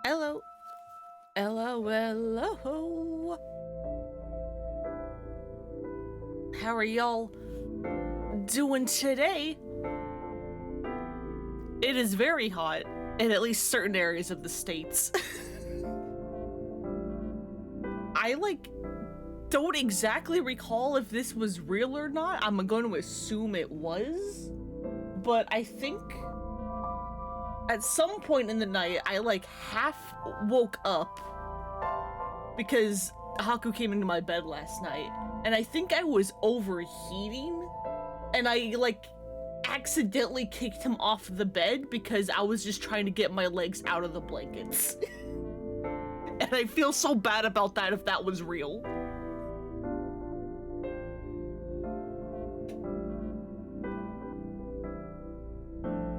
Hello. Hello, hello. How are y'all doing today? It is very hot in at least certain areas of the States. I don't exactly recall if this was real or not. I'm going to assume it was. But I think at some point in the night, I half woke up because Haku came into my bed last night. And I think I was overheating. And I accidentally kicked him off the bed because I was just trying to get my legs out of the blankets. And I feel so bad about that if that was real.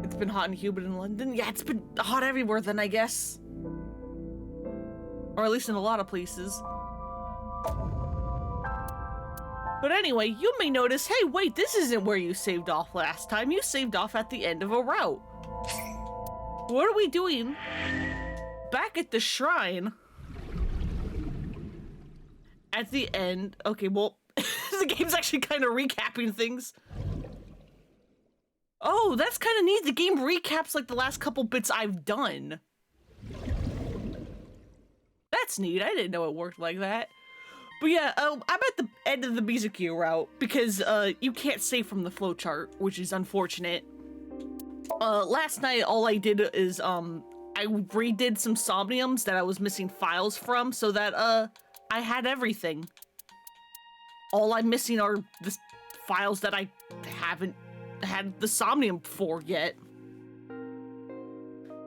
It's been hot and humid in London. Yeah, it's been hot everywhere then, I guess. Or at least in a lot of places. But anyway, you may notice, hey, wait, this isn't where you saved off last time. You saved off at the end of a route. What are we doing back at the shrine? At the end, okay, well, the game's actually kind of recapping things. Oh, that's kind of neat. The game recaps the last couple bits I've done. That's neat. I didn't know it worked like that. But yeah, I'm at the end of the Mizuki route because you can't save from the flowchart, which is unfortunate. Last night, all I did is I redid some Somniums that I was missing files from so that I had everything. All I'm missing are the files that I haven't had the Somnium for yet.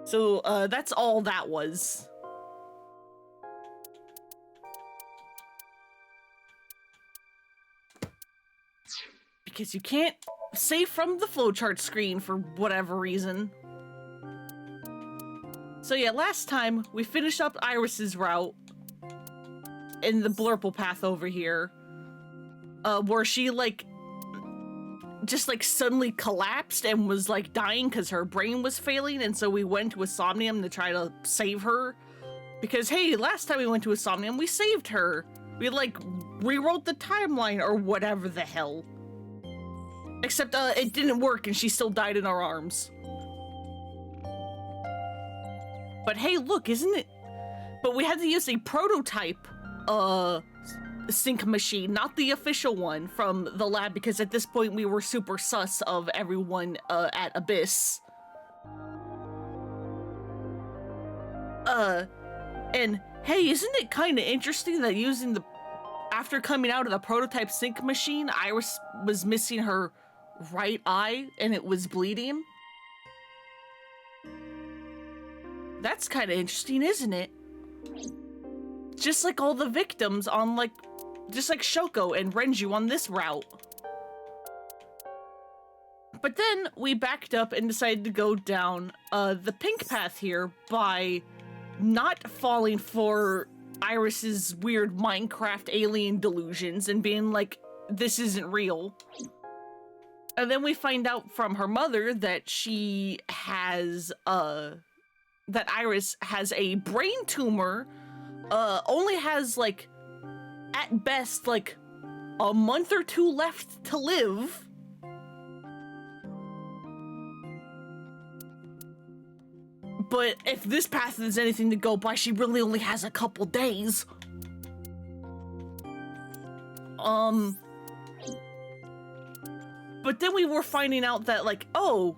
So that's all that was. Because you can't save from the flowchart screen for whatever reason. So yeah, last time we finished up Iris's route in the Blurple path over here, where she just suddenly collapsed and was dying because her brain was failing, and so we went to a Somnium to try to save her. Because hey, last time we went to a Somnium, we saved her. We rewrote the timeline or whatever the hell. Except it didn't work and she still died in our arms. But hey, look, isn't it? But we had to use a prototype sync machine, not the official one from the lab, because at this point we were super sus of everyone at Abyss. And hey, isn't it kind of interesting that after coming out of the prototype sync machine, Iris was missing her right eye and it was bleeding? That's kind of interesting, isn't it? Just like all the victims on just like Shoko and Renju on this route. But then we backed up and decided to go down the pink path here by not falling for Iris's weird Minecraft alien delusions and being this isn't real. And then we find out from her mother that she has, that Iris has a brain tumor, only has, at best, a month or two left to live. But if this path is anything to go by, she really only has a couple days. But then we were finding out that, oh,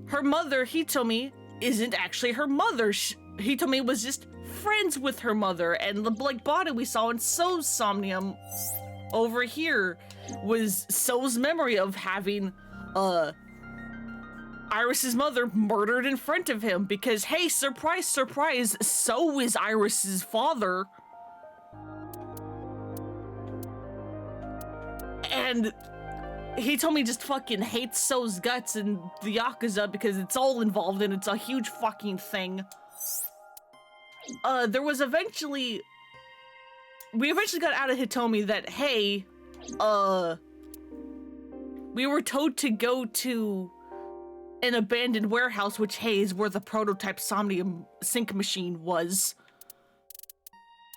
her mother, Hitomi, isn't actually her mother. Hitomi was just friends with her mother, and the body we saw in So's Somnium over here was So's memory of having, Iris's mother murdered in front of him because, hey, surprise, surprise, So is Iris's father. And he told me just fucking hates So's guts and the Yakuza because it's all involved and it's a huge fucking thing. We eventually got out of Hitomi that, hey, we were told to go to an abandoned warehouse, which, hey, is where the prototype Somnium sync machine was.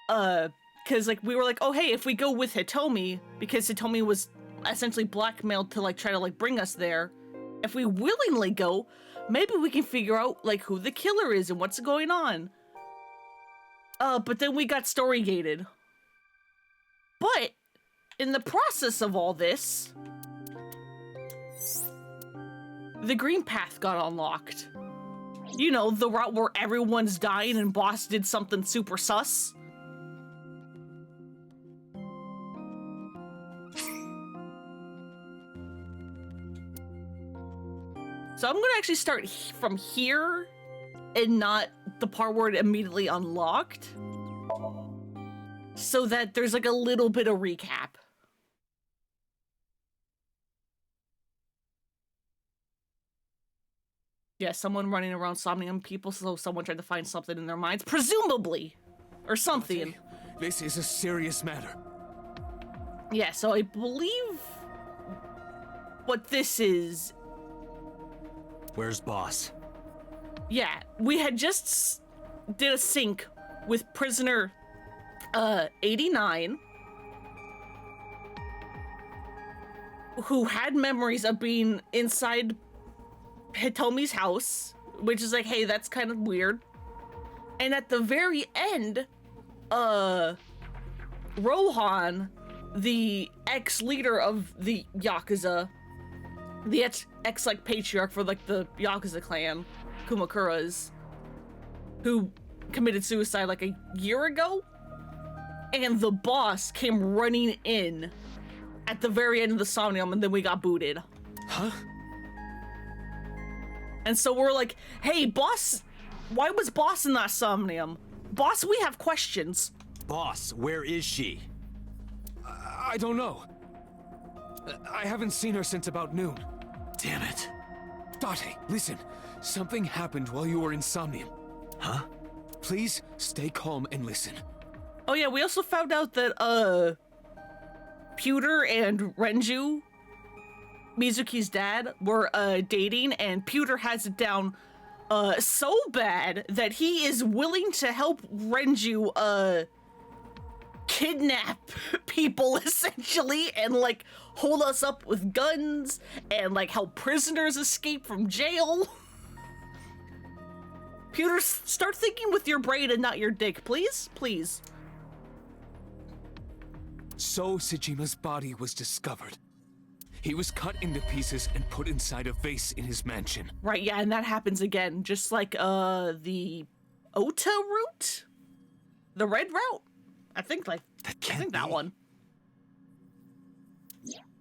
Because, like, we were like, oh, hey, if we go with Hitomi, because Hitomi was essentially blackmailed to, like, try to, like, bring us there, if we willingly go, maybe we can figure out, like, who the killer is and what's going on. But then we got story gated. But, in the process of all this, the green path got unlocked. You know, the route where everyone's dying and Boss did something super sus. So I'm gonna actually start from here and not the part where it immediately unlocked, so that there's like a little bit of recap. Yeah, someone running around Somnium people, so someone tried to find something in their minds, presumably, or something. This is a serious matter. Yeah, so I believe what this is. Where's Boss? Yeah, we had just did a sync with prisoner 89, who had memories of being inside Hitomi's house, which is like, hey, that's kind of weird. And at the very end, Rohan, the ex-leader of the Yakuza, the ex like patriarch for like the Yakuza clan, Kumakura's, who committed suicide like a year ago, and the boss came running in at the very end of the Somnium, and then we got booted. Huh? And so we're like, hey, boss, why was Boss in that Somnium? Boss, we have questions. Boss, where is she? I don't know. I haven't seen her since about noon. Damn it. Date, listen. Something happened while you were in Somnium. Huh? Please stay calm and listen. Oh yeah, we also found out that, Pewter and Renju, Mizuki's dad, were, dating, and Pewter has it down, so bad that he is willing to help Renju, kidnap people, essentially, and, like, hold us up with guns, and, like, help prisoners escape from jail. Pewter, start thinking with your brain and not your dick, please? Please. So Sejima's body was discovered. He was cut into pieces and put inside a vase in his mansion. Right, yeah, and that happens again, just like, the Ota route? The red route? I think, like, that one.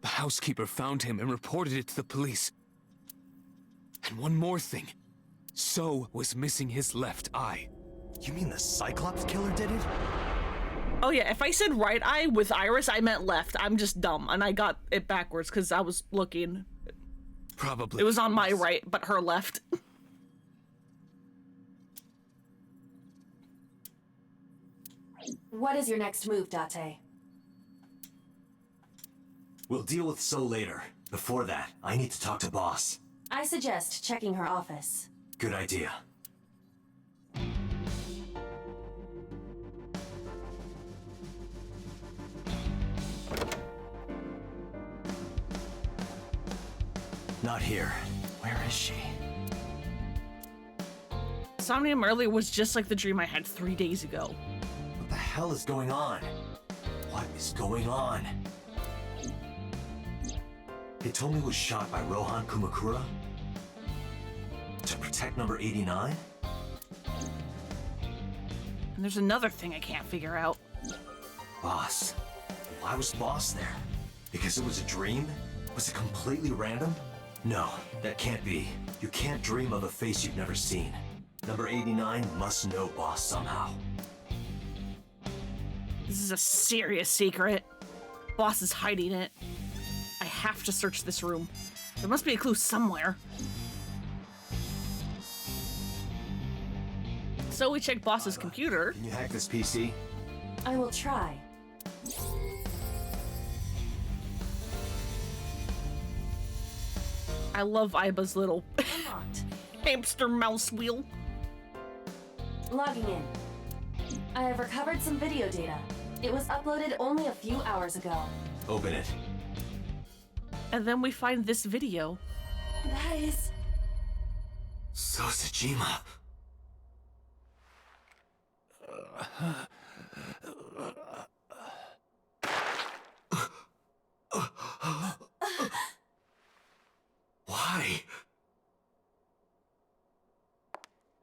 The housekeeper found him and reported it to the police. And one more thing. So was missing his left eye. You mean the Cyclops killer did it? Oh yeah, if I said right eye with Iris, I meant left. I'm just dumb, and I got it backwards because I was looking. Probably. It was on my right, but her left. What is your next move, Date? We'll deal with So later. Before that, I need to talk to Boss. I suggest checking her office. Good idea. Not here. Where is she? Somnium earlier was just like the dream I had 3 days ago. What the hell is going on? What is going on? Hitomi was shot by Rohan Kumakura? To protect number 89? And there's another thing I can't figure out. Boss. Why was Boss there? Because it was a dream? Was it completely random? No, that can't be. You can't dream of a face you've never seen. Number 89 must know Boss somehow. This is a serious secret. Boss is hiding it. I have to search this room. There must be a clue somewhere. So we checked Boss's computer. Can you hack this PC? I will try. I love Aiba's little Hamster mouse wheel. Logging in. I have recovered some video data. It was uploaded only a few hours ago. Open it. And then we find this video. That is... Sosajima. Why?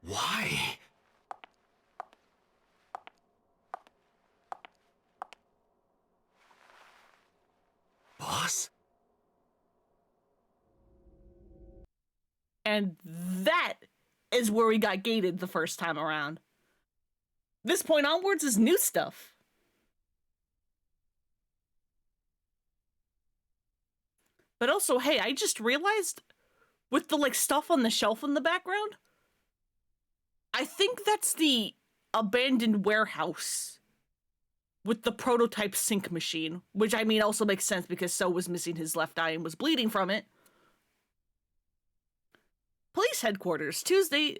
Why? Boss? And that is where we got gated the first time around. This point onwards is new stuff. But also, hey, I just realized with the like stuff on the shelf in the background, I think that's the abandoned warehouse with the prototype sync machine, which I mean also makes sense because So was missing his left eye and was bleeding from it. Police headquarters, Tuesday,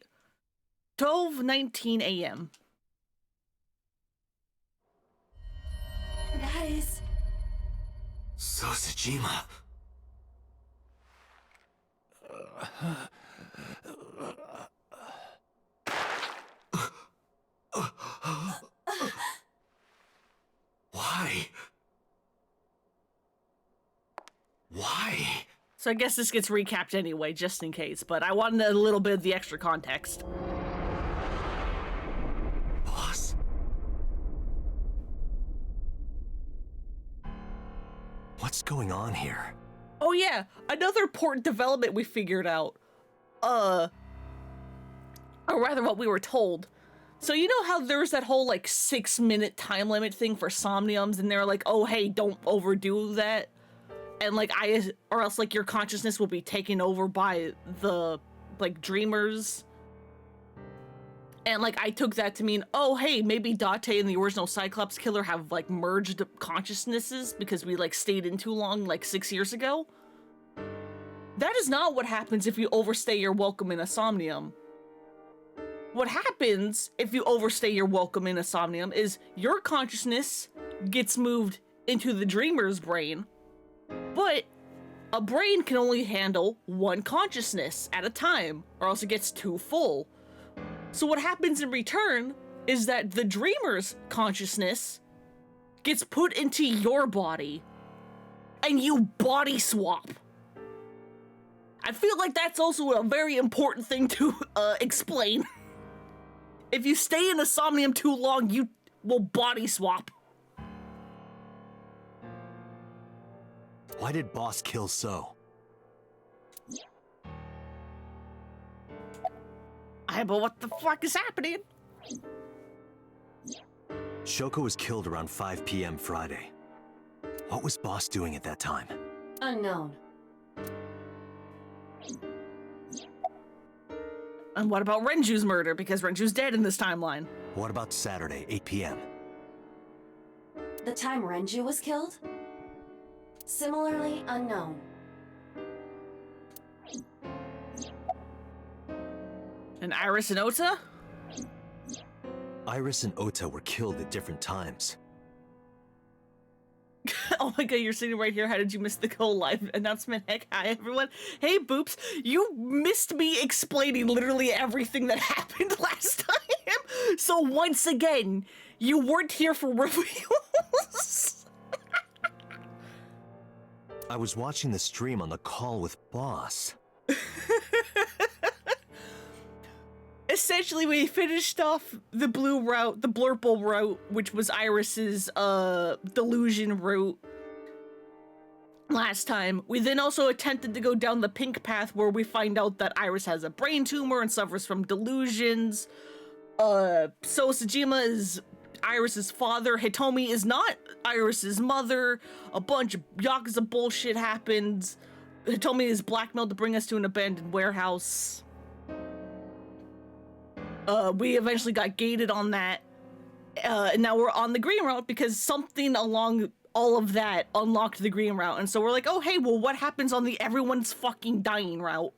12:19 a.m. That is... Sosajima. Why? Why? So I guess this gets recapped anyway, just in case, but I wanted a little bit of the extra context. Boss? What's going on here? Oh yeah, another important development we figured out. Or rather what we were told. So you know how there's that whole like 6-minute time limit thing for somniums and they're like, oh hey, don't overdo that. And like or else like your consciousness will be taken over by the like dreamers. And like I took that to mean, oh hey, maybe Date and the original Cyclops killer have like merged consciousnesses because we like stayed in too long like 6 years ago. That is not what happens if you overstay your welcome in a Somnium. What happens if you overstay your welcome in a Somnium is your consciousness gets moved into the dreamer's brain, but a brain can only handle one consciousness at a time, or else it gets too full. So what happens in return is that the dreamer's consciousness gets put into your body, and you body swap. I feel like that's also a very important thing to explain. If you stay in a Somnium too long, you will body swap. Why did Boss kill So? But what the fuck is happening? Shoko was killed around 5 p.m. Friday. What was Boss doing at that time? Unknown. And what about Renju's murder? Because Renju's dead in this timeline. What about Saturday, 8 p.m.? The time Renju was killed? Similarly unknown. And Iris and Ota? Iris and Ota were killed at different times. Oh my god, you're sitting right here. How did you miss the Go Live announcement? Heck, hi everyone. Hey Boops, you missed me explaining literally everything that happened last time. So once again, you weren't here for reviews. I was watching the stream on the call with Boss. Essentially, we finished off the blue route, the blurple route, which was Iris's delusion route last time. We then also attempted to go down the pink path where we find out that Iris has a brain tumor and suffers from delusions. So Sajima is Iris's father. Hitomi is not Iris's mother. A bunch of Yakuza bullshit happens. Hitomi is blackmailed to bring us to an abandoned warehouse. We eventually got gated on that, and now we're on the green route because something along all of that unlocked the green route, and so we're like, oh hey, well what happens on the everyone's fucking dying route?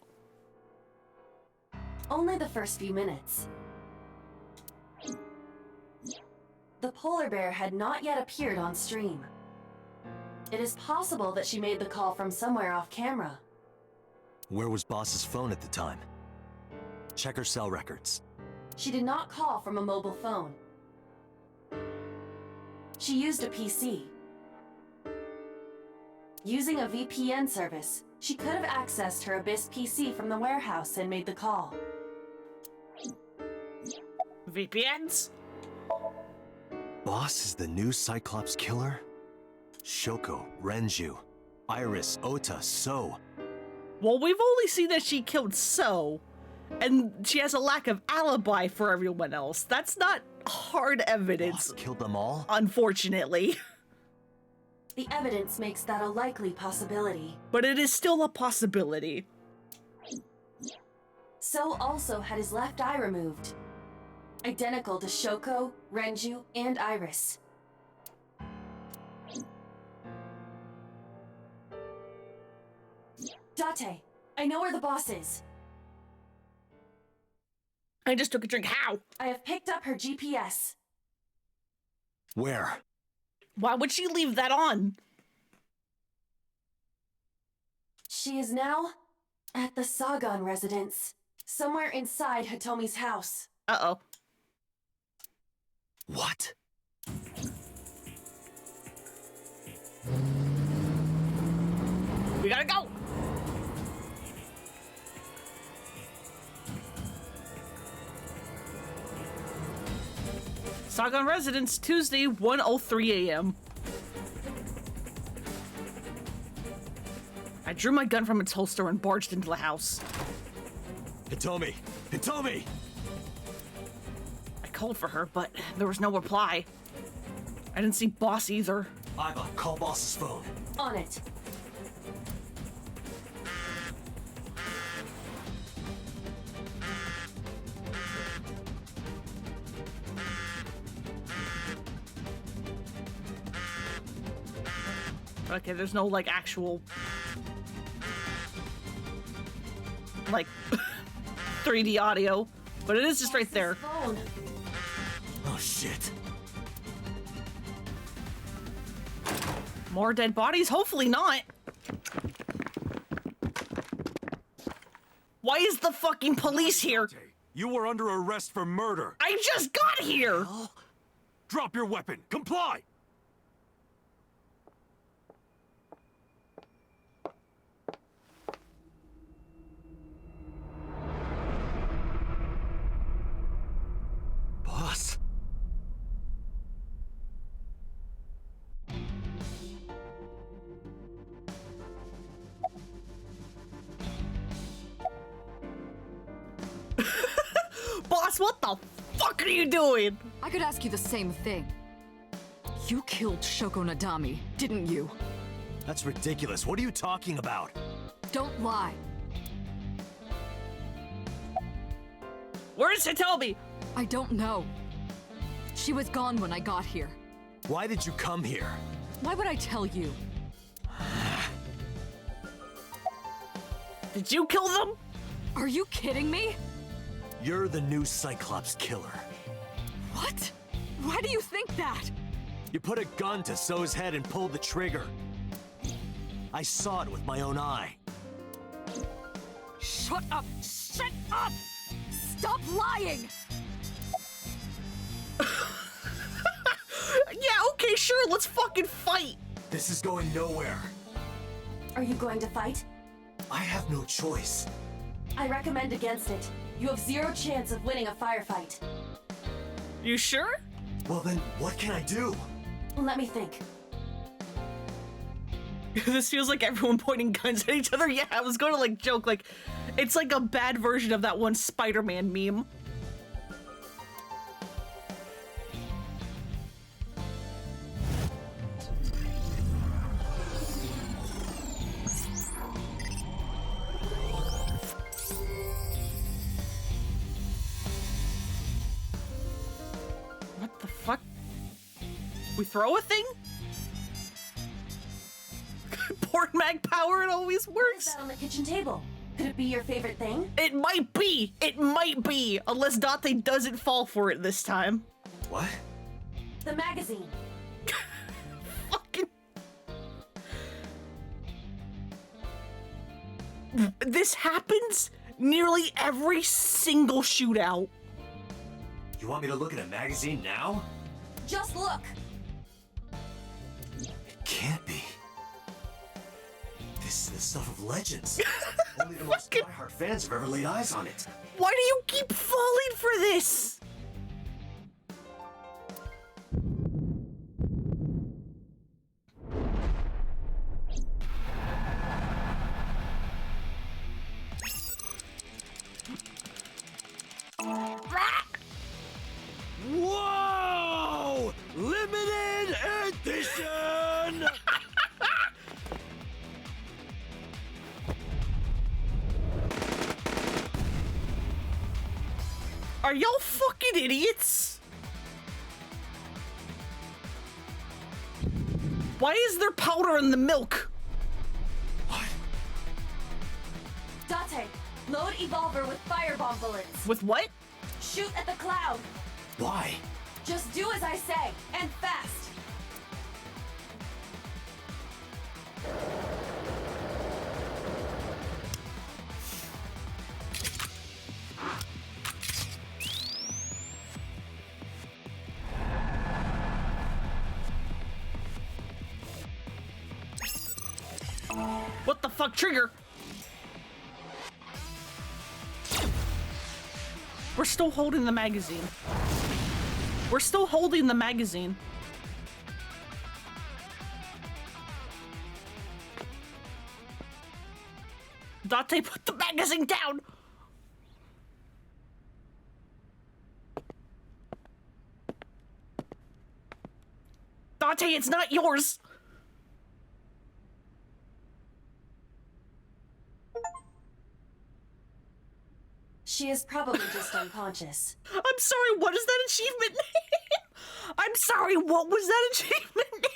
Only the first few minutes. The polar bear had not yet appeared on stream. It is possible that she made the call from somewhere off camera. Where was Boss's phone at the time? Check her cell records. She did not call from a mobile phone. She used a PC. Using a VPN service, she could have accessed her Abyss PC from the warehouse and made the call. VPNs? Boss is the new Cyclops killer? Shoko, Renju, Iris, Ota, So. Well, we've only seen that she killed So, and she has a lack of alibi for everyone else. That's not hard evidence, Boss killed them all? unfortunately. The evidence makes that a likely possibility. But it is still a possibility. So also had his left eye removed. Identical to Shoko, Renju, and Iris. Date, I know where the boss is. I just took a drink. How? I have picked up her GPS. Where? Why would she leave that on? She is now at the Sagan residence, somewhere inside Hitomi's house. Uh-oh. What? We gotta go! Sagan Residence, Tuesday, 1:03 a.m. I drew my gun from its holster and barged into the house. Hitomi! Hitomi! I called for her, but there was no reply. I didn't see Boss either. Iva, call Boss's phone. On it. Okay, there's no, like, actual... like, 3D audio. But it is just right there. Phone. Oh shit. More dead bodies? Hopefully not. Why is the fucking police here? You were under arrest for murder. I just got here! Drop your weapon. Comply. Boss? Boss, what the fuck are you doing? I could ask you the same thing. You killed Shoko Nadami, didn't you? That's ridiculous. What are you talking about? Don't lie. Where's Hitomi? I don't know. She was gone when I got here. Why did you come here? Why would I tell you? Did you kill them? Are you kidding me? You're the new Cyclops killer. What? Why do you think that? You put a gun to So's head and pulled the trigger. I saw it with my own eye. Shut up! Shut up! Stop lying! Yeah, okay, sure, let's fucking fight. This is going nowhere. Are you going to fight? I have no choice. I recommend against it. You have zero chance of winning a firefight. You sure? Well then, what can I do? Let me think. This feels like everyone pointing guns at each other. Yeah, I was going to like joke, like, it's like a bad version of that one Spider-Man meme. What the fuck? We throw a thing? Port mag power, it always What is works. that on the kitchen table? Could it be your favorite thing? It might be! It might be! Unless Date doesn't fall for it this time. What? The magazine. Fucking... This happens nearly every single shootout. You want me to look at a magazine now? Just look. It can't be. This is the stuff of legends. Only the most diehard fans have ever laid eyes on it. Why do you keep falling for this? Whoa! Limited edition! Are y'all fucking idiots? Why is there powder in the milk? What? Date, load Evolver with firebomb bullets. With what? Shoot at the cloud. Why? Just do as I say, and fast. What the fuck, trigger? We're still holding the magazine. We're still holding the magazine. Date, put the magazine down! Date, it's not yours! She is probably just unconscious. I'm sorry, what is that achievement name? I'm sorry, what was that achievement name?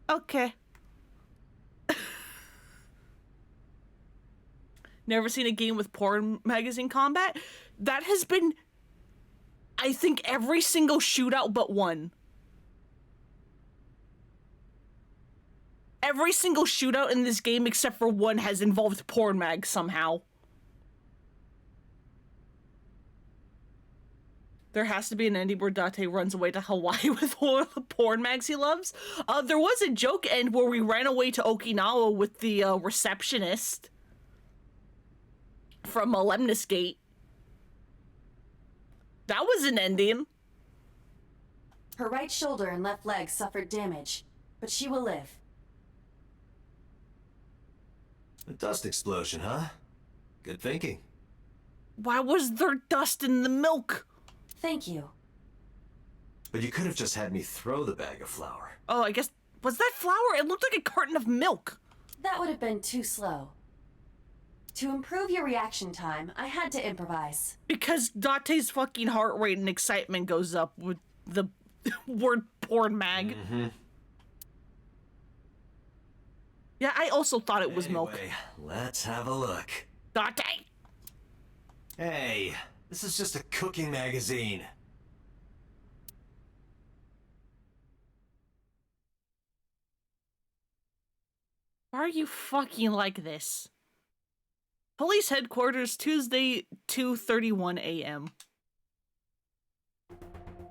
Okay. Never seen a game with porn magazine combat? That has been, I think, every single shootout but one. Every single shootout in this game except for one has involved porn mag somehow. There has to be an ending where Date runs away to Hawaii with all of the porn mags he loves. There was a joke end where we ran away to Okinawa with the receptionist from Lemnis Gate. That was an ending. Her right shoulder and left leg suffered damage, but she will live. A dust explosion, huh? Good thinking. Why was there dust in the milk? Thank you. But you could have just had me throw the bag of flour. Oh, I guess, was that flour? It looked like a carton of milk. That would have been too slow. To improve your reaction time, I had to improvise. Because Date's fucking heart rate and excitement goes up with the word porn mag. Mm-hmm. Yeah, I also thought it was Anyway, milk. Let's have a look. Date! Hey, this is just a cooking magazine. Why are you fucking like this? Police headquarters, Tuesday, 2:31 a.m.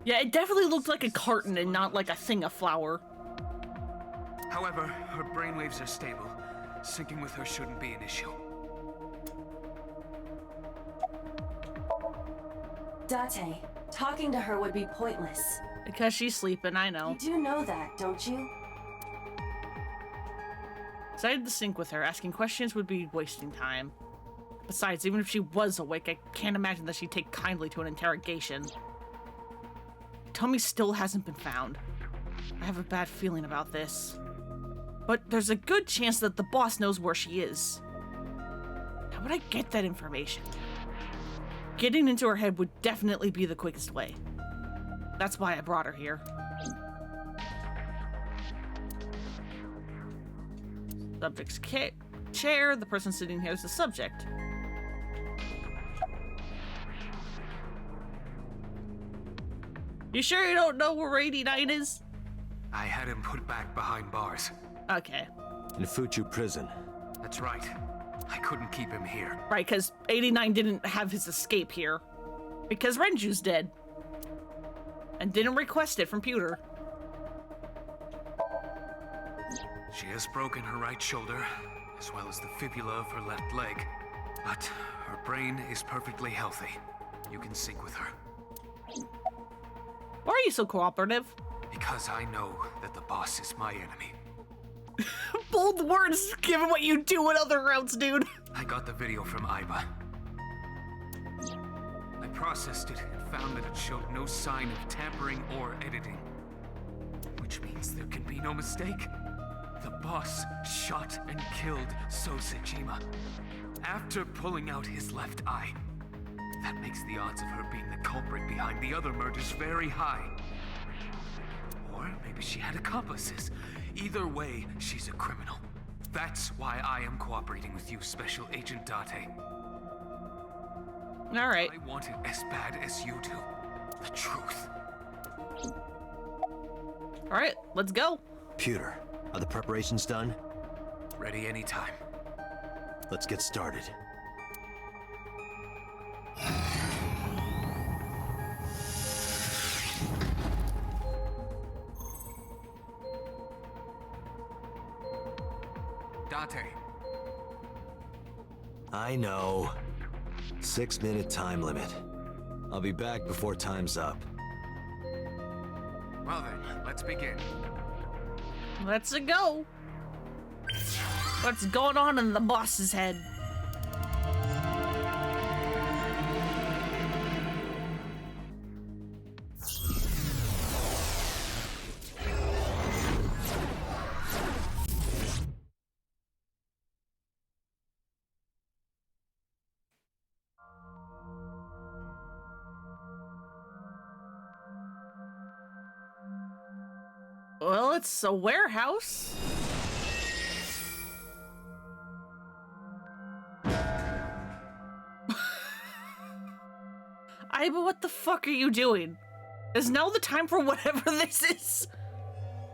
Yeah, it definitely looked like a carton and not like a thing of flour. However, her brainwaves are stable. Syncing with her shouldn't be an issue. Date, talking to her would be pointless. Because she's sleeping, I know. You do know that, don't you? Decided to sync with her. Asking questions would be wasting time. Besides, even if she was awake, I can't imagine that she'd take kindly to an interrogation. Tommy still hasn't been found. I have a bad feeling about this. But there's a good chance that the boss knows where she is. How would I get that information? Getting into her head would definitely be the quickest way. That's why I brought her here. Subject's chair. The person sitting here is the subject. You sure you don't know where 89 is? I had him put back behind bars. Okay. In Fuchu prison. That's right. I couldn't keep him here. Right, because 89 didn't have his escape here. Because Renju's dead. And didn't request it from Pewter. She has broken her right shoulder, as well as the fibula of her left leg. But her brain is perfectly healthy. You can sync with her. Why are you so cooperative? Because I know that the boss is my enemy. Bold words, given what you do in other routes, dude. I got the video from Aiba. I processed it and found that it showed no sign of tampering or editing. Which means there can be no mistake. The boss shot and killed Sosejima after pulling out his left eye. That makes the odds of her being the culprit behind the other murders very high. Or maybe she had accomplices. Either way, she's a criminal. That's why I am cooperating with you, Special Agent Date. All right. I want it as bad as you do. The truth. All right, let's go. Pewter, are the preparations done? Ready anytime. Let's get started. Date. I know. 6-minute time limit. I'll be back before time's up. Well then, let's begin. Let's go. What's going on in the boss's head? Well, it's a warehouse. But what the fuck are you doing? Is now the time for whatever this is?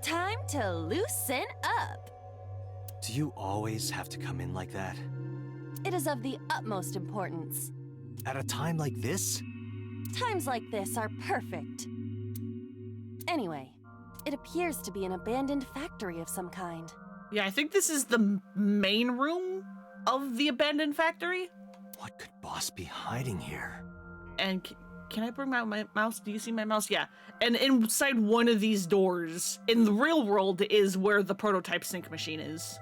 Time to loosen up. Do you always have to come in like that? It is of the utmost importance. At a time like this? Times like this are perfect. Anyway, it appears to be an abandoned factory of some kind. Yeah, I think this is the main room of the abandoned factory. What could Boss be hiding here? And can I bring my mouse? Do you see my mouse? Yeah. And inside one of these doors, in the real world, is where the prototype sync machine is.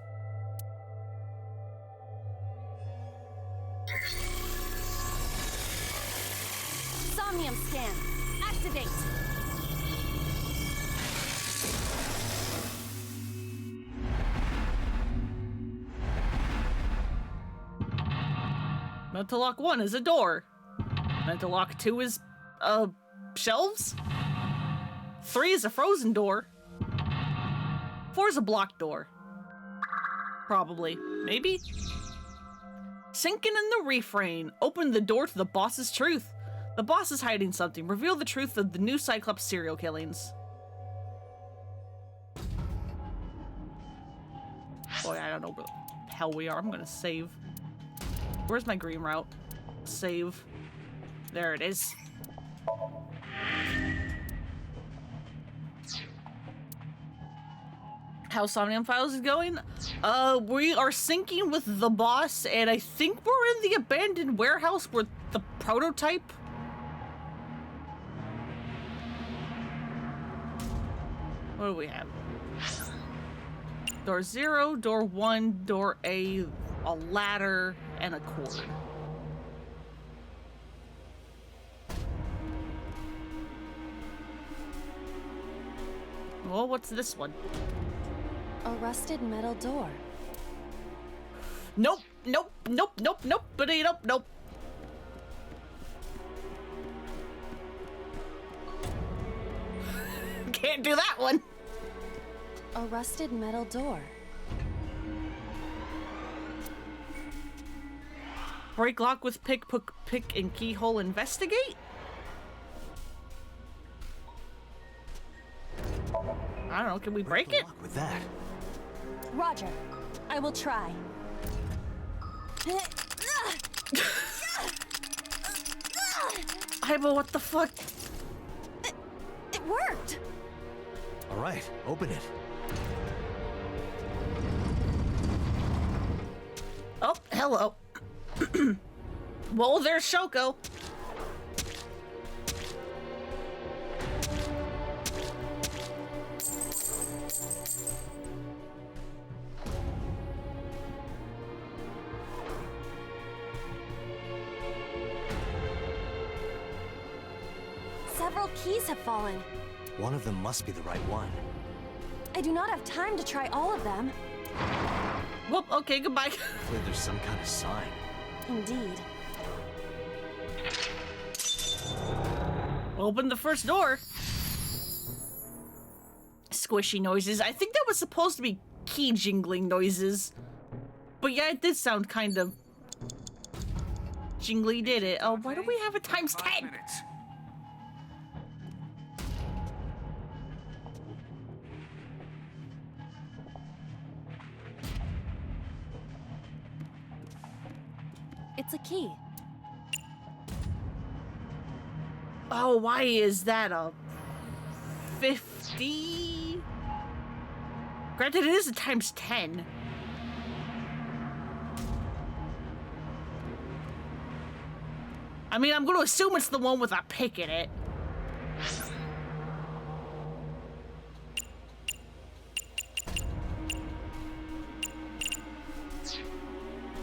Somnium scan. Activate. Mental lock 1 is a door. Mental lock 2 is, shelves? 3 is a frozen door. 4 is a blocked door. Probably. Maybe? Sinking in the refrain. Open the door to the boss's truth. The boss is hiding something. Reveal the truth of the new Cyclops serial killings. Boy, I don't know where the hell we are. I'm gonna save. Where's my green route? Save. There it is. How Somnium Files is going? We are syncing with the boss, and I think we're in the abandoned warehouse with the prototype. What do we have? Door 0, door 1, door A ladder, and a cord. Well, what's this one? A rusted metal door. Nope, nope, nope, nope, nope, but nope, nope. Can't do that one. A rusted metal door. Break lock with pick and keyhole investigate? I don't know, can we break it? Lock with that. Roger. I will try. Aiba, what the fuck? It worked! All right, open it. Oh, hello. Well, there's Shoko. Several keys have fallen. One of them must be the right one. I do not have time to try all of them. Whoop, okay, goodbye. Hopefully there's some kind of sign. Indeed. Open the first door. Squishy noises. I think that was supposed to be key jingling noises. But yeah, it did sound kind of jingly, did it? Oh, why do we have a times 5 10? minutes. It's a key. Oh, why is that a 50? Granted, it is a times 10. I mean, I'm going to assume it's the one with a pick in it.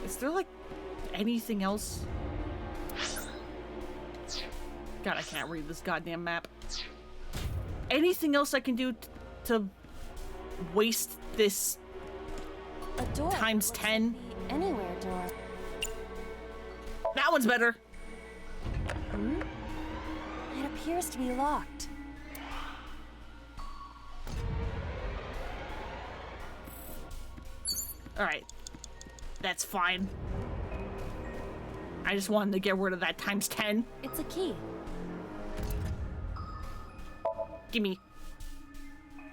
Is there, like, anything else? God, I can't read this goddamn map. Anything else I can do to waste this A door. times looks 10? like the anywhere door. That one's better. It appears to be locked. Alright. That's fine. I just wanted to get rid of that times 10. It's a key. Gimme.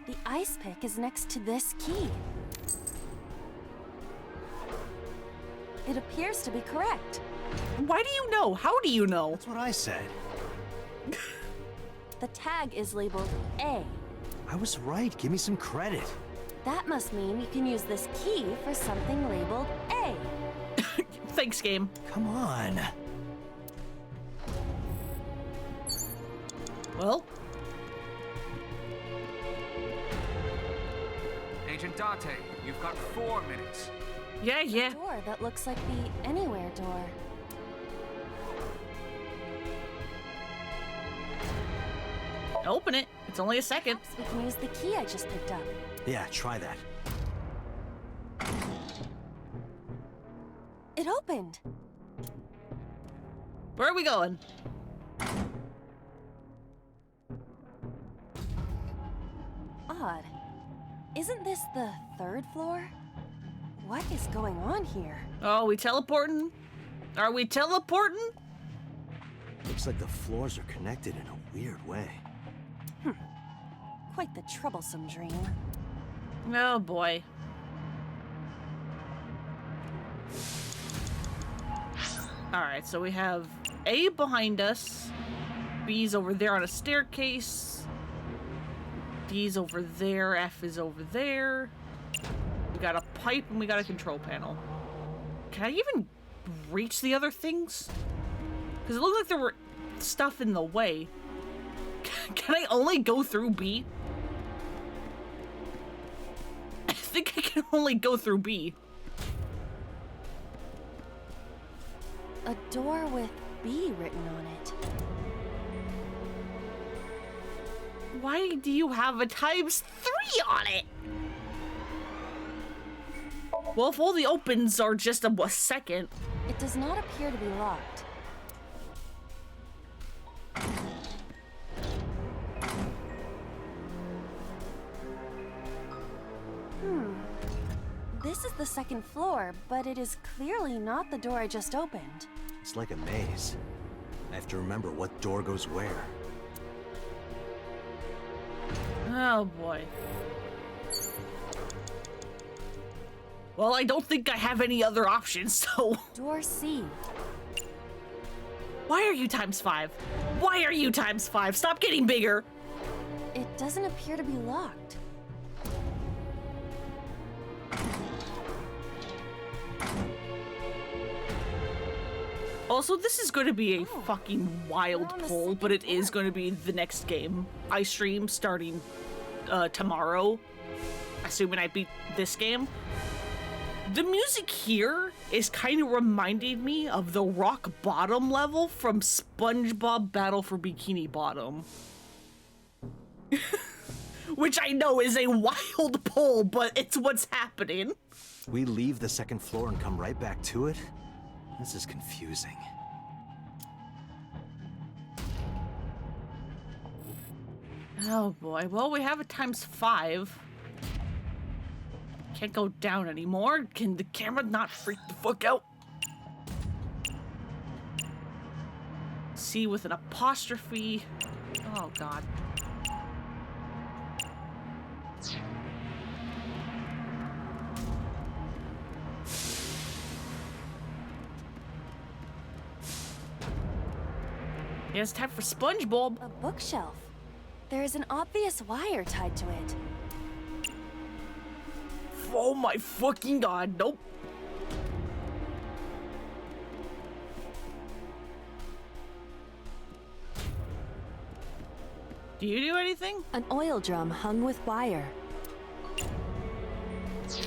The ice pick is next to this key. It appears to be correct. Why do you know? How do you know? That's what I said. The tag is labeled A. I was right. Give me some credit. That must mean you can use this key for something labeled A. Thanks, game. Come on. Well, Agent Date, you've got 4 minutes. yeah. A door that looks like the anywhere door. Open it. It's only a second. Perhaps we can use the key I just picked up. Yeah, try that. It opened. Where are we going? Odd. Isn't this the 3rd floor? What is going on here? Oh, we teleporting? Are we teleporting? Looks like the floors are connected in a weird way. Quite the troublesome dream. Oh boy. Alright, so we have A behind us. B's over there on a staircase. D's over there. F is over there. We got a pipe and we got a control panel. Can I even reach the other things? Because it looked like there were stuff in the way. Can I only go through B? I think I can only go through B. A door with B written on it. Why do you have a times 3 on it? Well, if all the opens are just a second. It does not appear to be locked. This is the second floor, but it is clearly not the door I just opened. It's like a maze. I have to remember what door goes where. Oh boy. Well, I don't think I have any other options, so... Door C. Why are you ×5? Why are you ×5? Stop getting bigger! It doesn't appear to be locked. Also, this is going to be a fucking wild we're on the poll, second but it is floor. going to be the next game I stream starting tomorrow, assuming I beat this game. The music here is kind of reminding me of the rock bottom level from SpongeBob Battle for Bikini Bottom. Which I know is a wild poll, but it's what's happening. We leave the second floor and come right back to it? This is confusing. Oh boy, well, we have a ×5. Can't go down anymore. Can the camera not freak the fuck out? C with an apostrophe. Oh god. Yeah, it's time for SpongeBob. A bookshelf. There is an obvious wire tied to it. Oh my fucking god, nope. Do you do anything? An oil drum hung with wire.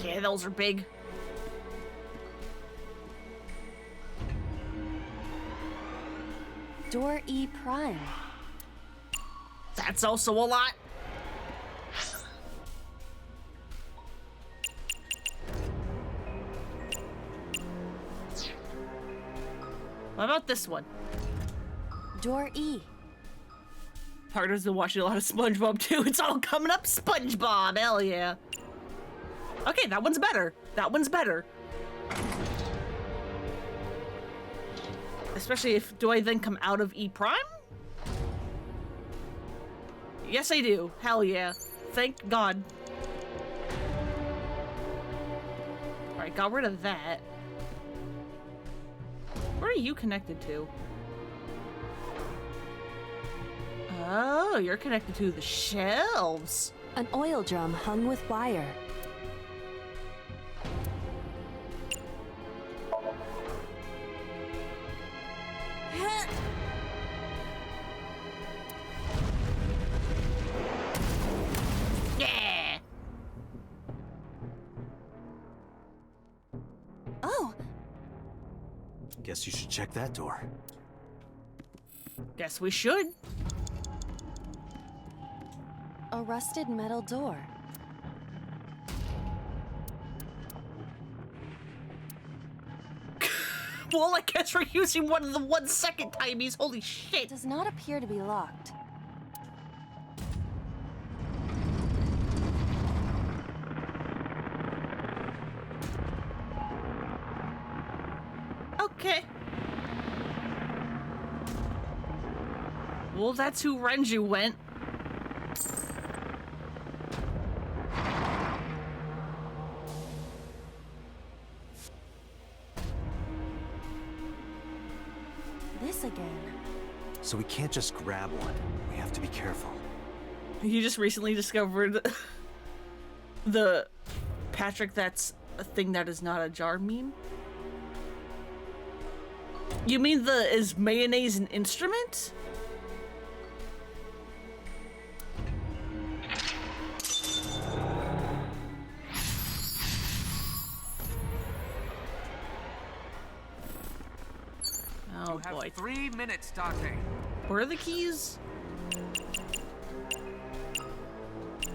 Yeah, those are big. Door E prime. That's also a lot. What about this one? Door E. Partner's been watching a lot of SpongeBob too. It's all coming up SpongeBob. Hell yeah. Okay, that one's better. That one's better. Especially if, do I then come out of E prime? Yes, I do. Hell yeah. Thank God. Alright, got rid of that. Where are you connected to? Oh, you're connected to the shelves. An oil drum hung with wire. Yeah! Oh, Guess you should check that door. Guess we should. a rusted metal door. Well, I guess we're using one of the 1 second timies. Holy It shit. does not appear to be locked. Okay. Well, that's who Renju went. This again. So we can't just grab one. We have to be careful. You just recently discovered the Patrick, that's a thing that is not a jar meme? You mean the is mayonnaise an instrument? Oh You have boy. 3 minutes, Date. Where are the keys?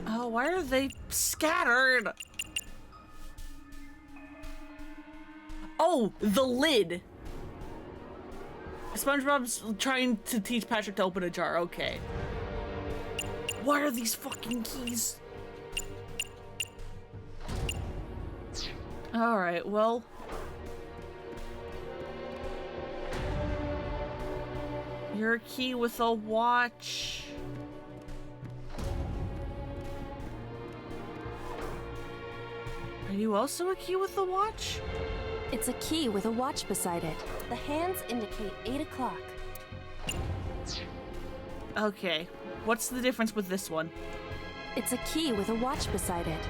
Oh, why are they scattered? Oh, the lid. SpongeBob's trying to teach Patrick to open a jar. Okay. Why are these fucking keys? Alright, well... You're a key with a watch. Are you also a key with a watch? It's a key with a watch beside it. The hands indicate 8 o'clock. Okay, what's the difference with this one? It's a key with a watch beside it.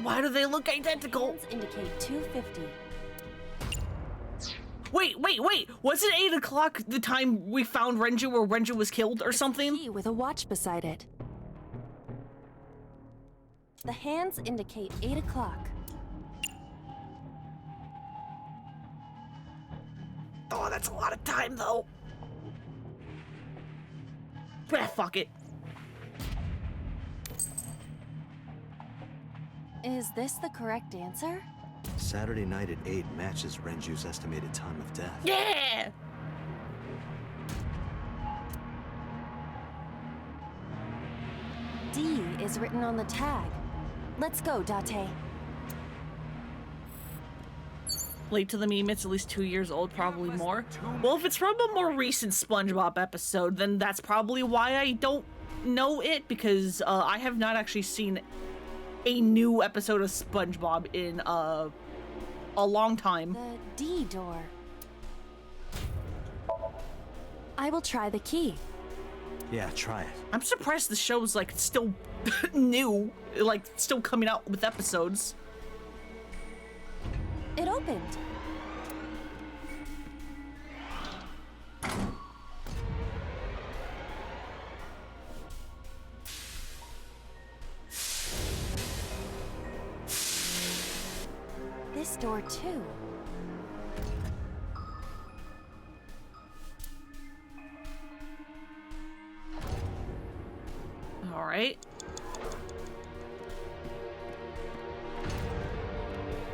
Why do they look identical? Hands indicate 2:50. Wait! Was it 8 o'clock the time we found Renju or Renju was killed or something? Key with a watch beside it. The hands indicate 8 o'clock. Oh, that's a lot of time though. Ah, fuck it. Is this the correct answer? Saturday night at 8 matches Renju's estimated time of death. Yeah! D is written on the tag. Let's go, Date. Late to the meme, it's at least 2 years old, probably more. Well, if it's from a more recent SpongeBob episode, then that's probably why I don't know it, because I have not actually seen a new episode of SpongeBob in a long time. The D door. I will try the key. Yeah, try it. I'm surprised the show's like still new, like still coming out with episodes. It opened. This door too. All right.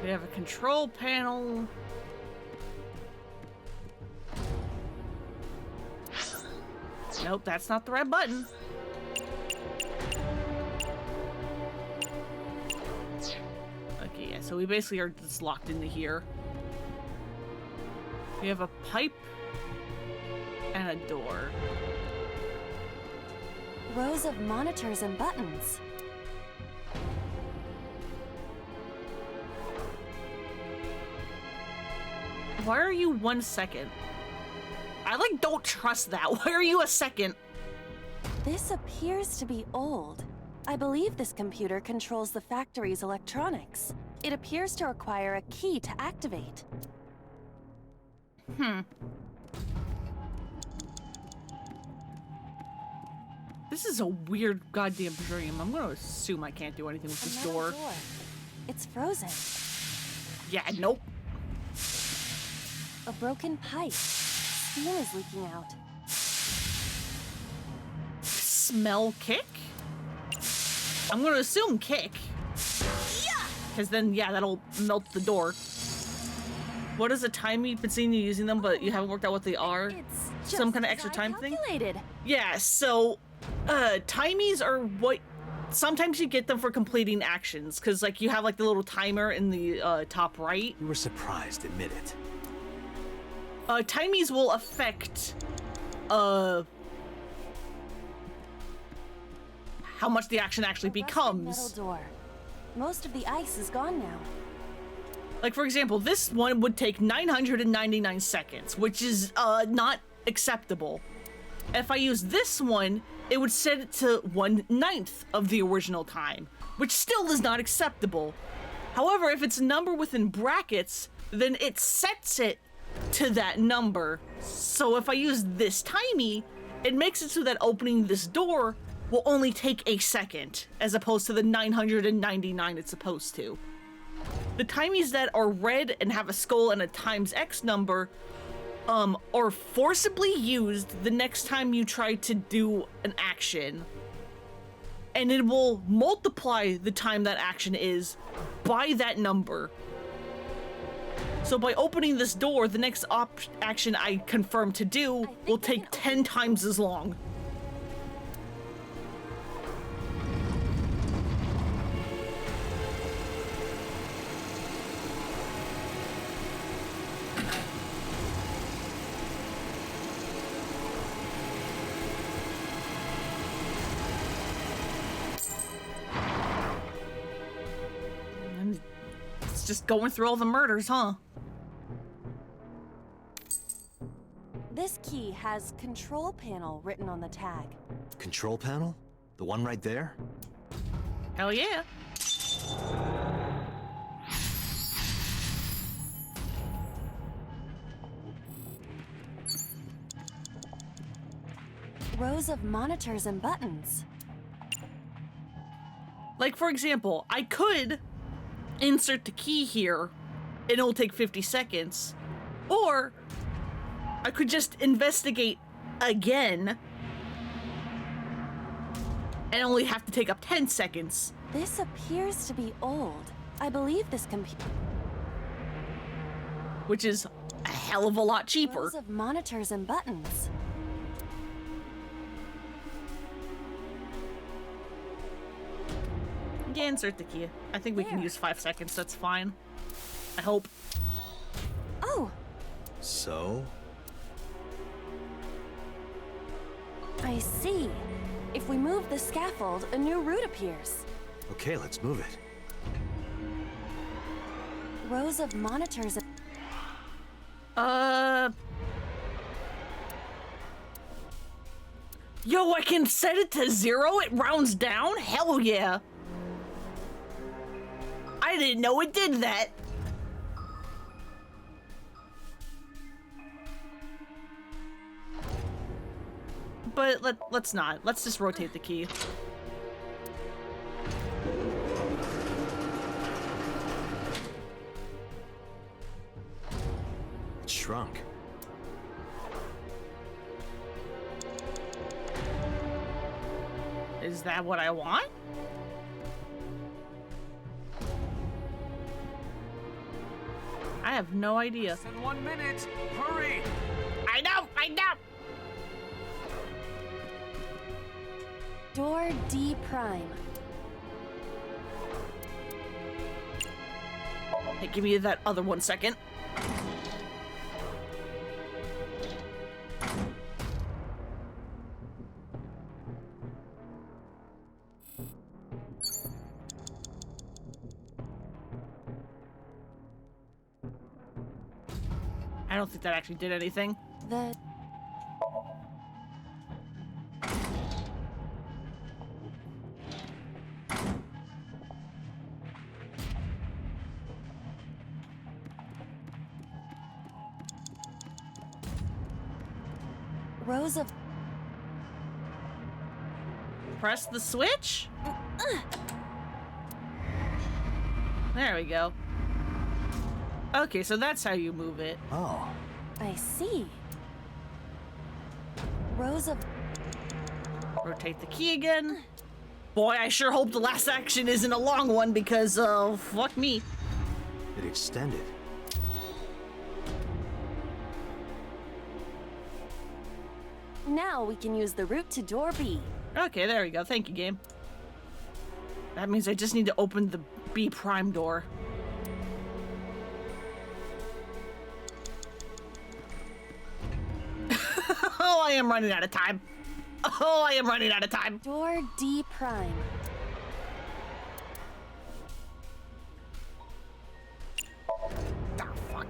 We have a control panel. Nope, that's not the right button. Okay, yeah, so we basically are just locked into here. We have a pipe and a door. Rows of monitors and buttons. Why are you 1 second? I like don't trust that. Why are you a second? This appears to be old. I believe this computer controls the factory's electronics. It appears to require a key to activate. This is a weird goddamn dream. I'm gonna assume I can't do anything with this Another door. It's frozen. Yeah, nope. A broken pipe. Steam is leaking out. Smell kick? I'm gonna assume kick. Yeah! Because then, yeah, that'll melt the door. What is a time you've been seeing you using them, but you haven't worked out what they are? It's Some just kind of as extra I time thing? calculated. Yeah, so, timies are what... Sometimes you get them for completing actions, because, like, you have, like, the little timer in the, top right. You were surprised, admit it. Timies will affect, how much the action actually Rusted becomes. metal door. Most of the ice is gone now. Like, for example, this one would take 999 seconds, which is, not acceptable. If I use this one, it would set it to 1/9 of the original time, which still is not acceptable. However, if it's a number within brackets, then it sets it to that number. So if I use this timey, it makes it so that opening this door will only take a second, as opposed to the 999 it's supposed to. The timies that are red and have a skull and a times X number are forcibly used the next time you try to do an action. And it will multiply the time that action is by that number. So by opening this door, the next action I confirm to do will take 10 times as long. just going through all the murders, huh? This key has control panel written on the tag. Control panel? The one right there? Hell yeah. Rows of monitors and buttons. Like, for example, I could insert the key here, and it'll take 50 seconds. Or I could just investigate again and only have to take up 10 seconds. This appears to be old. I believe this computer. Which is a hell of a lot cheaper. Rows of monitors and buttons. Yeah, insert the key. I think we can There. use 5 seconds, that's fine. I hope. Oh, So? I see. If we move the scaffold, a new route appears. Okay, let's move it. Rows of monitors. Yo, I can set it to 0? It rounds down? Hell yeah. I didn't know it did that. But let's not. Let's just rotate the key. It shrunk. Is that what I want? I have no idea. Less than 1 minute. Hurry! I know! Door D prime. Hey, give me that other 1 second. I don't think that actually did anything. The rows of Press the switch? There we go. Okay, so that's how you move it. Oh. I see. Rows of Rotate the key again. Boy, I sure hope the last action isn't a long one because, fuck me. It extended. Now we can use the route to door B. Okay, there we go. Thank you, game. That means I just need to open the B prime door. Oh, I am running out of time. Oh, I am running out of time. Door D prime. Ah, fuck.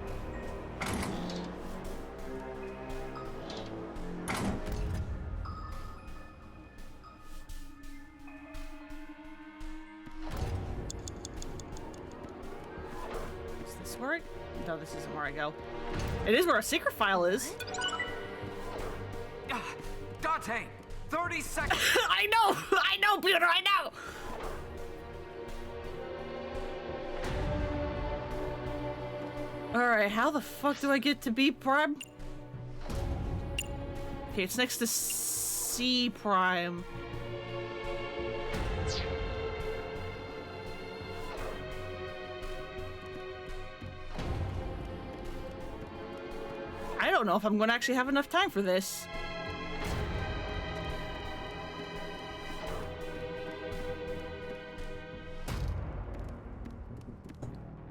Is this where I... No, this isn't where I go. It is where our secret file is. Ah, Dante! 30 seconds! I know, Peter, I know! Alright, how the fuck do I get to B prime? Okay, it's next to C prime. I don't know if I'm going to actually have enough time for this.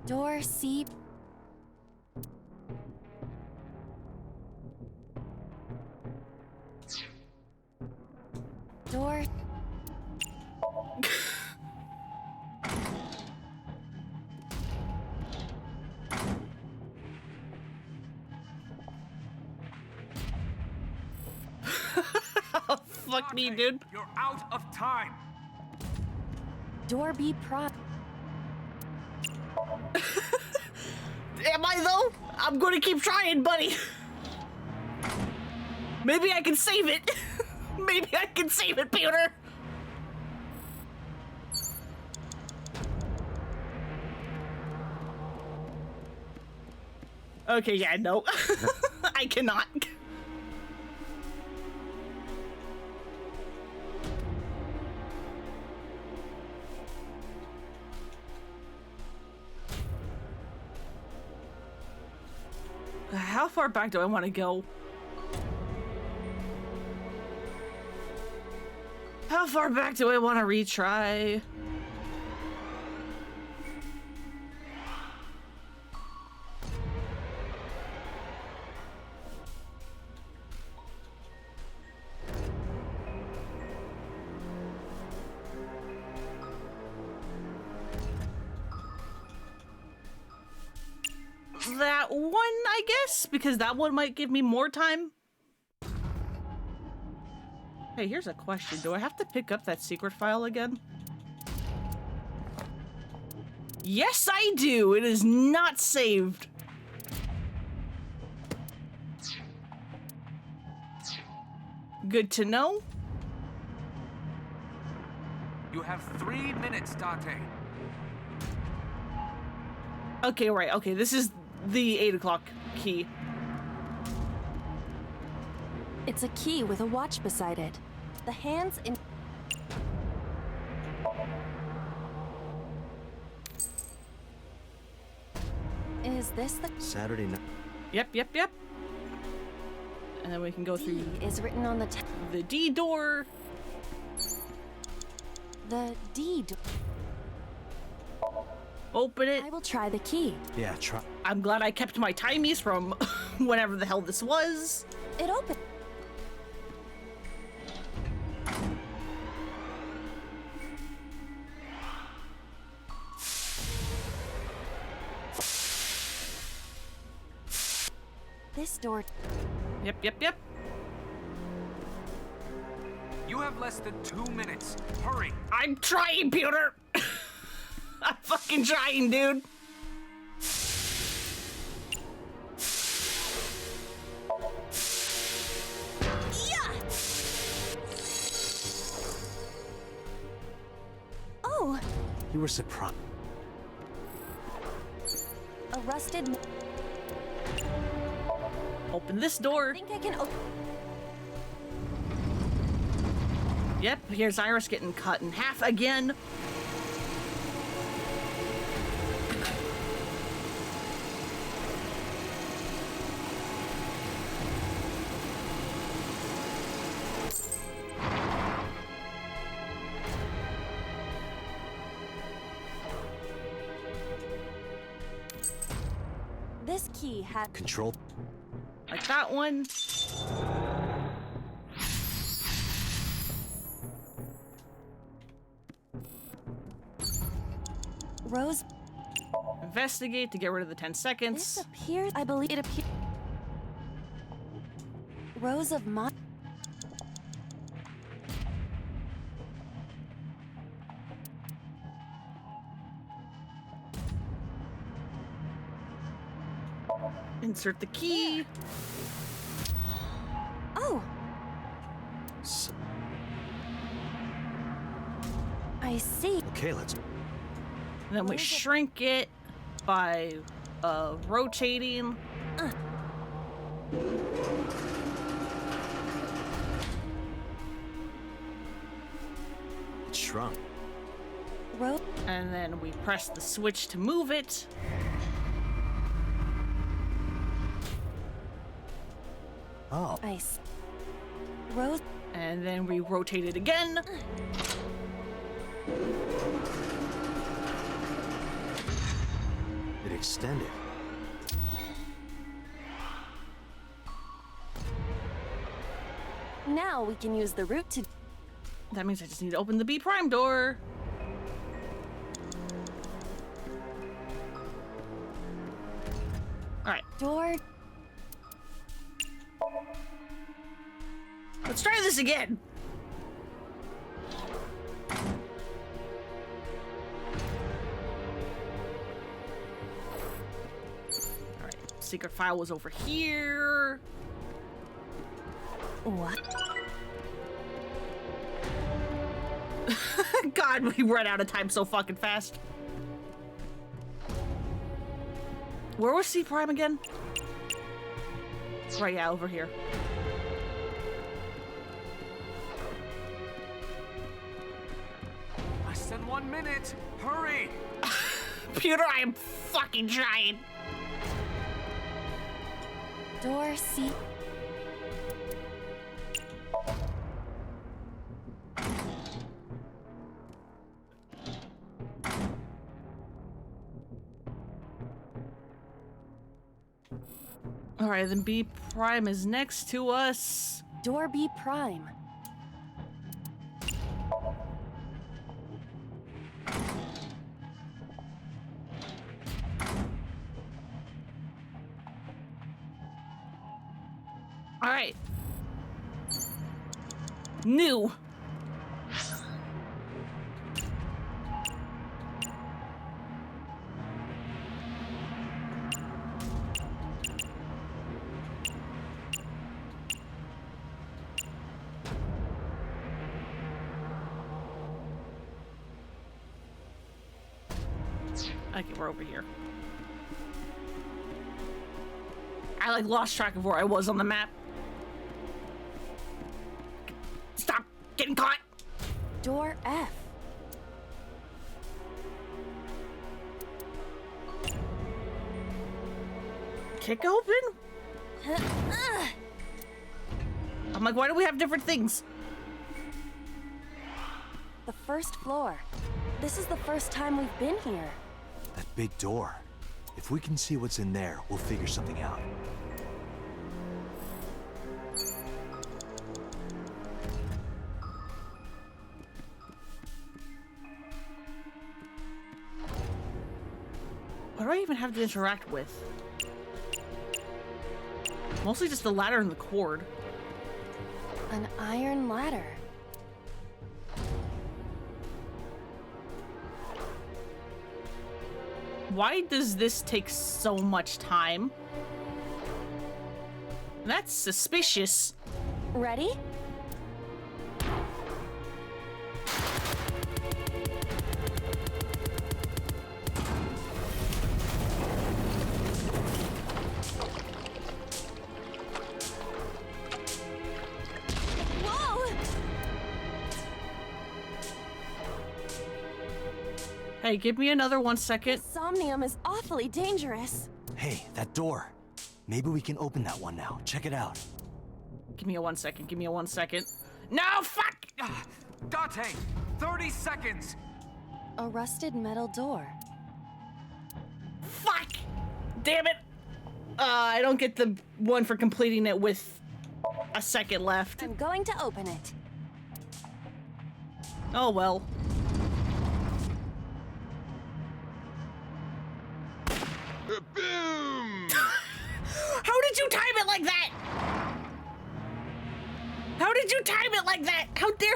Door C. Door. Fuck me, dude. You're out of time. Door B prime. Am I though? I'm gonna keep trying, buddy. Maybe I can save it. Maybe I can save it, Peter. Okay, yeah, no. I cannot. How far back do I want to go? How far back do I want to retry? That one, I guess, because that one might give me more time. Hey, here's a question. Do I have to pick up that secret file again? Yes, I do. It is not saved. Good to know. You have 3 minutes, Dante. Okay, right. Okay, this is the 8 o'clock key. It's a key with a watch beside it. The hands in. Is this the Saturday night. Yep. And then we can go through D is written on the the D door. the D door. Open it. I will try the key. Yeah, try. I'm glad I kept my timies from whenever the hell this was. It opened. This door. Yep. You have less than 2 minutes. Hurry. I'm trying, Peter. I'm fucking trying, dude. Yeah. Oh, You were surprised. a rusted. Open this door. I think I can open. Yep, here's Iris getting cut in half again. This key had. Control. Like that one. Rose. Investigate to get rid of the 10 This seconds. appears. I believe it appears. Rose of Mon. Insert the key. Oh, S- I see. Okay, let's. And then we Where is it? shrink it by rotating. It shrunk. Rose. And then we press the switch to move it. Oh, Ice. Rose. And then we rotate it again. it extended. Now we can use the root to. That means I just need to open the B prime door. All right, Door. let's try this again. secret file was over here. What? God, we run out of time so fucking fast. Where was C Prime again? Right, yeah, over here. Less than 1 minute. Hurry! Pewter, I am fucking trying. Door C. All right, then B Prime is next to us. Door B prime. All right. New. Okay, we're over here. I like lost track of where I was on the map. Stop getting caught. Door F. Kick open? I'm like, why do we have different things? The first floor. This is the first time we've been here. That big door. If we can see what's in there, we'll figure something out. What do I even have to interact with? Mostly just the ladder and the cord. An iron ladder. Why does this take so much time? That's suspicious. Ready? Whoa! Hey, give me another 1 second. Somnium is awfully dangerous. Hey, that door. Maybe we can open that one now. Check it out. Give me a 1 second. Give me a 1 second. No, fuck! Date! 30 seconds! A rusted metal door. Fuck! Damn it! I don't get the one for completing it with a second left. I'm going to open it. Oh well. Boom! How did you time it like that? How did you time it like that? How dare...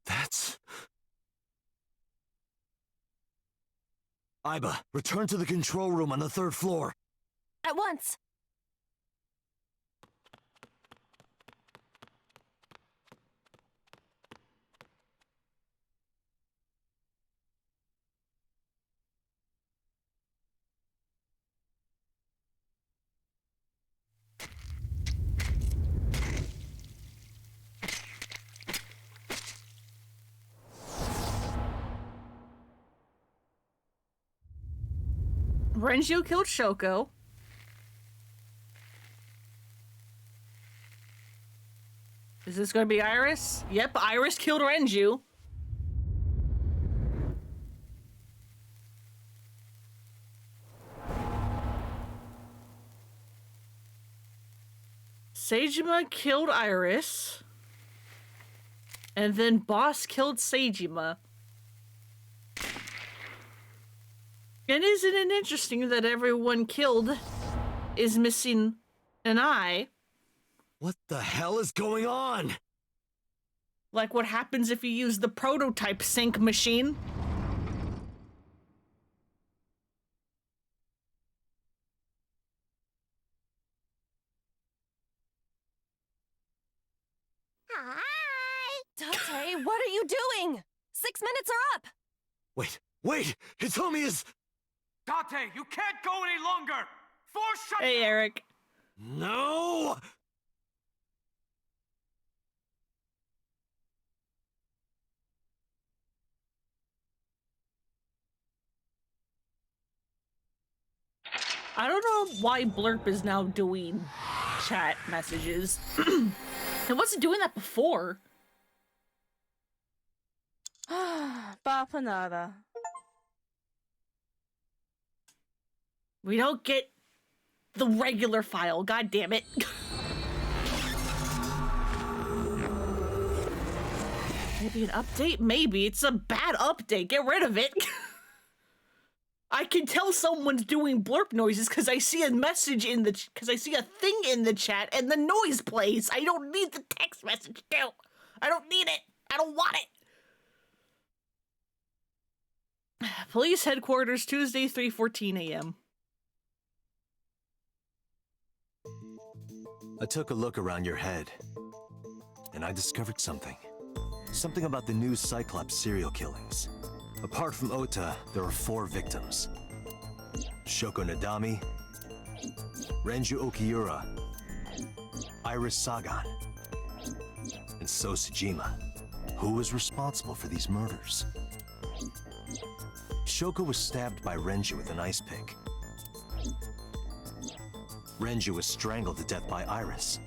That's... Iba, return to the control room on the 3rd floor. At once. Renju killed Shoko. Is this gonna be Iris? Yep, Iris killed Renju. Seijima killed Iris. And then Boss killed Seijima. And isn't it interesting that everyone killed is missing an eye? What the hell is going on? Like what happens if you use the prototype sync machine? Hi! Date, what are you doing? 6 minutes are up! Wait! He told me his... Date, you can't go any longer! Force shut Hey, Eric. No! I don't know why Blurp is now doing chat messages. It wasn't doing that before. Bapanada. We don't get the regular file, god damn it. Maybe an update? Maybe. It's a bad update. Get rid of it. I can tell someone's doing blurp noises because I see a message in the... because I see a thing in the chat and the noise plays. I don't need the text message too. I don't need it. I don't want it. Police headquarters, Tuesday, 3:14 a.m. I took a look around your head, and I discovered something. Something about the new Cyclops serial killings. Apart from Ota, there are 4 victims. Shoko Nadami, Renju Okiura, Iris Sagan, and So Sejima. Who was responsible for these murders? Shoko was stabbed by Renju with an ice pick. Renju was strangled to death by Iris.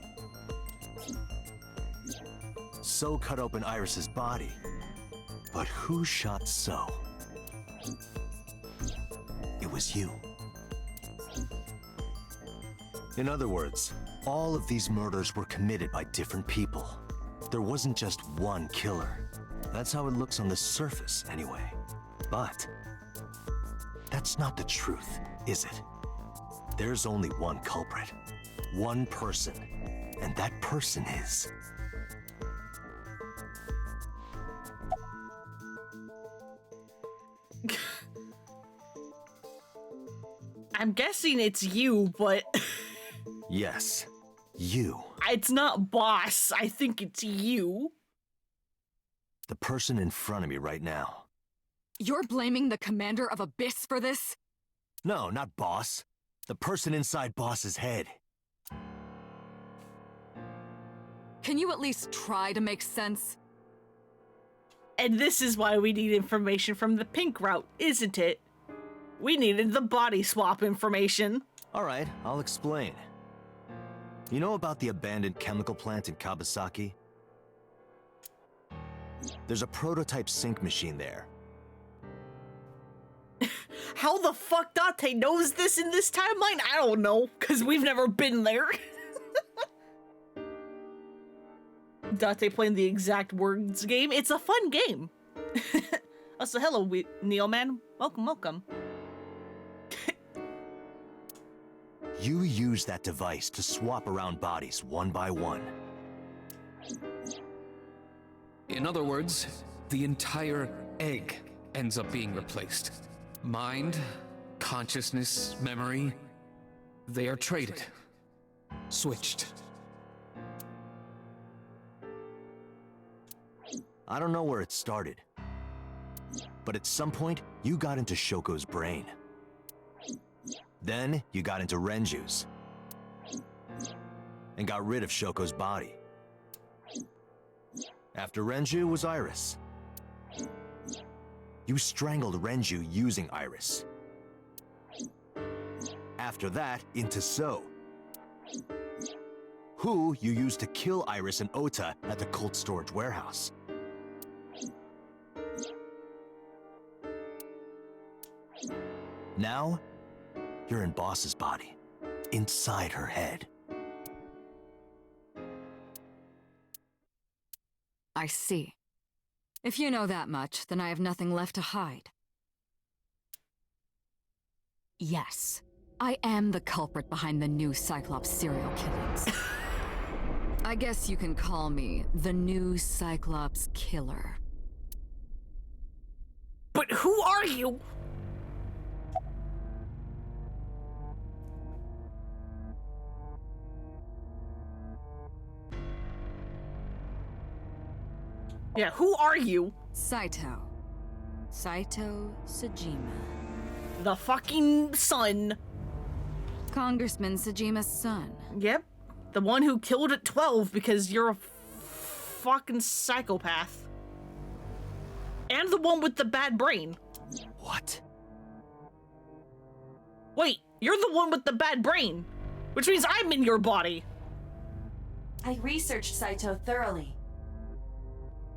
So cut open Iris's body. But who shot So? It was you. In other words, all of these murders were committed by different people. There wasn't just one killer. That's how it looks on the surface, anyway. But that's not the truth, is it? There's only one culprit. One person. And that person is... I'm guessing it's you, but... Yes, you. It's not boss. I think it's you. The person in front of me right now. You're blaming the commander of Abyss for this? No, not boss. The person inside boss's head. Can you at least try to make sense? And this is why we need information from the pink route, isn't it? We needed the body swap information. All right, I'll explain. You know about the abandoned chemical plant in Kawasaki? There's a prototype sync machine there. How the fuck Date knows this in this timeline? I don't know, because we've never been there. Date playing the exact words game. It's a fun game. Also, hello, Neo Man. Welcome, welcome. You use that device to swap around bodies one by one. In other words, the entire egg ends up being replaced. Mind, consciousness, memory, they are traded. Switched. I don't know where it started. But at some point, you got into Shoko's brain. Then, you got into Renju's. And got rid of Shoko's body. After Renju was Iris. You strangled Renju using Iris. After that, into So. Who you used to kill Iris and Ota at the cold storage warehouse. Now, you're in Boss's body, inside her head. I see. If you know that much, then I have nothing left to hide. Yes, I am the culprit behind the new Cyclops serial killings. I guess you can call me the new Cyclops killer. But who are you? Yeah, who are you? Saito Sajima. The fucking son. Congressman Sajima's son. Yep. The one who killed at 12 because you're a fucking psychopath. And the one with the bad brain. What? Wait, you're the one with the bad brain. Which means I'm in your body. I researched Saito thoroughly,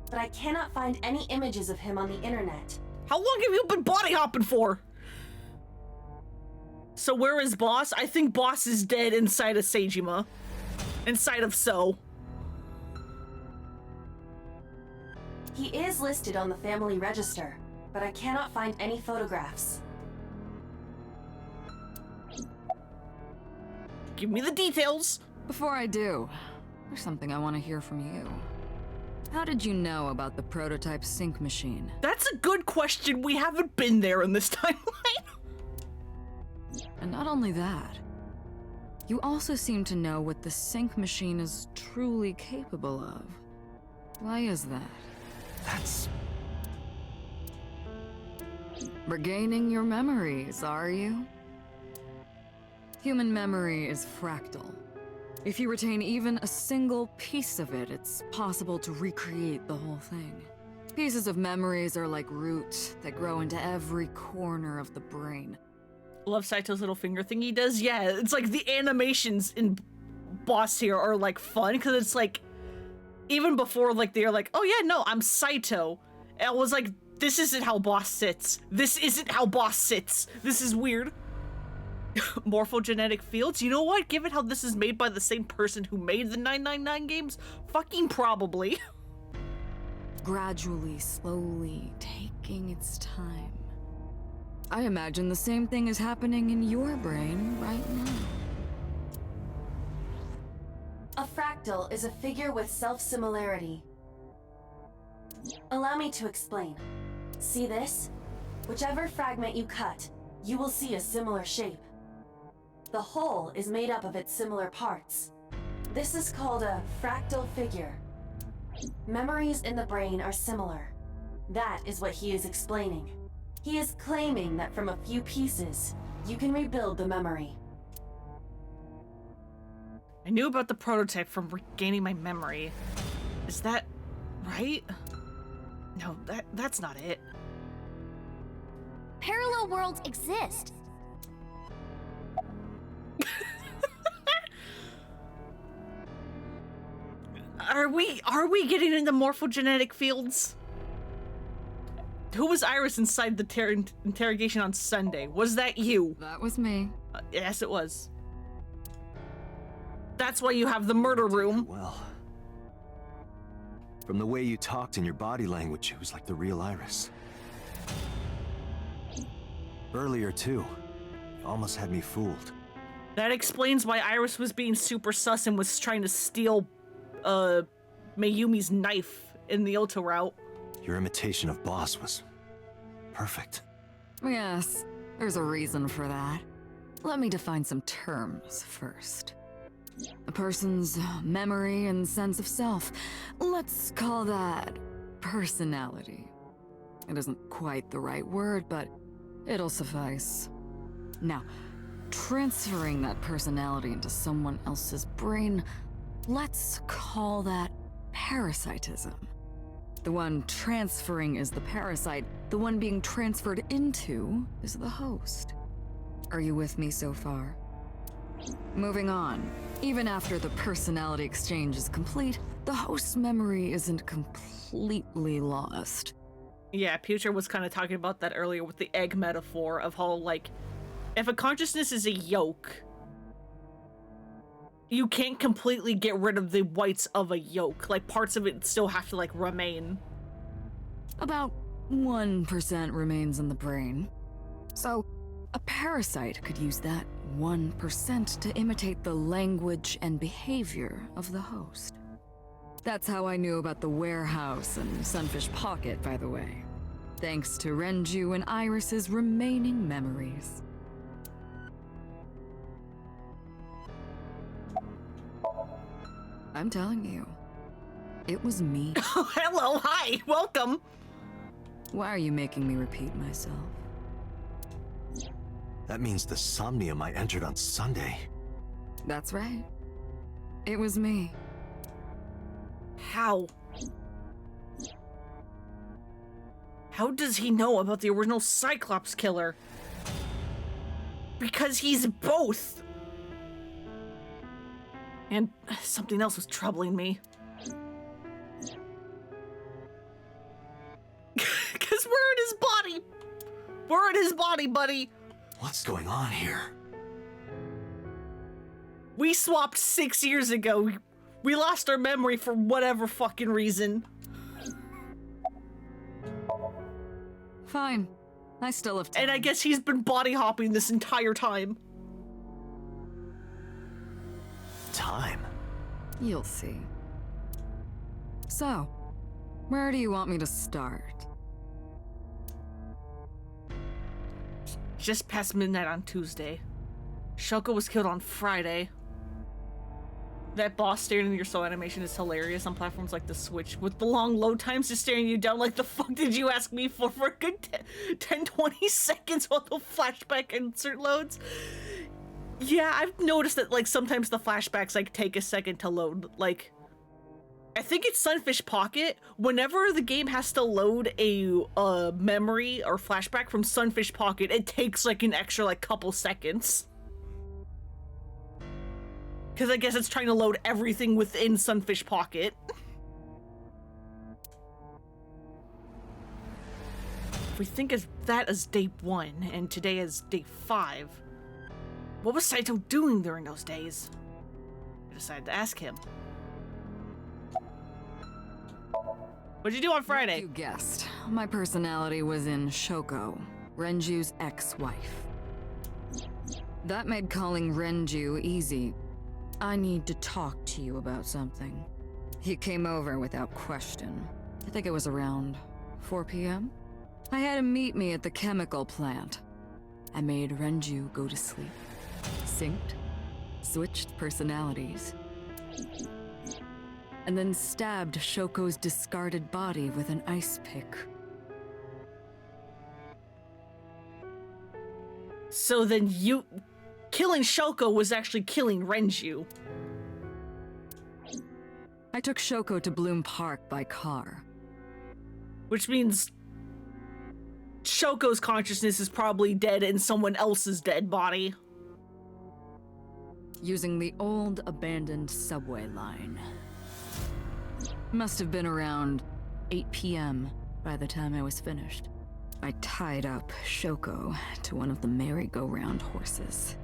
but I cannot find any images of him on the internet. How long have you been body hopping for? So where is Boss? I think Boss is dead inside of Sajima. Inside of So. He is listed on the family register, but I cannot find any photographs. Give me the details. Before I do, there's something I want to hear from you. How did you know about the prototype sync machine? That's a good question. We haven't been there in this timeline. And not only that, you also seem to know what the sync machine is truly capable of. Why is that? That's... Regaining your memories, are you? Human memory is fractal. If you retain even a single piece of it, it's possible to recreate the whole thing. Pieces of memories are like roots that grow into every corner of the brain. Love Saito's little finger thing he does. Yeah, it's like the animations in Boss here are like fun because it's like even before like they're like, oh yeah, no, I'm Saito. And I was like, this isn't how Boss sits. This isn't how Boss sits. This is weird. Morphogenetic fields. You know what? Given how this is made by the same person who made the 999 games, fucking probably. Gradually, slowly, taking its time. I imagine the same thing is happening in your brain right now. A fractal is a figure with self-similarity. Allow me to explain. See this? Whichever fragment you cut, you will see a similar shape. The whole is made up of its similar parts. This is called a fractal figure. Memories in the brain are similar. That is what he is explaining. He is claiming that from a few pieces, you can rebuild the memory. I knew about the prototype from regaining my memory. Is that right? No, that's not it. Parallel worlds exist. Are we getting into morphogenetic fields? Who was Iris inside the interrogation on Sunday? Was that you? That was me. Yes, it was. That's why you have the murder room. Well, from the way you talked and your body language, it was like the real Iris. Earlier, too, you almost had me fooled. That explains why Iris was being super sus and was trying to steal, Mayumi's knife in the Oto route. Your imitation of Boss was perfect. Yes, there's a reason for that. Let me define some terms first. A person's memory and sense of self. Let's call that personality. It isn't quite the right word, but it'll suffice. Now, transferring that personality into someone else's brain, let's call that parasitism. The one transferring is the parasite. The one being transferred into is the host. Are you with me so far? Moving on. Even after the personality exchange is complete, the host's memory isn't completely lost. Yeah, Future was kind of talking about that earlier with the egg metaphor of how, like, if a consciousness is a yolk, you can't completely get rid of the whites of a yolk. Like, parts of it still have to, like, remain. About 1% remains in the brain. So, A parasite could use that 1% to imitate the language and behavior of the host. That's how I knew about the warehouse and Sunfish Pocket, by the way. Thanks to Renju and Iris's remaining memories. I'm telling you, it was me. Oh, hello, hi, welcome. Why are you making me repeat myself? That means the Somnium I entered on Sunday. That's right. It was me. How? How does he know about the original Cyclops killer? Because he's both. And something else was troubling me. Because we're in his body. We're in his body, buddy. What's going on here? We swapped 6 years ago. We lost our memory for whatever fucking reason. Fine. I still have time. And I guess he's been body hopping this entire time. Time? You'll see. So, where do you want me to start? Just past midnight on Tuesday. Shoko was killed on Friday. That boss staring in your soul animation is hilarious on platforms like the Switch, with the long load times just staring you down like the fuck did you ask me for a good 10-20 seconds while the flashback insert loads. Yeah, I've noticed that like sometimes the flashbacks like take a second to load. Like, I think it's Sunfish Pocket. Whenever the game has to load a memory or flashback from Sunfish Pocket, it takes like an extra like couple seconds. Because I guess it's trying to load everything within Sunfish Pocket. If we think of that as day 1 and today as day 5, what was Saito doing during those days? I decided to ask him. What'd you do on Friday? You guessed. My personality was in Shoko, Renju's ex-wife. That made calling Renju easy. I need to talk to you about something. He came over without question. I think it was around 4 p.m. I had him meet me at the chemical plant. I made Renju go to sleep. Synced, switched personalities, and then stabbed Shoko's discarded body with an ice pick. So then you... killing Shoko was actually killing Renju. I took Shoko to Bloom Park by car. Which means Shoko's consciousness is probably dead in someone else's dead body. Using the old abandoned subway line. Must have been around 8 p.m. by the time I was finished. I tied up Shoko to one of the merry-go-round horses.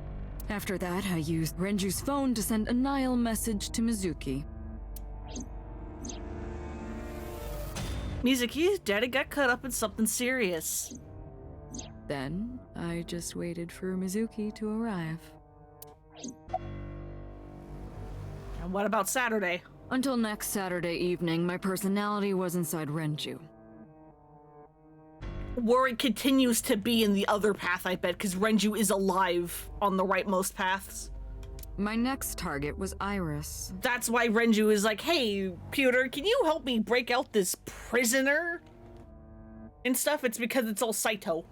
After that, I used Renju's phone to send a Nile message to Mizuki. Mizuki, Daddy got caught up in something serious. Then, I just waited for Mizuki to arrive. And what about Saturday? Until next Saturday evening, my personality was inside Renju. Where it continues to be in the other path, I bet, because Renju is alive on the rightmost paths. My next target was Iris. That's why Renju is like, hey, Pewter, can you help me break out this prisoner? And stuff, it's because it's all Saito.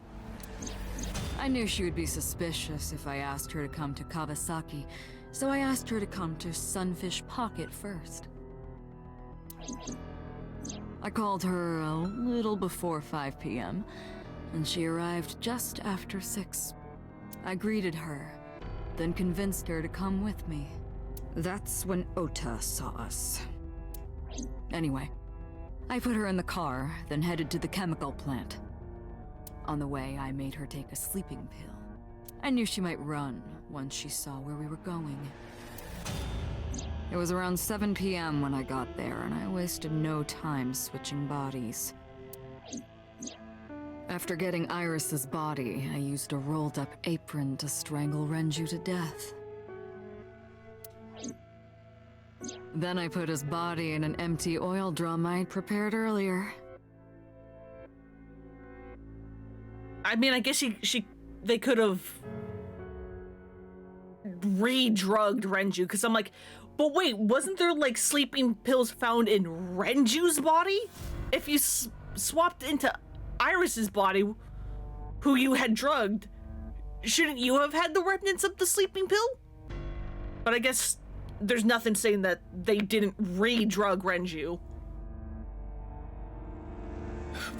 I knew she would be suspicious if I asked her to come to Kawasaki, so I asked her to come to Sunfish Pocket first. I called her a little before 5 p.m., and she arrived just after 6. I greeted her, then convinced her to come with me. That's when Ota saw us. Anyway, I put her in the car, then headed to the chemical plant. On the way, I made her take a sleeping pill. I knew she might run once she saw where we were going. It was around 7 p.m. when I got there, and I wasted no time switching bodies. After getting Iris's body, I used a rolled-up apron to strangle Renju to death. Then I put his body in an empty oil drum I'd prepared earlier. I mean, I guess they could have re-drugged Renju, because I'm like, but wait, wasn't there like sleeping pills found in Renju's body? If you swapped into Iris's body, who you had drugged, shouldn't you have had the remnants of the sleeping pill? But I guess there's nothing saying that they didn't re-drug Renju.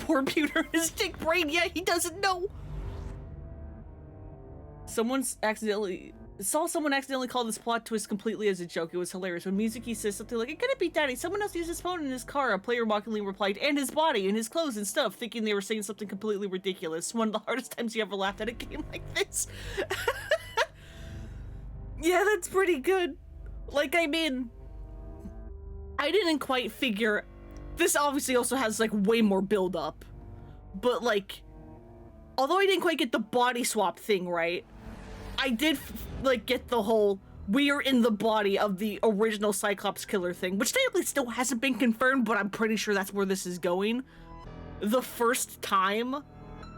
Poor Pewter and his dick brain, yeah, he doesn't know. Saw someone accidentally call this plot twist completely as a joke. It was hilarious. When Mizuki says something like, "It couldn't be Daddy, someone else used his phone in his car," a player mockingly replied, "And his body, and his clothes and stuff," thinking they were saying something completely ridiculous. One of the hardest times you ever laughed at a game like this. Yeah, that's pretty good. Like, I mean, I didn't quite figure... This obviously also has, like, way more build-up. But, like, although I didn't quite get the body swap thing right, I did, like, get the whole, we are in the body of the original Cyclops killer thing, which technically still hasn't been confirmed, but I'm pretty sure that's where this is going. The first time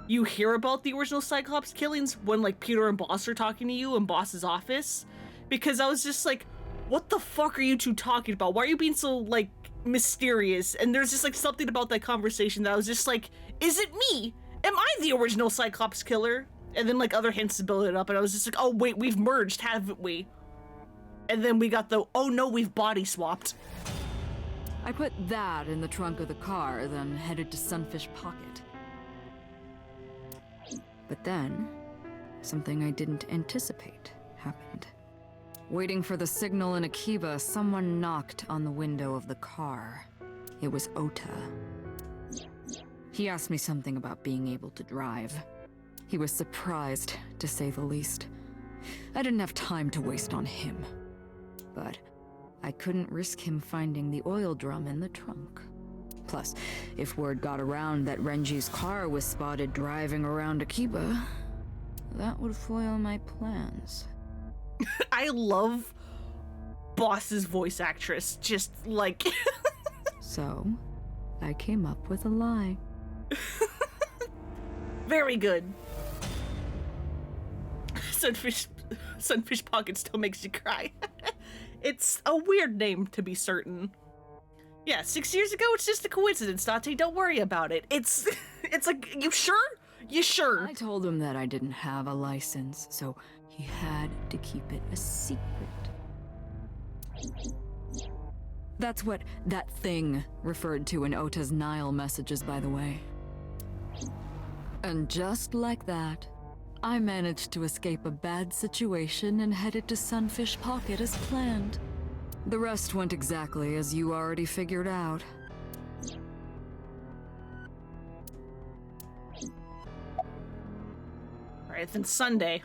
you hear about the original Cyclops killings, when, like, Peter and Boss are talking to you in Boss's office, because I was just like, what the fuck are you two talking about? Why are you being so, like, mysterious? And there's just, like, something about that conversation that I was just like, is it me? Am I the original Cyclops killer? And then, like, other hints to build it up, and I was just like, oh, wait, we've merged, haven't we? And then we got the, oh no, we've body swapped. I put that in the trunk of the car, then headed to Sunfish Pocket. But then, something I didn't anticipate happened. Waiting for the signal in Akiba, someone knocked on the window of the car. It was Ota. He asked me something about being able to drive. He was surprised, to say the least. I didn't have time to waste on him. But I couldn't risk him finding the oil drum in the trunk. Plus, if word got around that Renji's car was spotted driving around Akiba, that would foil my plans. I love Boss's voice actress, just like... So, I came up with a lie. Very good. Sunfish Pocket still makes you cry. It's a weird name, to be certain. Yeah, 6 years ago, it's just a coincidence, Date. Don't worry about it. It's like, you sure? You sure? I told him that I didn't have a license, so he had to keep it a secret. That's what that thing referred to in Ota's Nile messages, by the way. And just like that, I managed to escape a bad situation and headed to Sunfish Pocket as planned. The rest went exactly as you already figured out. Alright, then Sunday.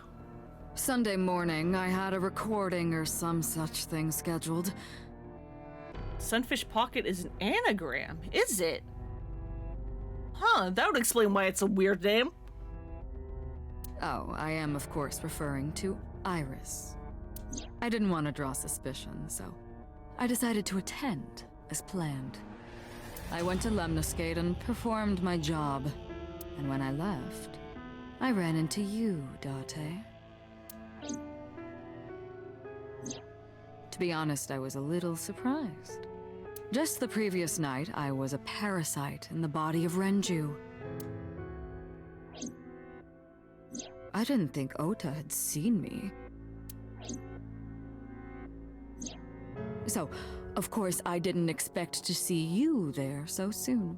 Sunday morning, I had a recording or some such thing scheduled. Sunfish Pocket is an anagram, is it? Huh, that would explain why it's a weird name. Oh, I am of course referring to Iris. I didn't want to draw suspicion, so I decided to attend as planned. I went to Lemniscate and performed my job. And when I left, I ran into you, Date. To be honest, I was a little surprised. Just the previous night, I was a parasite in the body of Renju. I didn't think Ota had seen me. So, of course, I didn't expect to see you there so soon.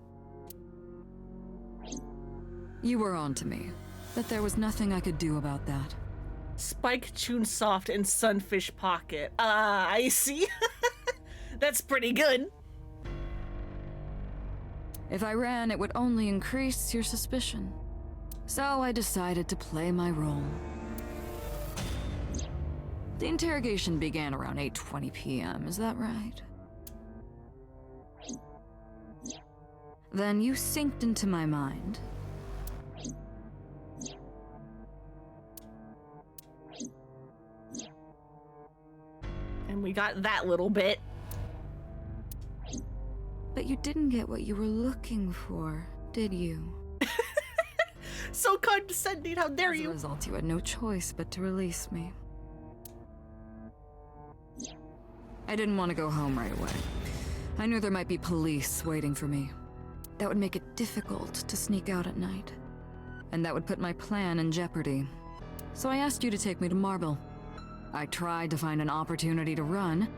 You were on to me, but there was nothing I could do about that. Spike Chunsoft and Sunfish Pocket. I see. That's pretty good. If I ran, it would only increase your suspicion. So I decided to play my role. The interrogation began around 8:20 p.m., is that right? Then you synced into my mind. And we got that little bit. But you didn't get what you were looking for, did you? So condescending, how dare As a you? result, you had no choice but to release me. I didn't want to go home right away. I knew there might be police waiting for me. That would make it difficult to sneak out at night. And that would put my plan in jeopardy. So I asked you to take me to Marble. I tried to find an opportunity to run,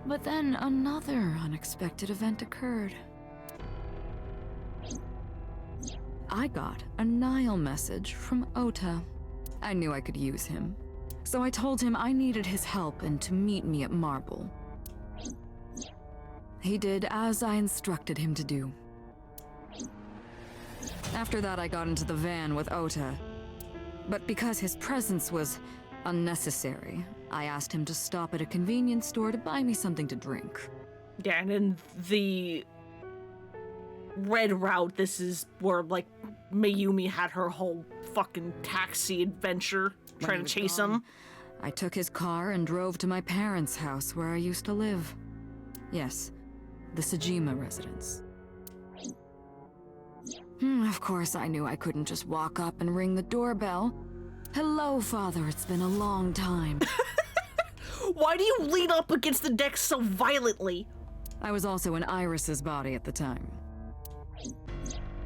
but then another unexpected event occurred. I got a Nile message from Ota. I knew I could use him. So I told him I needed his help and to meet me at Marble. He did as I instructed him to do. After that, I got into the van with Ota. But because his presence was unnecessary, I asked him to stop at a convenience store to buy me something to drink. Yeah, and in the red route, this is where, like, Mayumi had her whole fucking taxi adventure When trying he to was chase gone, him. I took his car and drove to my parents' house where I used to live. Yes, the Sajima residence. Of course, I knew I couldn't just walk up and ring the doorbell. Hello, Father, it's been a long time. Why do you lean up against the deck so violently? I was also in Iris's body at the time.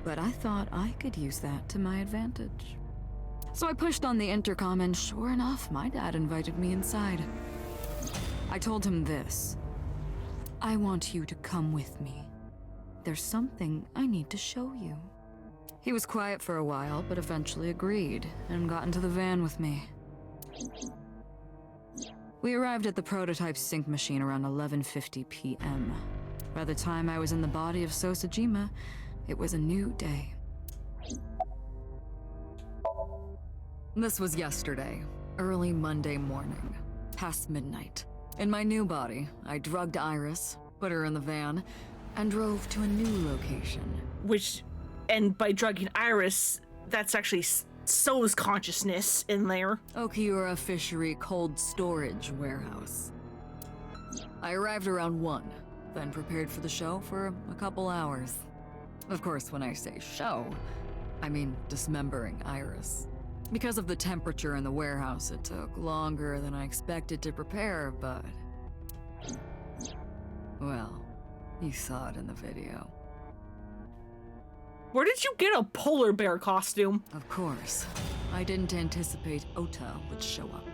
But I thought I could use that to my advantage. So I pushed on the intercom and sure enough, my dad invited me inside. I told him this. I want you to come with me. There's something I need to show you. He was quiet for a while, but eventually agreed and got into the van with me. We arrived at the prototype sync machine around 11:50 p.m. By the time I was in the body of Sosajima, it was a new day. This was yesterday, early Monday morning, past midnight. In my new body, I drugged Iris, put her in the van, and drove to a new location. And by drugging Iris, that's actually So's consciousness in there. Okiura Fishery Cold Storage Warehouse. I arrived around 1, then prepared for the show for a couple hours. Of course, when I say show, I mean dismembering Iris. Because of the temperature in the warehouse, it took longer than I expected to prepare, but... well, you saw it in the video. Where did you get a polar bear costume? Of course. I didn't anticipate Ota would show up.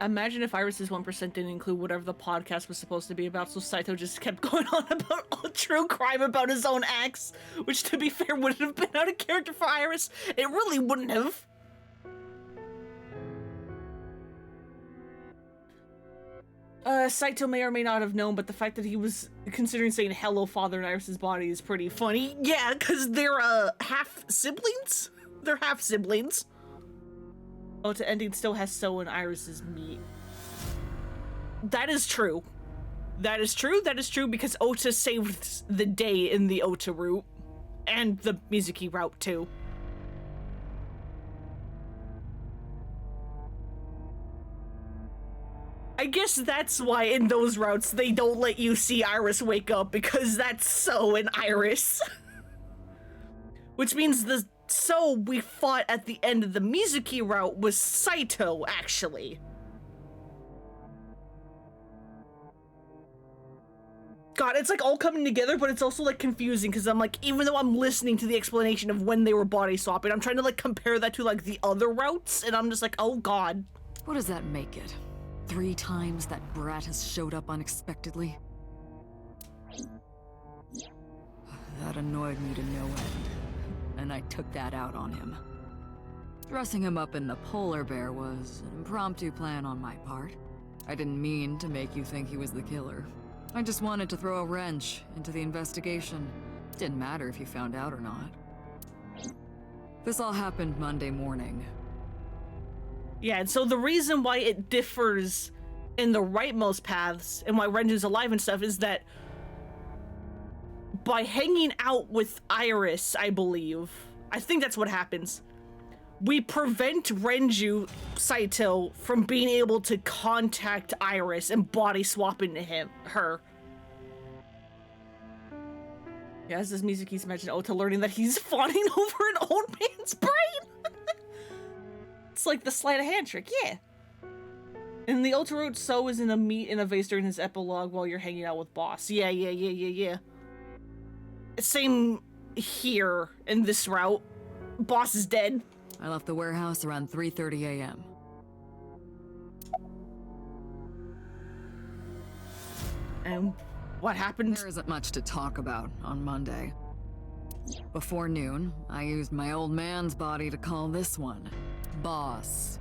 Imagine if Iris's 1% didn't include whatever the podcast was supposed to be about, so Saito just kept going on about all true crime about his own ex, which, to be fair, wouldn't have been out of character for Iris. It really wouldn't have. Saito may or may not have known, but the fact that he was considering saying hello, father, in Iris's body is pretty funny. Yeah, because they're, half-siblings? They're half-siblings. Ota ending still has So and Iris's meat. That is true. That is true, because Ota saved the day in the Ota route. And the Mizuki route, too. I guess that's why in those routes they don't let you see Iris wake up, because that's So and Iris. Which means the So we fought at the end of the Mizuki route was Saito, actually. God, it's like all coming together, but it's also like confusing, because I'm like, even though I'm listening to the explanation of when they were body swapping, I'm trying to like compare that to like the other routes, and I'm just like, oh god. What does that make it? 3 times that brat has showed up unexpectedly? That annoyed me to no end, and I took that out on him. Dressing him up in the polar bear was an impromptu plan on my part. I didn't mean to make you think he was the killer. I just wanted to throw a wrench into the investigation. Didn't matter if you found out or not. This all happened Monday morning. Yeah, and so the reason why it differs in the rightmost paths and why Renju's alive and stuff is that by hanging out with Iris, I believe, I think that's what happens. we prevent Renju Saito from being able to contact Iris and body swap into her. Yeah, as this music keeps mentioning Ota learning that he's fawning over an old man's brain. It's like the sleight of hand trick, yeah. And the Ota wrote So is in a meat in a vase during his epilogue while you're hanging out with Boss. Yeah. Same here in this route. Boss is dead. I left the warehouse around 3:30 a.m. And what happened? There isn't much to talk about on Monday. Before noon, I used my old man's body to call this one Boss.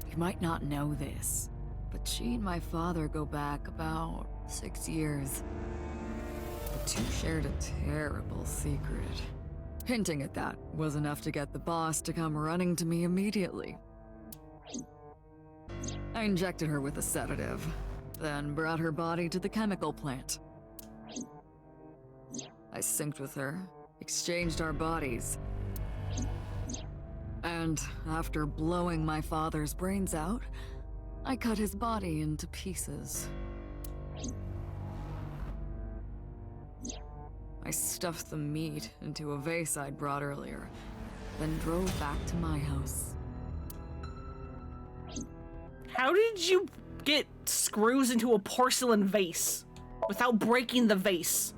You might not know this, but she and my father go back about 6 years. The two shared a terrible secret. Hinting at that was enough to get the boss to come running to me immediately. I injected her with a sedative, then brought her body to the chemical plant. I synced with her, exchanged our bodies. And after blowing my father's brains out, I cut his body into pieces. I stuffed the meat into a vase I'd brought earlier, then drove back to my house. How did you get screws into a porcelain vase without breaking the vase?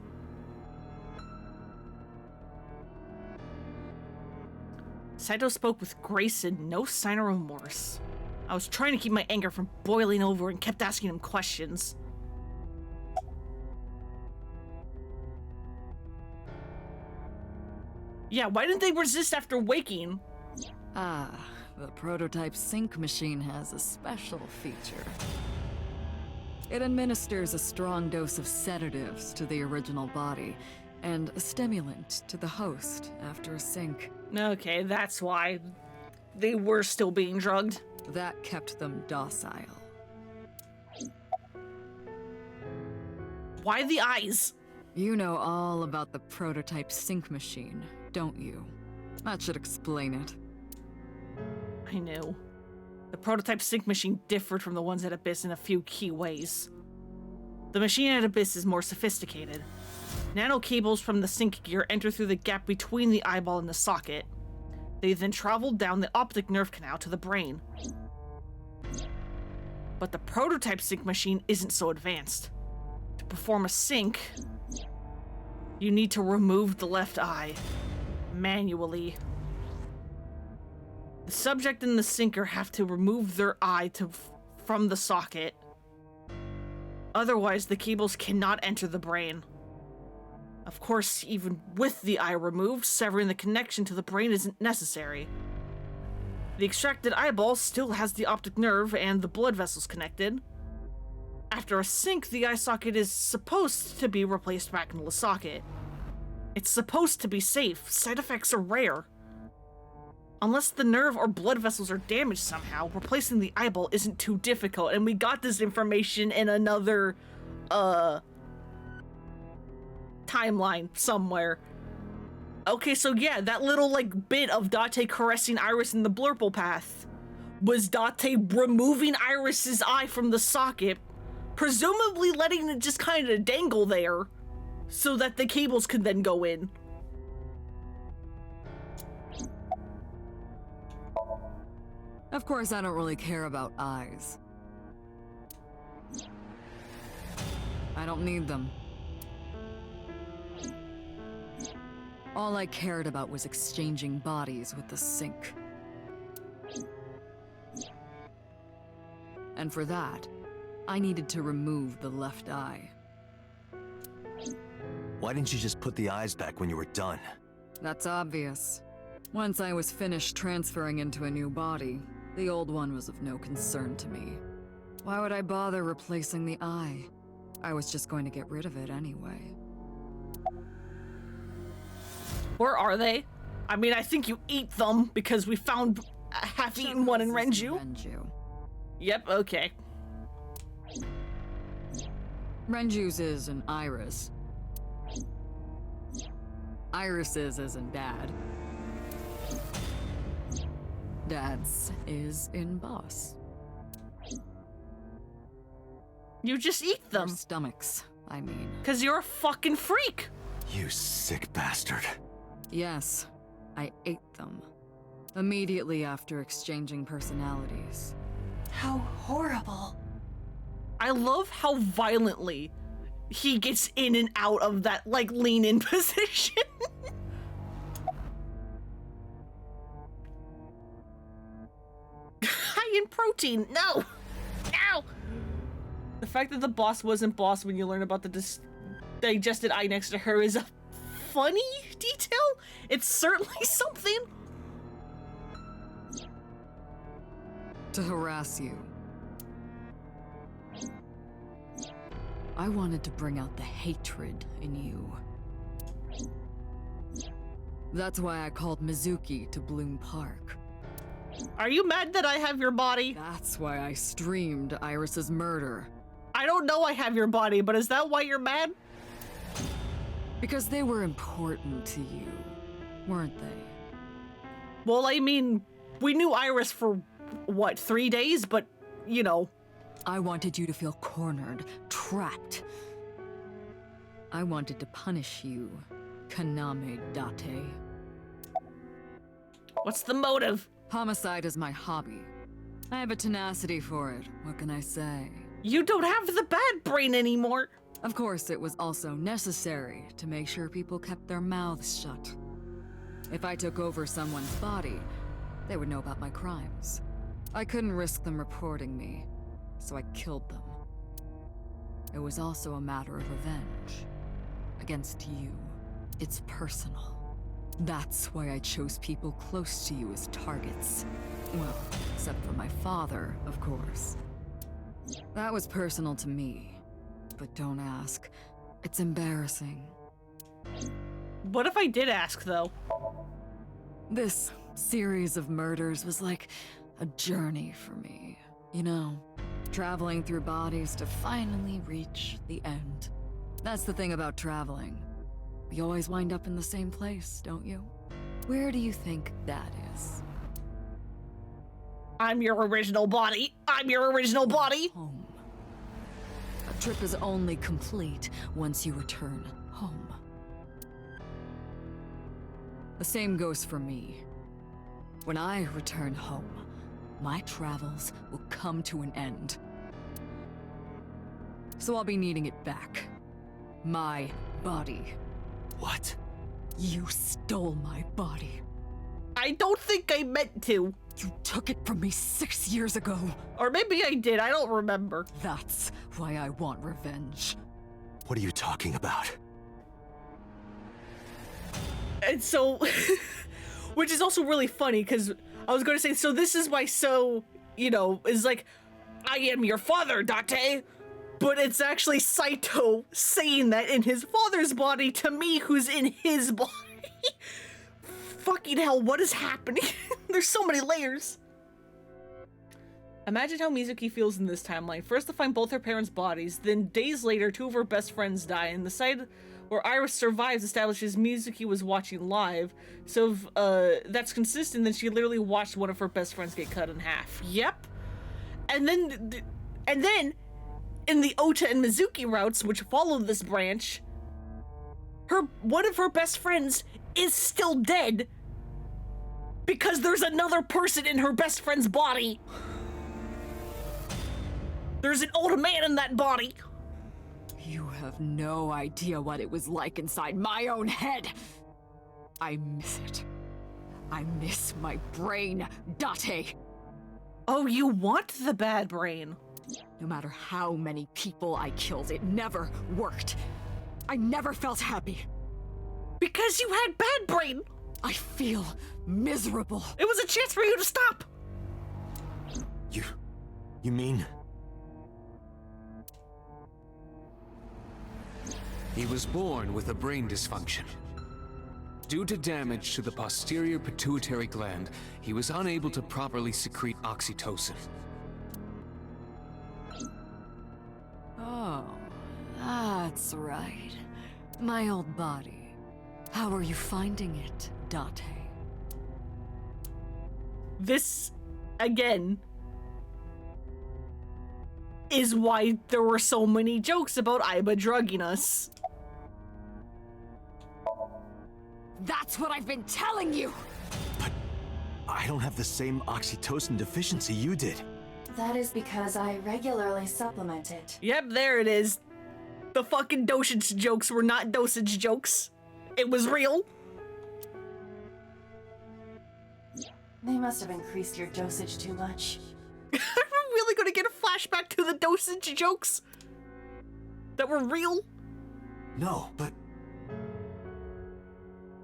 Saito spoke with grace and no sign of remorse. I was trying to keep my anger from boiling over and kept asking him questions. Yeah, why didn't they resist after waking? The prototype sync machine has a special feature. It administers a strong dose of sedatives to the original body, and a stimulant to the host after a sync. Okay, that's why they were still being drugged. That kept them docile. Why the eyes? You know all about the prototype sync machine, don't you? That should explain it. I knew. The prototype sync machine differed from the ones at Abyss in a few key ways. The machine at Abyss is more sophisticated. Nano cables from the sync gear enter through the gap between the eyeball and the socket. They then travel down the optic nerve canal to the brain. But the prototype sync machine isn't so advanced. To perform a sync, you need to remove the left eye manually. The subject and the syncer have to remove their eye from the socket. Otherwise, the cables cannot enter the brain. Of course, even with the eye removed, severing the connection to the brain isn't necessary. The extracted eyeball still has the optic nerve and the blood vessels connected. After a sync, the eye socket is supposed to be replaced back into the socket. It's supposed to be safe. Side effects are rare. Unless the nerve or blood vessels are damaged somehow, replacing the eyeball isn't too difficult, and we got this information in another, timeline somewhere. Okay, so yeah, that little, like, bit of Date caressing Iris in the blurple path was Date removing Iris's eye from the socket, presumably letting it just kind of dangle there, so that the cables could then go in. Of course, I don't really care about eyes. I don't need them. All I cared about was exchanging bodies with the sync. And for that, I needed to remove the left eye. Why didn't you just put the eyes back when you were done? That's obvious. Once I was finished transferring into a new body, the old one was of no concern to me. Why would I bother replacing the eye? I was just going to get rid of it anyway. Where are they? I mean, I think you eat them because we found a half-eaten one in Renju. Yep, okay. Renju's is an iris. Iris's is in Dad. Dad's is in Boss. You just eat Their them. stomachs, I mean. Because you're a fucking freak. You sick bastard. Yes, I ate them. Immediately after exchanging personalities. How horrible. I love how violently he gets in and out of that, like, lean-in position. High in protein. No. No. The fact that the boss wasn't boss when you learn about the digested eye next to her is a funny detail. It's certainly something. To harass you. I wanted to bring out the hatred in you. That's why I called Mizuki to Bloom Park. Are you mad that I have your body? That's why I streamed Iris's murder. I don't know I have your body, but is that why you're mad? Because they were important to you, weren't they? Well, I mean, we knew Iris for, what, 3 days? But, you know. I wanted you to feel cornered, trapped. I wanted to punish you, Kaname Date. What's the motive? Homicide is my hobby. I have a tenacity for it, what can I say? You don't have the bad brain anymore. Of course, it was also necessary to make sure people kept their mouths shut. If I took over someone's body, they would know about my crimes. I couldn't risk them reporting me, so I killed them. It was also a matter of revenge. Against you. It's personal. That's why I chose people close to you as targets. Well, except for my father, of course. That was personal to me. But don't ask. It's embarrassing. What if I did ask, though? This series of murders was like a journey for me. You know, traveling through bodies to finally reach the end. That's the thing about traveling. You always wind up in the same place, don't you? Where do you think that is? I'm your original body. I'm your original body. Home. A trip is only complete once you return home. The same goes for me. When I return home, my travels will come to an end. So I'll be needing it back. My body. What? You stole my body. I don't think I meant to. You took it from me 6 years ago. Or maybe I did. I don't remember. That's why I want revenge. What are you talking about? And so, which is also really funny because I was going to say, so this is why you know, is like, I am your father, Date. But it's actually Saito saying that in his father's body to me, who's in his body. Fucking hell, what is happening? There's so many layers. Imagine how Mizuki feels in this timeline. First to find both her parents' bodies, then days later, 2 of her best friends die, and the site where Iris survives establishes Mizuki was watching live. So if that's consistent, then she literally watched one of her best friends get cut in half. Yep. And then, in the Ota and Mizuki routes, which follow this branch, one of her best friends is still dead because there's another person in her best friend's body. There's an older man in that body. You have no idea what it was like inside my own head. I miss it. I miss my brain, Date. Oh, you want the bad brain? No matter how many people I killed, it never worked. I never felt happy. Because you had bad brain. I feel miserable. It was a chance for you to stop. You mean? He was born with a brain dysfunction. Due to damage to the posterior pituitary gland, he was unable to properly secrete oxytocin. Oh, that's right. My old body. How are you finding it, Date? This, again, is why there were so many jokes about Aiba drugging us. That's what I've been telling you! I don't have the same oxytocin deficiency you did. That is because I regularly supplement it. Yep, there it is. The fucking dosage jokes were not dosage jokes. It was real. They must have increased your dosage too much. Are we really gonna get a flashback to the dosage jokes that were real? No, but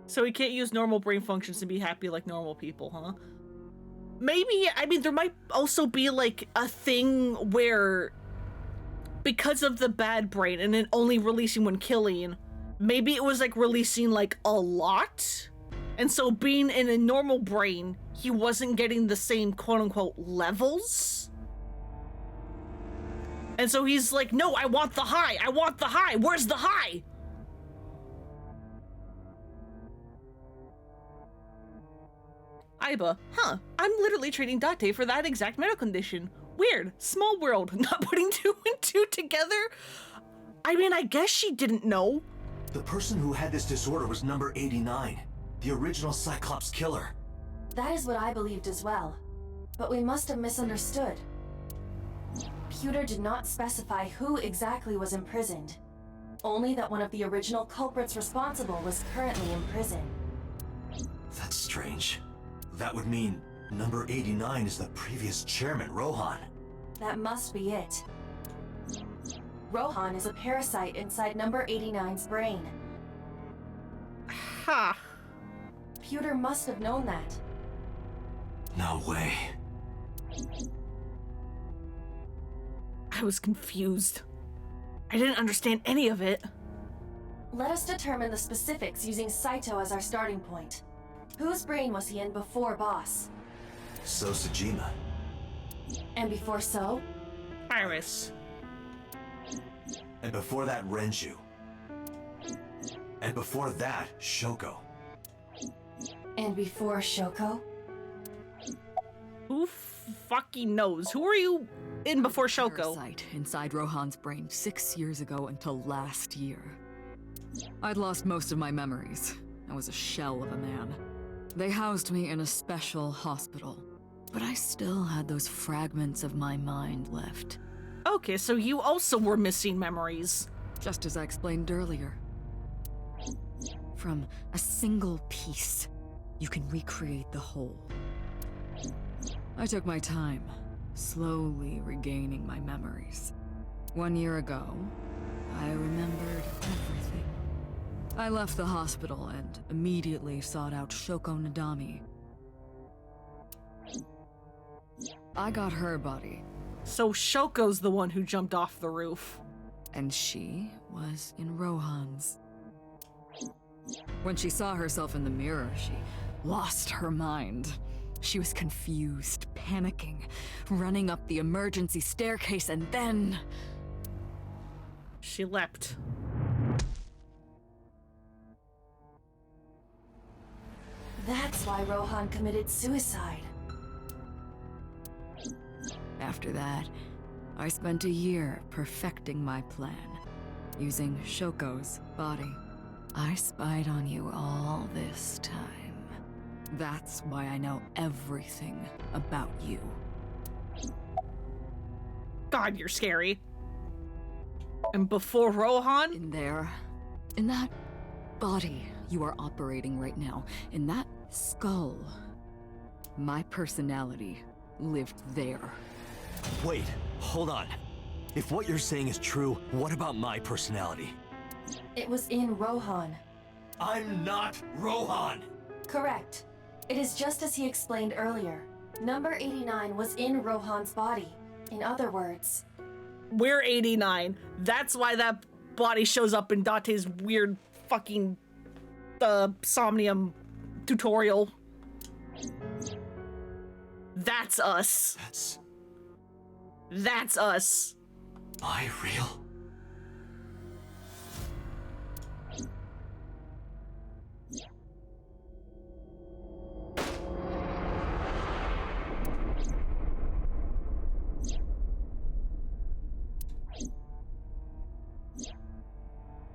So he can't use normal brain functions to be happy like normal people, huh? Maybe, I mean, there might also be like a thing where because of the bad brain and it only releasing when killing, maybe it was like releasing like a lot. And so being in a normal brain, he wasn't getting the same quote unquote levels. And so he's like, no, I want the high. I want the high. Where's the high? Aiba, huh? I'm literally treating Date for that exact medical condition. Weird. Small world. Not putting two and two together? I mean, I guess she didn't know. the person who had this disorder was number 89, the original Cyclops killer. That is what I believed as well. But we must have misunderstood. Pewter did not specify who exactly was imprisoned. Only that one of the original culprits responsible was currently in prison. That's strange. That would mean number 89 is the previous chairman, Rohan. That must be it. Rohan is a parasite inside number 89's brain. Ha. Pewter must have known that. No way. I was confused. I didn't understand any of it. Let us determine the specifics using Saito as our starting point. Whose brain was he in before Boss? So Sajima. And before So? Iris. And before that, Renju. And before that, Shoko. And before Shoko? Who fucking knows? Who are you in before Shoko? Parasite inside Rohan's brain 6 years ago until last year. I'd lost most of my memories. I was a shell of a man. They housed me in a special hospital, but I still had those fragments of my mind left. Okay, so you also were missing memories. Just as I explained earlier. From a single piece, you can recreate the whole. I took my time, slowly regaining my memories. 1 year ago, I remembered everything. I left the hospital and immediately sought out Shoko Nadami. I got her body, So Shoko's the one who jumped off the roof. and she was in Rohan's. When she saw herself in the mirror, she lost her mind. She was confused, panicking, running up the emergency staircase, and then... She leapt. That's why Rohan committed suicide. After that, I spent a year perfecting my plan, using Shoko's body. I spied on you all this time. That's why I know everything about you. God, you're scary. And before Rohan? In there, in that body you are operating right now, in that skull, my personality lived there. Wait, hold on. If what you're saying is true, what about my personality? It was in Rohan. I'm not Rohan! Correct. It is just as he explained earlier. Number 89 was in Rohan's body. In other words, We're 89. That's why that body shows up in Date's weird fucking Somnium tutorial. That's us. That's us. Am I real?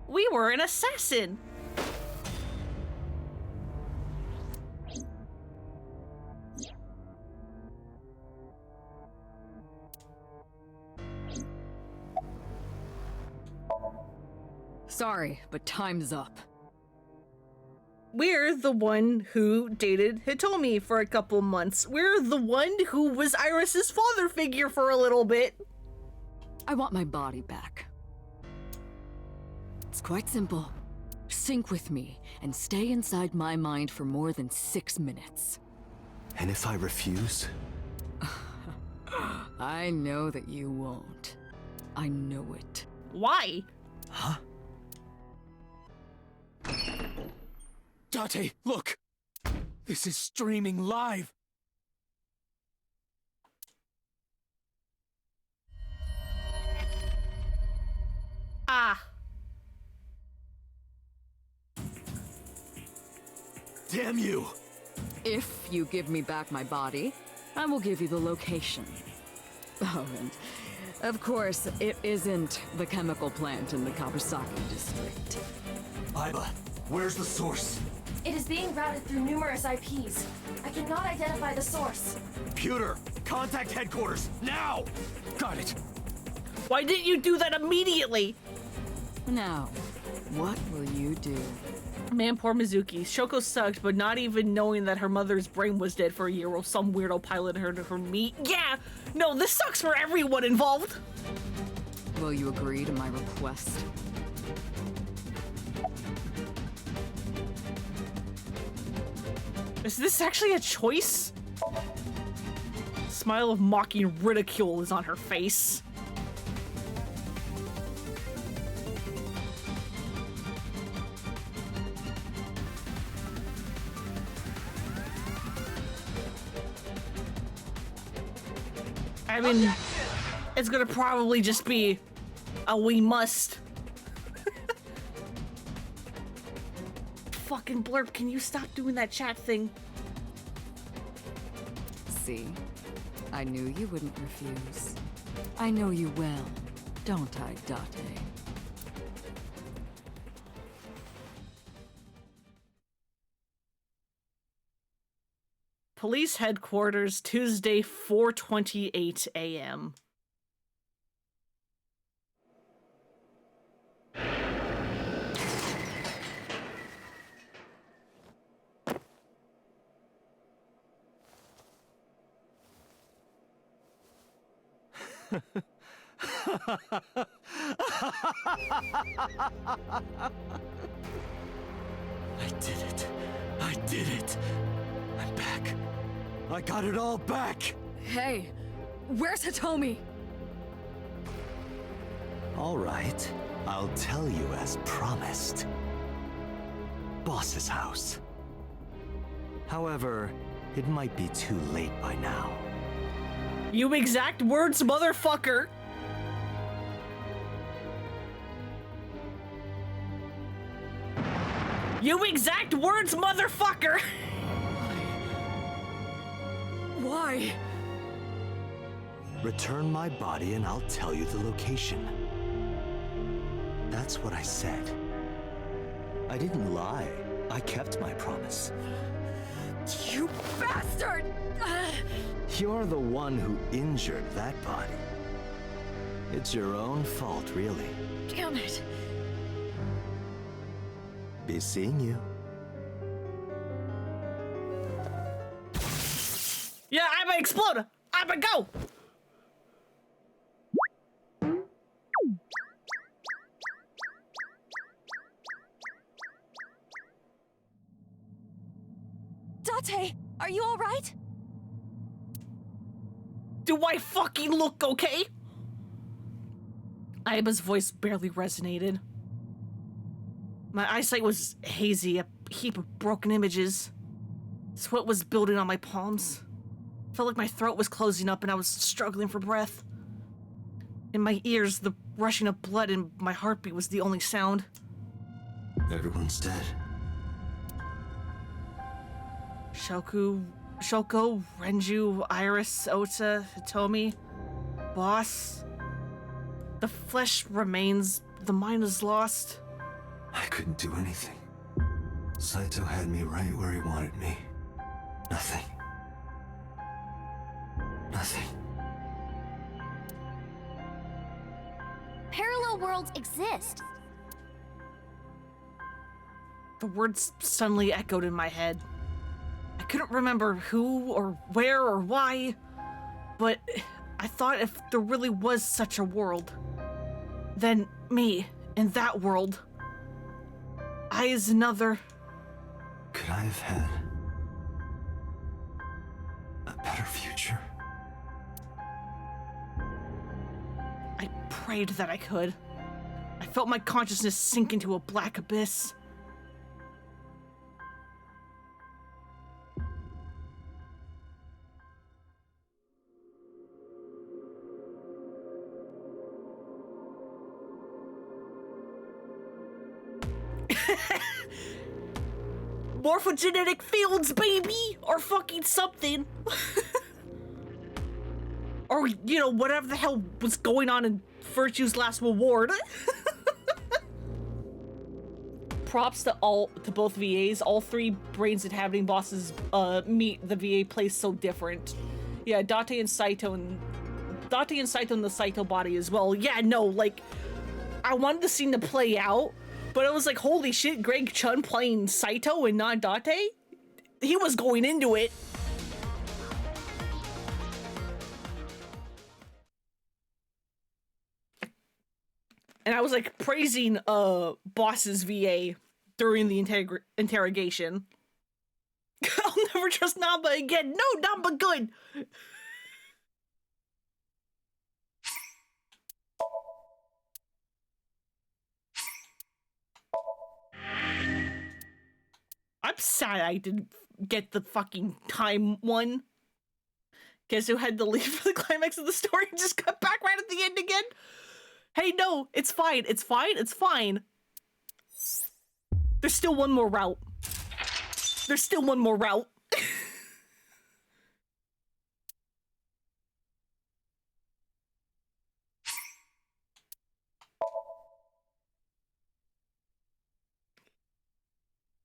We were an assassin. Sorry, but time's up. We're the one who dated Hitomi for a couple months. We're the one who was Iris's father figure for a little bit. I want my body back. It's quite simple. Sync with me and stay inside my mind for more than 6 minutes. And if I refuse? I know that you won't. I know it. Why? Huh? Date, look! This is streaming live! Ah. Damn you! If you give me back my body, I will give you the location. Oh, and of course, it isn't the chemical plant in the Kawasaki district. Aiba, where's the source? It is being routed through numerous IPs. I cannot identify the source. Computer, contact headquarters, now! Got it! Why didn't you do that immediately? Now, what will you do? Man, poor Mizuki. Shoko sucked, but not even knowing that her mother's brain was dead for a year while some weirdo piloted her to her meat. Yeah! No, this sucks for everyone involved! Will you agree to my request? Is this actually a choice? Smile of mocking ridicule is on her face. I mean, it's gonna probably just be a we must. Fucking Blurp, can you stop doing that chat thing? See? I knew you wouldn't refuse. I know you well, don't I, Date? Police headquarters, Tuesday, 4:28 a.m. I did it. I did it. I'm back. I got it all back! Hey, where's Hitomi? All right, I'll tell you as promised. Boss's house. However, it might be too late by now. You exact words, motherfucker! You exact words, motherfucker! Why? Return my body and I'll tell you the location. That's what I said. I didn't lie. I kept my promise. You bastard! You're the one who injured that body. It's your own fault, really. Damn it! Be seeing you. Yeah, I'ma explode! I'ma go! Date, are you all right? Do I fucking look okay? Aiba's voice barely resonated. My eyesight was hazy, a heap of broken images. Sweat was building on my palms. Felt like my throat was closing up and I was struggling for breath. In my ears, the rushing of blood and my heartbeat was the only sound. Everyone's dead. Shoko, Renju, Iris, Ota, Hitomi, Boss. The flesh remains, the mind is lost. I couldn't do anything. Saito had me right where he wanted me. Nothing. Nothing. Parallel worlds exist. The words suddenly echoed in my head. I couldn't remember who or where or why, but I thought if there really was such a world, then me in that world, I is another. Could I have had a better future? I prayed that I could. I felt my consciousness sink into a black abyss. Morphogenetic fields, baby! Or fucking something. Or, you know, whatever the hell was going on in Virtue's last reward. Props to both VAs. All three brains inhabiting bosses meet the VA place so different. Yeah, Date and Saito and the Saito body as well. Yeah, no, like, I wanted the scene to play out, but it was like, holy shit, Greg Chun playing Saito and not Date? He was going into it. And I was like praising boss's VA during the interrogation. I'll never trust Namba again. No, Namba good. I'm sad I didn't get the fucking time one. Guess who had to leave for the climax of the story and just cut back right at the end again? Hey, no, it's fine. It's fine. It's fine. There's still one more route. There's still one more route.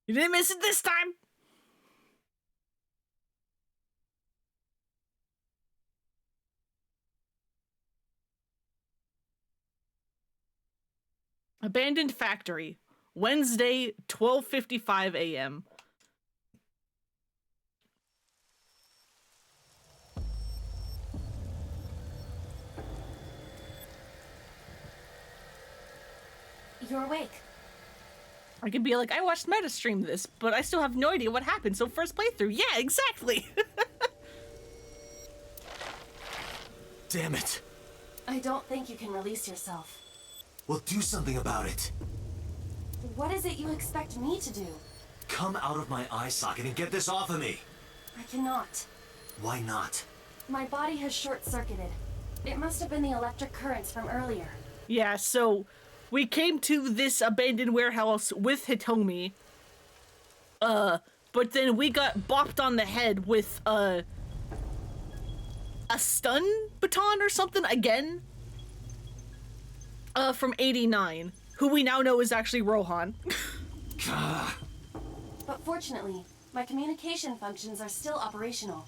You didn't miss it this time. Abandoned factory. Wednesday, 12:55 a.m. You're awake. I could be like, I watched Meta stream this, but I still have no idea what happened, so first playthrough. Yeah, exactly. Damn it. I don't think you can release yourself. Well, do something about it. What is it you expect me to do? Come out of my eye socket and get this off of me. I cannot. Why not? My body has short-circuited. It must have been the electric currents from earlier. Yeah, so we came to this abandoned warehouse with Hitomi. But then we got bopped on the head with a stun baton or something again. From 89, who we now know is actually Rohan. But fortunately, my communication functions are still operational.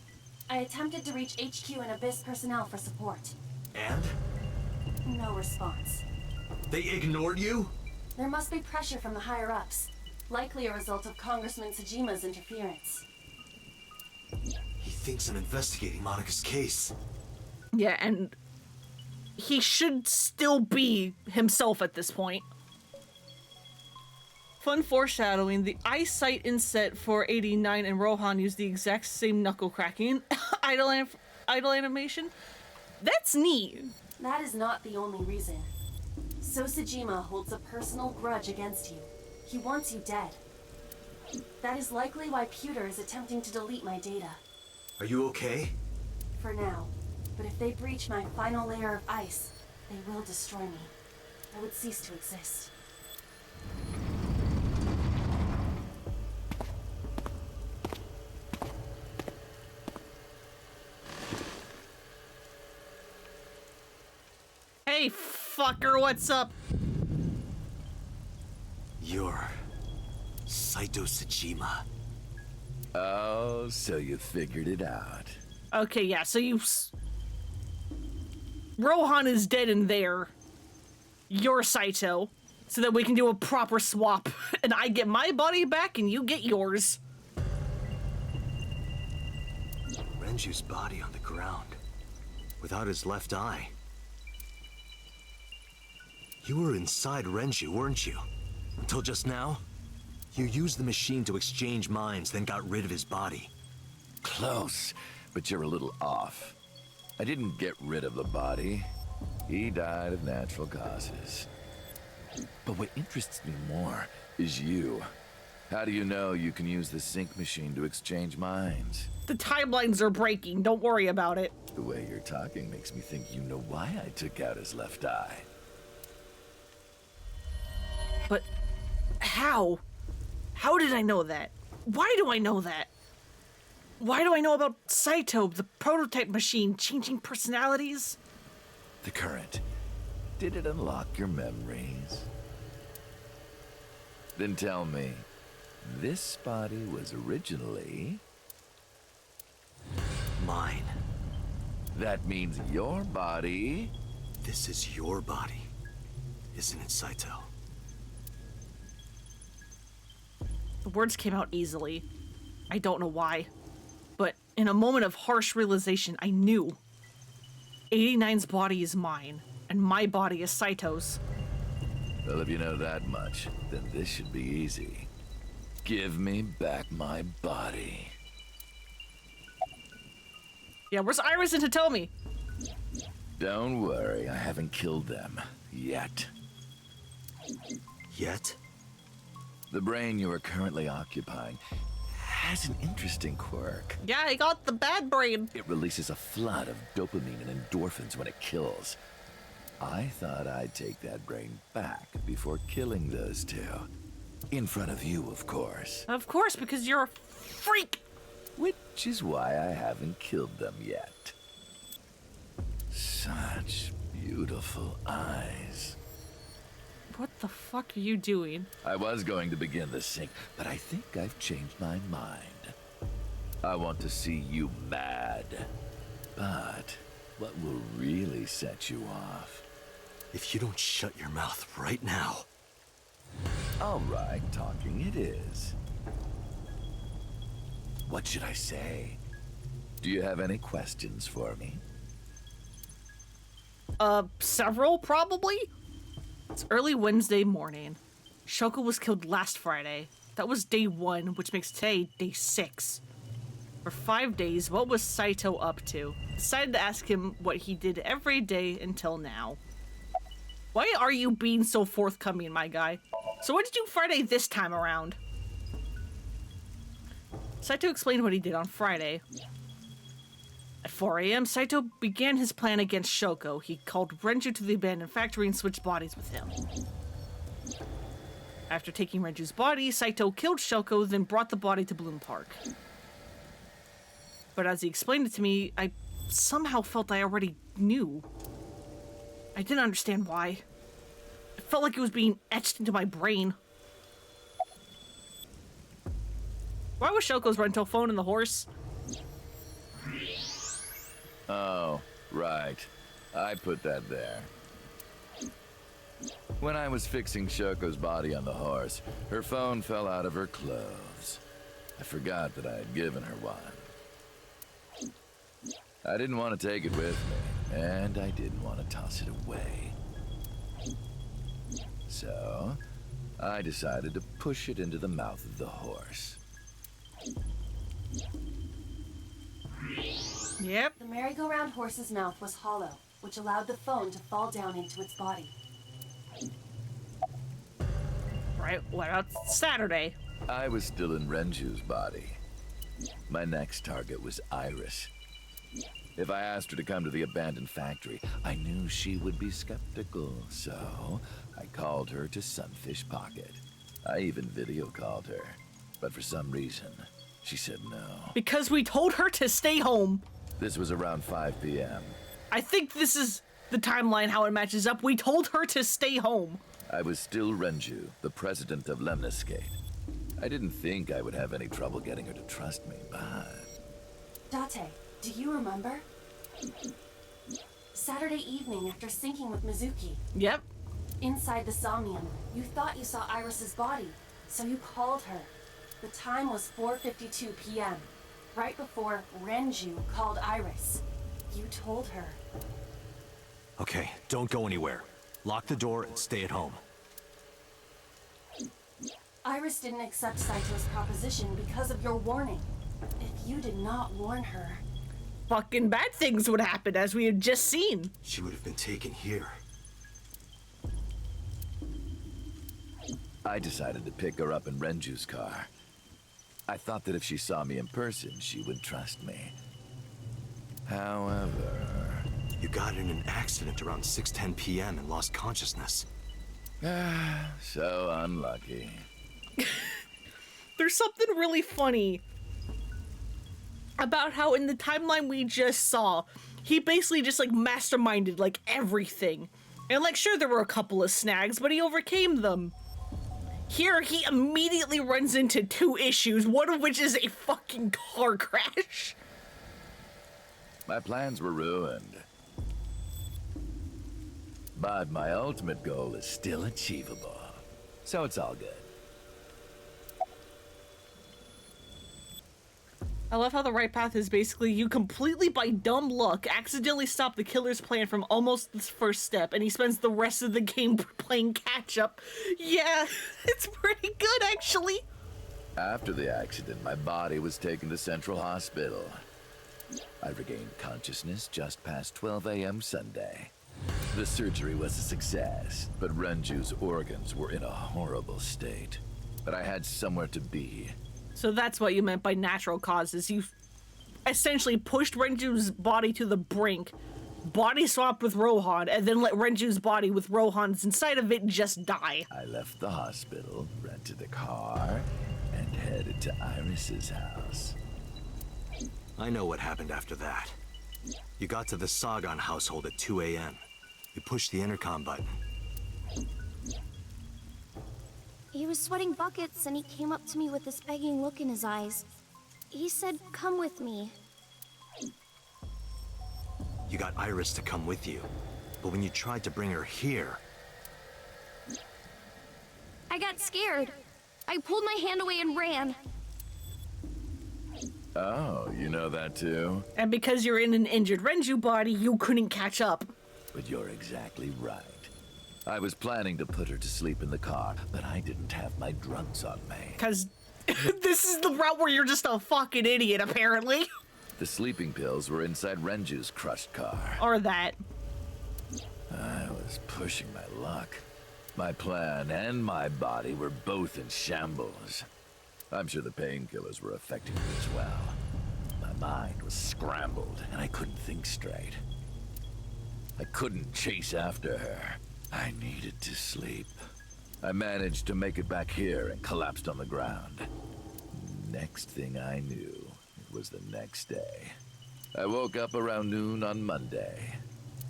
I attempted to reach HQ and Abyss personnel for support. And? No response. They ignored you? There must be pressure from the higher-ups. Likely a result of Congressman Tsujima's interference. He thinks I'm investigating Monika's case. Yeah, and he should still be himself at this point. Fun foreshadowing, the eyesight inset for 89 and Rohan use the exact same knuckle cracking idle animation. That's neat. That is not the only reason. So Tsujima holds a personal grudge against you. He wants you dead. That is likely why Pewter is attempting to delete my data. Are you okay? For now. But if they breach my final layer of ice, they will destroy me. I would cease to exist. Hey, fucker, what's up? You You're Saito Tsushima. Oh, so you figured it out. Okay, yeah, so Rohan is dead in there. You're Saito. So that we can do a proper swap. And I get my body back and you get yours. Renju's body on the ground. Without his left eye. You were inside Renju, weren't you? Until just now? You used the machine to exchange minds, then got rid of his body. Close, but you're a little off. I didn't get rid of the body. He died of natural causes. But what interests me more is you. How do you know you can use the sync machine to exchange minds? The timelines are breaking, don't worry about it. The way you're talking makes me think you know why I took out his left eye. But how? How did I know that? Why do I know that? Why do I know about Saito, the prototype machine, changing personalities? The current. Did it unlock your memories? Then tell me, this body was originally... Mine. That means your body... This is your body, isn't it, Saito? The words came out easily. I don't know why. But in a moment of harsh realization, I knew. 89's body is mine, and my body is Saito's. Well, if you know that much, then this should be easy. Give me back my body. Yeah, where's Iris and Hitomi? Don't worry, I haven't killed them. Yet. Yet? The brain you are currently occupying has an interesting quirk. Yeah, I got the bad brain. It releases a flood of dopamine and endorphins when it kills. I thought I'd take that brain back before killing those two. In front of you, of course. Of course, because you're a freak. Which is why I haven't killed them yet. Such beautiful eyes. What the fuck are you doing? I was going to begin the sync, but I think I've changed my mind. I want to see you mad. But what will really set you off? If you don't shut your mouth right now. All right, talking it is. What should I say? Do you have any questions for me? Several, probably? It's early Wednesday morning. Shoko was killed last Friday. That was day 1, which makes today day 6. For 5 days, what was Saito up to? Decided to ask him what he did every day until now. Why are you being so forthcoming, my guy? So what did you do Friday this time around? Saito explained what he did on Friday. At 4 a.m., Saito began his plan against Shoko. He called Renju to the abandoned factory and switched bodies with him. After taking Renju's body, Saito killed Shoko, then brought the body to Bloom Park. But as he explained it to me, I somehow felt I already knew. I didn't understand why. It felt like it was being etched into my brain. Why was Shoko's rental phone in the horse? Oh, right. I put that there. When I was fixing Shoko's body on the horse, her phone fell out of her clothes. I forgot that I had given her one. I didn't want to take it with me, and I didn't want to toss it away. So, I decided to push it into the mouth of the horse. Yep. The merry-go-round horse's mouth was hollow, which allowed the phone to fall down into its body. Right, what about Saturday? I was still in Renju's body. My next target was Iris. If I asked her to come to the abandoned factory, I knew she would be skeptical, so I called her to Sunfish Pocket. I even video called her, but for some reason, she said no. Because we told her to stay home. This was around 5 p.m. I think this is the timeline, how it matches up. We told her to stay home. I was still Renju, the president of Lemniscate. I didn't think I would have any trouble getting her to trust me, but... Date, do you remember? Saturday evening after syncing with Mizuki. Yep. Inside the Somnium, you thought you saw Iris's body, so you called her. The time was 4:52 p.m., right before Renju called Iris. You told her. Okay, don't go anywhere. Lock the door and stay at home. Iris didn't accept Saito's proposition because of your warning. If you did not warn her... Fucking bad things would happen, as we had just seen. She would have been taken here. I decided to pick her up in Renju's car. I thought that if she saw me in person, she would trust me. However... You got in an accident around 6:10 p.m. and lost consciousness. So unlucky. There's something really funny about how in the timeline we just saw, he basically just like masterminded like everything. And like sure there were a couple of snags, but he overcame them. Here he immediately runs into two issues, one of which is a fucking car crash. My plans were ruined. But my ultimate goal is still achievable. So it's all good. I love how the right path is basically you completely by dumb luck accidentally stop the killer's plan from almost the first step, and he spends the rest of the game playing catch up. Yeah, it's pretty good actually. After the accident, my body was taken to Central Hospital. I regained consciousness just past 12 a.m. Sunday. The surgery was a success, but Renju's organs were in a horrible state. But I had somewhere to be. So that's what you meant by natural causes. You essentially pushed Renju's body to the brink, body swapped with Rohan, and then let Renju's body with Rohan's inside of it just die. I left the hospital, rented a car, and headed to Iris's house. I know what happened after that. You got to the Sagan household at 2 a.m. You pushed the intercom button. He was sweating buckets and he came up to me with this begging look in his eyes. He said, "Come with me." You got Iris to come with you. But when you tried to bring her here... I got scared. I pulled my hand away and ran. Oh, you know that too? And because you're in an injured Renju body, you couldn't catch up. But you're exactly right. I was planning to put her to sleep in the car, but I didn't have my drugs on me. Because this is the route where you're just a fucking idiot, apparently. The sleeping pills were inside Renju's crushed car. Or that. I was pushing my luck. My plan and my body were both in shambles. I'm sure the painkillers were affecting me as well. My mind was scrambled, and I couldn't think straight. I couldn't chase after her. I needed to sleep. I managed to make it back here and collapsed on the ground. Next thing I knew, it was the next day. I woke up around noon on Monday.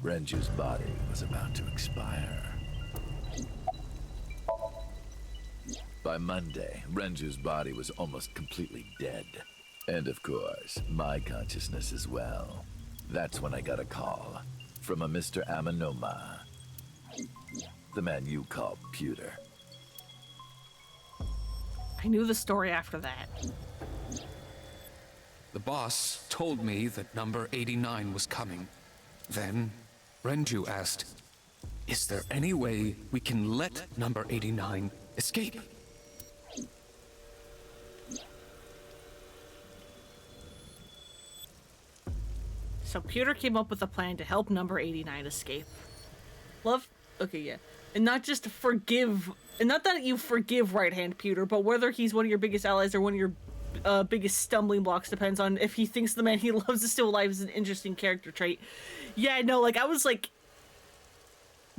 Renju's body was about to expire. By Monday, Renju's body was almost completely dead. And of course, my consciousness as well. That's when I got a call from a Mr. Amanoma. The man you call Pewter. I knew the story after that. The boss told me that number 89 was coming. Then, Renju asked, "Is there any way we can let number 89 escape?" So Pewter came up with a plan to help number 89 escape. Okay, yeah. And not just to forgive, and not that you forgive Right Hand Pewter, but whether he's one of your biggest allies or one of your biggest stumbling blocks depends on if he thinks the man he loves is still alive is an interesting character trait. Yeah, no, like, I was, like,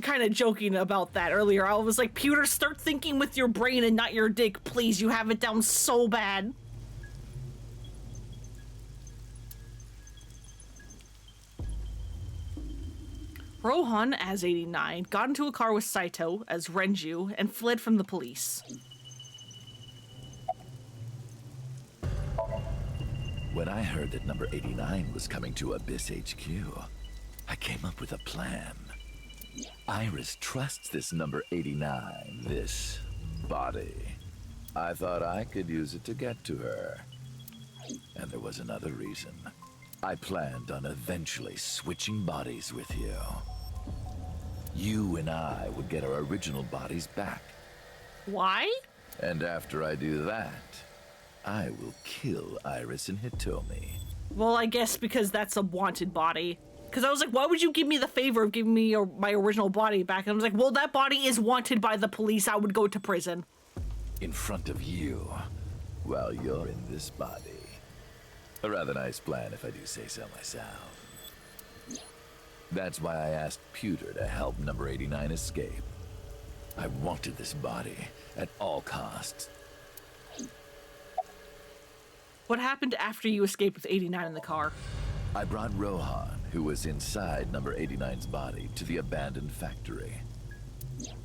kind of joking about that earlier. I was like, Pewter, start thinking with your brain and not your dick, please. You have it down so bad. Rohan, as 89, got into a car with Saito, as Renju, and fled from the police. When I heard that number 89 was coming to Abyss HQ, I came up with a plan. Iris trusts this number 89, this body. I thought I could use it to get to her. And there was another reason. I planned on eventually switching bodies with you. You and I would get our original bodies back. Why? And after I do that, I will kill Iris and Hitomi. Well, I guess because that's a wanted body. Because I was like, why would you give me the favor of giving me my original body back? And I was like, well, that body is wanted by the police. I would go to prison. In front of you, while you're in this body. A rather nice plan, if I do say so myself. That's why I asked Pewter to help number 89 escape. I wanted this body at all costs. What happened after you escaped with 89 in the car? I brought Rohan, who was inside number 89's body, to the abandoned factory.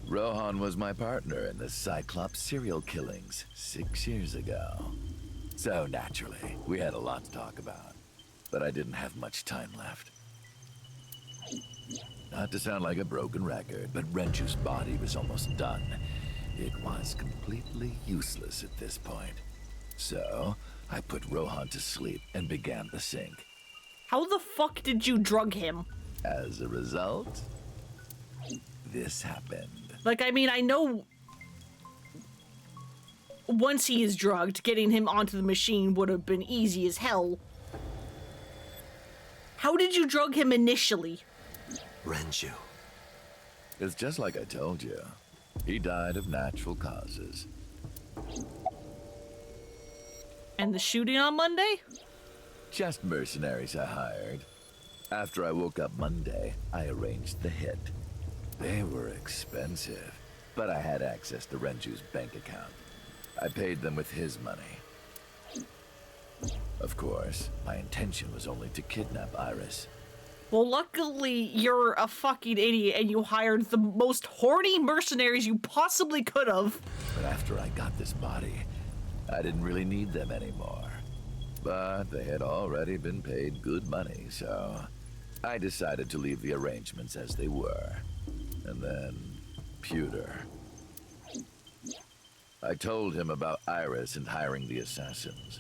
Rohan was my partner in the Cyclops serial killings 6 years ago. So naturally, we had a lot to talk about, but I didn't have much time left. Not to sound like a broken record, but Renju's body was almost done. It was completely useless at this point. So, I put Rohan to sleep and began the sync. How the fuck did you drug him? As a result, this happened. Like, I mean, I know once he is drugged, getting him onto the machine would have been easy as hell. How did you drug him initially? Renju. It's just like I told you. He died of natural causes. And the shooting on Monday? Just mercenaries I hired. After I woke up Monday, I arranged the hit. They were expensive, but I had access to Renju's bank account. I paid them with his money. Of course, my intention was only to kidnap Iris. Well, luckily, you're a fucking idiot and you hired the most horny mercenaries you possibly could have. But after I got this body, I didn't really need them anymore. But they had already been paid good money, so I decided to leave the arrangements as they were. And then, Pewter. I told him about Iris and hiring the assassins.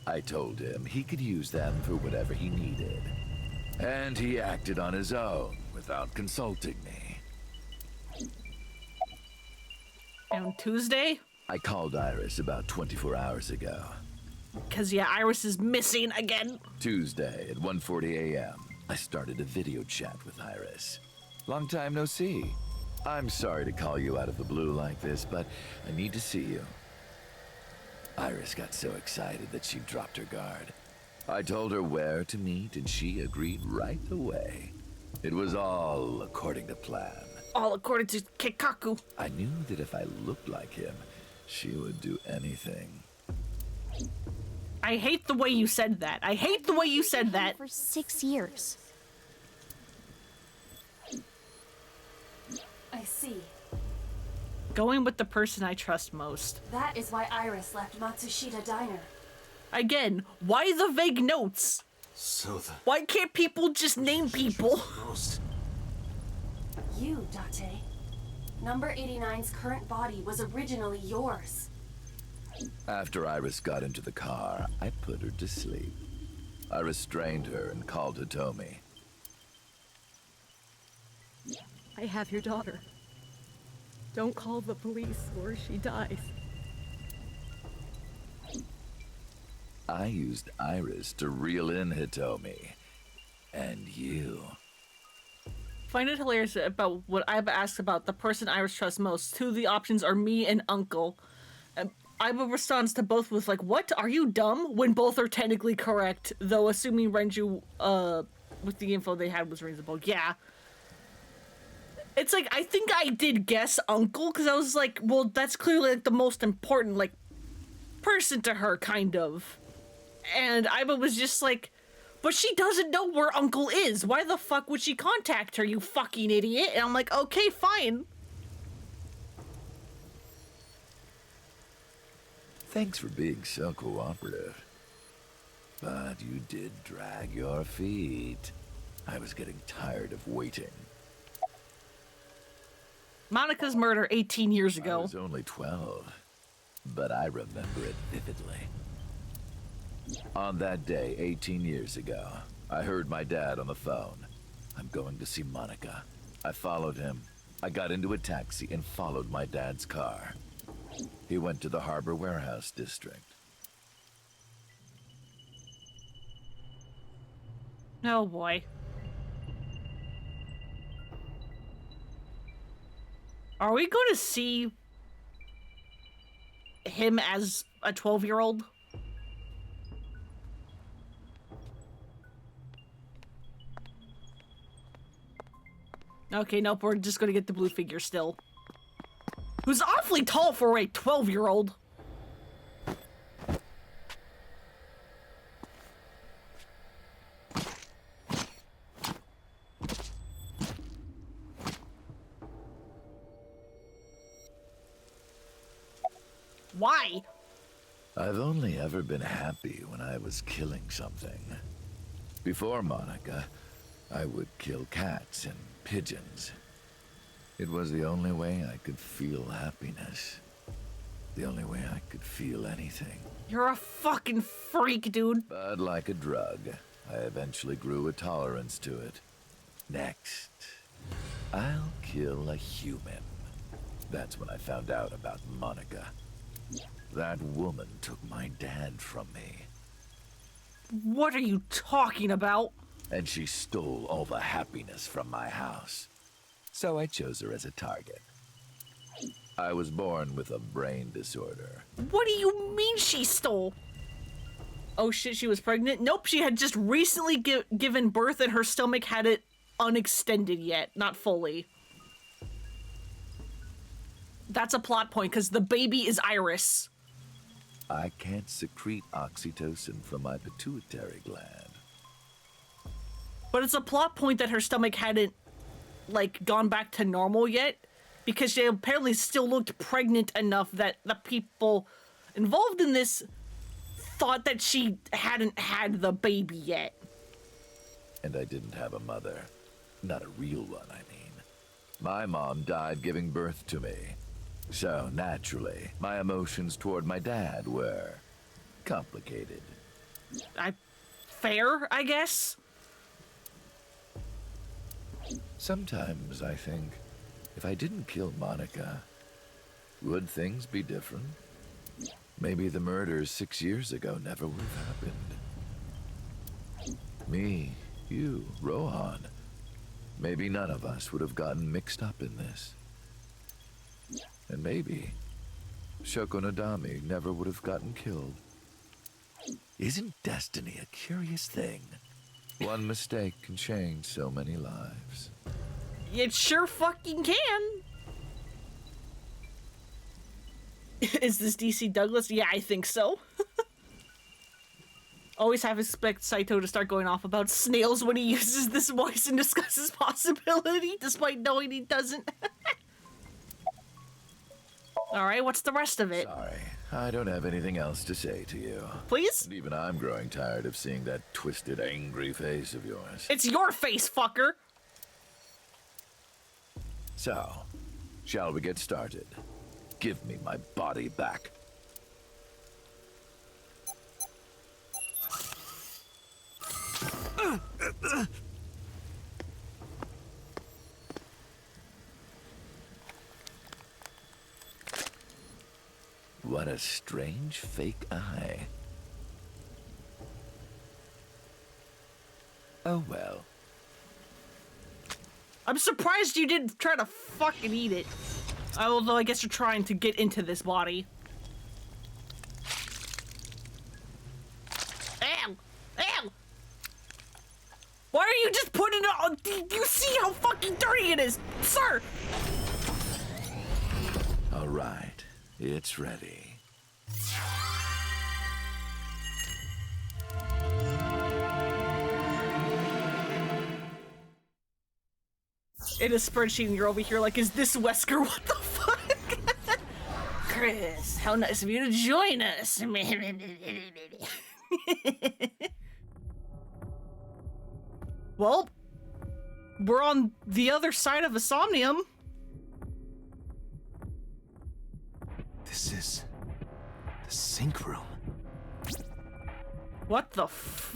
I told him he could use them for whatever he needed. And he acted on his own, without consulting me. On Tuesday? I called Iris about 24 hours ago. Because, yeah, Iris is missing again. Tuesday at 1:40 a.m., I started a video chat with Iris. Long time no see. I'm sorry to call you out of the blue like this, but I need to see you. Iris got so excited that she dropped her guard. I told her where to meet, and she agreed right away. It was all according to plan. All according to Kikaku. I knew that if I looked like him, she would do anything. I hate the way you said that. I hate the way you said that. For 6 years. I see. Going with the person I trust most. That is why Iris left Matsushita Diner. Again, why the vague notes? So the Why can't people just name people? most. You, Date. Number 89's current body was originally yours. After Iris got into the car, I put her to sleep. I restrained her and called Hitomi. I have your daughter. Don't call the police or she dies. I used Iris to reel in Hitomi. And you. Find it hilarious about what I've asked about the person Iris trusts most. Two of the options are me and Uncle. And Iba responds to both with like, what? Are you dumb? When both are technically correct, though assuming Renju, with the info they had was reasonable. Yeah. It's like, I think I did guess Uncle, because I was like, well, that's clearly like the most important, like, person to her, kind of. And Iba was just like, But she doesn't know where Uncle is. Why the fuck would she contact her, you fucking idiot? And I'm like, okay, fine. Thanks for being so cooperative. But you did drag your feet. I was getting tired of waiting. Monica's murder 18 years I ago. was only 12, but I remember it vividly. On that day, 18 years ago, I heard my dad on the phone. I'm going to see Monica. I followed him. I got into a taxi and followed my dad's car. He went to the Harbor Warehouse District. Oh boy. Are we going to see him as a 12-year-old? Okay, nope, we're just gonna get the blue figure still. Who's awfully tall for a 12-year-old. Why? I've only ever been happy when I was killing something. Before Monica, I would kill cats and pigeons. It was the only way I could feel happiness. The only way I could feel anything. You're a fucking freak, dude. But like a drug, I eventually grew a tolerance to it. Next, I'll kill a human. That's when I found out about Monica. That woman took my dad from me. What are you talking about? And she stole all the happiness from my house. So I chose her as a target. I was born with a brain disorder. What do you mean she stole? Oh shit, she was pregnant? Nope, she had just recently given birth and her stomach had it unextended yet, not fully. That's a plot point, because the baby is Iris. I can't secrete oxytocin from my pituitary gland. But it's a plot point that her stomach hadn't, like, gone back to normal yet, because she apparently still looked pregnant enough that the people involved in this thought that she hadn't had the baby yet. And I didn't have a mother. Not a real one, I mean. My mom died giving birth to me. So, naturally, my emotions toward my dad were complicated. Fair, I guess? Sometimes I think, if I didn't kill Monica, would things be different? Maybe the murders 6 years ago never would have happened. Me, you, Rohan. Maybe none of us would have gotten mixed up in this. And maybe Shoko Nadami never would have gotten killed. Isn't destiny a curious thing? One mistake can change so many lives. It sure fucking can. Is this DC Douglas? Yeah, I think so. Always have expect Saito to start going off about snails when he uses this voice and discusses possibility, despite knowing he doesn't. Alright, what's the rest of it? Sorry, I don't have anything else to say to you. Please? And even I'm growing tired of seeing that twisted, angry face of yours. It's your face, fucker! So, shall we get started? Give me my body back. What a strange fake eye. Oh well. I'm surprised you didn't try to fucking eat it. Although I guess you're trying to get into this body. Ow! Ow! Why are you just putting it on? Do you see how fucking dirty it is? Sir! All right, it's ready. in a spreadsheet and you're over here like, is this Wesker? What the fuck? Chris, how nice of you to join us. Well, we're on the other side of a Somnium. This is the sync room. What the f-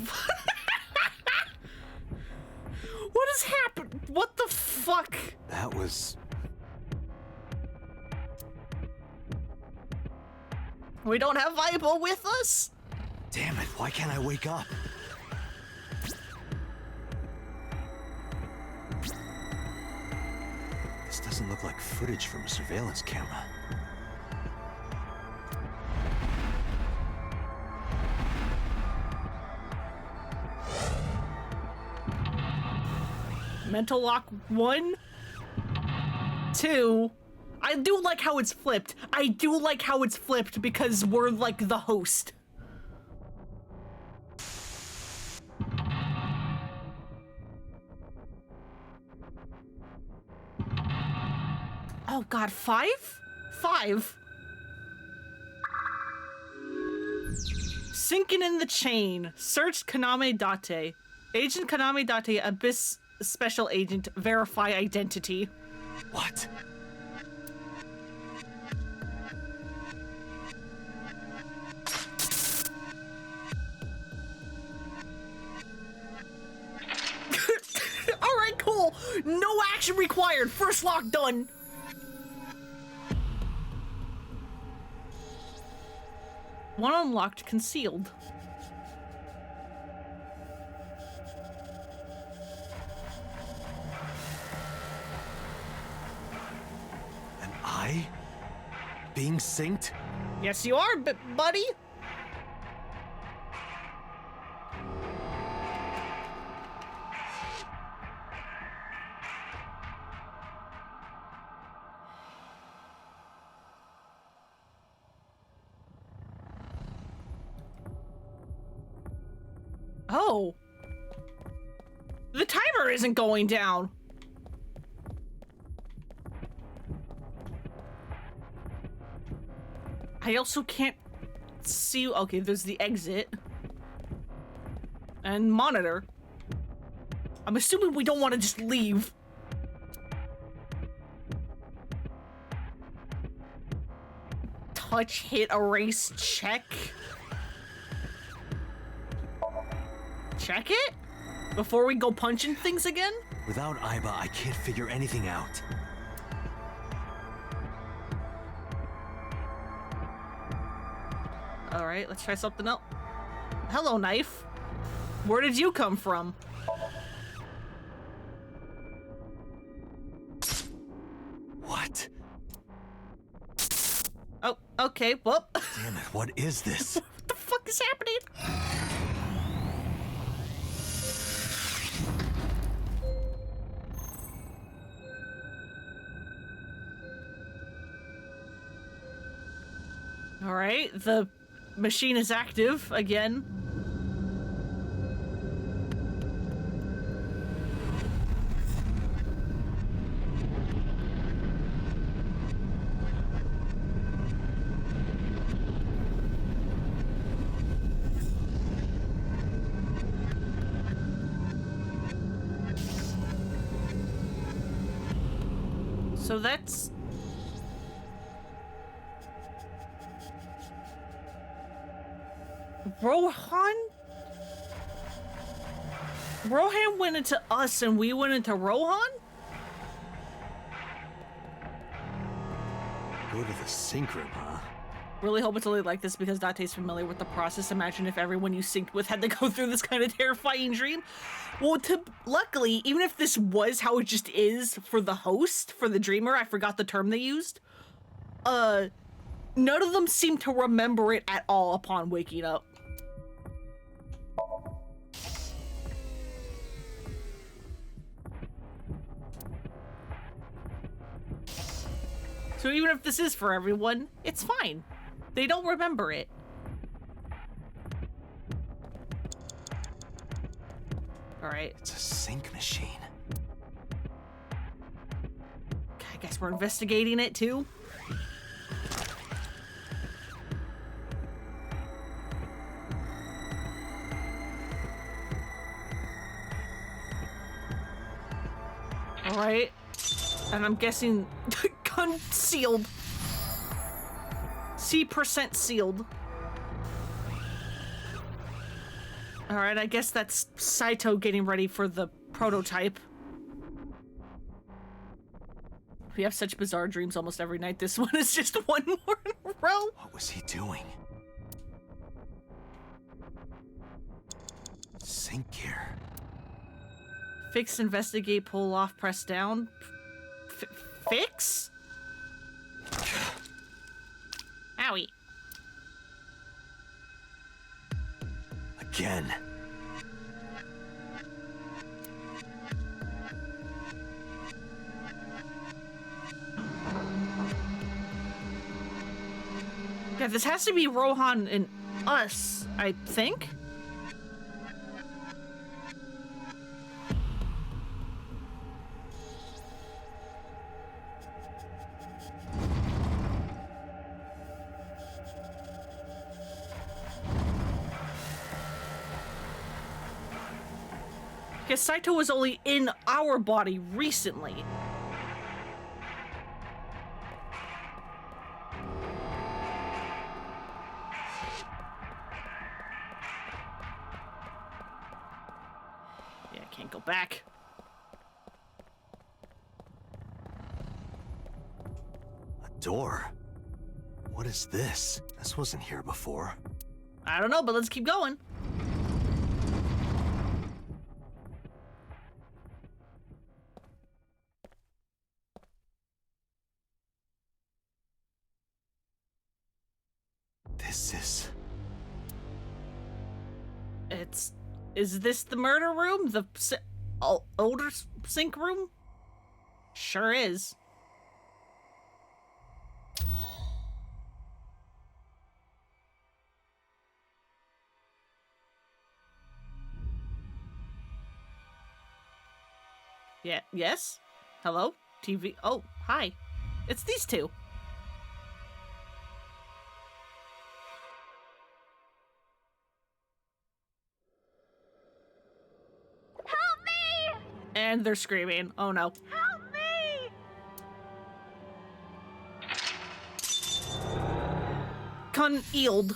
What has happened? What the fuck? That was... We don't have Vibo with us? Damn it, why can't I wake up? This doesn't look like footage from a surveillance camera. Mental lock 1, 2. I do like how it's flipped. I do like how it's flipped because we're like the host. Oh god, 5? 5. Sinking in the chain. Search Kaname Date. Agent Kaname Date, Abyss Special Agent, verify identity. What? Alright, cool. No action required. First lock done. One unlocked, concealed. Am I being synced? Yes, you are, buddy. Oh. The timer isn't going down. I also can't see. Okay, there's the exit. And monitor. I'm assuming we don't want to just leave. Touch, hit, erase, check. Check it? Before we go punching things again? Without Aiba, I can't figure anything out. Alright, let's try something else. Hello, knife. Where did you come from? What? Oh, okay, well. Damn it, what is this? What the fuck is happening? All right, the machine is active again. So that's... Rohan? Rohan went into us and we went into Rohan? Go to the sync room, huh? Really hope it's only like this because Date's familiar with the process. Imagine if everyone you synced with had to go through this kind of terrifying dream. Well, luckily, even if this was how it just is for the host, for the dreamer, I forgot the term they used, none of them seem to remember it at all upon waking up. So even if this is for everyone, it's fine. They don't remember it. All right. It's a sync machine. Guess we're investigating it too. All right. And I'm guessing concealed. C% sealed. All right, I guess that's Saito getting ready for the prototype. We have such bizarre dreams almost every night. This one is just one more in a row. What was he doing? Sink here. Fix, investigate, pull off, press down. Fix? Owie. Again. Yeah, this has to be Rohan and us, I think. Because Saito was only in our body recently. Yeah, I can't go back. A door? What is this? This wasn't here before. I don't know, but let's keep going. This is... Is this the murder room? The older sink room? Sure is. Yeah, yes? Hello? TV? Oh, hi. It's these two. Help me! And they're screaming. Oh no. Help me! Concealed.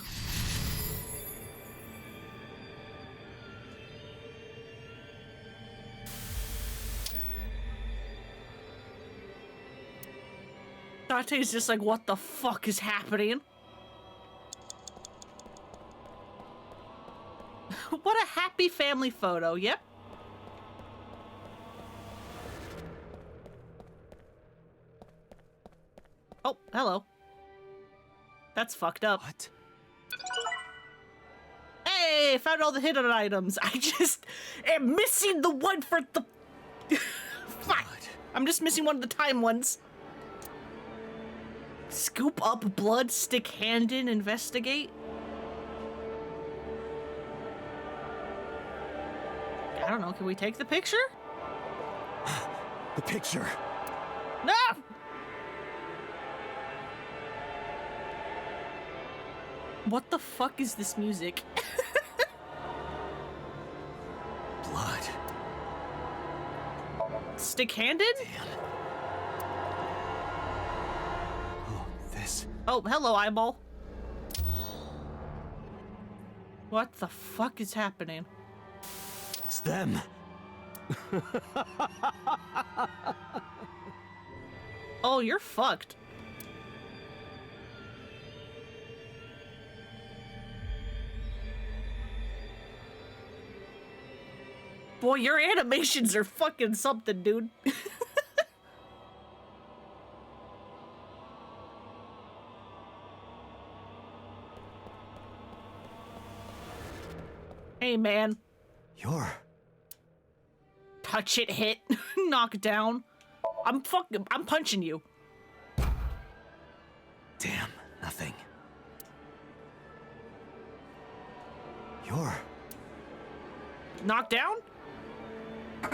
Date's just like, what the fuck is happening? What a happy family photo, yep. Oh, hello. That's fucked up. What? Hey, found all the hidden items. I just am missing the one for the... Fuck. I'm just missing one of the time ones. Scoop up blood, stick hand in, investigate. I don't know, can we take the picture? The picture. No! What the fuck is this music? Blood. Stick-handed? Damn. Oh, this. Oh, hello, eyeball. What the fuck is happening? It's them. Oh, you're fucked. Boy, your animations are fucking something, dude. Hey, man. You're... Touch it, hit, knock down. I'm punching you. Damn, nothing. You're... Knock down? I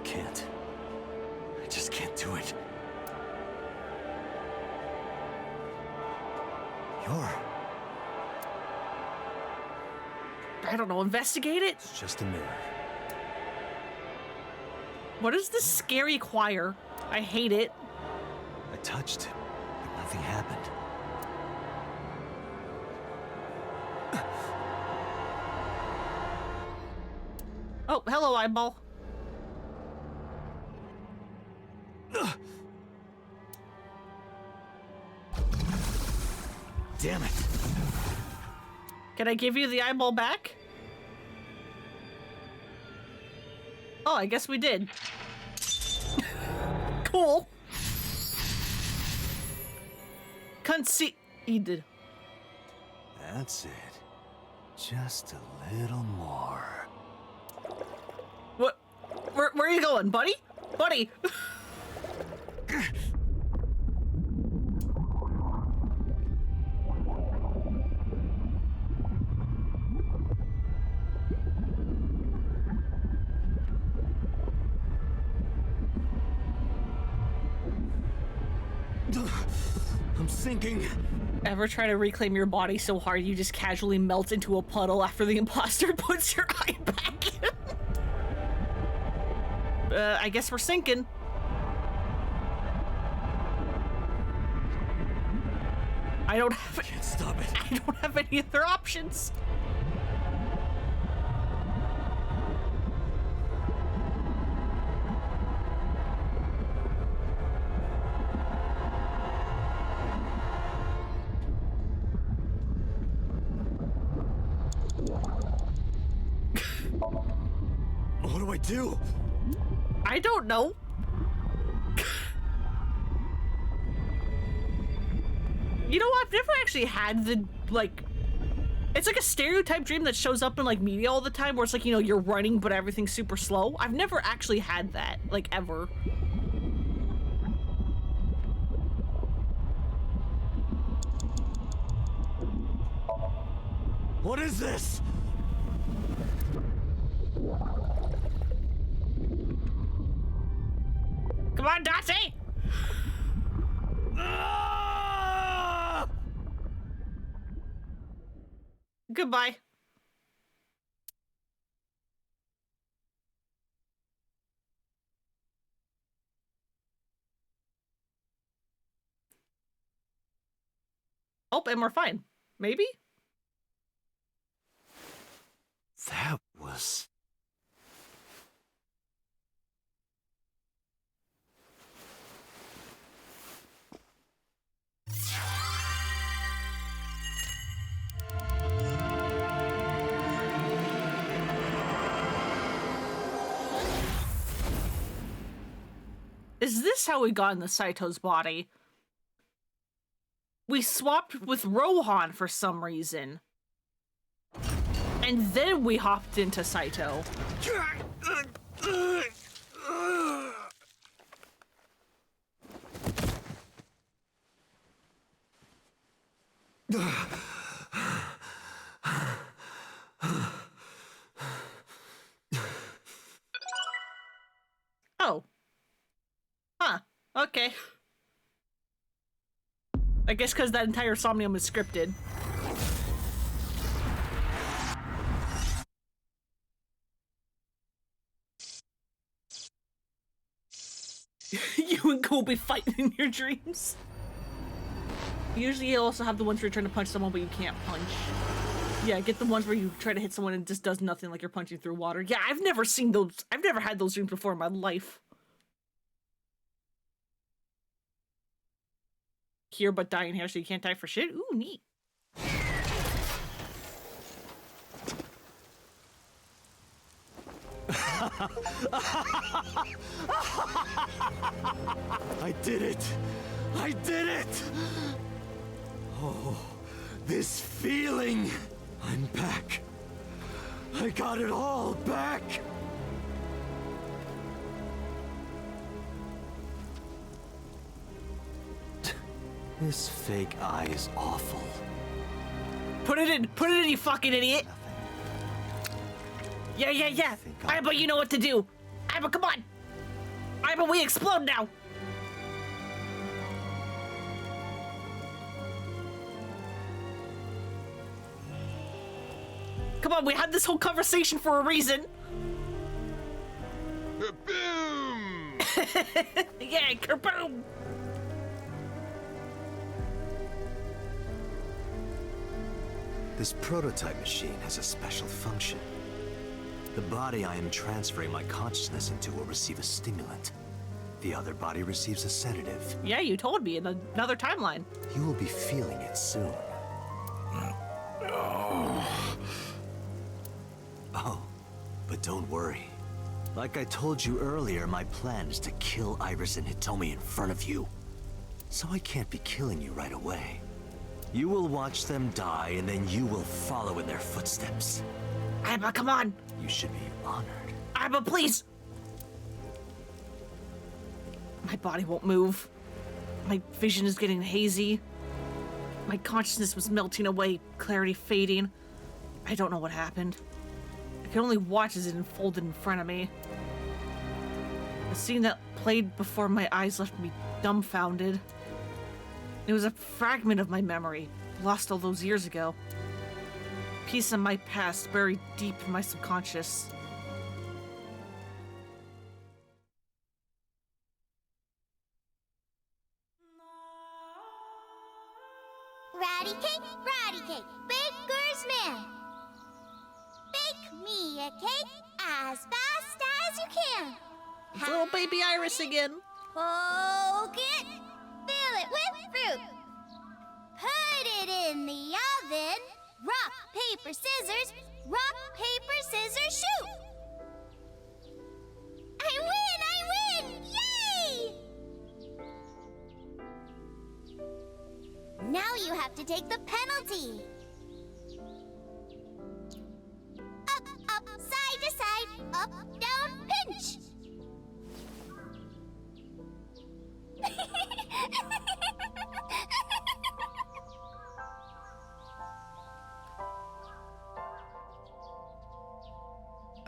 can't. You're... I don't know, investigate it? It's just a mirror. What is this scary choir? I hate it. I touched it, but nothing happened. Oh, hello, eyeball. Damn it. Can I give you the eyeball back? Oh, I guess we did. Cool. Conceded. That's it. Just a little more. What? Where are you going, buddy? Buddy! I'm sinking. Ever try to reclaim your body so hard you just casually melt into a puddle after the imposter puts your eye back in? I guess we're sinking. I don't have... Can't stop it. I don't have any other options. What do I do? I don't know. You know, I've never actually had the, like, it's like a stereotype dream that shows up in, like, media all the time where it's like, you know, you're running but everything's super slow. I've never actually had that, like, ever. What is this? Come on, Darcy! Ah! Goodbye. Oh, and we're fine. Maybe? That was... Is this how we got in the Saito's body? We swapped with Rohan for some reason. And then we hopped into Saito. Oh. Huh. Okay. I guess because that entire Somnium is scripted. You and Kobe fighting in your dreams. Usually you also have the ones where you're trying to punch someone but you can't punch. Yeah, get the ones where you try to hit someone and it just does nothing, like you're punching through water. Yeah, I've never seen those. I've never had those dreams before in my life. Here but dying here so you can't die for shit? Ooh, neat. I did it! I did it! Oh, this feeling! I'm back. I got it all back! This fake eye is awful. Put it in, you fucking idiot! Yeah. Aiba, you know what to do. Aiba, come on! Aiba, we explode now! Come on, we had this whole conversation for a reason. Boom! Yeah, kerboom! This prototype machine has a special function. The body I am transferring my consciousness into will receive a stimulant. The other body receives a sedative. Yeah, you told me in another timeline. You will be feeling it soon. Oh, but don't worry. Like I told you earlier, my plan is to kill Iris and Hitomi in front of you. So I can't be killing you right away. You will watch them die, and then you will follow in their footsteps. Aiba, come on! You should be honored. Aiba, please! My body won't move. My vision is getting hazy. My consciousness was melting away, clarity fading. I don't know what happened. I can only watch as it unfolded in front of me. The scene that played before my eyes left me dumbfounded. It was a fragment of my memory, lost all those years ago. A piece of my past buried deep in my subconscious. Ratty cake, baker's man. Bake me a cake as fast as you can. It's little baby Iris again. Poke it, fill it with fruit. Put it in the oven. Rock, paper, scissors. Rock, paper, scissors, shoot. I win! Yay! Now you have to take the penalty. Up, side to side, up, down, pinch.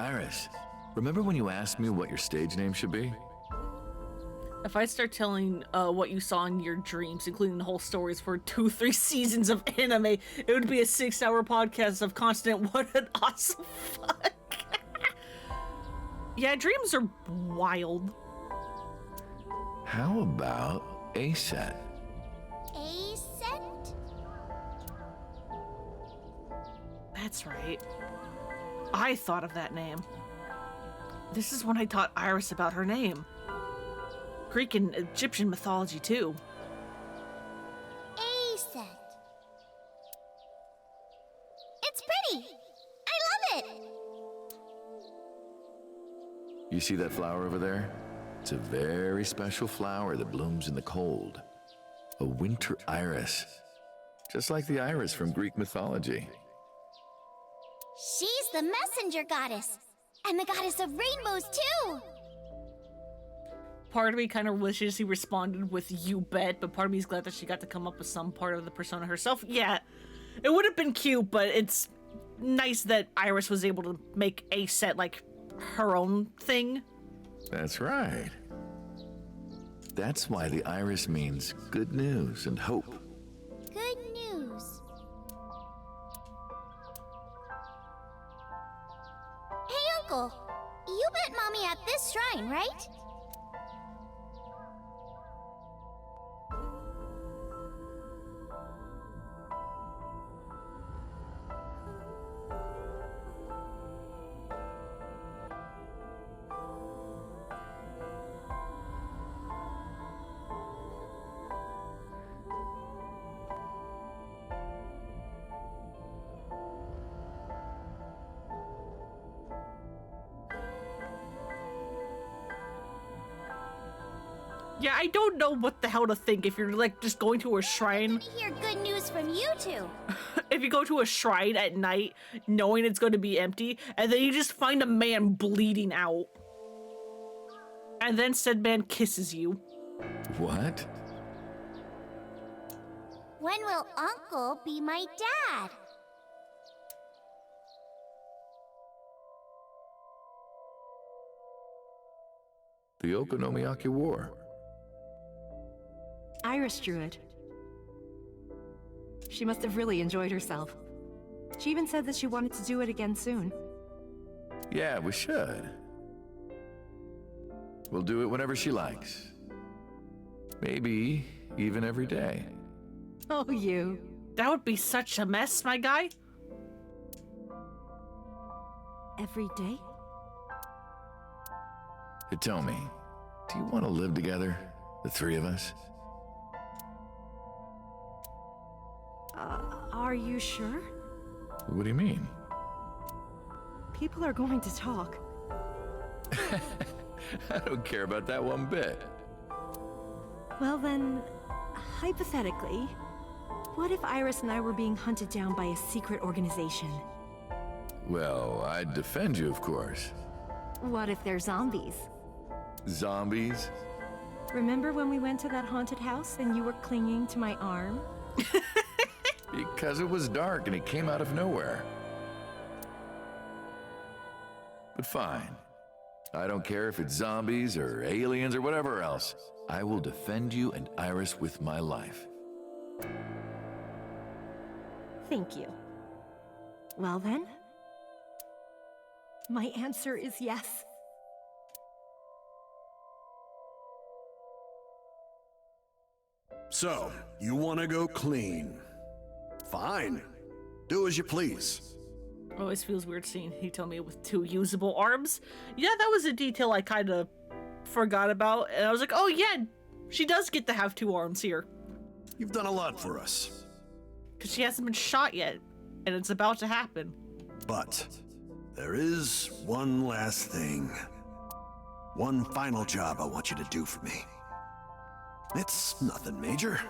Iris, remember when you asked me what your stage name should be? If I start telling what you saw in your dreams, including the whole stories for 2-3 seasons of anime, it would be a 6-hour podcast of constant what an awesome fuck. Yeah, dreams are wild. How about A-Set? A-set? That's right. I thought of that name. This is when I taught Iris about her name. Greek and Egyptian mythology, too. A-set. It's pretty. I love it. You see that flower over there? It's a very special flower that blooms in the cold. A winter iris. Just like the iris from Greek mythology. She's the messenger goddess. And the goddess of rainbows, too. Part of me kind of wishes he responded with "you bet," but part of me is glad that she got to come up with some part of the persona herself. Yeah, it would have been cute, but it's nice that Iris was able to make A-Set like her own thing. That's right. That's why the iris means good news and hope. Good news. Hey, Uncle. You met Mommy at this shrine, right? Yeah, I don't know what the hell to think if you're like just going to a shrine. To hear good news from you two. If you go to a shrine at night knowing it's going to be empty, and then you just find a man bleeding out. And then said man kisses you. What? When will Uncle be my dad? The Okonomiyaki War. Iris drew it. She must have really enjoyed herself. She even said that she wanted to do it again soon. Yeah, we should. We'll do it whenever she likes. Maybe even every day. Oh, you. That would be such a mess, my guy. Every day? Hitomi, do you want to live together? The three of us? Are you sure? What do you mean? People are going to talk. I don't care about that one bit. Well then, hypothetically, what if Iris and I were being hunted down by a secret organization? Well, I'd defend you, of course. What if they're zombies? Zombies? Remember when we went to that haunted house and you were clinging to my arm? Because it was dark and it came out of nowhere. But fine. I don't care if it's zombies or aliens or whatever else. I will defend you and Iris with my life. Thank you. Well then, my answer is yes. So, you want to go clean? Fine. Do as you please. Always feels weird seeing Hitomi with two usable arms. Yeah, that was a detail I kind of forgot about. And I was like, oh yeah, she does get to have two arms here. You've done a lot for us. Because she hasn't been shot yet. And it's about to happen. But there is one last thing. One final job I want you to do for me. It's nothing major.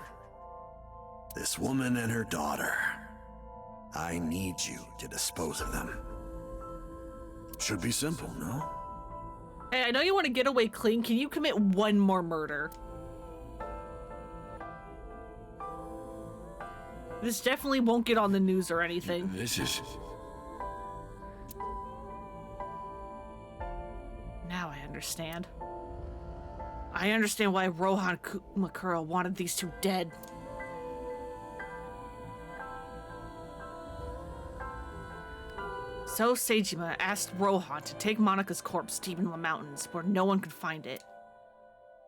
This woman and her daughter. I need you to dispose of them. Should be simple, no? Hey, I know you want to get away clean. Can you commit one more murder? This definitely won't get on the news or anything. This is... Now I understand. I understand why Rohan Kumakura wanted these two dead. So Seijima asked Rohan to take Monika's corpse deep in the mountains where no one could find it.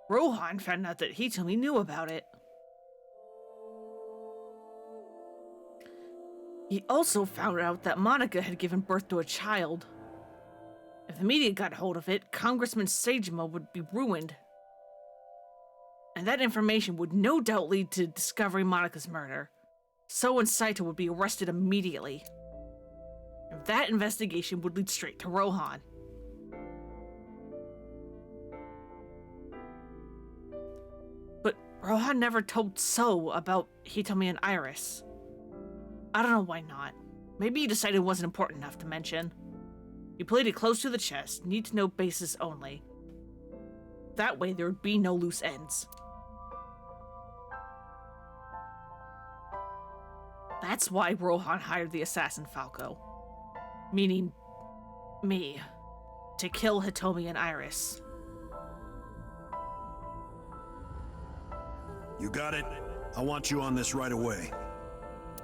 Rohan found out that Hitomi knew about it. He also found out that Monika had given birth to a child. If the media got hold of it, Congressman Seijima would be ruined. And that information would no doubt lead to discovering Monika's murder. So and Saito would be arrested immediately. And that investigation would lead straight to Rohan. But Rohan never told So about Hitomi and Iris. I don't know why not. Maybe he decided it wasn't important enough to mention. He played it close to the chest, need-to-know basis only. That way there would be no loose ends. That's why Rohan hired the assassin Falco. Meaning, me. To kill Hitomi and Iris. You got it? I want you on this right away.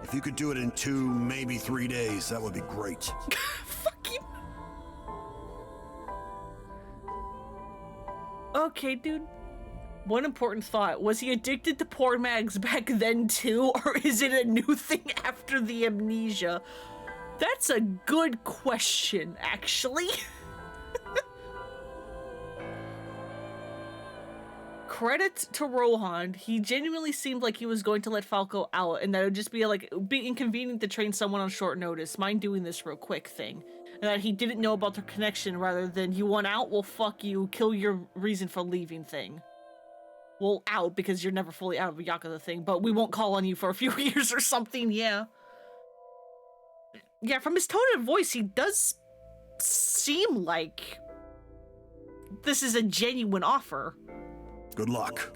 If you could do it in 2, maybe 3 days, that would be great. Fuck you. Okay, dude. One important thought. Was he addicted to porn mags back then too? Or is it a new thing after the amnesia? That's a good question, actually. Credit to Rohan. He genuinely seemed like he was going to let Falco out, and that it would just be like, it would be inconvenient to train someone on short notice. Mind doing this real quick thing. And that he didn't know about their connection rather than you want out, well fuck you, kill your reason for leaving thing. Well, out because you're never fully out of a Yakuza thing, but we won't call on you for a few years or something, yeah. Yeah, from his tone of voice, he does seem like this is a genuine offer. Good luck.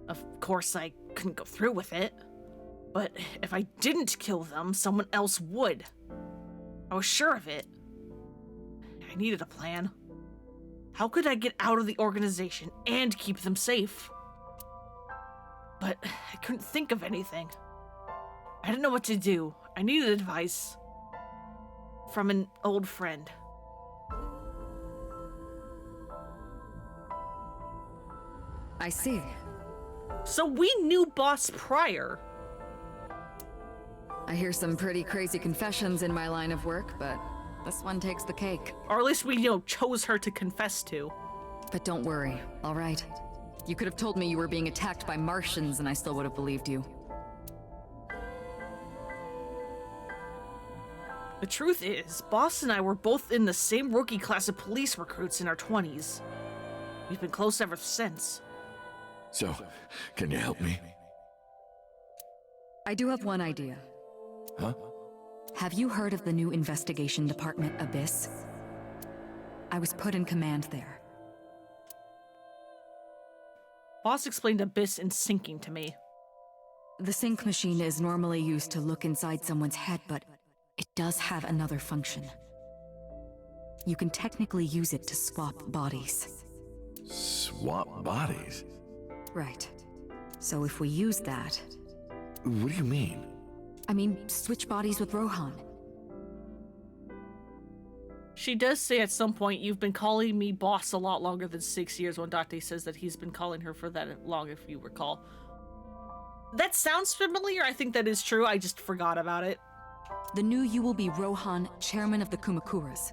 Of course, I couldn't go through with it. But if I didn't kill them, someone else would. I was sure of it. I needed a plan. How could I get out of the organization and keep them safe? but I couldn't think of anything. I didn't know what to do. I needed advice from an old friend. I see. So we knew Boss prior. I hear some pretty crazy confessions in my line of work, but this one takes the cake. Or at least we, chose her to confess to. But don't worry, all right? You could have told me you were being attacked by Martians and I still would have believed you. The truth is, Boss and I were both in the same rookie class of police recruits in our 20s. We've been close ever since. So, can you help me? I do have one idea. Huh? Have you heard of the new investigation department, Abyss? I was put in command there. Boss explained Abyss in syncing to me. The sync machine is normally used to look inside someone's head, but it does have another function. You can technically use it to swap bodies. Swap bodies? Right. So if we use that... What do you mean? I mean, switch bodies with Rohan. She does say at some point, you've been calling me Boss a lot longer than 6 years, when Date says that he's been calling her for that long, if you recall. That sounds familiar. I think that is true. I just forgot about it. The new you will be Rohan, chairman of the Kumakuras.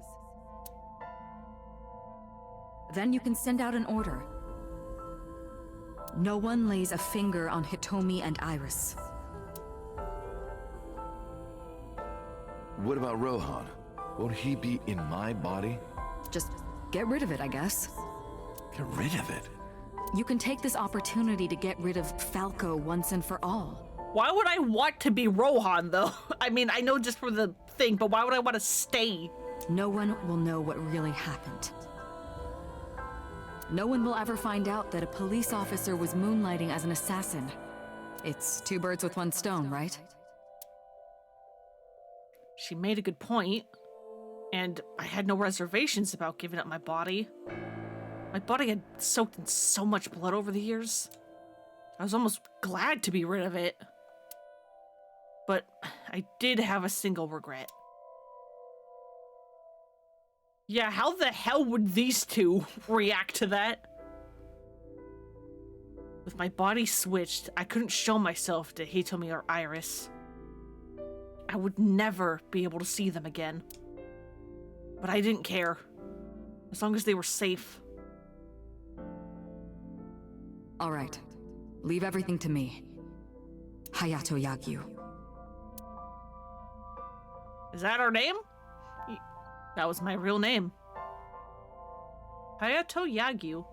Then you can send out an order. No one lays a finger on Hitomi and Iris. What about Rohan? Won't he be in my body? Just get rid of it, I guess. Get rid of it? You can take this opportunity to get rid of Falco once and for all. Why would I want to be Rohan, though? I mean, I know just for the thing, but why would I want to stay? No one will know what really happened. No one will ever find out that a police officer was moonlighting as an assassin. It's two birds with one stone, right? She made a good point, and I had no reservations about giving up my body. My body had soaked in so much blood over the years. I was almost glad to be rid of it. But I did have a single regret. Yeah, how the hell would these two react to that? With my body switched, I couldn't show myself to Hitomi or Iris. I would never be able to see them again. But I didn't care, as long as they were safe. All right. Leave everything to me. Hayato Yagyu. Is that her name? That was my real name. Hayato Yagyu.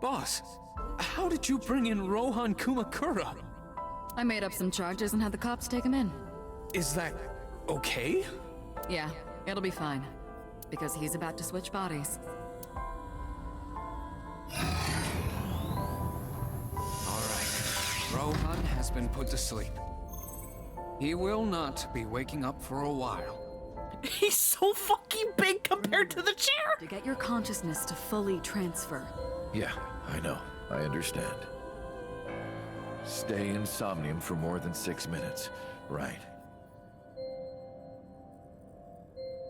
Boss, how did you bring in Rohan Kumakura? I made up some charges and had the cops take him in. Is that okay? Yeah, it'll be fine. Because he's about to switch bodies. Alright. Rohan has been put to sleep. He will not be waking up for a while. He's so fucking big compared to the chair! To get your consciousness to fully transfer. Yeah, I know. I understand. Stay in Somnium for more than 6 minutes. Right.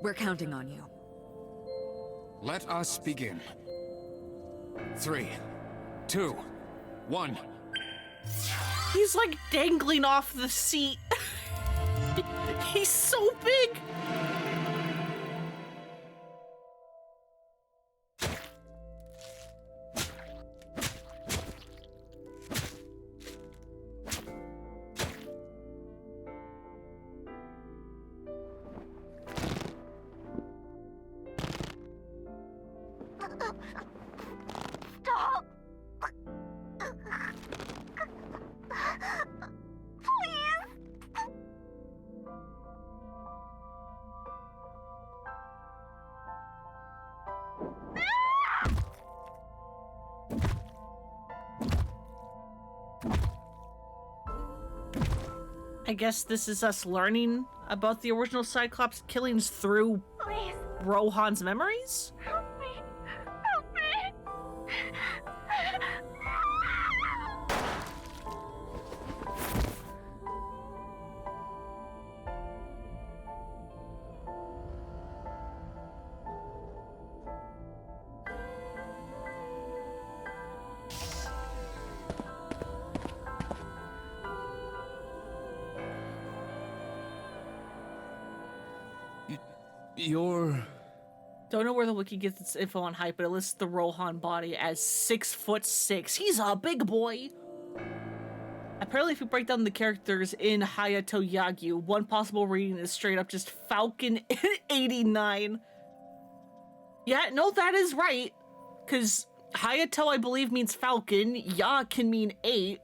We're counting on you. Let us begin. 3, 2, 1. He's like dangling off the seat. He's so big! Stop! I guess this is us learning about the original Cyclops killings through Please, Rohan's memories? help me! Help me! You're... Don't know where the wiki gets its info on height, but it lists the Rohan body as 6'6". He's a big boy. Apparently, if you break down the characters in Hayato Yagyu, one possible reading is straight up just Falcon 89. Yeah, no, that is right. Because Hayato, I believe, means Falcon. Ya can mean 8.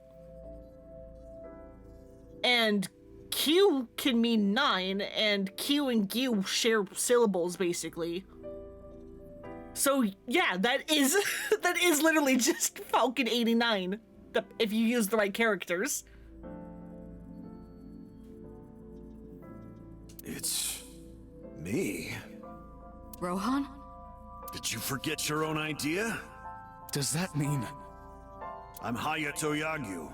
And Q can mean 9. And Q and Gyu share syllables, basically. So, yeah, that is that is literally just Falcon 89. If you use the right characters. It's me. Rohan? Did you forget your own idea? Does that mean... I'm Hayato Yagyu.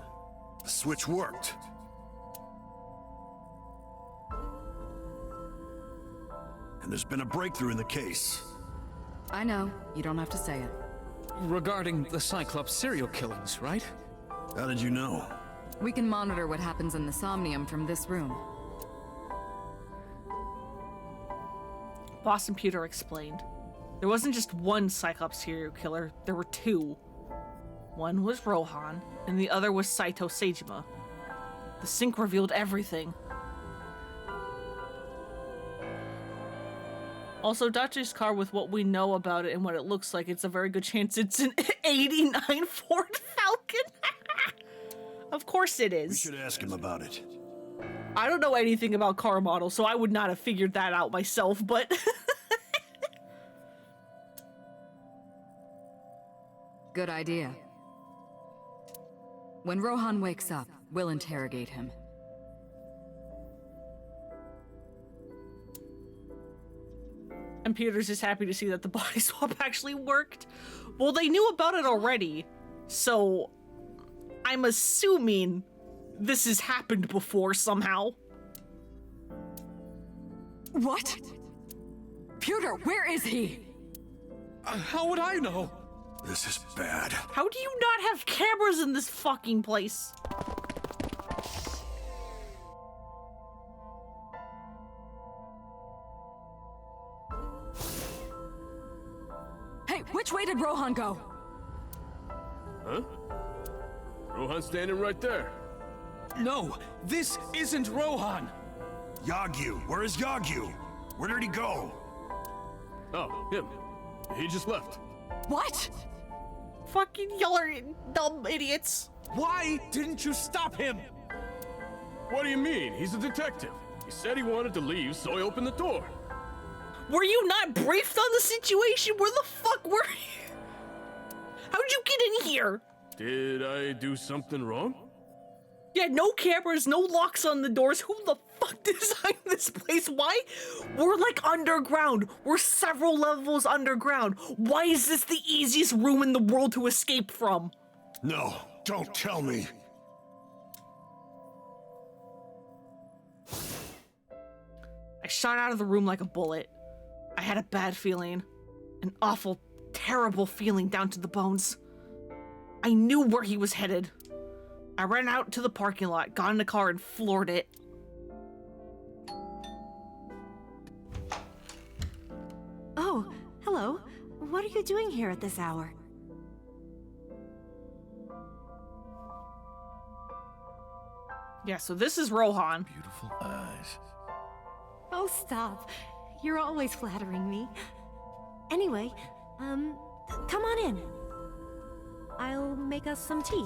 The switch worked. And there's been a breakthrough in the case. I know. You don't have to say it. Regarding the Cyclops serial killings, right? How did you know? We can monitor what happens in the Somnium from this room. Boston Pewter explained. There wasn't just one Cyclops serial killer, there were two. One was Rohan, and the other was Saito Seijima. The sync revealed everything. Also, Dachi's car, with what we know about it and what it looks like, it's a very good chance it's an 89 Ford Falcon. Of course it is. We should ask him about it. I don't know anything about car models, so I would not have figured that out myself, but... Good idea. When Rohan wakes up, we'll interrogate him. And Peter's just happy to see that the body swap actually worked. Well, they knew about it already, so I'm assuming this has happened before somehow. What? Pewter, where is he? How would I know? This is bad. How do you not have cameras in this fucking place? Hey, which way did Rohan go? Huh? Rohan's standing right there. No, this isn't Rohan. Yagyu, where is Yagyu? Where did he go? Oh, him. He just left. What? Fucking y'all are dumb idiots. Why didn't you stop him? What do you mean? He's a detective. He said he wanted to leave, so I opened the door. Were you not briefed on the situation? Where the fuck were you? How'd you get in here? Did I do something wrong? Yeah, no cameras, no locks on the doors. Who the fuck designed this place? Why? We're like underground. We're several levels underground. Why is this the easiest room in the world to escape from? No, don't tell me. I shot out of the room like a bullet. I had a bad feeling. An awful, terrible feeling down to the bones. I knew where he was headed. I ran out to the parking lot, got in the car, and floored it. Oh, hello. What are you doing here at this hour? Yeah, so this is Rohan. Beautiful eyes. Oh, stop. You're always flattering me. Anyway, come on in. I'll make us some tea.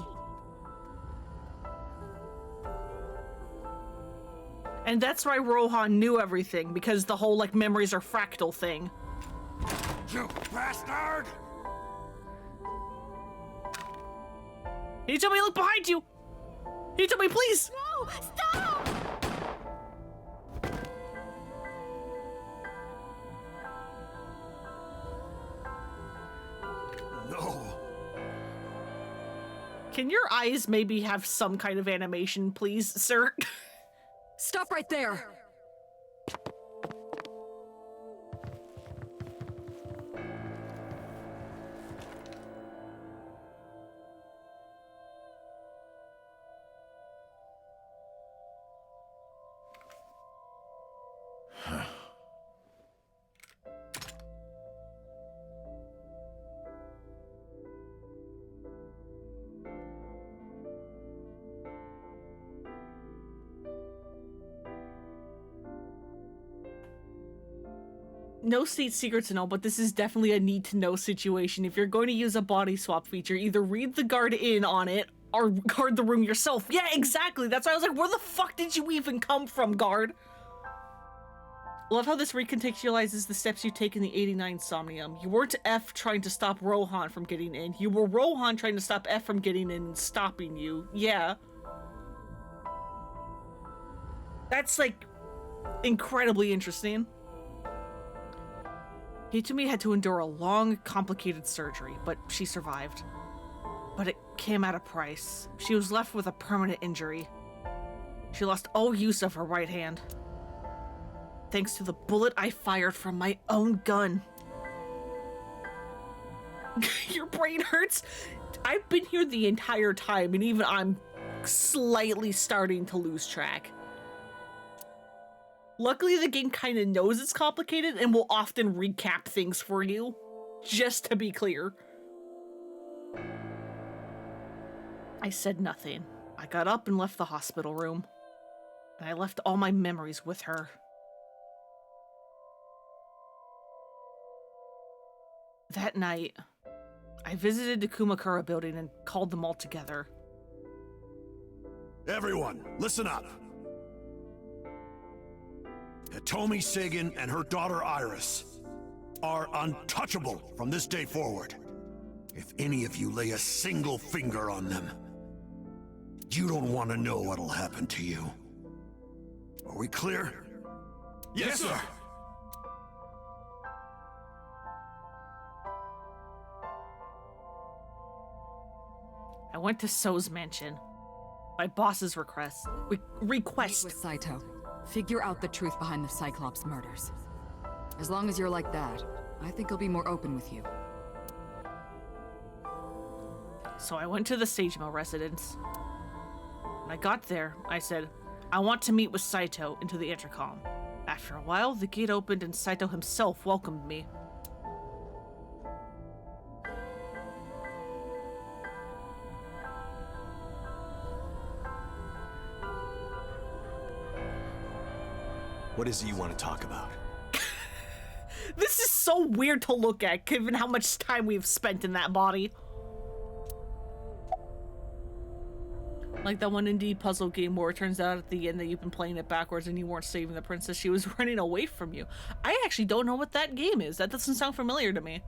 And that's why Rohan knew everything, because the whole, like, memories are fractal thing. You bastard! Can you tell me to look behind you? Can you tell me, please? No! Stop! No. Can your eyes maybe have some kind of animation, please, sir? Stop right there! no state secrets and all, but this is definitely a need-to-know situation. If you're going to use a body swap feature, either read the guard in on it or guard the room yourself. Yeah, exactly. That's why I was like, where the fuck did you even come from, guard? Love how this recontextualizes the steps you take in the 89 Somnium. You weren't F trying to stop Rohan from getting in. You were Rohan trying to stop F from getting in and stopping you. Yeah. That's, like, incredibly interesting. Hitumi had to endure a long, complicated surgery, but she survived. But it came at a price. She was left with a permanent injury. She lost all use of her right hand. Thanks to the bullet I fired from my own gun. Your brain hurts? I've been here the entire time, and even I'm slightly starting to lose track. Luckily, the game kind of knows it's complicated and will often recap things for you, just to be clear. I said nothing. I got up and left the hospital room. And I left all my memories with her. That night, I visited the Kumakura building and called them all together. Everyone, listen up. Hitomi Sagan and her daughter Iris are untouchable from this day forward. If any of you lay a single finger on them, you don't want to know what'll happen to you. Are we clear? Yes, sir. I went to So's mansion. My boss's request. Meet with Saito. Figure out the truth behind the Cyclops murders. As long as you're like that, I think he'll be more open with you. So I went to the Sage Mill residence. When I got there, I said, I want to meet with Saito into the intercom. After a while, the gate opened and Saito himself welcomed me. What is it you want to talk about? This is so weird to look at, given how much time we've spent in that body. Like that one indie puzzle game where it turns out at the end that you've been playing it backwards and you weren't saving the princess, she was running away from you. I actually don't know what that game is. That doesn't sound familiar to me.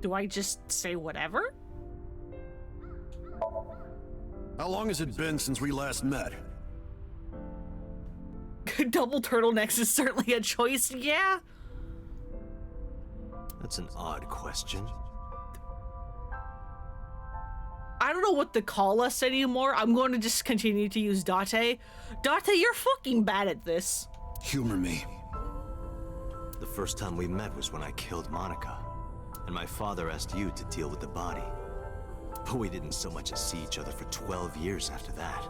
Do I just say whatever? How long has it been since we last met? Double turtlenecks is certainly a choice, yeah. That's an odd question. I don't know what to call us anymore. I'm going to just continue to use Date. Date, you're fucking bad at this. Humor me. The first time we met was when I killed Monica, and my father asked you to deal with the body. But we didn't so much as see each other for 12 years after that.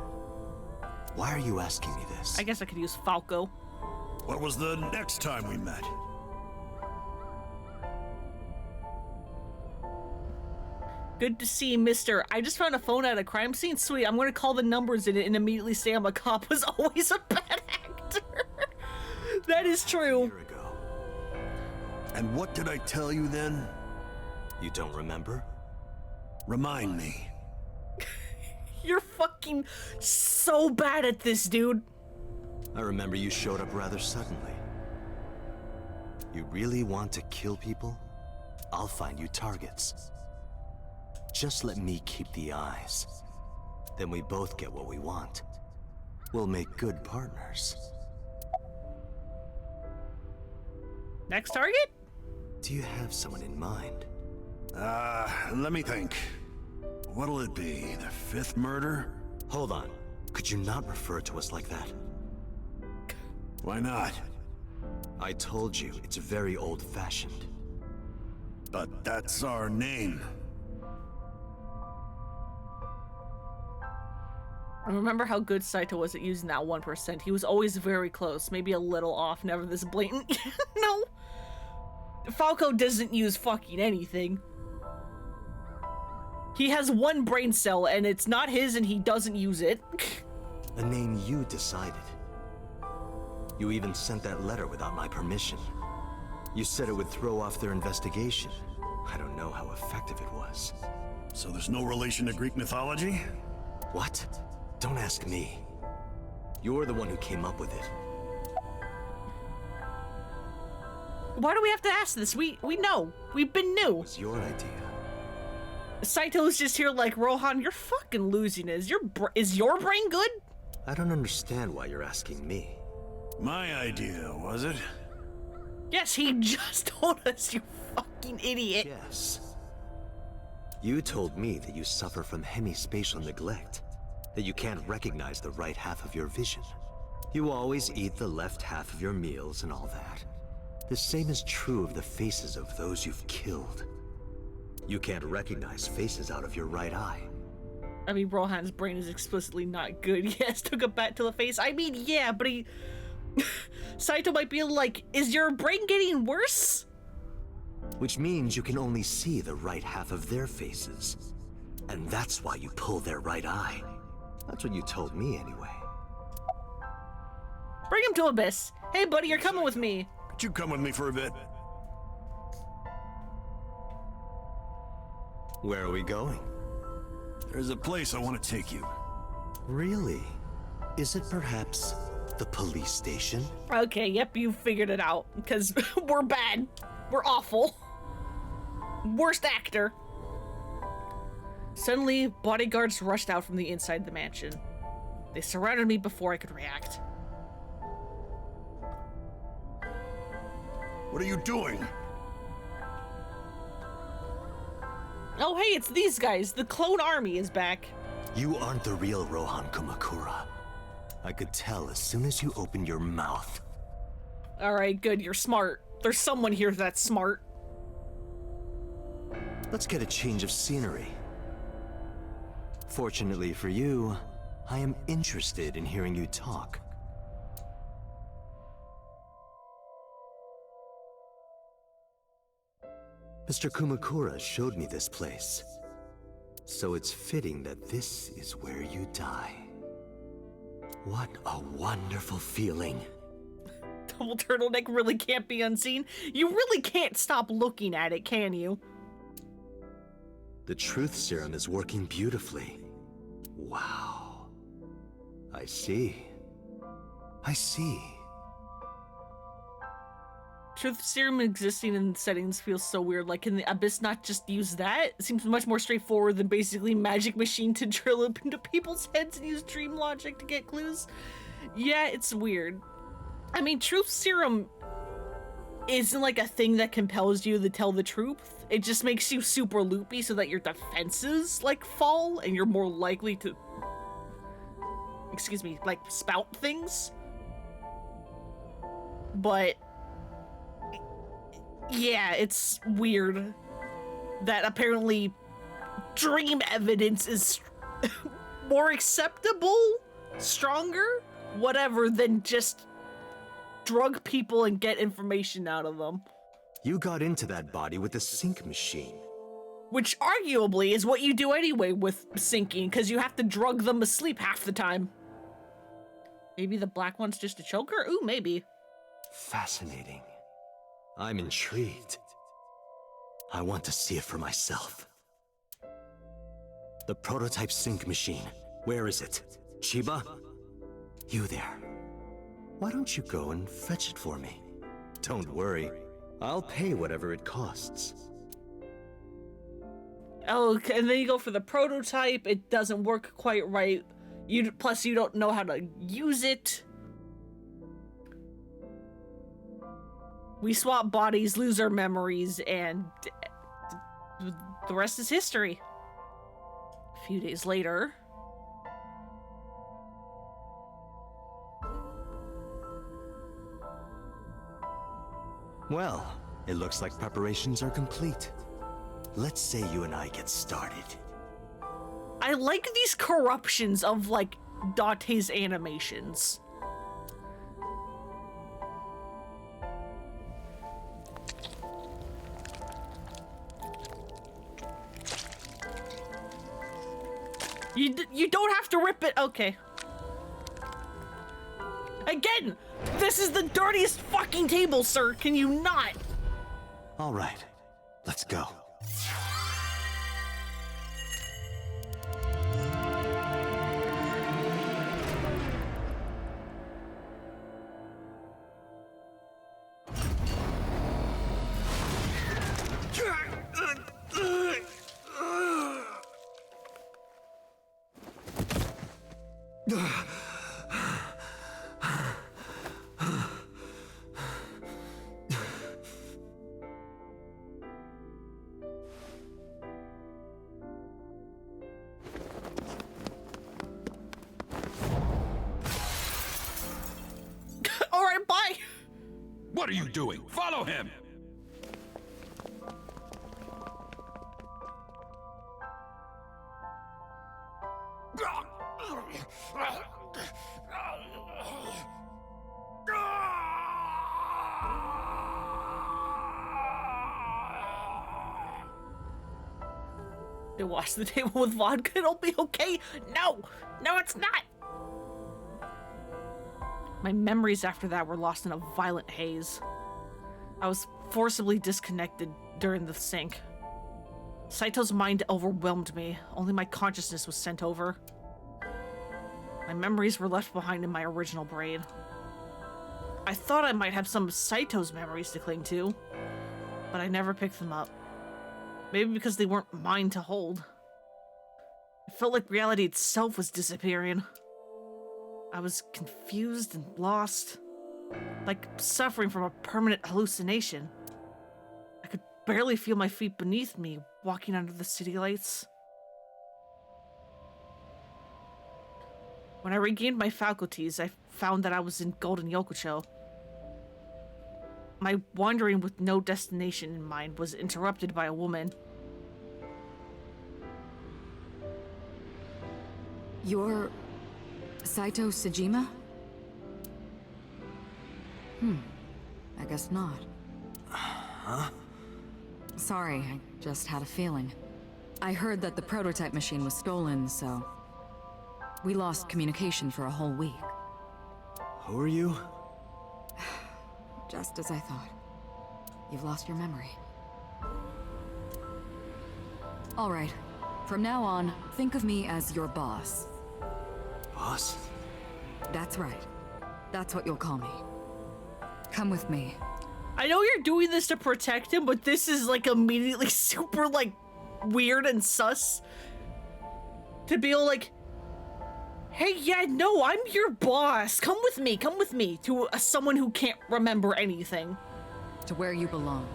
Why are you asking me this? I guess I could use Falco. What was the next time we met? Good to see, mister. I just found a phone at a crime scene. Sweet, I'm going to call the numbers in it and immediately say I'm a cop. Was always a bad actor. That is true. A year ago. And what did I tell you then? You don't remember? Remind me. You're fucking so bad at this, dude. I remember you showed up rather suddenly. You really want to kill people? I'll find you targets. Just let me keep the eyes. Then we both get what we want. We'll make good partners. Next target? Do you have someone in mind? Let me think. What'll it be? The fifth murder? Hold on. Could you not refer to us like that? Why not? I told you, it's very old-fashioned. But that's our name. I remember how good Saito was at using that 1%. He was always very close, maybe a little off, never this blatant. No. Falco doesn't use fucking anything. He has one brain cell, and it's not his, and he doesn't use it. A name you decided. You even sent that letter without my permission. You said it would throw off their investigation. I don't know how effective it was. So there's no relation to Greek mythology? What? Don't ask me. You're the one who came up with it. Why do we have to ask this? We know. We've been new. It was your idea. Saito's just here like, Rohan, you're fucking losing it. Is your brain good? I don't understand why you're asking me. My idea, was it? Yes, he just told us, you fucking idiot. Yes. You told me that you suffer from hemispatial neglect, that you can't recognize the right half of your vision. You always eat the left half of your meals and all that. The same is true of the faces of those you've killed. You can't recognize faces out of your right eye. I mean, Rohan's brain is explicitly not good. Yes, took a bat to the face. I mean, yeah, but he... Saito might be like, is your brain getting worse? Which means you can only see the right half of their faces. And that's why you pull their right eye. That's what you told me anyway. Bring him to Abyss. Hey, buddy, you're coming with me. Could you come with me for a bit? Where are we going? There's a place I want to take you. Really? Is it perhaps the police station? Okay, yep, you figured it out. Because we're bad. We're awful. Worst actor. Suddenly, bodyguards rushed out from the inside of the mansion. They surrounded me before I could react. What are you doing? Oh, hey, it's these guys. The clone army is back. You aren't the real Rohan Kumakura. I could tell as soon as you opened your mouth. All right, good. You're smart. There's someone here that's smart. Let's get a change of scenery. Fortunately for you, I am interested in hearing you talk. Mr. Kumakura showed me this place. So it's fitting that this is where you die. What a wonderful feeling. Double turtleneck really can't be unseen. You really can't stop looking at it, can you? The truth serum is working beautifully. Wow. I see. I see. Truth serum existing in settings feels so weird. Like, can the Abyss not just use that? It seems much more straightforward than basically magic machine to drill up into people's heads and use dream logic to get clues. Yeah, it's weird. I mean, truth serum isn't like a thing that compels you to tell the truth. It just makes you super loopy so that your defenses like fall and you're more likely to, excuse me, like spout things. But yeah, it's weird that apparently dream evidence is more acceptable, stronger, whatever, than just drug people and get information out of them. You got into that body with the sync machine. Which arguably is what you do anyway with syncing, because you have to drug them asleep half the time. Maybe the black one's just a choker? Ooh, maybe. Fascinating. I'm intrigued. I want to see it for myself. The prototype sync machine. Where is it? Chiba? You there. Why don't you go and fetch it for me? Don't worry. I'll pay whatever it costs. Oh, and then you go for the prototype. It doesn't work quite right. Plus, you don't know how to use it. We swap bodies, lose our memories, and the rest is history. A few days later. Well, it looks like preparations are complete. Let's say you and I get started. I like these corruptions of, like, Date's animations. You don't have to rip it. Okay. Again, this is the dirtiest fucking table, sir. Can you not? All right, let's go. All right, bye. What are you doing? Follow him! To wash the table with vodka, it'll be okay. No, it's not. My memories after that were lost in a violent haze. I was forcibly disconnected during the sync. Saito's mind overwhelmed me. Only my consciousness was sent over. My memories were left behind in my original brain. I thought I might have some of Saito's memories to cling to, but I never picked them up. Maybe because they weren't mine to hold. It felt like reality itself was disappearing. I was confused and lost, like suffering from a permanent hallucination. I could barely feel my feet beneath me walking under the city lights. When I regained my faculties, I found that I was in Golden Yokucho. My wandering with no destination in mind was interrupted by a woman. You're Saito Sejima? I guess not. Huh? Sorry, I just had a feeling. I heard that the prototype machine was stolen, so we lost communication for a whole week. Who are you? Just as I thought. You've lost your memory. All right. From now on, think of me as your boss. Boss? That's right. That's what you'll call me. Come with me. I know you're doing this to protect him, but this is like immediately super like weird and sus. To be all like, hey, yeah, no, I'm your boss. Come with me, to someone who can't remember anything. To where you belong.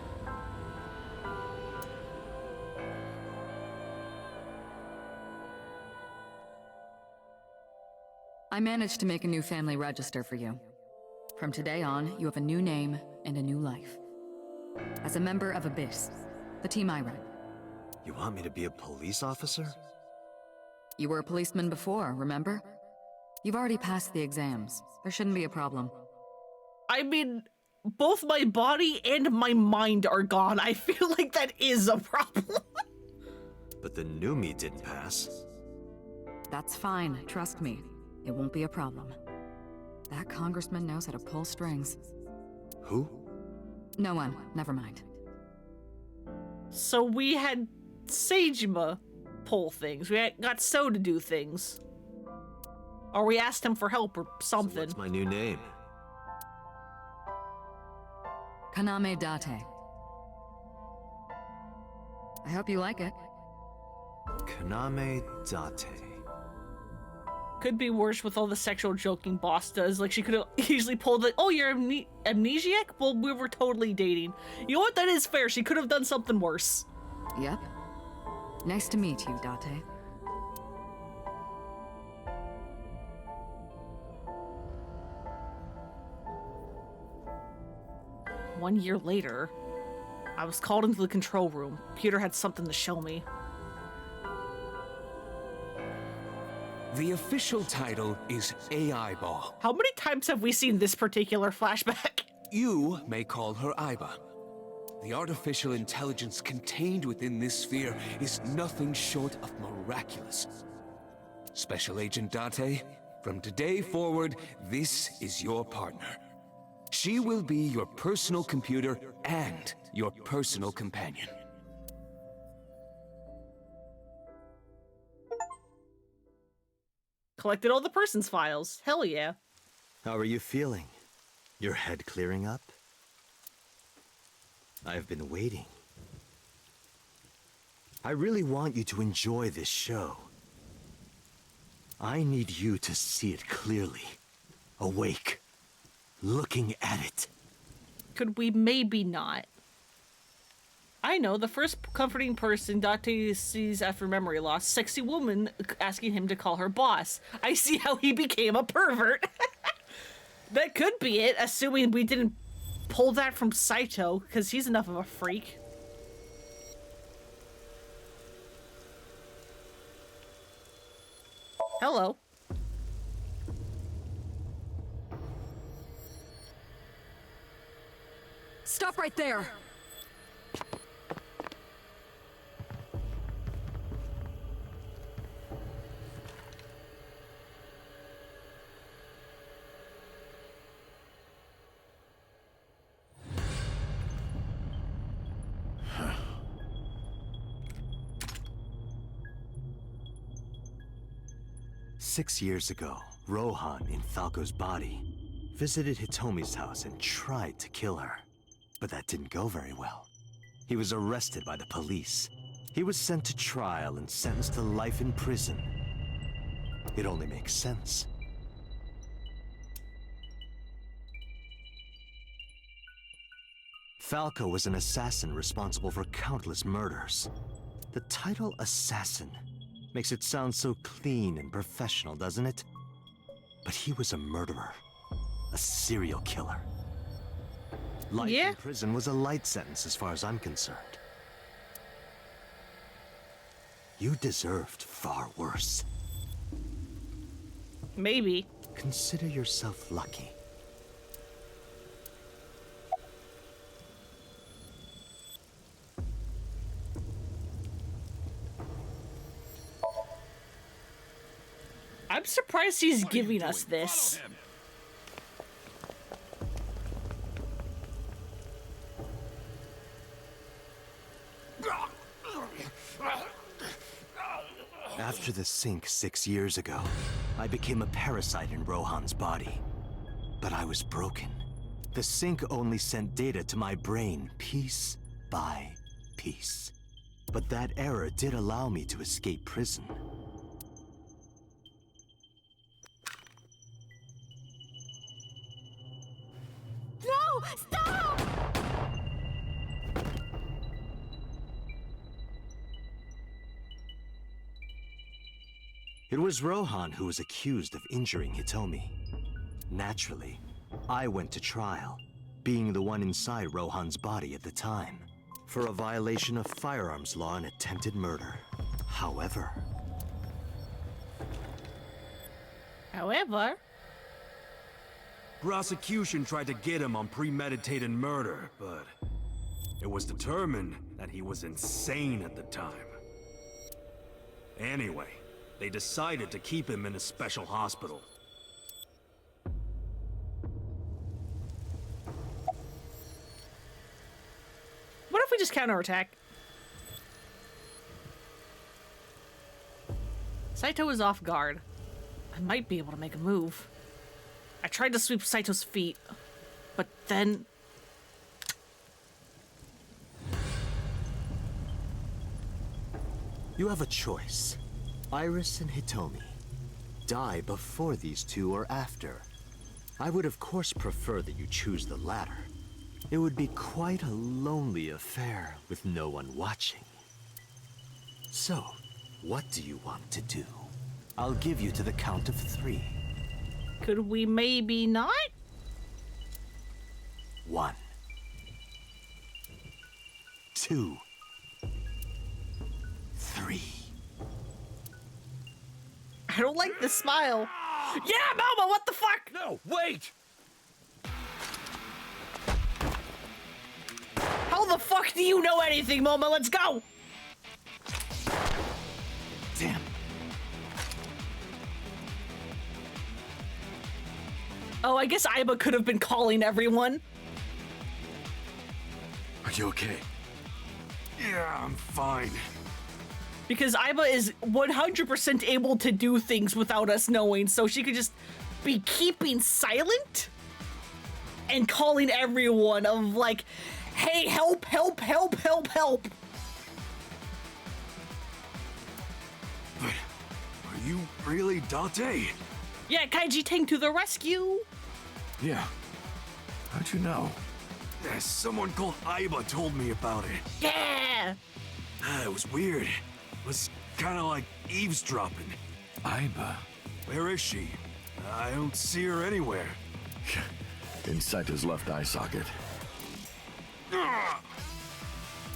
I managed to make a new family register for you. From today on, you have a new name and a new life. As a member of Abyss, the team I run. You want me to be a police officer? You were a policeman before, remember? You've already passed the exams. There shouldn't be a problem. I mean, both my body and my mind are gone. I feel like that is a problem. But the new me didn't pass. That's fine, trust me. It won't be a problem. That congressman knows how to pull strings. Who? No one, never mind. So we had Sejima pull things. We got So to do things. Or we asked him for help or something. So what's my new name? Kaname Date. I hope you like it. Kaname Date. Could be worse with all the sexual joking boss does. Like, she could have easily pulled the, oh, you're amnesiac? Well, we were totally dating. You know what? That is fair. She could have done something worse. Yep. Nice to meet you, Date. One year later, I was called into the control room. Peter had something to show me. The official title is AI Ball. How many times have we seen this particular flashback? You may call her Aiba. The artificial intelligence contained within this sphere is nothing short of miraculous. Special Agent Date, from today forward, this is your partner. She will be your personal computer and your personal companion. Collected all the person's files. Hell yeah. How are you feeling? Your head clearing up? I've been waiting. I really want you to enjoy this show. I need you to see it clearly. Awake. Looking at it. Could we maybe not? I know, the first comforting person Date sees after memory loss, sexy woman asking him to call her boss. I see how he became a pervert. That could be it, assuming we didn't pull that from Saito, because he's enough of a freak. Hello. Stop right there! Six years ago, Rohan, in Falco's body, visited Hitomi's house and tried to kill her. But that didn't go very well. He was arrested by the police. He was sent to trial and sentenced to life in prison. It only makes sense. Falco was an assassin responsible for countless murders. The title assassin makes it sound so clean and professional, doesn't it? But he was a murderer, a serial killer. Life in prison was a light sentence as far as I'm concerned. You deserved far worse. Maybe. Consider yourself lucky. I'm surprised he's giving us this. After the sink 6 years ago, I became a parasite in Rohan's body. But I was broken. The sink only sent data to my brain piece by piece. But that error did allow me to escape prison. No! Stop! It was Rohan who was accused of injuring Hitomi. Naturally, I went to trial, being the one inside Rohan's body at the time, for a violation of firearms law and attempted murder. However... Prosecution tried to get him on premeditated murder, but it was determined that he was insane at the time. Anyway, they decided to keep him in a special hospital. What if we just counterattack? Saito is off guard. I might be able to make a move. I tried to sweep Saito's feet, but then... You have a choice. Iris and Hitomi. Die before these two or after. I would of course prefer that you choose the latter. It would be quite a lonely affair with no one watching. So, what do you want to do? I'll give you to the count of 3. Could we maybe not? 1, 2, 3. I don't like this smile. Yeah, Mama, what the fuck? No, wait! How the fuck do you know anything, Moma? Let's go! Damn. Oh, I guess Aiba could have been calling everyone. Are you okay? Yeah, I'm fine. Because Aiba is 100% able to do things without us knowing, so she could just be keeping silent and calling everyone of like, hey, help, help, help, help, help. But are you really Dante? Yeah, Kaiji Tang to the rescue. Yeah. How'd you know? Yeah, someone called Aiba told me about it. Yeah. It was weird. It was kind of like eavesdropping. Aiba. Where is she? I don't see her anywhere. Inside his left eye socket.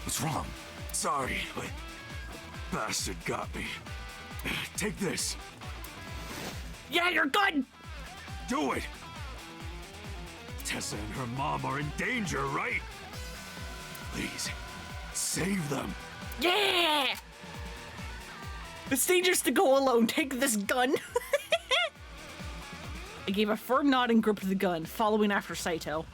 What's wrong? Sorry, but bastard got me. Take this. Yeah, you're good. Do it. Tessa and her mom are in danger, right? Please, save them. Yeah. It's dangerous to go alone. Take this gun. I gave a firm nod and gripped the gun, following after Saito.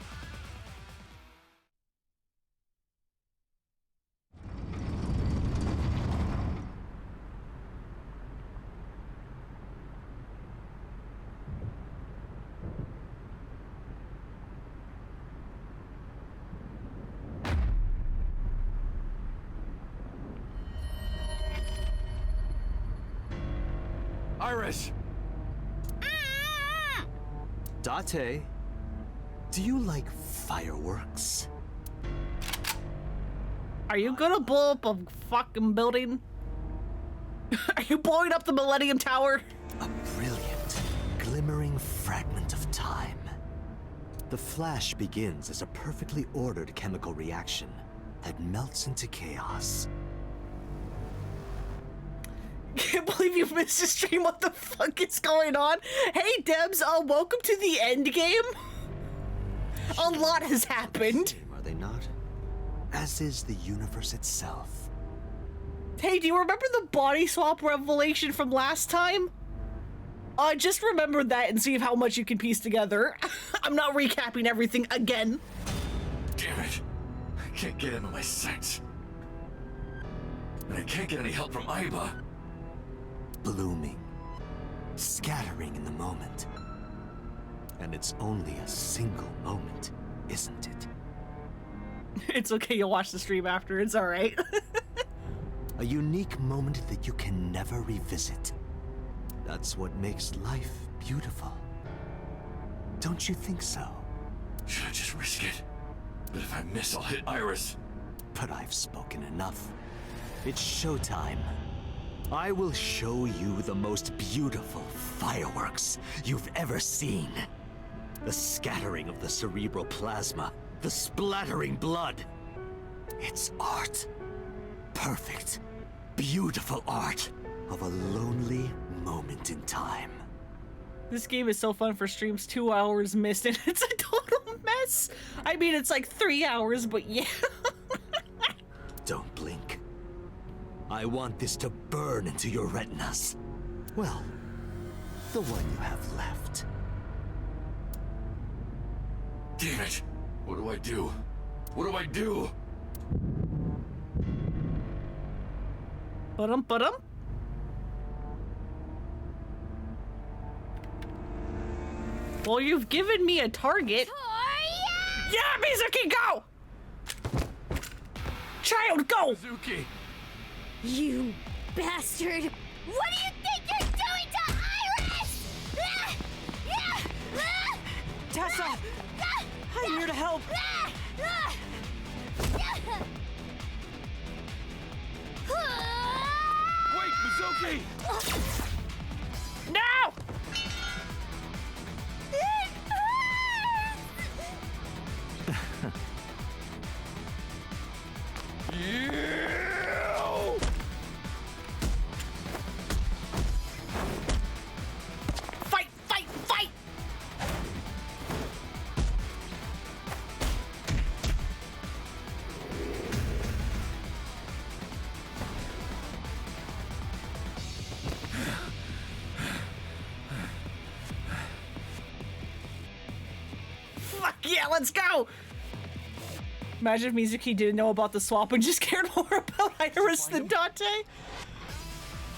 Iris! Date, do you like fireworks? Are you gonna blow up a fucking building? Are you blowing up the Millennium Tower? A brilliant, glimmering fragment of time. The flash begins as a perfectly ordered chemical reaction that melts into chaos. Can't believe you missed a stream. What the fuck is going on? Hey, Debs, welcome to the end game. A lot has happened. Are they not? As is the universe itself. Hey, do you remember the body swap revelation from last time? Just remember that and see how much you can piece together. I'm not recapping everything again. Damn it. I can't get into my sights. And I can't get any help from Aiba. Blooming, scattering in the moment. And it's only a single moment, isn't it? It's okay, you'll watch the stream after, it's alright. A unique moment that you can never revisit. That's what makes life beautiful. Don't you think so? Should I just risk it? But if I miss, I'll hit Iris. But I've spoken enough. It's showtime. I will show you the most beautiful fireworks you've ever seen. The scattering of the cerebral plasma, the splattering blood. It's art. Perfect, beautiful art of a lonely moment in time. This game is so fun for streams. 2 hours missed and it's a total mess. I mean, it's like 3 hours, but yeah. Don't blink. I want this to burn into your retinas. Well, the one you have left. Damn it. What do I do? What do I do? Ba-dum. Well, you've given me a target. Yeah, Mizuki, go! Child, go! Mizuki! You bastard! What do you think you're doing to Iris? Tessa! I'm here to help! Wait, Mizuki! No! Yeah, let's go! Imagine if Mizuki didn't know about the swap and just cared more about Iris than Dante.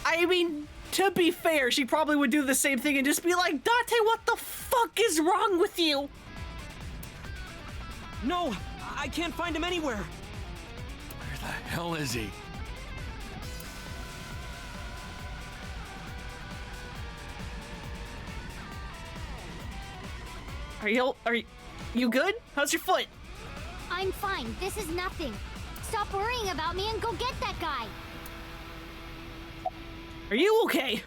I mean, to be fair, she probably would do the same thing and just be like, Dante, what the fuck is wrong with you? No, I can't find him anywhere. Where the hell is he? Are you good? How's your foot? I'm fine. This is nothing. Stop worrying about me and go get that guy. Are you okay?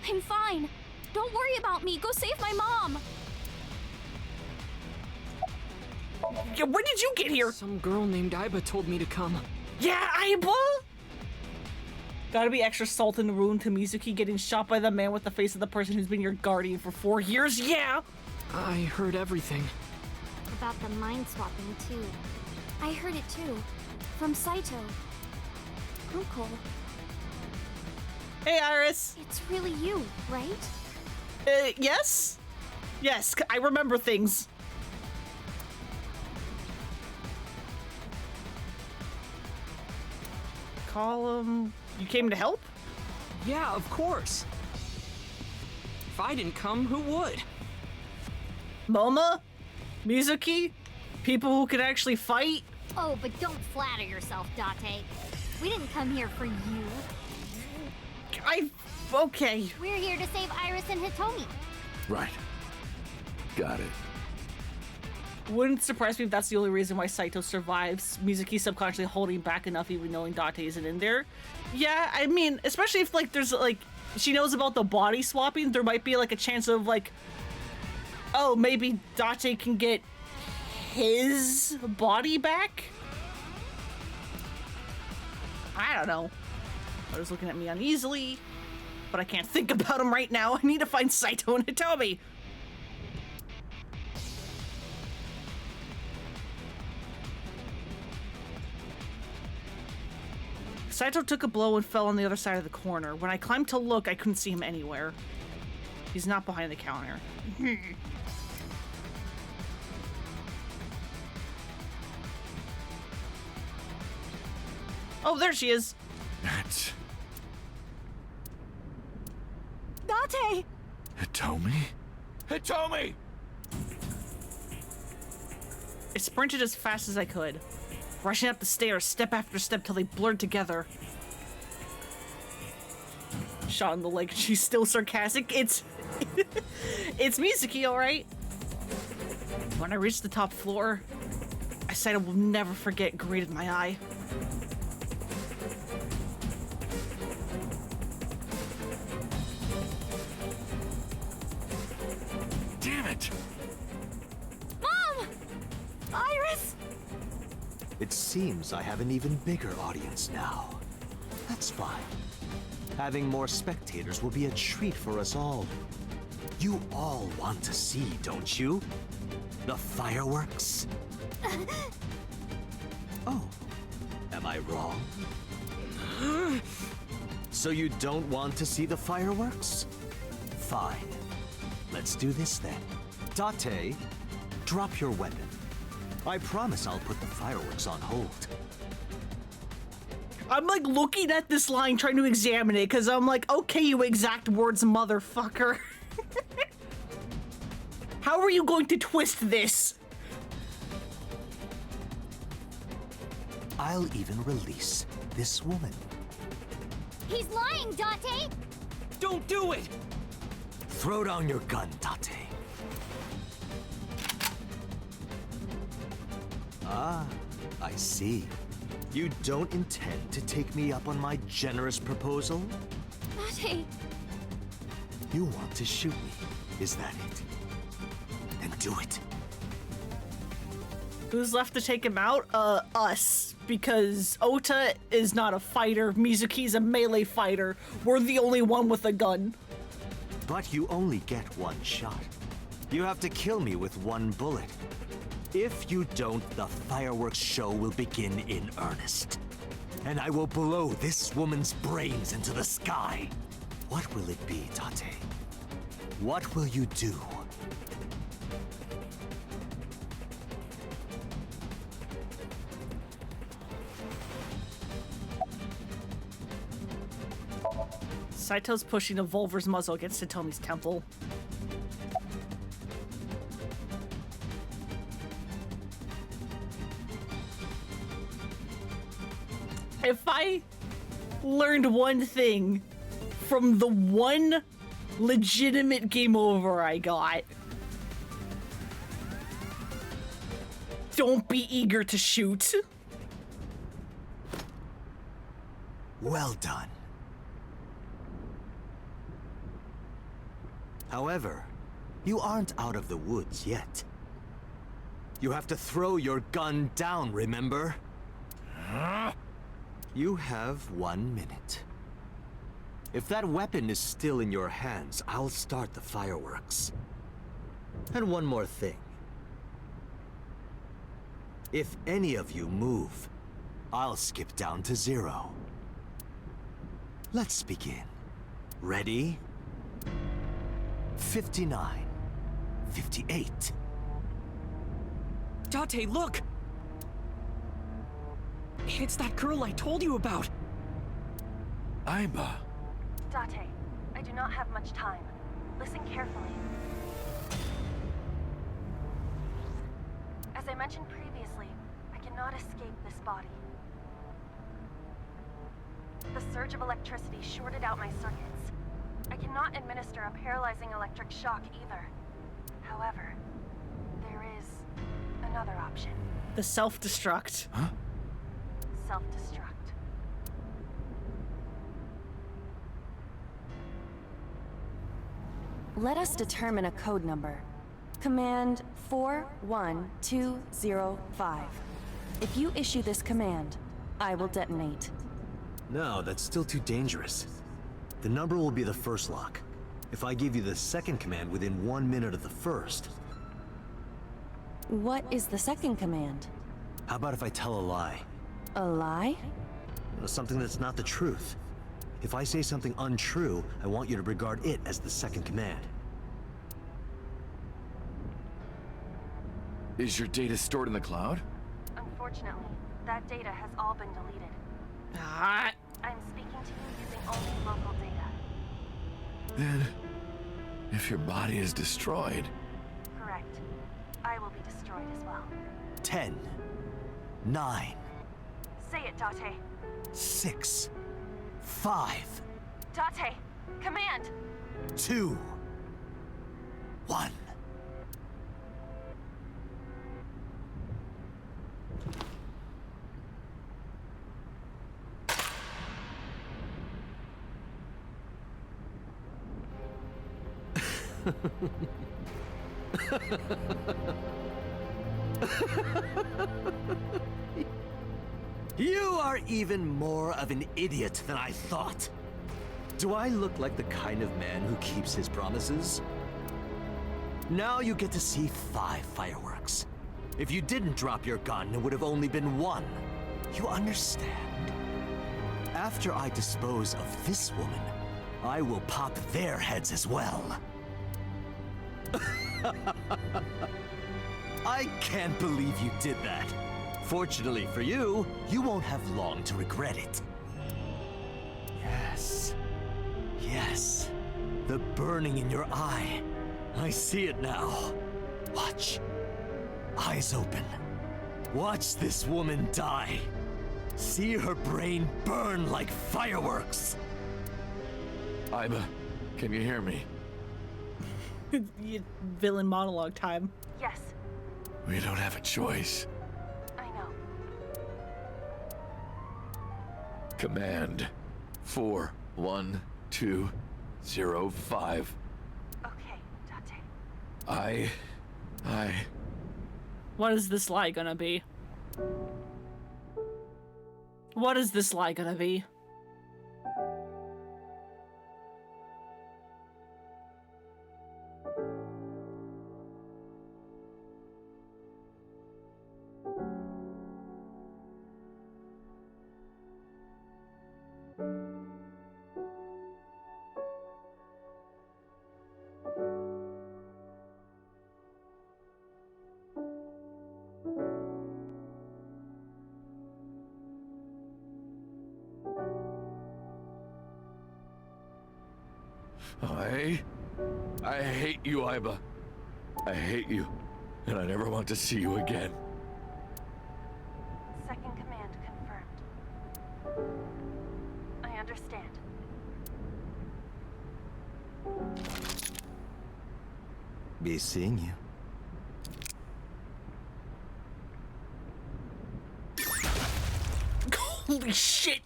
I'm fine. Don't worry about me. Go save my mom. Yeah, when did you get here? Some girl named Iba told me to come. Yeah, Iba? Gotta be extra salt in the wound to Mizuki getting shot by the man with the face of the person who's been your guardian for 4 years. Yeah! I heard everything. About the mind swapping, too. I heard it too. From Saito. Uncle. Hey, Iris. It's really you, right? Yes? Yes, I remember things. Call him. You came to help? Yeah, of course. If I didn't come, who would? Moma? Mizuki? People who can actually fight? Oh, but don't flatter yourself, Date. We didn't come here for you. Okay. We're here to save Iris and Hitomi. Right. Got it. Wouldn't surprise me if that's the only reason why Saito survives. Mizuki subconsciously holding back enough even knowing Date isn't in there. Yeah, I mean, especially if, like, there's, like, she knows about the body swapping, there might be, like, a chance of, like, oh, maybe Date can get his body back? I don't know. I was looking at me uneasily, but I can't think about him right now. I need to find Saito and Hitomi. Saito took a blow and fell on the other side of the corner. When I climbed to look, I couldn't see him anywhere. He's not behind the counter. Oh, there she is. That's Date! Hitomi? Hitomi! I sprinted as fast as I could, rushing up the stairs step after step till they blurred together. Shot in the leg. She's still sarcastic. It's Mizuki, all right. When I reached the top floor, I said I will never forget greeted my eye. Damn it! Mom! Iris! It seems I have an even bigger audience now. That's fine. Having more spectators will be a treat for us all. You all want to see, don't you? The fireworks? Oh, am I wrong? So you don't want to see the fireworks? Fine. Let's do this then. Date, drop your weapon. I promise I'll put the fireworks on hold. I'm like looking at this line trying to examine it because I'm like, okay, you exact words, motherfucker. How are you going to twist this? I'll even release this woman. He's lying, Date! Don't do it! Throw down your gun, Date. Ah, I see. You don't intend to take me up on my generous proposal? Date! You want to shoot me, is that it? Then do it. Who's left to take him out? Us. Because Ota is not a fighter, Mizuki's a melee fighter. We're the only one with a gun. But you only get one shot. You have to kill me with one bullet. If you don't, the fireworks show will begin in earnest. And I will blow this woman's brains into the sky. What will it be, Date? What will you do? Saito's pushing a Volver's muzzle against Hitomi's temple. If I learned one thing from the one legitimate game over I got, don't be eager to shoot. Well done. However, you aren't out of the woods yet. You have to throw your gun down, remember? You have 1 minute. If that weapon is still in your hands, I'll start the fireworks. And one more thing. If any of you move, I'll skip down to 0. Let's begin. Ready? 59. 58. Date, look! It's that girl I told you about! Aiba. Date, I do not have much time. Listen carefully. As I mentioned previously, I cannot escape this body. The surge of electricity shorted out my circuits. I cannot administer a paralyzing electric shock either. However, there is another option. The self-destruct. Huh? Self-destruct. Let us determine a code number. Command 41205. If you issue this command, I will detonate. No, that's still too dangerous. The number will be the first lock. If I give you the second command within 1 minute of the first. What is the second command? How about if I tell a lie? A lie? Something that's not the truth. If I say something untrue, I want you to regard it as the second command. Is your data stored in the cloud? Unfortunately, that data has all been deleted. Ah. I'm speaking to you using only local data. Then, if your body is destroyed... Correct. I will be destroyed as well. 10, 9, Say it, Date. 6, 5, Date, command! 2, 1. You are even more of an idiot than I thought. Do I look like the kind of man who keeps his promises? Now you get to see 5 fireworks. If you didn't drop your gun, it would have only been 1. You understand? After I dispose of this woman, I will pop their heads as well. I can't believe you did that. Fortunately for you, you won't have long to regret it. Yes. Yes. The burning in your eye. I see it now. Watch. Eyes open. Watch this woman die. See her brain burn like fireworks. Aiba, can you hear me? Villain monologue time. Yes, We don't have a choice. I know. Command 41205. Okay, Date. I... What is this lie gonna be? What is this lie gonna be? I hate you, Iba. I hate you, and I never want to see you again. Second command confirmed. I understand. Be seeing you. Holy shit!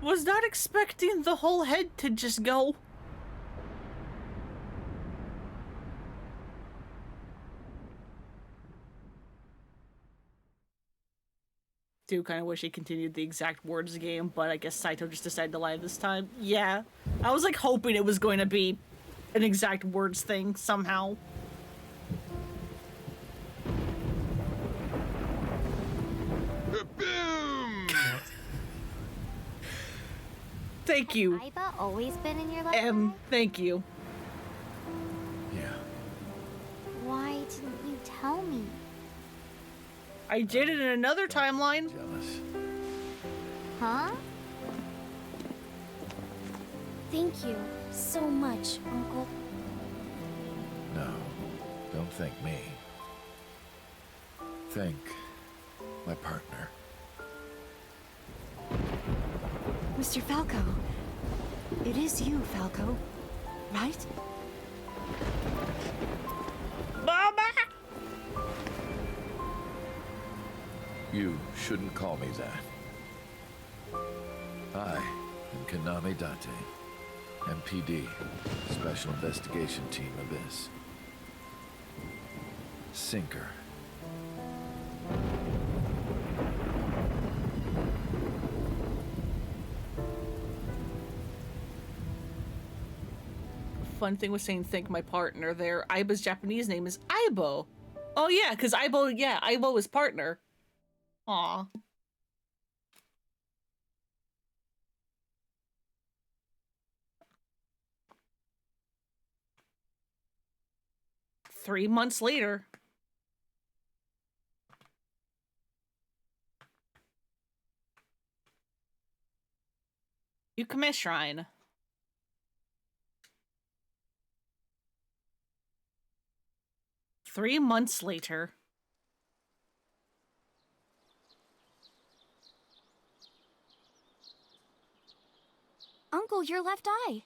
Was not expecting the whole head to just go. Do kind of wish he continued the exact words game, but I guess Saito just decided to lie this time. Yeah. I was like hoping it was going to be an exact words thing somehow. Thank you. Iba always been in your life? Thank you. Yeah. Why didn't you tell me? I did it in another timeline. Jealous. Huh? Thank you so much, Uncle. No, don't thank me. Thank my partner. Mr. Falco. It is you, Falco. Right? Mama! You shouldn't call me that. I am Kaname Date, MPD, Special Investigation Team Abyss. Sinker. Fun thing was saying thank my partner there. Aiba's Japanese name is Aibo. Oh yeah, because Aibo is partner. Aw. Three months later. Yukime Shrine. Three months later. Uncle, your left eye.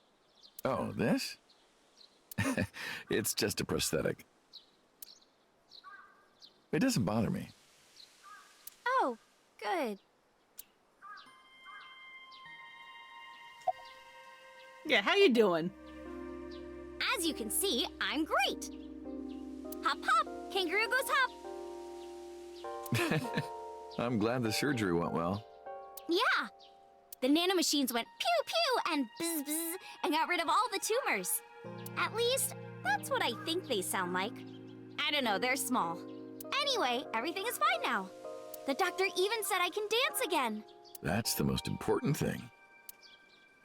Oh, this? It's just a prosthetic. It doesn't bother me. Oh, good. Yeah, how you doing? As you can see, I'm great. Hop, hop, kangaroo goes hop. I'm glad the surgery went well. Yeah. The nanomachines went pew pew and bzz bzz and got rid of all the tumors. At least, that's what I think they sound like. I don't know, they're small. Anyway, everything is fine now. The doctor even said I can dance again. That's the most important thing.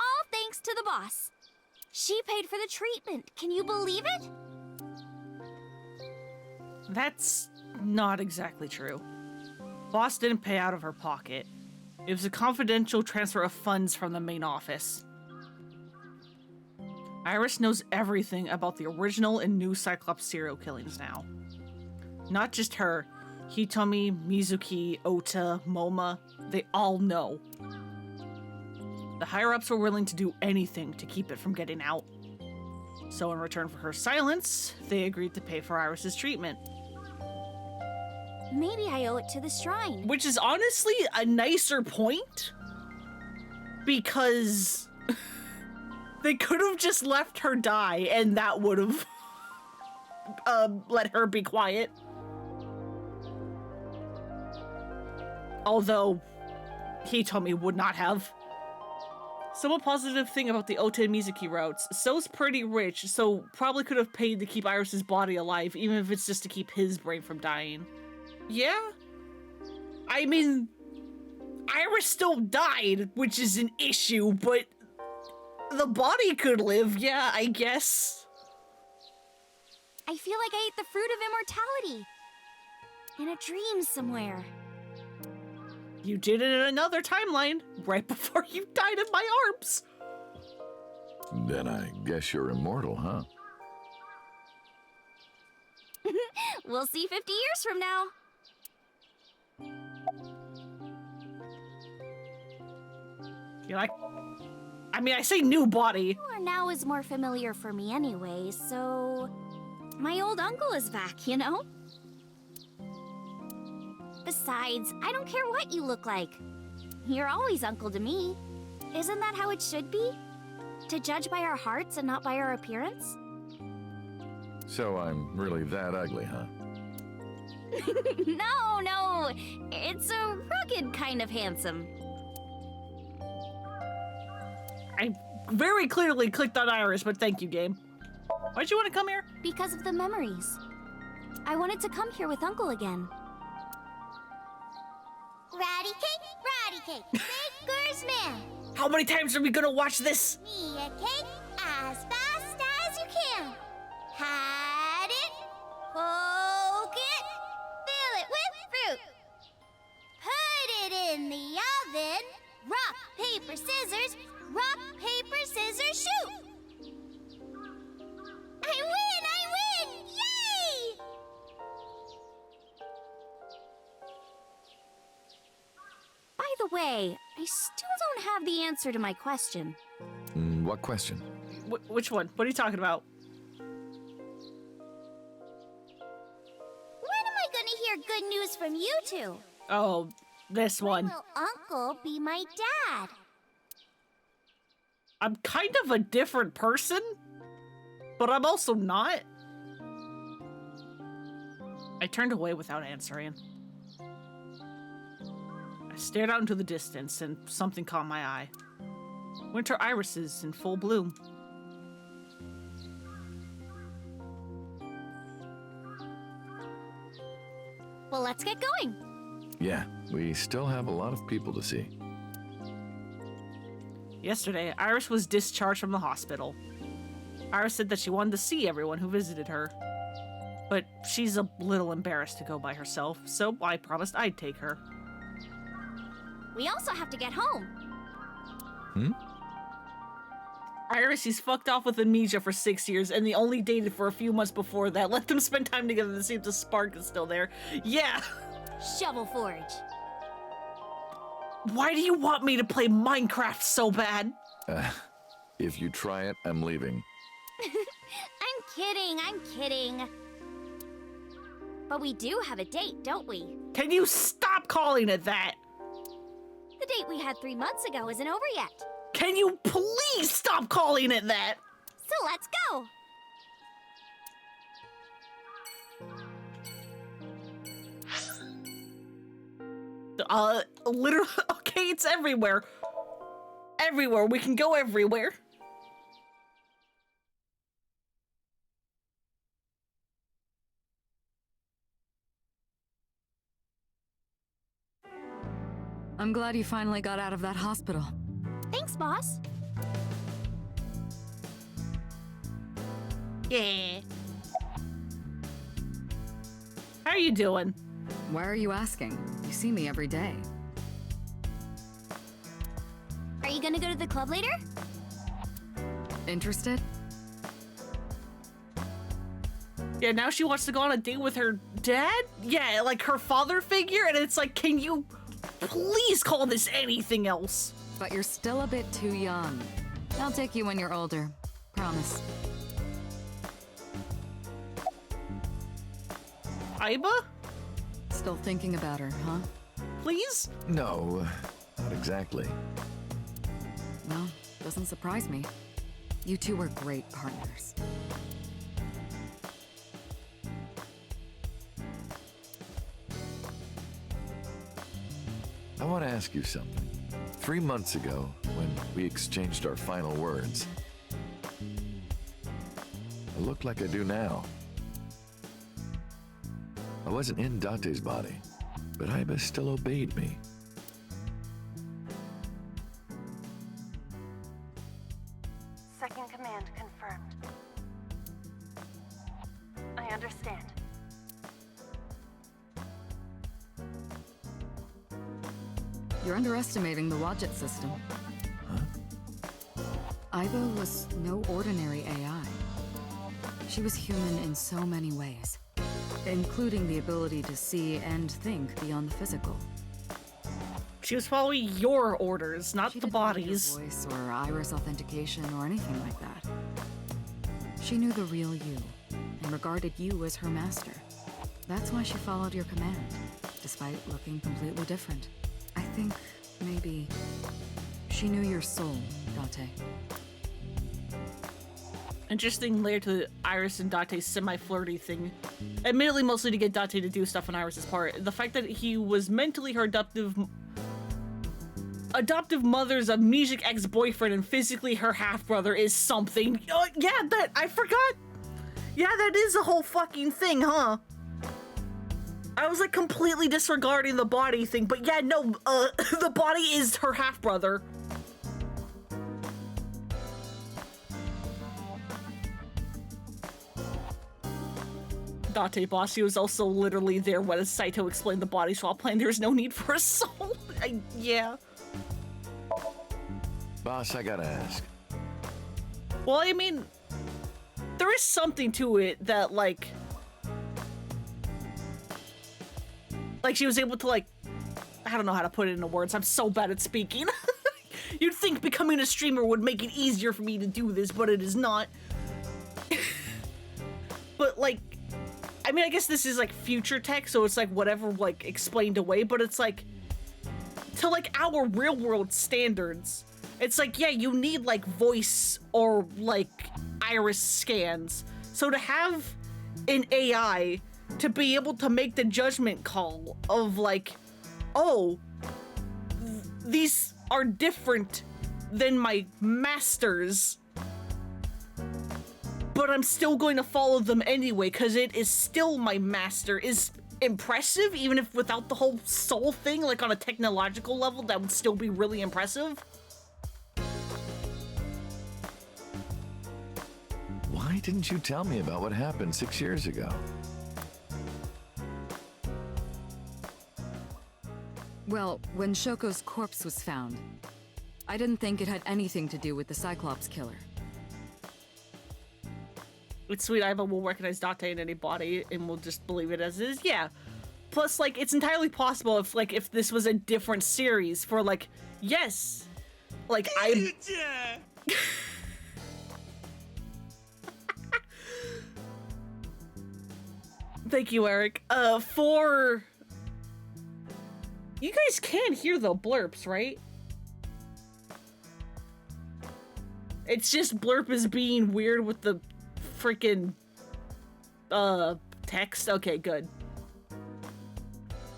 All thanks to the boss. She paid for the treatment. Can you believe it? That's not exactly true. Boss didn't pay out of her pocket. It was a confidential transfer of funds from the main office. Iris knows everything about the original and new Cyclops serial killings now. Not just her. Hitomi, Mizuki, Ota, Moma, they all know. The higher-ups were willing to do anything to keep it from getting out. So in return for her silence, they agreed to pay for Iris's treatment. Maybe I owe it to the shrine. Which is honestly a nicer point. Because they could have just left her die and that would have let her be quiet. Although, Hitomi would not have. So a positive thing about the Ota and Mizuki routes, So's pretty rich, so probably could have paid to keep Iris's body alive, even if it's just to keep his brain from dying. Yeah? I mean, Iris still died, which is an issue, but the body could live, yeah, I guess. I feel like I ate the fruit of immortality. In a dream somewhere. You did it in another timeline, right before you died in my arms. Then I guess you're immortal, huh? We'll see 50 years from now. You're like, I mean, I say new body. Well, now is more familiar for me anyway, so... My old uncle is back, you know? Besides, I don't care what you look like. You're always uncle to me. Isn't that how it should be? To judge by our hearts and not by our appearance? So I'm really that ugly, huh? No. It's a rugged kind of handsome. I very clearly clicked on Iris, but thank you, game. Why'd you want to come here? Because of the memories. I wanted to come here with Uncle again. Ratty cake, Baker's man. How many times are we gonna watch this? Me a cake as fast as you can. Had it, poke it, fill it with fruit. Put it in the oven. Rock, paper, scissors. Rock, paper, scissors, shoot. I win! Yay! By the way, I still don't have the answer to my question. What question? Which one? What are you talking about? When am I gonna hear good news from you two? Oh, this one. Will Uncle be my dad? I'm kind of a different person, but I'm also not. I turned away without answering. I stared out into the distance and something caught my eye. Winter irises in full bloom. Well, let's get going. Yeah, we still have a lot of people to see. Yesterday, Iris was discharged from the hospital. Iris said that she wanted to see everyone who visited her. But she's a little embarrassed to go by herself, so I promised I'd take her. We also have to get home. Iris, he's fucked off with amnesia for 6 years, and they only dated for a few months before that. Let them spend time together to see if the spark is still there. Yeah! Shovel Forge. Why do you want me to play Minecraft so bad? If you try it, I'm leaving. I'm kidding. But we do have a date, don't we? Can you stop calling it that? The date we had 3 months ago isn't over yet. Can you please stop calling it that? So let's go. Literally, okay, it's everywhere. Everywhere, we can go everywhere. I'm glad you finally got out of that hospital. Thanks, boss. Yeah. How are you doing? Why are you asking? You see me every day. Are you gonna go to the club later? Interested? Yeah, now she wants to go on a date with her dad? Yeah, like her father figure, and it's like, can you please call this anything else? But you're still a bit too young. I'll take you when you're older. Promise. Aiba? Still thinking about her, huh? Please? No, not exactly. Well, doesn't surprise me. You two were great partners. I want to ask you something. 3 months ago, when we exchanged our final words, I look like I do now. I wasn't in Dante's body, but Aiba still obeyed me. Second command confirmed. I You're underestimating the Wadjet system. Iba was no ordinary AI. She was human in so many ways, including the ability to see and think beyond the physical. She was following your orders, not the bodies. Voice or iris authentication or anything like that. She knew the real you and regarded you as her master. That's why she followed your command, despite looking completely different. I think maybe she knew your soul, Date. Interesting layer to Iris and Date's semi-flirty thing. Admittedly, mostly to get Date to do stuff on Iris's part. The fact that he was mentally her adoptive mother's amnesic ex-boyfriend and physically her half-brother is something. Yeah, that I forgot. Yeah, that is a whole fucking thing, huh? I was like completely disregarding the body thing, but yeah, no, the body is her half-brother. Date Bossy was also literally there when Saito explained the body swap plan. There's no need for a soul. Yeah. Boss, I gotta ask. Well, I mean, there is something to it that, like she was able to, like, I don't know how to put it into words. I'm so bad at speaking. You'd think becoming a streamer would make it easier for me to do this, but it is not. But, like, I mean, I guess this is, like, future tech, so it's, like, whatever, like, explained away, but it's, like, to, like, our real-world standards, it's, like, yeah, you need, like, voice or, like, iris scans. So to have an AI to be able to make the judgment call of, like, oh, these are different than my masters, but I'm still going to follow them anyway because it is still my master, is impressive, even if without the whole soul thing, like on a technological level, that would still be really impressive. Why didn't you tell me about what happened 6 years ago? Well, when Shoko's corpse was found, I didn't think it had anything to do with the Cyclops killer. It's sweet, Iva will recognize Date in any body and will just believe it as is. Yeah. Plus, like, it's entirely possible if this was a different series for, like, yes, like, I... Thank you, Eric. For... You guys can hear the blurps, right? It's just Blurp is being weird with the freaking text. Okay, good.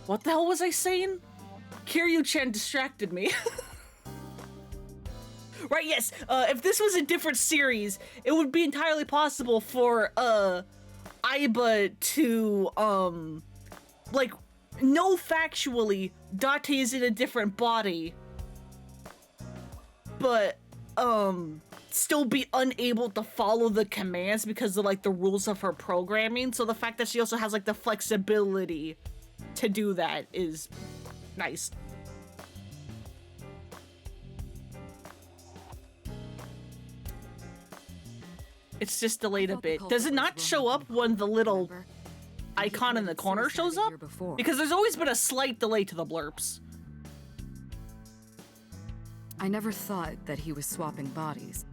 What the hell was I saying? Kiryu-chan distracted me. Right, yes. If this was a different series, it would be entirely possible for Aiba to like, no, factually, Date is in a different body, but still be unable to follow the commands because of, like, the rules of her programming. So the fact that she also has, like, the flexibility to do that is nice. It's just delayed a bit. Does it not show up when the little icon in the corner shows up? Because there's always been a slight delay to the blurps. I never thought that he was swapping bodies.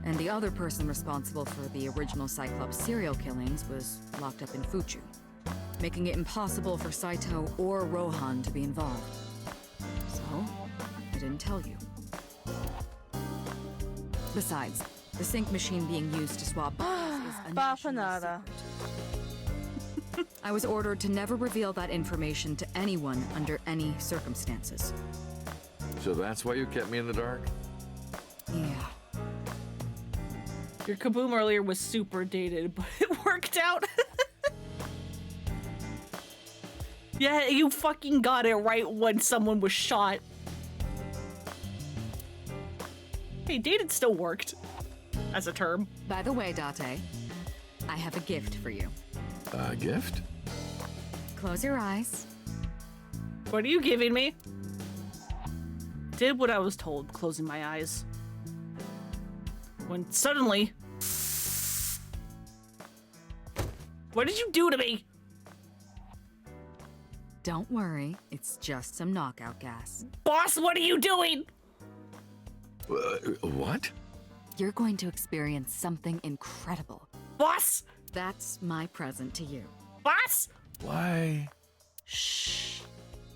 And the other person responsible for the original Cyclops serial killings was locked up in Fuchu, making it impossible for Saito or Rohan to be involved. So, I didn't tell you. Besides, the sync machine being used to swap bodies is a national secret. I was ordered to never reveal that information to anyone under any circumstances. So that's why you kept me in the dark? Yeah. Your kaboom earlier was super dated, but it worked out. Yeah, you fucking got it right when someone was shot. Hey, dated still worked as a term. By the way, Date, I have a gift for you. A gift? Close your eyes What are you giving me? Did what I was told, closing my eyes. When suddenly... What did you do to me? Don't worry, it's just some knockout gas. Boss, what are you doing? What? You're going to experience something incredible. Boss! That's my present to you. Boss! Why? Shh.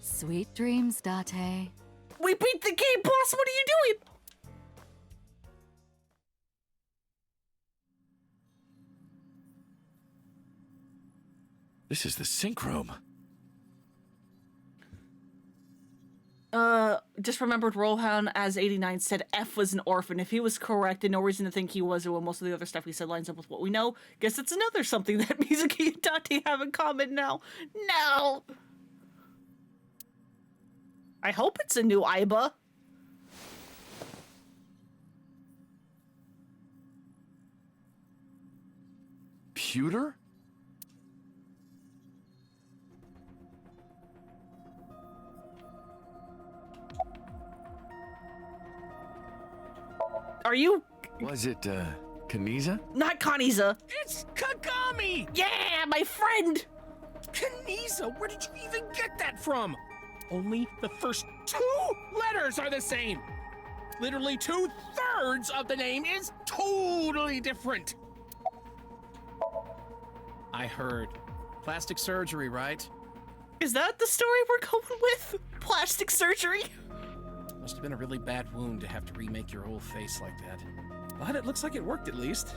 Sweet dreams, Date. We beat the game, boss! What are you doing? This is the sync room. Just remembered Rohan as 89 said F was an orphan. If he was correct, and no reason to think he was, or most of the other stuff he said lines up with what we know, guess it's another something that Mizuki and Date have in common now. No! I hope it's a new Aiba. Pewter? Are you... Was it, Kaniza? Not Kaniza. It's Kagami! Yeah, my friend! Kaniza, where did you even get that from? Only the first 2 letters are the same. Literally 2/3 of the name is totally different. I heard. Plastic surgery, right? Is that the story we're going with? Plastic surgery? Must have been a really bad wound to have to remake your whole face like that. But it looks like it worked at least.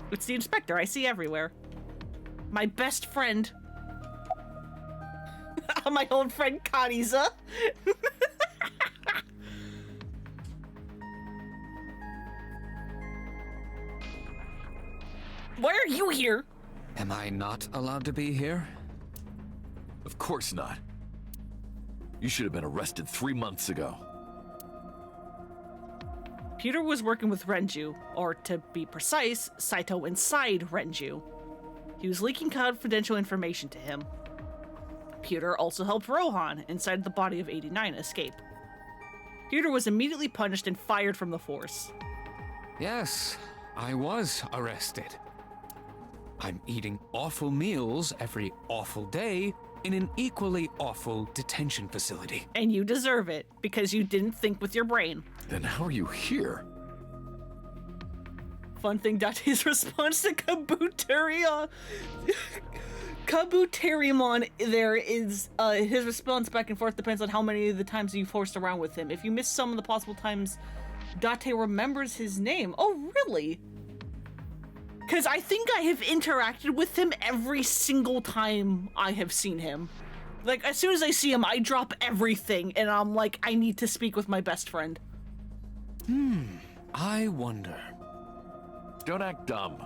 It's the inspector I see everywhere. My best friend. My old friend Kaniza. Why are you here? Am I not allowed to be here? Of course not. You should have been arrested 3 months ago. Peter was working with Renju, or to be precise, Saito inside Renju. He was leaking confidential information to him. Peter also helped Rohan inside the body of 89 escape. Peter was immediately punished and fired from the force. Yes, I was arrested. I'm eating awful meals every awful day in an equally awful detention facility. And you deserve it, because you didn't think with your brain. Then how are you here? Fun thing, Date's response to Kabuterimon there is, his response back and forth depends on how many of the times you forced around with him. If you miss some of the possible times, Date remembers his name. Oh, really? Because I think I have interacted with him every single time I have seen him. Like, as soon as I see him, I drop everything, and I'm like, I need to speak with my best friend. I wonder. Don't act dumb.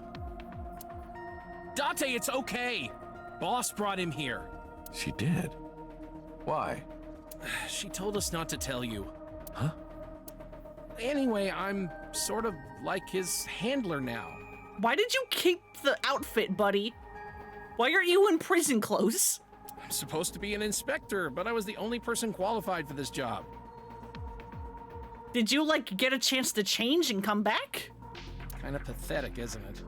Date, it's okay. Boss brought him here. She did? Why? She told us not to tell you. Huh? Anyway, I'm sort of like his handler now. Why did you keep the outfit, buddy? Why are you in prison clothes? I'm supposed to be an inspector, but I was the only person qualified for this job. Did you, like, get a chance to change and come back? Kind of pathetic, isn't it?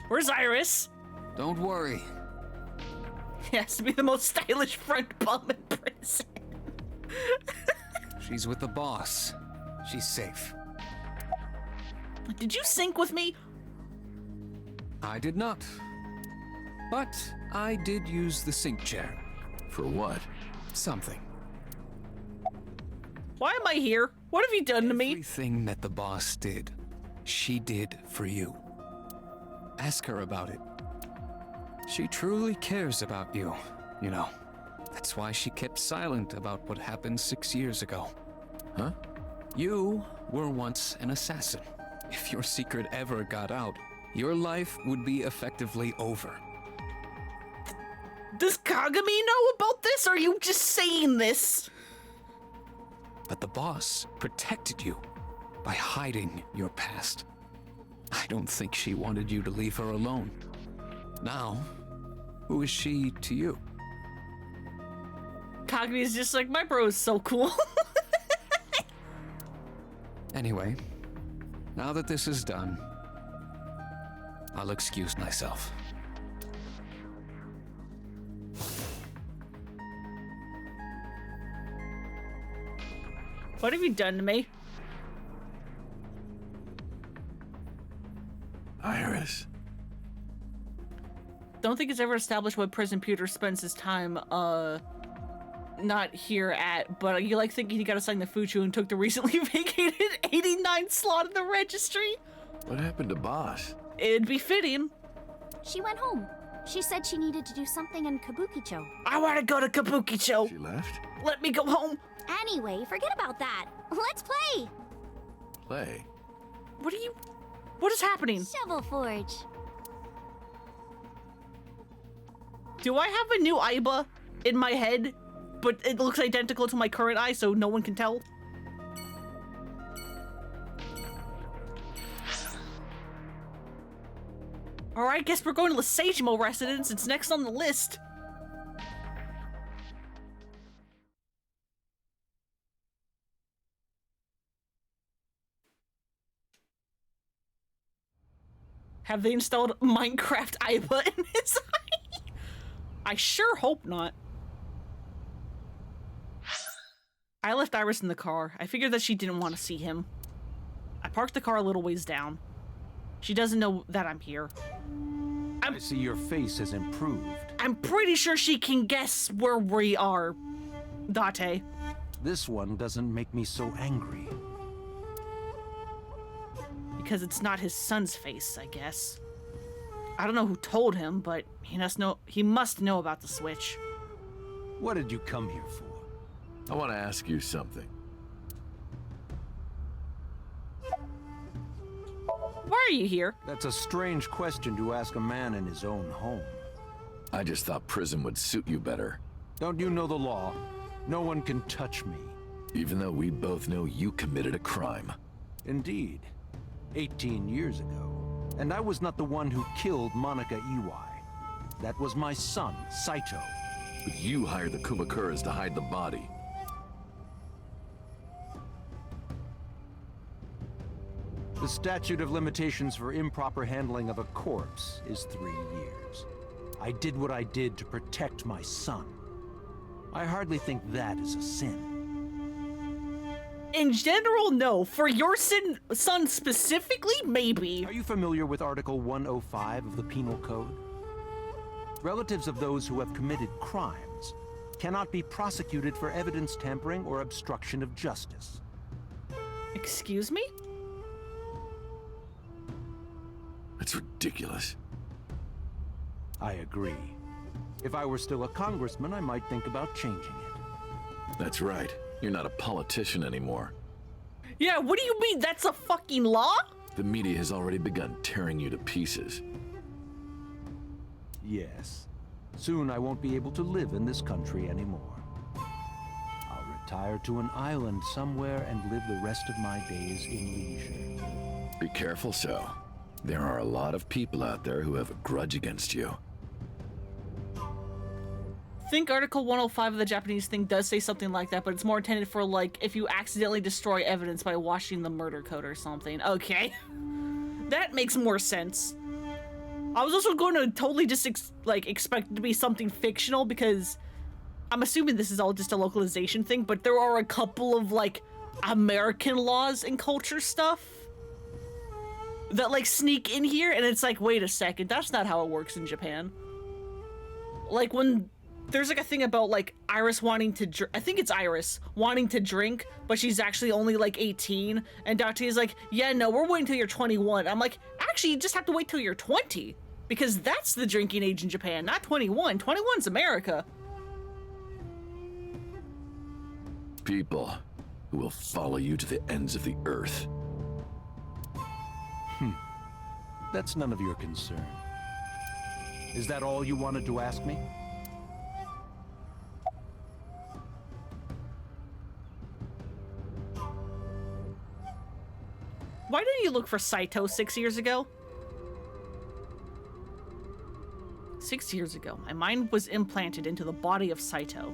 Where's Iris? Don't worry. He has to be the most stylish front bum in prison. She's with the boss. She's safe. Did you sync with me? I did not. But I did use the sync chair. For what? Something. Why am I here? What have you done to me? Everything that the boss did, she did for you. Ask her about it. She truly cares about you, you know. That's why she kept silent about what happened 6 years ago. Huh? You were once an assassin. If your secret ever got out, your life would be effectively over. Does Kagami know about this, or are you just saying this? But the boss protected you by hiding your past. I don't think she wanted you to leave her alone. Now, Who is she to you? Kagami is just like, my bro is so cool. Anyway, now that this is done, I'll excuse myself. What have you done to me? Iris. Don't think it's ever established what prison Peter spends his time, not here at, but you like thinking he got assigned the Fuchu and took the recently vacated 89 slot in the registry? What happened to Boss? It'd be fitting. She went home. She said she needed to do something in Kabukicho. I want to go to Kabukicho. She left? Let me go home. Anyway, forget about that. Let's play. Play? What is happening? Shovel Forge. Do I have a new Aiba in my head, but it looks identical to my current eye, so no one can tell? Alright, guess we're going to the Sagemo residence. It's next on the list. Have they installed Minecraft Aiba in his eye? I sure hope not. I left Iris in the car. I figured that she didn't want to see him. I parked the car a little ways down. She doesn't know that I'm here. I see your face has improved. I'm pretty sure she can guess where we are, Date. This one doesn't make me so angry. Because it's not his son's face, I guess. I don't know who told him, but he must know about the switch. What did you come here for? I want to ask you something. Why are you here? That's a strange question to ask a man in his own home. I just thought prison would suit you better. Don't you know the law? No one can touch me. Even though we both know you committed a crime. Indeed. 18 years ago. And I was not the one who killed Monica Iwai. That was my son, Saito. But you hired the Kumakuras to hide the body. The statute of limitations for improper handling of a corpse is 3 years. I did what I did to protect my son. I hardly think that is a sin. In general, no. For your son specifically, maybe. Are you familiar with Article 105 of the Penal Code? Relatives of those who have committed crimes cannot be prosecuted for evidence tampering or obstruction of justice. Excuse me? That's ridiculous. I agree. If I were still a congressman, I might think about changing it. That's right. You're not a politician anymore. Yeah, what do you mean? That's a fucking law? The media has already begun tearing you to pieces. Yes. Soon I won't be able to live in this country anymore. I'll retire to an island somewhere and live the rest of my days in leisure. Be careful, so. There are a lot of people out there who have a grudge against you. I think Article 105 of the Japanese thing does say something like that, but it's more intended for, like, if you accidentally destroy evidence by washing the murder code or something. Okay. That makes more sense. I was also going to totally just, expect it to be something fictional, because I'm assuming this is all just a localization thing, but there are a couple of, like, American laws and culture stuff that, like, sneak in here, and it's like, wait a second, that's not how it works in Japan. Like, when there's, like, a thing about, like, Iris wanting to I think it's Iris wanting to drink, but she's actually only, like, 18, and Dr. is like, yeah, no, we're waiting till you're 21. I'm like, actually, you just have to wait till you're 20, because that's the drinking age in Japan, not 21. 21's America. People who will follow you to the ends of the earth. That's none of your concern. Is that all you wanted to ask me? Why didn't you look for Saito 6 years ago? 6 years ago, my mind was implanted into the body of Saito.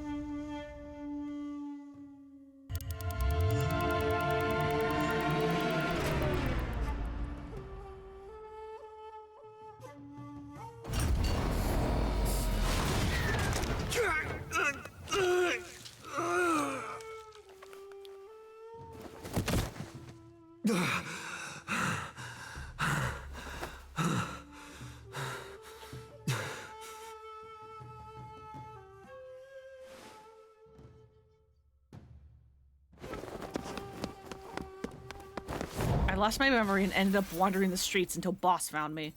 I lost my memory and ended up wandering the streets until Boss found me.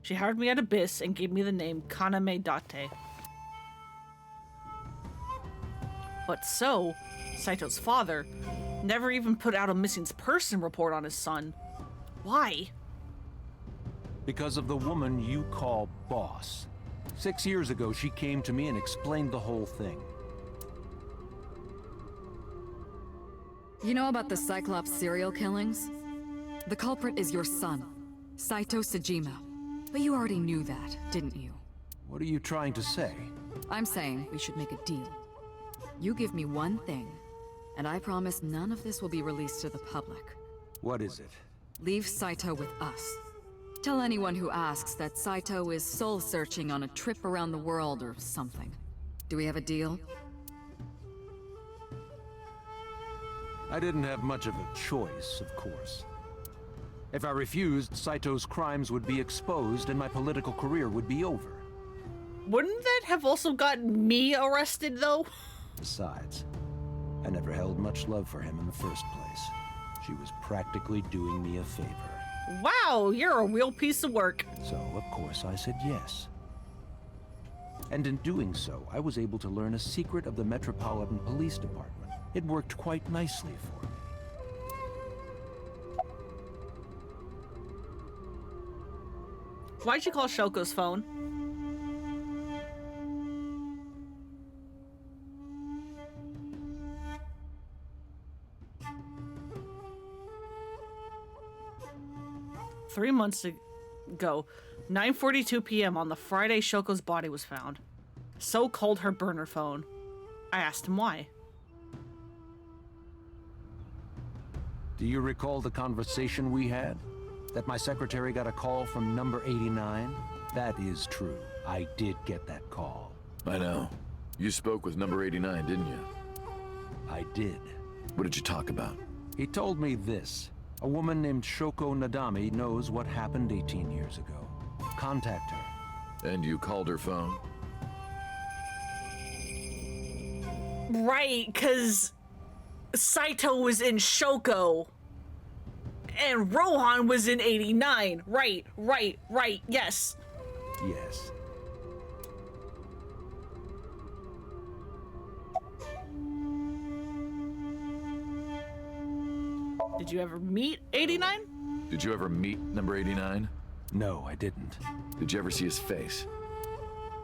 She hired me at Abyss and gave me the name Kaname Date. But so, Saito's father never even put out a missing person report on his son. Why? Because of the woman you call Boss. 6 years ago, she came to me and explained the whole thing. You know about the Cyclops serial killings? The culprit is your son, Saito Sejima. But you already knew that, didn't you? What are you trying to say? I'm saying we should make a deal. You give me one thing, and I promise none of this will be released to the public. What is it? Leave Saito with us. Tell anyone who asks that Saito is soul-searching on a trip around the world or something. Do we have a deal? I didn't have much of a choice, of course. If I refused, Saito's crimes would be exposed and my political career would be over. Wouldn't that have also gotten me arrested, though? Besides, I never held much love for him in the first place. She was practically doing me a favor. Wow, you're a real piece of work. So, of course, I said yes. And in doing so, I was able to learn a secret of the Metropolitan Police Department. It worked quite nicely for me. Why'd you call Shoko's phone? Three months ago, 9:42 p.m. on the Friday Shoko's body was found. So called her burner phone. I asked him why. Do you recall the conversation we had? That my secretary got a call from number 89? That is true. I did get that call. I know. You spoke with number 89, didn't you? I did. What did you talk about? He told me this. A woman named Shoko Nadami knows what happened 18 years ago. Contact her. And you called her phone? Right, because Saito was in Shoko. And Rohan was in 89. Right, yes. Yes. Did you ever meet 89? Did you ever meet number 89? No, I didn't. Did you ever see his face?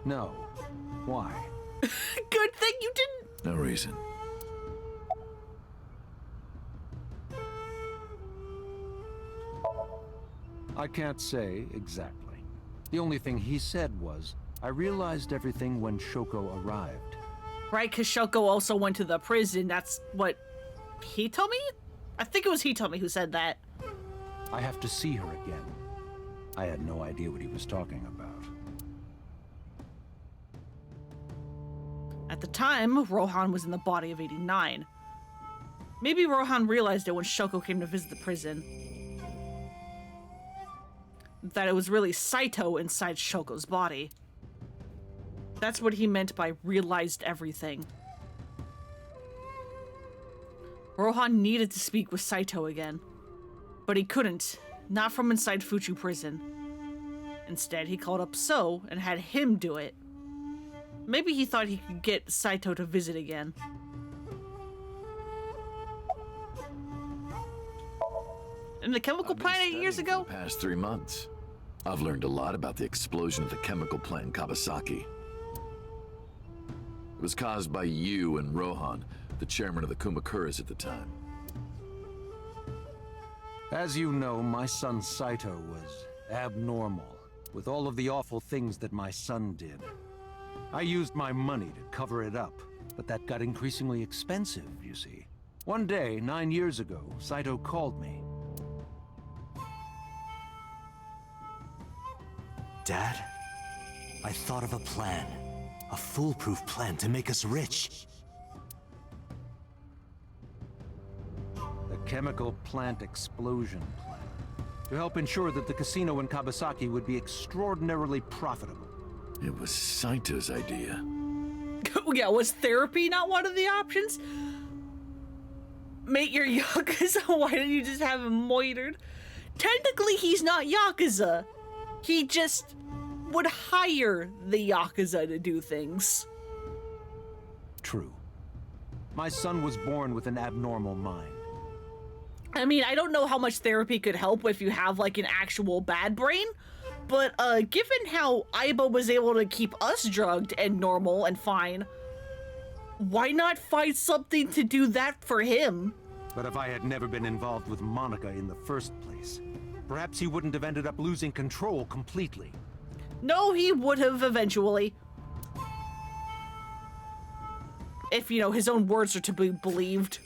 No. Why? Good thing you didn't. No reason. I can't say exactly. The only thing he said was, I realized everything when Shoko arrived. Right, because Shoko also went to the prison. That's what he told me? I think it was he told me who said that. I have to see her again. I had no idea what he was talking about. At the time, Rohan was in the body of 89. Maybe Rohan realized it when Shoko came to visit the prison. That it was really Saito inside Shoko's body. That's what he meant by realized everything. Rohan needed to speak with Saito again, but he couldn't, not from inside Fuchu prison. Instead, he called up So and had him do it. Maybe he thought he could get Saito to visit again. In the chemical plant 8 years ago? For the past 3 months. I've learned a lot about the explosion of the chemical plant in Kawasaki. It was caused by you and Rohan, the chairman of the Kumakuras at the time. As you know, my son Saito was abnormal. with all of the awful things that my son did. I used my money to cover it up, but that got increasingly expensive, you see. One day, 9 years ago, Saito called me. Dad, I thought of a plan. A foolproof plan to make us rich. The chemical plant explosion plan. To help ensure that the casino in Kabasaki would be extraordinarily profitable. It was Saito's idea. Yeah, was therapy not one of the options? Mate, you're Yakuza. Why didn't you just have him moitered? Technically, he's not Yakuza. He just would hire the Yakuza to do things. True. My son was born with an abnormal mind. I mean, I don't know how much therapy could help if you have, like, an actual bad brain, but, given how Aiba was able to keep us drugged and normal and fine, why not find something to do that for him? But if I had never been involved with Monica in the first place, perhaps he wouldn't have ended up losing control completely. No, he would have eventually. If, you know, his own words are to be believed.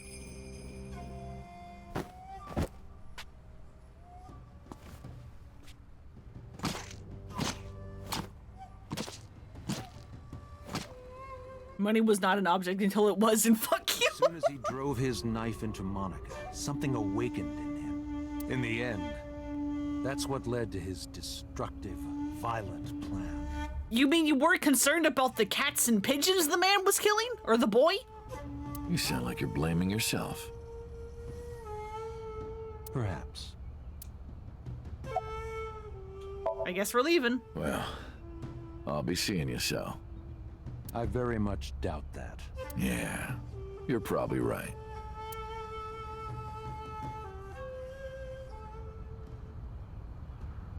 Money was not an object until it was, and fuck you. As soon as he drove his knife into Monica, something awakened in him. In the end, that's what led to his destructive, violent plan. You mean you weren't concerned about the cats and pigeons the man was killing? Or the boy? You sound like you're blaming yourself. Perhaps. I guess we're leaving. Well, I'll be seeing you, so. I very much doubt that. Yeah, you're probably right.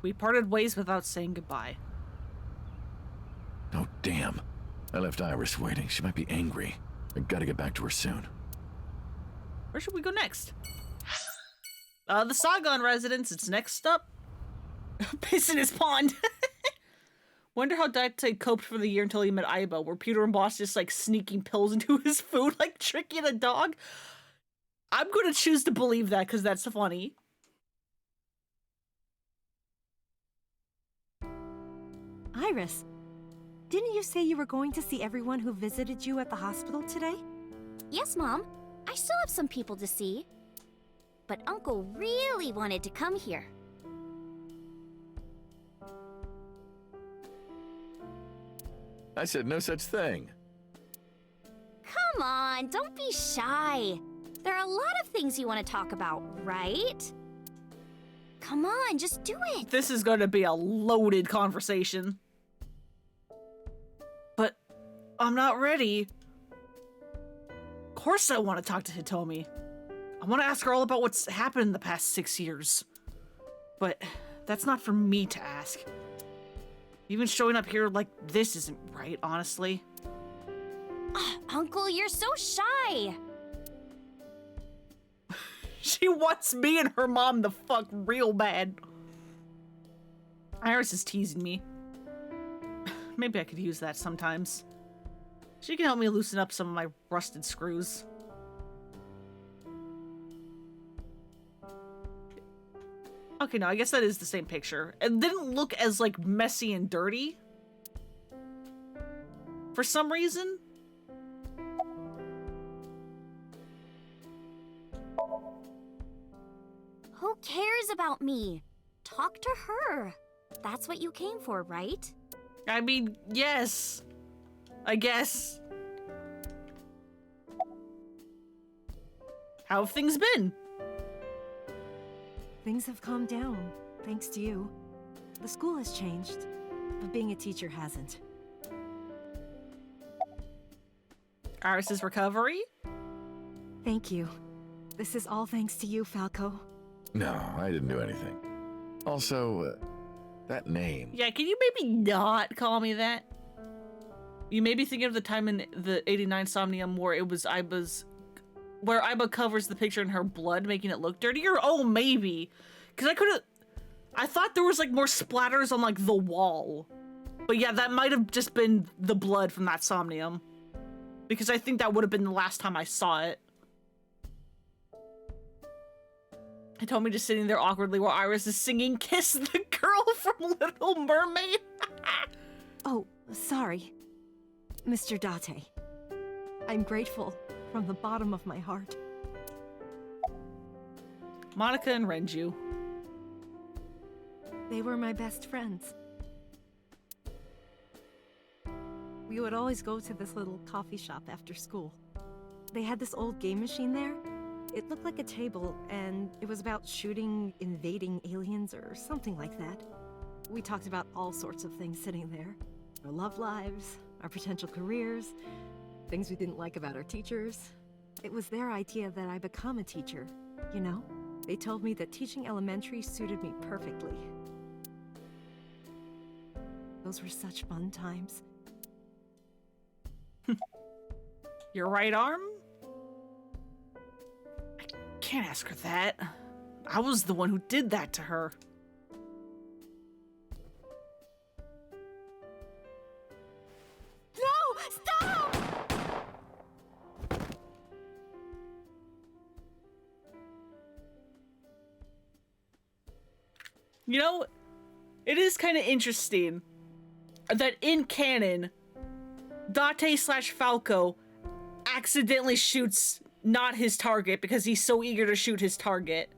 We parted ways without saying goodbye. Oh, damn. I left Iris waiting. She might be angry. I gotta get back to her soon. Where should we go next? The Sagan residence. It's next up. Piss in his pond. Wonder how Date coped for the year until he met Aiba, where Peter and Boss just like sneaking pills into his food like tricking a dog. I'm gonna choose to believe that because that's funny. Iris, didn't you say you were going to see everyone who visited you at the hospital today? Yes, Mom. I still have some people to see. But Uncle really wanted to come here. I said no such thing. Come on, don't be shy. There are a lot of things you want to talk about, right? Come on, just do it. This is going to be a loaded conversation. But I'm not ready. Of course I want to talk to Hitomi. I want to ask her all about what's happened in the past 6 years. But that's not for me to ask. Even showing up here like this isn't right, honestly. Uncle, you're so shy. She wants me and her mom to fuck real bad. Iris is teasing me. Maybe I could use that sometimes. She can help me loosen up some of my rusted screws. Okay, no, I guess that is the same picture. It didn't look as, like, messy and dirty. For some reason. Who cares about me? Talk to her. That's what you came for, right? I mean, yes. I guess. How have things been? Things have calmed down, thanks to you. The school has changed, but being a teacher hasn't. Iris's recovery? Thank you. This is all thanks to you, Falco. No, I didn't do anything. Also, that name. Yeah, can you maybe not call me that? You may be thinking of the time in the 89 Somnium where it was Aiba's... where Aiba covers the picture in her blood, making it look dirtier? Oh, maybe. Because I could have... I thought there was like more splatters on like the wall. But yeah, that might have just been the blood from that Somnium. Because I think that would have been the last time I saw it. It told me just sitting there awkwardly while Iris is singing Kiss the Girl from Little Mermaid. Oh, sorry. Mr. Date. I'm grateful from the bottom of my heart. Monica and Renju. They were my best friends. We would always go to this little coffee shop after school. They had this old game machine there. It looked like a table, and it was about shooting invading aliens or something like that. We talked about all sorts of things sitting there. Our love lives, our potential careers, things we didn't like about our teachers. It was their idea that I become a teacher, you know? They told me that teaching elementary suited me perfectly. Those were such fun times. Your right arm? I can't ask her that. I was the one who did that to her. No! Stop! You know, it is kind of interesting that in canon, Date/Falco accidentally shoots not his target because he's so eager to shoot his target.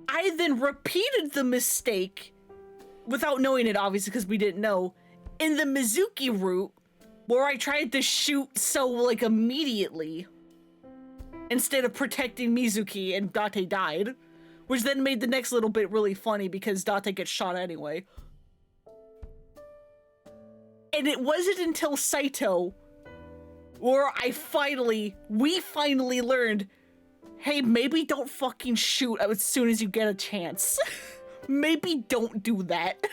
I then repeated the mistake, without knowing it obviously because we didn't know, in the Mizuki route, where I tried to shoot so like immediately instead of protecting Mizuki, and Date died, which then made the next little bit really funny because Date gets shot anyway. And it wasn't until Saito where we finally learned, hey, maybe don't fucking shoot as soon as you get a chance. Maybe don't do that.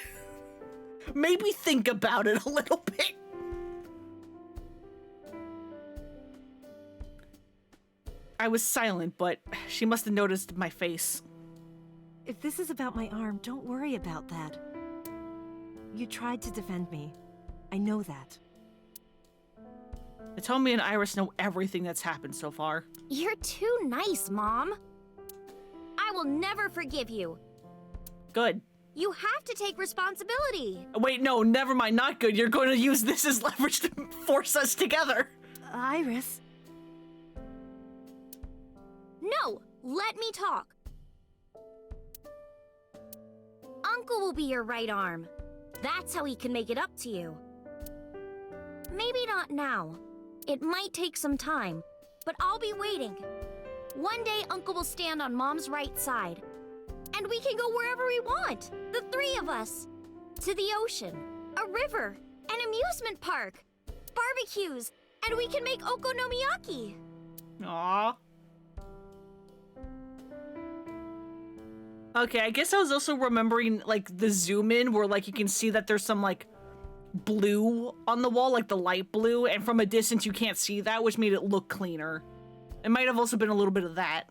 Maybe think about it a little bit. I was silent, but she must have noticed my face. If this is about my arm, don't worry about that. You tried to defend me. I know that. They told me and Iris know everything that's happened so far. You're too nice, Mom. I will never forgive you. Good. You have to take responsibility. Wait, no, never mind, not good. You're going to use this as leverage to force us together. Iris. No, let me talk. Uncle will be your right arm. That's how he can make it up to you. Maybe not now. It might take some time, but I'll be waiting. One day, Uncle will stand on Mom's right side, and we can go wherever we want, the three of us. To the ocean, a river, an amusement park, barbecues, and we can make okonomiyaki. Aww. Okay, I guess I was also remembering, like, the zoom in where, like, you can see that there's some, like, blue on the wall, like the light blue, and from a distance you can't see that, which made it look cleaner. It might have also been a little bit of that.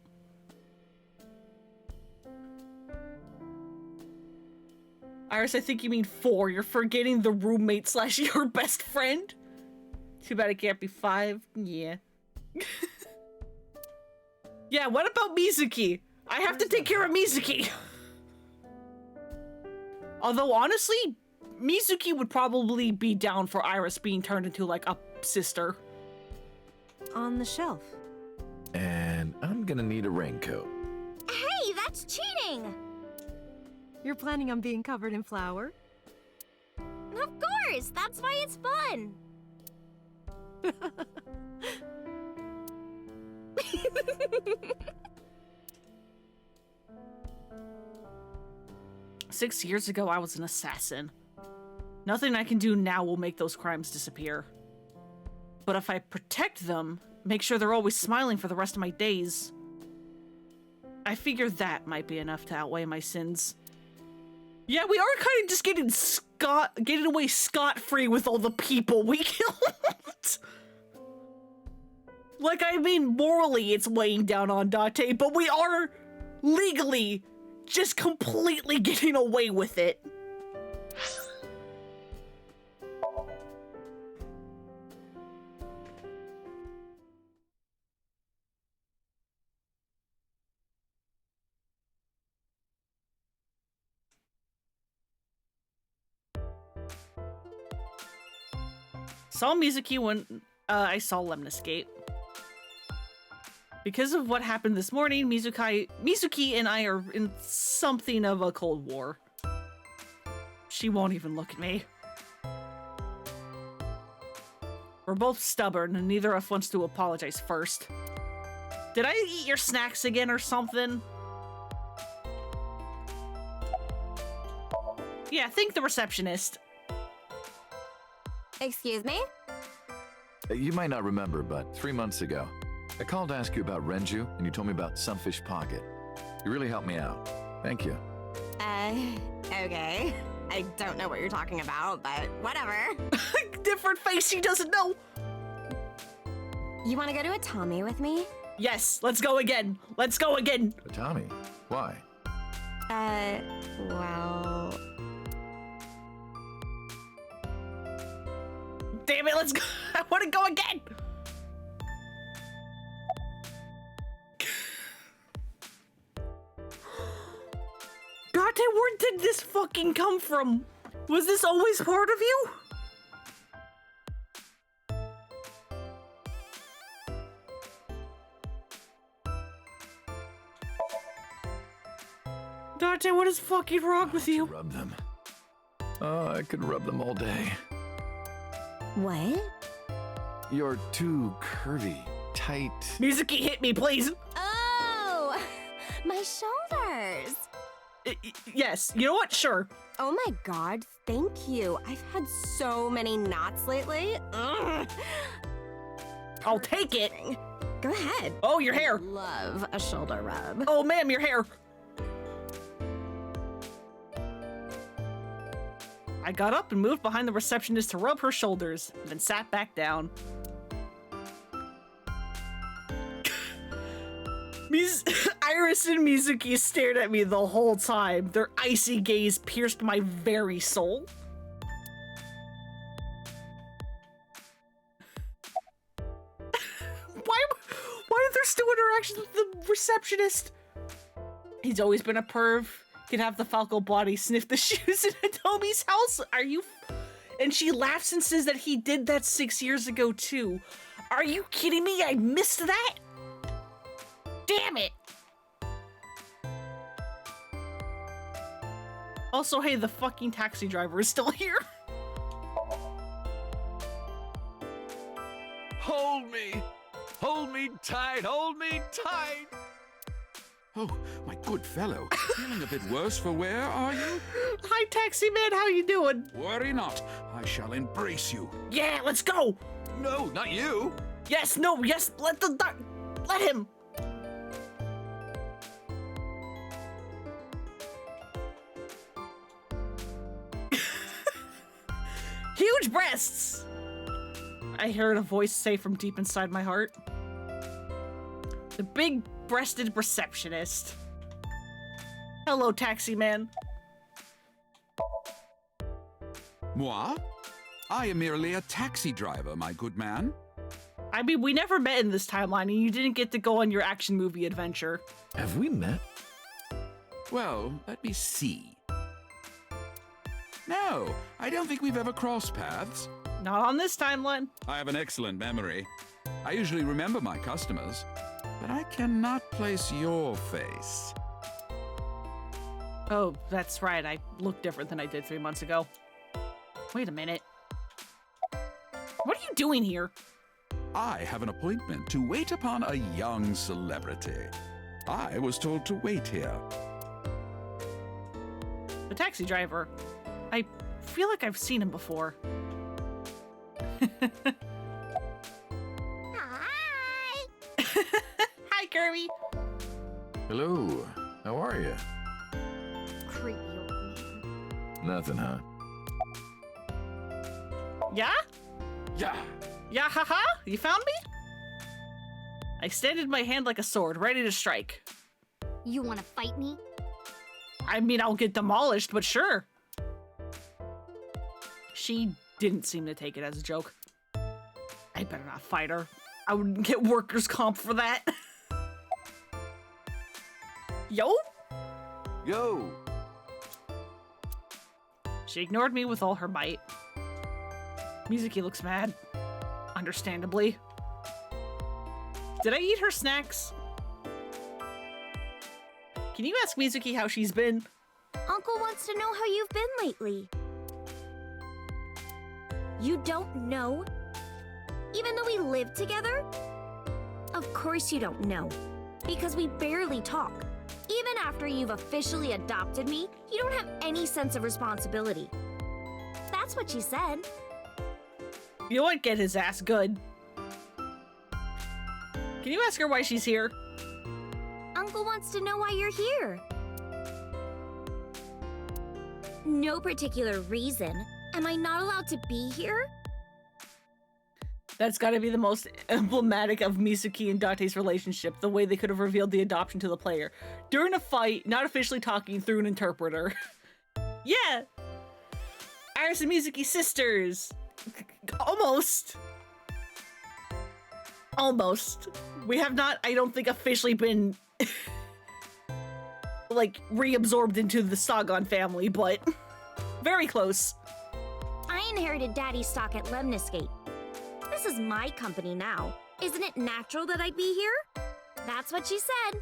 Iris, I think you mean 4. You're forgetting the roommate / your best friend. Too bad it can't be 5. Yeah. Yeah, what about Mizuki? I have to take care of Mizuki. Although, honestly, Mizuki would probably be down for Iris being turned into, like, a sister. On the shelf. And I'm gonna need a raincoat. Hey, that's cheating! You're planning on being covered in flour? Of course! That's why it's fun! 6 years ago, I was an assassin. Nothing I can do now will make those crimes disappear. But if I protect them, make sure they're always smiling for the rest of my days, I figure that might be enough to outweigh my sins. Yeah, we are kind of just getting away scot-free with all the people we killed. Like, I mean, morally it's weighing down on Date, but we are legally just completely getting away with it. Saw Mizuki when I saw Lemniscate. Because of what happened this morning, Mizuki and I are in something of a cold war. She won't even look at me. We're both stubborn and neither of us wants to apologize first. Did I eat your snacks again or something? Yeah, thank the receptionist. Excuse me? You might not remember, but 3 months ago, I called to ask you about Renju, and you told me about Sunfish Pocket. You really helped me out. Thank you. Okay. I don't know what you're talking about, but whatever. Different face, she doesn't know. You want to go to a Tommy with me? Yes, let's go again. Let's go again. Tommy, why? Well... Damn it, let's go. I want to go again. God damn, where did this fucking come from? Was this always part of you? Dante, what is fucking wrong with you? Rub them. Oh, I could rub them all day. What? You're too curvy, tight. Mizuki, hit me, please. Oh, my shoulders. Yes, you know what? Sure. Oh my god, thank you. I've had so many knots lately. Ugh. I'll take it. Go ahead. Oh, your hair. Love a shoulder rub. Oh, ma'am, your hair. I got up and moved behind the receptionist to rub her shoulders, then sat back down. Iris and Mizuki stared at me the whole time. Their icy gaze pierced my very soul. Why are there still interactions with the receptionist? He's always been a perv. Can have the Falco body sniff the shoes in Atomi's house. Are you? And she laughs and says that he did that 6 years ago too. Are you kidding me? I missed that? Damn it. Also, hey, the fucking taxi driver is still here. Hold me! Hold me tight! Hold me tight! Oh, my good fellow. Feeling a bit worse for wear, are you? Hi, taxi man. How you doing? Worry not. I shall embrace you. Yeah, let's go. No, not you. Yes, no, yes. Let him. Huge breasts. I heard a voice say from deep inside my heart. The big-breasted receptionist. Hello, taxi man. Moi? I am merely a taxi driver, my good man. I mean, we never met in this timeline, and you didn't get to go on your action movie adventure. Have we met? Well, let me see. No, I don't think we've ever crossed paths. Not on this timeline. I have an excellent memory. I usually remember my customers, but I cannot place your face. Oh, that's right. I look different than I did 3 months ago. Wait a minute. What are you doing here? I have an appointment to wait upon a young celebrity. I was told to wait here. The taxi driver. I feel like I've seen him before. Hi! Hi, Kirby! Hello. How are you? Creepy old man. Nothing, huh? Yeah? Yeah. Yeah, haha? You found me? I extended my hand like a sword, ready to strike. You want to fight me? I mean, I'll get demolished, but sure. She didn't seem to take it as a joke. I better not fight her. I wouldn't get workers' comp for that. Yo? Yo! She ignored me with all her might. Mizuki looks mad. Understandably. Did I eat her snacks? Can you ask Mizuki how she's been? Uncle wants to know how you've been lately. You don't know? Even though we live together? Of course you don't know. Because we barely talk. Even after you've officially adopted me, you don't have any sense of responsibility. That's what she said. You won't get his ass good. Can you ask her why she's here? Uncle wants to know why you're here. No particular reason. Am I not allowed to be here? That's gotta be the most emblematic of Mizuki and Date's relationship, the way they could have revealed the adoption to the player. During a fight, not officially talking through an interpreter. Yeah! Iris and Mizuki sisters! Almost! Almost. We have not, I don't think, officially been like, reabsorbed into the Sagan family, but very close. I inherited Daddy's stock at Lemniscate. This is my company now. Isn't it natural that I'd be here? That's what she said.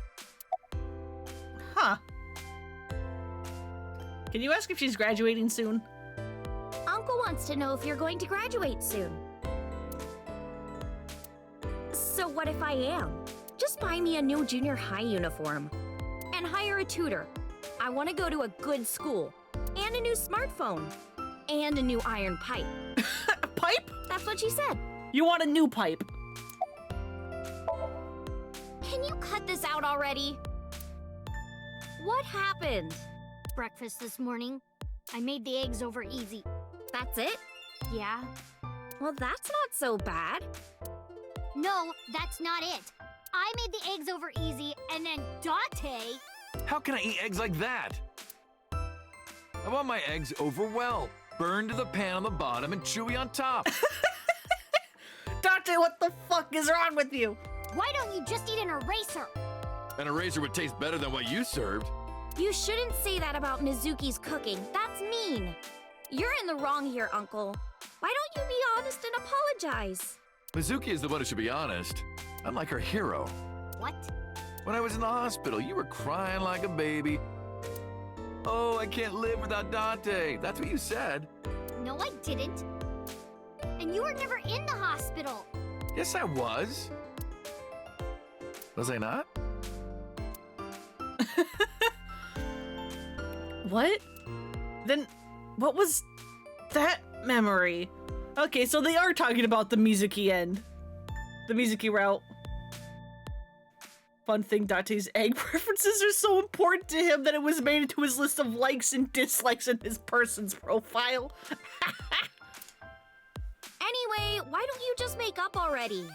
Huh. Can you ask if she's graduating soon? Uncle wants to know if you're going to graduate soon. So what if I am? Just buy me a new junior high uniform. And hire a tutor. I want to go to a good school. And a new smartphone. And a new iron pipe. Pipe? That's what she said. You want a new pipe. Can you cut this out already? What happened? Breakfast this morning. I made the eggs over easy. That's it? Yeah. Well, that's not so bad. No, that's not it. I made the eggs over easy, and then Date... How can I eat eggs like that? I want my eggs over well. Burned to the pan on the bottom and chewy on top. Date, what the fuck is wrong with you? Why don't you just eat an eraser? An eraser would taste better than what you served. You shouldn't say that about Mizuki's cooking. That's mean. You're in the wrong here, Uncle. Why don't you be honest and apologize? Mizuki is the one who should be honest. I'm like her hero. What? When I was in the hospital, you were crying like a baby. Oh, I can't live without Date. That's what you said. No, I didn't. And you were never in the hospital. Yes, I was. Was I not? What? Then, what was that memory? Okay, so they are talking about the Mizuki end. The Mizuki route. Fun thing, Date's egg preferences are so important to him that it was made into his list of likes and dislikes in his person's profile. Anyway, why don't you just make up already?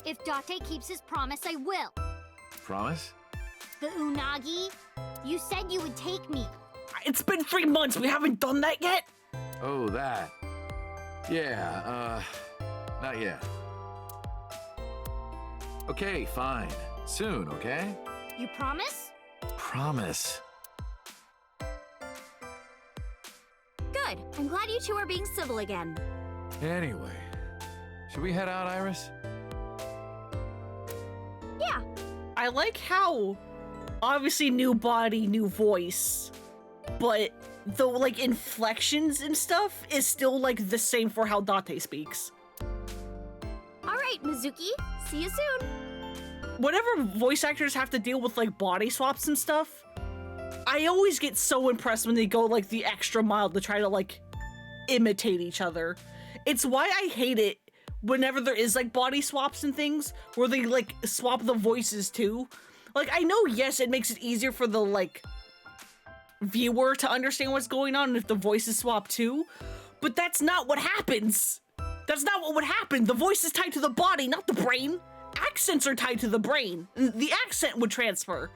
If Date keeps his promise, I will. Promise? The unagi? You said you would take me. It's been 3 months. We haven't done that yet. Oh, that. Yeah, not yet. Okay, fine. Soon, okay? You promise? Promise. Good. I'm glad you two are being civil again. Anyway, should we head out, Iris? Yeah. I like how, obviously, new body, new voice, but the like inflections and stuff is still like the same for how Date speaks. All right, Mizuki. See you soon. Whenever voice actors have to deal with like body swaps and stuff, I always get so impressed when they go like the extra mile to try to like imitate each other. It's why I hate it whenever there is like body swaps and things where they like swap the voices too. Like, I know, yes, it makes it easier for the like viewer to understand what's going on if the voices swap too, but that's not what happens. That's not what would happen. The voice is tied to the body, not the brain. Accents are tied to the brain. The accent would transfer,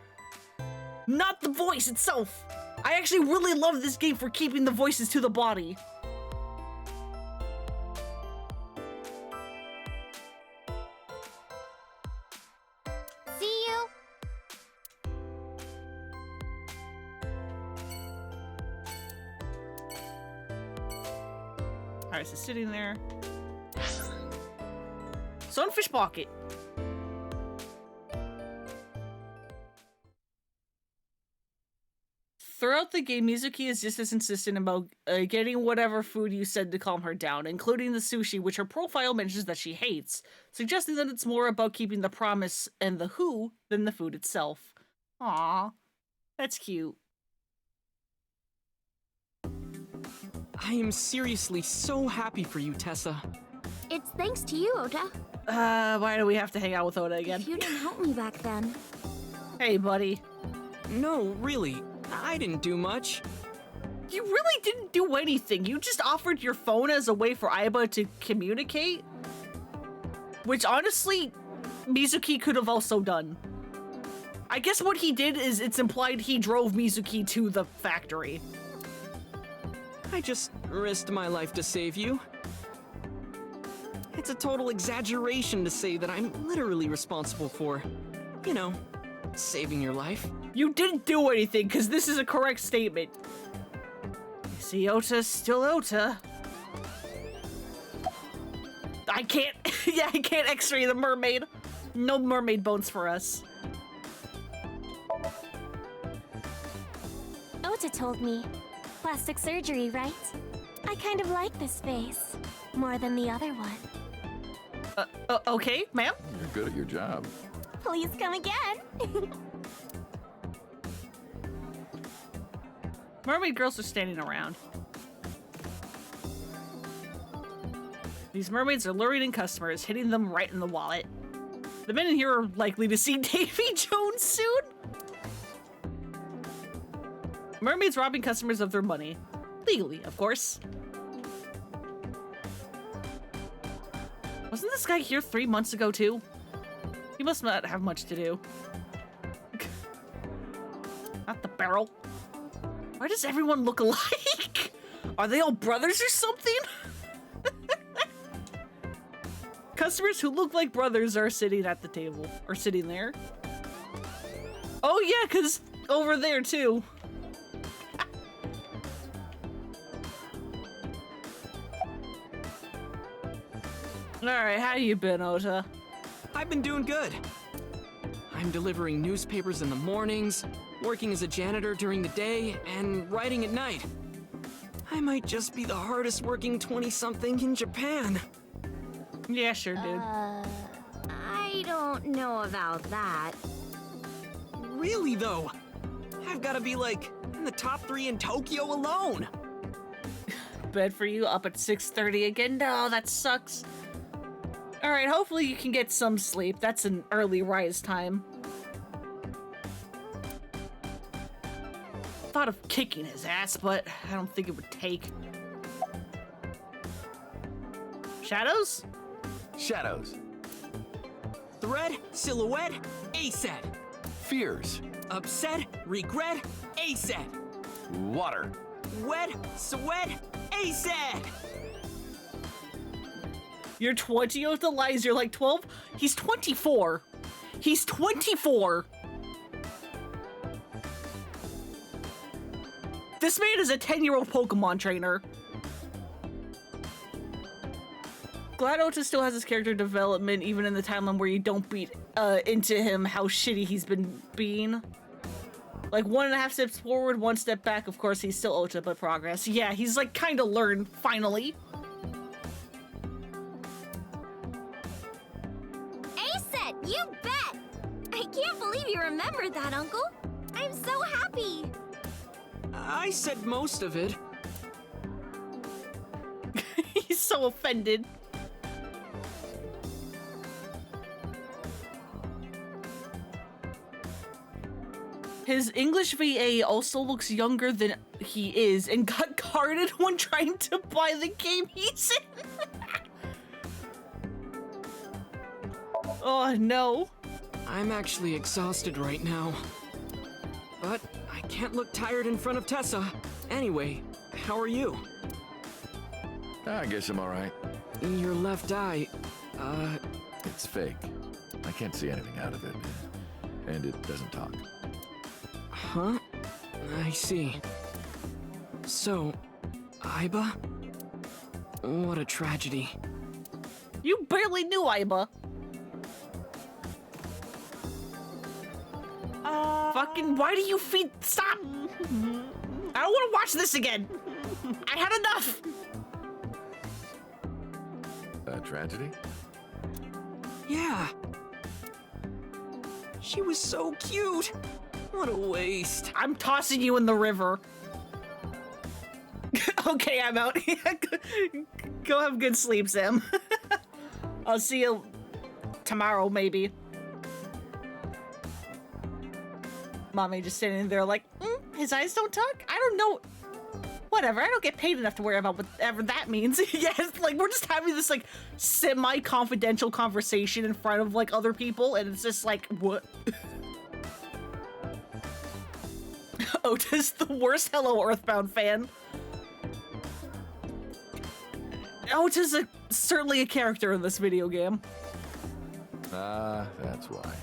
not the voice itself. I actually really love this game for keeping the voices to the body. See you. Alright, so sitting there. Sunfish pocket. Throughout the game, Mizuki is just as insistent about getting whatever food you said to calm her down, including the sushi, which her profile mentions that she hates, suggesting that it's more about keeping the promise and the who than the food itself. Aww, that's cute. I am seriously so happy for you, Tessa. It's thanks to you, Ota. Why do we have to hang out with Oda again? You didn't help me back then. Hey, buddy. No, really. I didn't do much. You really didn't do anything. You just offered your phone as a way for Aiba to communicate. Which, honestly, Mizuki could have also done. I guess what he did is it's implied he drove Mizuki to the factory. I just risked my life to save you. It's a total exaggeration to say that I'm literally responsible for, you know, saving your life. You didn't do anything, because this is a correct statement. You see, Ota's still Ota. I can't, yeah, I can't x-ray the mermaid. No mermaid bones for us. Ota told me. Plastic surgery, right? I kind of like this face. More than the other one. Okay, ma'am? You're good at your job. Please come again. Mermaid girls are standing around. These mermaids are luring in customers, hitting them right in the wallet. The men in here are likely to see Davy Jones soon. Mermaids robbing customers of their money. Legally, of course. Wasn't this guy here 3 months ago, too? He must not have much to do. Not the barrel. Why does everyone look alike? Are they all brothers or something? Customers who look like brothers are sitting at the table. Or sitting there. Oh yeah, because over there, too. Alright, how you been, Ota? I've been doing good. I'm delivering newspapers in the mornings, working as a janitor during the day, and writing at night. I might just be the hardest working 20-something in Japan. Yeah, sure, dude. I don't know about that. Really, though? I've got to be, like, in the top 3 in Tokyo alone. Bed for you, up at 6:30 again? No, that sucks. Alright, hopefully you can get some sleep. That's an early rise time. Thought of kicking his ass, but I don't think it would take. Shadows? Shadows. Thread, silhouette, aset. Fears. Upset, regret, aset. Water. Wet, sweat, aset. You're 20, Ota lies, you're like 12? He's 24. He's 24. This man is a 10-year-old Pokemon trainer. Glad Ota still has his character development even in the timeline where you don't beat into him how shitty he's been being. Like 1.5 steps forward, 1 step back. Of course, he's still Ota, but progress. Yeah, he's like kind of learned, finally. Aset, you bet! I can't believe you remembered that, Uncle. I'm so happy. I said most of it. He's so offended. His English VA also looks younger than he is and got carded when trying to buy the game he's in. Oh no. I'm actually exhausted right now. But I can't look tired in front of Tessa. Anyway, how are you? I guess I'm all right. Your left eye, It's fake. I can't see anything out of it. And it doesn't talk. Huh? I see. So, Iba? What a tragedy. You barely knew Iba. Fucking, why do you feed? Stop! I don't want to watch this again. I had enough. A tragedy? Yeah. She was so cute. What a waste. I'm tossing you in the river. Okay, I'm out. Go have good sleep, Sam. I'll see you tomorrow, maybe. Mommy just sitting there like, his eyes don't talk? I don't know. Whatever, I don't get paid enough to worry about whatever that means. Yes, like, we're just having this, like, semi-confidential conversation in front of, like, other people, and it's just like, what? Ota's the worst Hello Earthbound fan. Ota's certainly a character in this video game. That's why.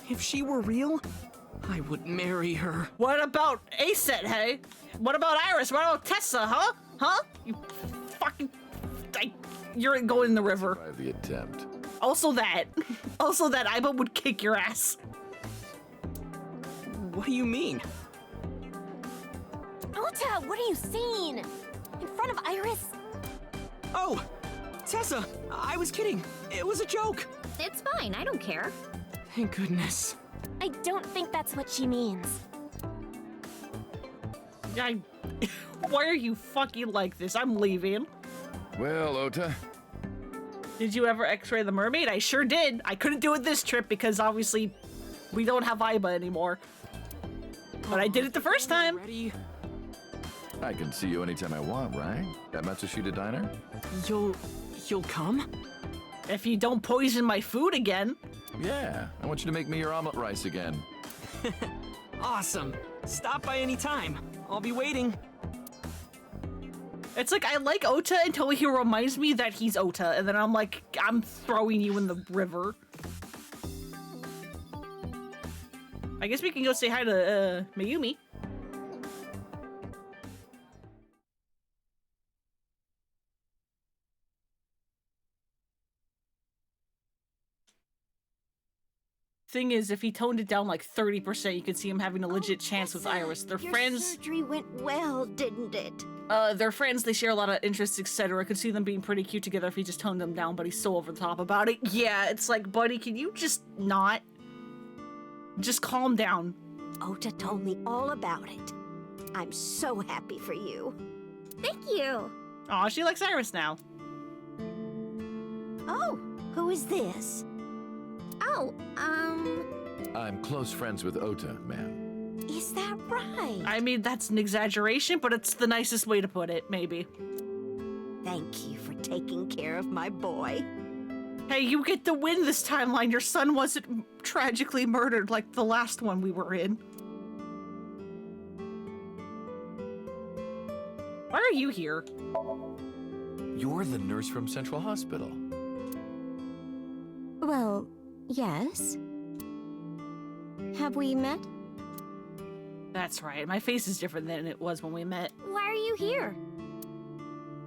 If she were real, I would marry her. What about Aset, hey? What about Iris? What about Tessa, huh? Huh? You fucking... you're going in the river. Survive the attempt. Also that. Also that Iba would kick your ass. What do you mean? Ota, what are you seeing? In front of Iris? Oh, Tessa, I was kidding. It was a joke. It's fine, I don't care. Thank goodness. I don't think that's what she means. Why are you fucking like this? I'm leaving. Well, Ota. Did you ever x-ray the mermaid? I sure did. I couldn't do it this trip because obviously we don't have Iba anymore. But I did it the first time. Ready? I can see you anytime I want, right? At Matsushita Diner? You'll come? If you don't poison my food again. Yeah, I want you to make me your omelet rice again. Awesome. Stop by any time. I'll be waiting. It's like, I like Ota until he reminds me that he's Ota, and then I'm like, I'm throwing you in the river. I guess we can go say hi to, Mayumi. Thing is, if he toned it down like 30%, you could see him having a legit chance with Iris. They're friends. Surgery went well, didn't it? They're friends, they share a lot of interests, etc. I could see them being pretty cute together if he just toned them down, but he's so over the top about it. Yeah, it's like, buddy, can you just not? Just calm down. Ota told me all about it. I'm so happy for you. Thank you. Aw, she likes Iris now. Oh, who is this? Oh, I'm close friends with Ota, ma'am. Is that right? I mean, that's an exaggeration, but it's the nicest way to put it, maybe. Thank you for taking care of my boy. Hey, you get the win this timeline. Your son wasn't tragically murdered like the last one we were in. Why are you here? You're the nurse from Central Hospital. Well, yes. Have we met? That's right. My face is different than it was when we met. Why are you here?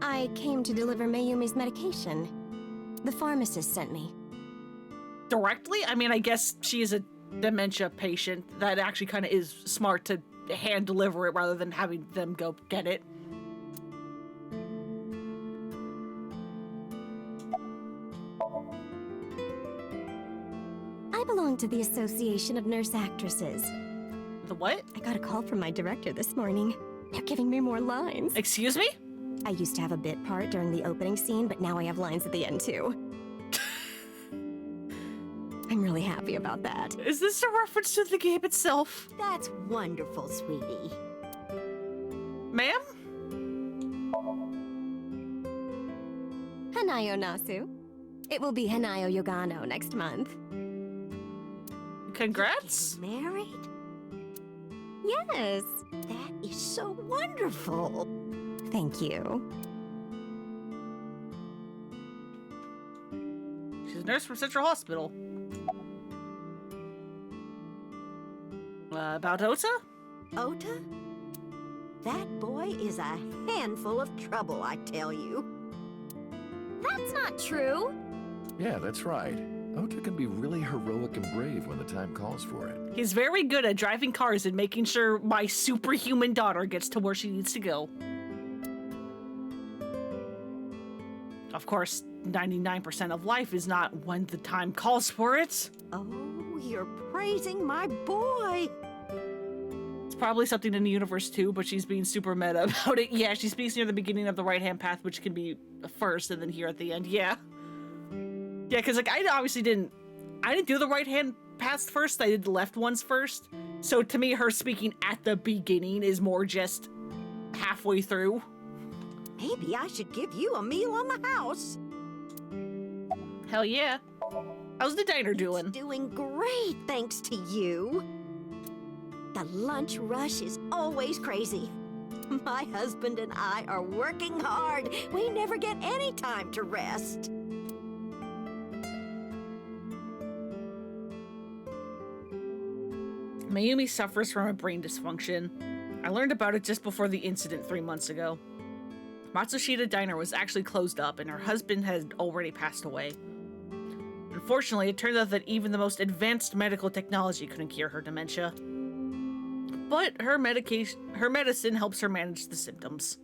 I came to deliver Mayumi's medication. The pharmacist sent me. Directly? I mean, I guess she is a dementia patient. That actually kind of is smart to hand deliver it rather than having them go get it. I belong to the Association of Nurse Actresses. The what? I got a call from my director this morning. They're giving me more lines. Excuse me? I used to have a bit part during the opening scene, but now I have lines at the end too. I'm really happy about that. Is this a reference to the game itself? That's wonderful, sweetie. Ma'am? Hanayo Nasu. It will be Hanayo Yogano next month. Congrats? Married? Yes, that is so wonderful. Thank you. She's a nurse from Central Hospital. About Ota? Ota? That boy is a handful of trouble, I tell you. That's not true. Yeah, that's right. Ota can be really heroic and brave when the time calls for it. He's very good at driving cars and making sure my superhuman daughter gets to where she needs to go. Of course, 99% of life is not when the time calls for it. Oh, you're praising my boy. It's probably something in the universe too, but she's being super meta about it. Yeah, she speaks near the beginning of the right-hand path, which can be first, and then here at the end. Yeah. Yeah, because like I obviously didn't do the right-hand paths first. I did the left ones first. So to me, her speaking at the beginning is more just halfway through. Maybe I should give you a meal on the house. Hell yeah. How's the diner doing? It's doing great, thanks to you. The lunch rush is always crazy. My husband and I are working hard. We never get any time to rest. Mayumi suffers from a brain dysfunction. I learned about it just before the incident 3 months ago. Matsushita Diner was actually closed up and her husband had already passed away. Unfortunately, it turned out that even the most advanced medical technology couldn't cure her dementia. But her medicine helps her manage the symptoms.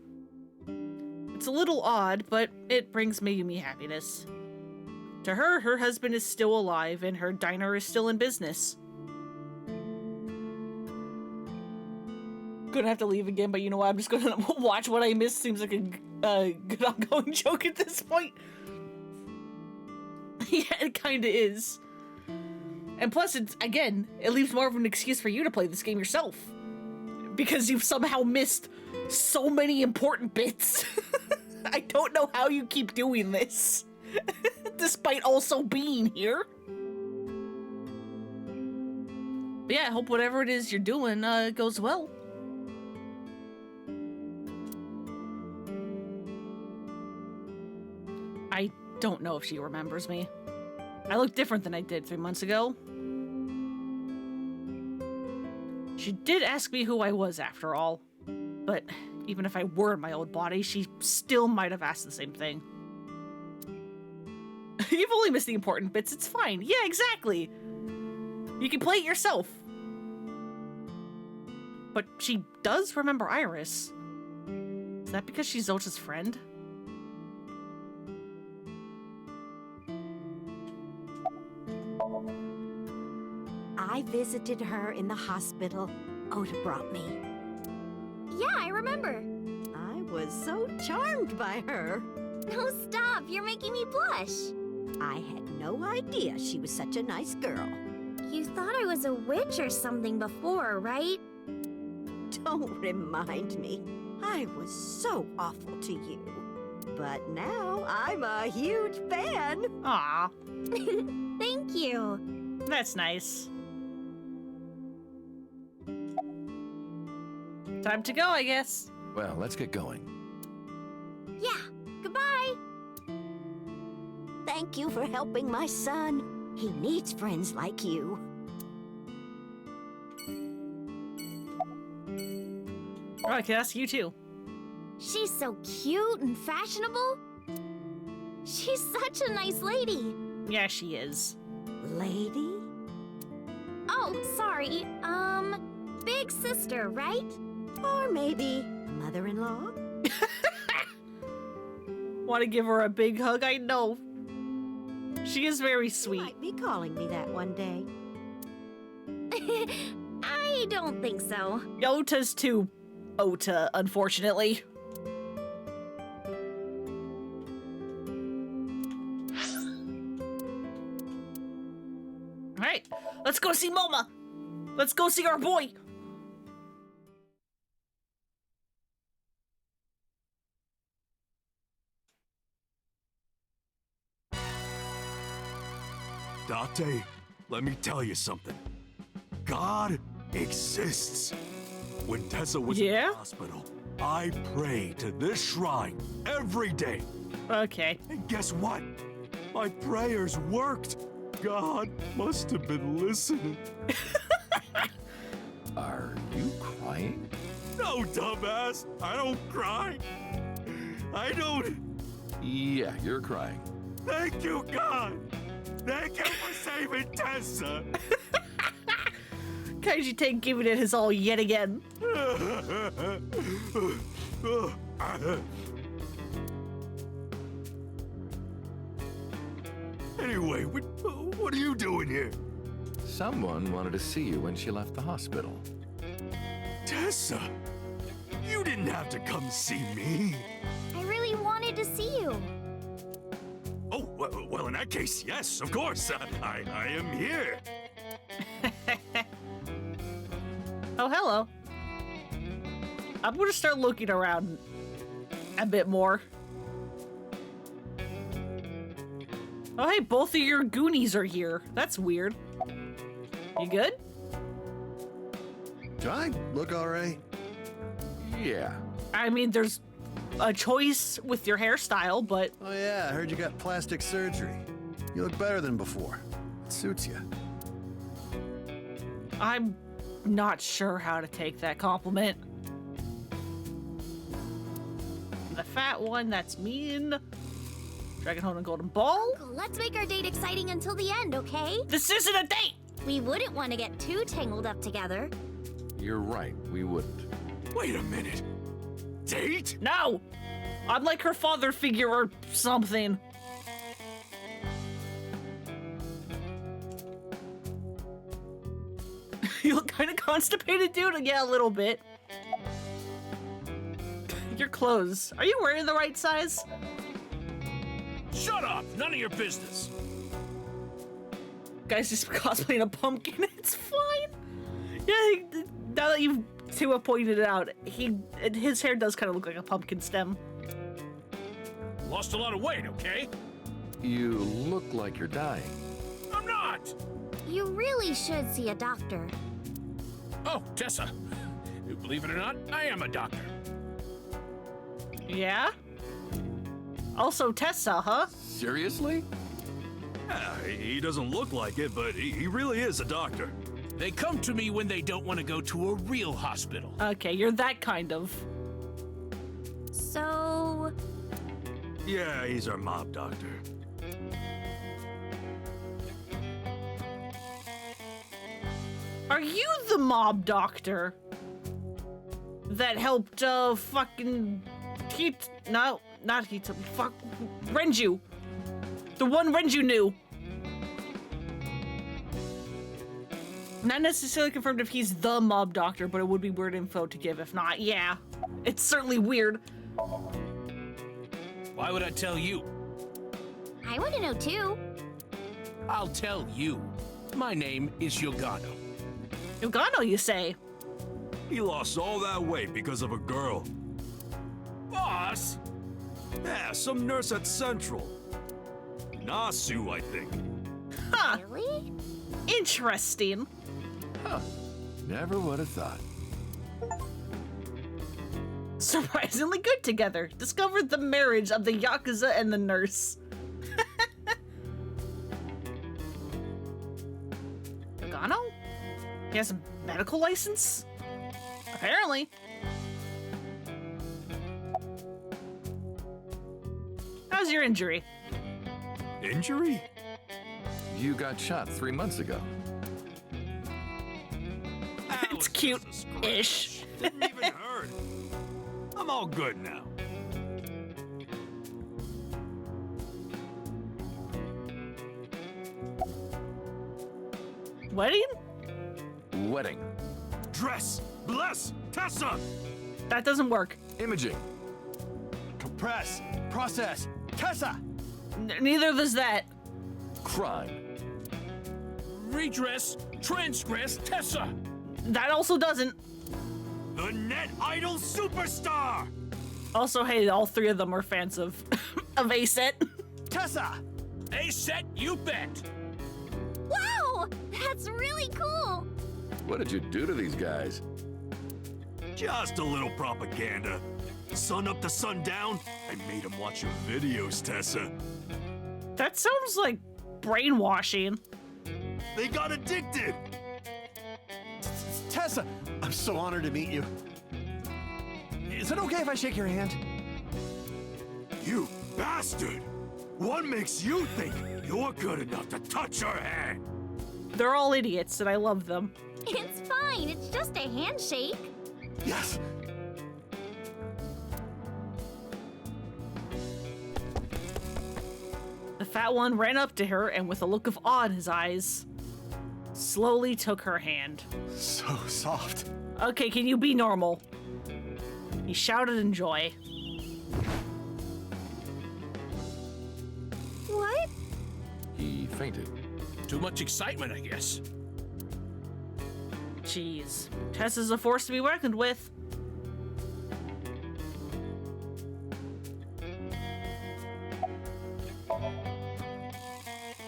It's a little odd, but it brings Mayumi happiness. To her, her husband is still alive and her diner is still in business. Gonna have to leave again, but you know what? I'm just gonna watch what I missed. Seems like a good ongoing joke at this point. Yeah, it kinda is. And plus, it leaves more of an excuse for you to play this game yourself. Because you've somehow missed so many important bits. I don't know how you keep doing this. Despite also being here. But yeah, I hope whatever it is you're doing goes well. I don't know if she remembers me. I look different than I did 3 months ago. She did ask me who I was after all, but even if I were in my old body, she still might have asked the same thing. You've only missed the important bits, it's fine. Yeah, exactly. You can play it yourself. But she does remember Iris. Is that because she's Zota's friend? I visited her in the hospital. Ota brought me. Yeah, I remember. I was so charmed by her. No, stop. You're making me blush. I had no idea she was such a nice girl. You thought I was a witch or something before, right? Don't remind me. I was so awful to you. But now I'm a huge fan. Aw. Thank you. That's nice. Time to go, I guess. Well, let's get going. Yeah, goodbye. Thank you for helping my son. He needs friends like you. Oh, I can ask you too. She's so cute and fashionable. She's such a nice lady. Yeah, she is. Lady? Oh, sorry. Big sister, right? Or maybe mother-in-law? Want to give her a big hug? I know. She is very sweet. You might be calling me that one day. I don't think so. Ota's too Ota, unfortunately. Alright, let's go see Moma. Let's go see our boy. Date, let me tell you something. God exists. When Tessa was in the hospital, I prayed to this shrine every day. Okay. And guess what? My prayers worked. God must have been listening. Are you crying? No, dumbass. I don't cry. I don't. Yeah, you're crying. Thank you, God. Thank you for saving Tessa. Kaiji Tank giving it his all yet again. Anyway, what are you doing here? Someone wanted to see you when she left the hospital. Tessa, you didn't have to come see me. I really wanted to see you. Oh, well, in that case, yes, of course. I am here. Oh, hello. I'm gonna start looking around a bit more. Oh, hey, both of your Goonies are here. That's weird. You good? Do I look all right? Yeah. I mean, there's a choice with your hairstyle, but... Oh yeah, I heard you got plastic surgery. You look better than before. It suits you. I'm not sure how to take that compliment. The fat one, that's mean. Dragonhorn and Golden Ball? Let's make our date exciting until the end, okay? This isn't a date! We wouldn't want to get too tangled up together. You're right, we wouldn't. Wait a minute. Date? No! I'm like her father figure or something. You look kind of constipated, dude? Yeah, a little bit. Your clothes. Are you wearing the right size? Shut up! None of your business. Guy's just cosplaying a pumpkin. It's fine. Yeah, now that you two have pointed it out, his hair does kind of look like a pumpkin stem. Lost a lot of weight, okay? You look like you're dying. I'm not! You really should see a doctor. Oh, Tessa. Believe it or not, I am a doctor. Yeah? Also Tessa, huh? Seriously? He doesn't look like it, but he really is a doctor. They come to me when they don't want to go to a real hospital. Okay, you're that kind of. So... Yeah, he's our mob doctor. Are you the mob doctor that helped fucking no, not Hita, fuck Renju. The one Renju knew. Not necessarily confirmed if he's the mob doctor, but it would be weird info to give if not. Yeah, it's certainly weird. Why would I tell you? I want to know too. I'll tell you. My name is Yogano. Yogano, you say? He lost all that weight because of a girl. Boss? Yeah, some nurse at Central. Nasu, I think. Huh. Really? Interesting. Huh. Never would have thought. Surprisingly good together. Discovered the marriage of the Yakuza and the nurse. Yogano? He has a medical license? Apparently. How's your injury? Injury? You got shot 3 months ago. It's cute-ish. Didn't even hurt. I'm all good now. Wedding? Wedding. Dress! Bless! Tessa! That doesn't work. Imaging. Compress! Process! Tessa! Neither does that. Crime. Redress, transgress, Tessa! That also doesn't. The Net Idol Superstar! Also, hey, all three of them are fans of A-Set. Tessa! A-Set, you bet! Wow! That's really cool! What did you do to these guys? Just a little propaganda. Sun up to sundown, I made him watch your videos, Tessa. That sounds like brainwashing. They got addicted! Tessa, I'm so honored to meet you. Is it okay if I shake your hand? You bastard! What makes you think you're good enough to touch her hand? They're all idiots, and I love them. It's fine, it's just a handshake. Yes. The fat one ran up to her and with a look of awe in his eyes, slowly took her hand. So soft. Okay, can you be normal? He shouted in joy. What? He fainted. Too much excitement, I guess. Jeez. Tessa's a force to be reckoned with.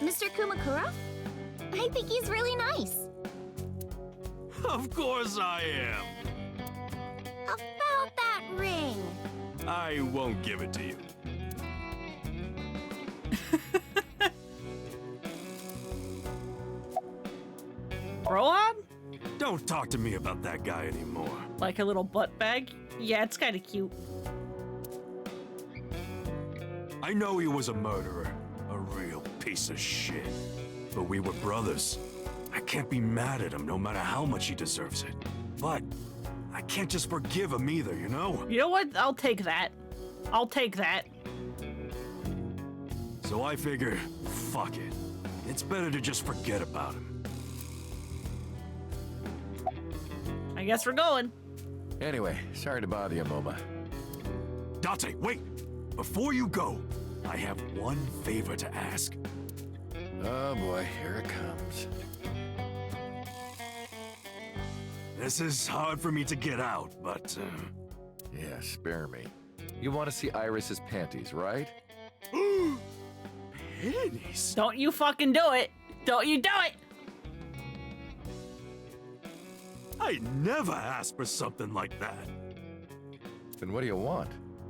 Mr. Kumakura? I think he's really nice. Of course I am. About that ring. I won't give it to you. Rohan? Don't talk to me about that guy anymore. Like a little butt bag? Yeah, it's kind of cute. I know he was a murderer, a real piece of shit. But we were brothers. I can't be mad at him no matter how much he deserves it. But I can't just forgive him either, you know? You know what? I'll take that. I'll take that. So I figure, fuck it. It's better to just forget about him. I guess we're going. Anyway, sorry to bother you, Moma. Date, wait! Before you go, I have one favor to ask. Oh boy, here it comes. This is hard for me to get out, but... Yeah, spare me. You want to see Iris's panties, right? Panties? Don't you fucking do it. Don't you do it. I never asked for something like that. Then what do you want?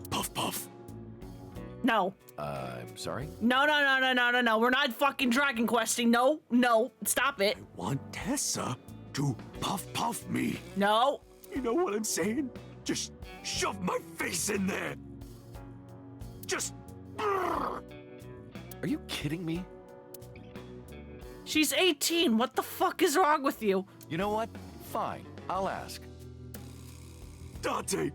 Puff puff. No. I'm sorry? No. We're not fucking Dragon Questing. No. Stop it. I want Tessa to puff me. No. You know what I'm saying? Just shove my face in there. Just... Are you kidding me? She's 18. What the fuck is wrong with you? You know what? Fine, I'll ask. Date,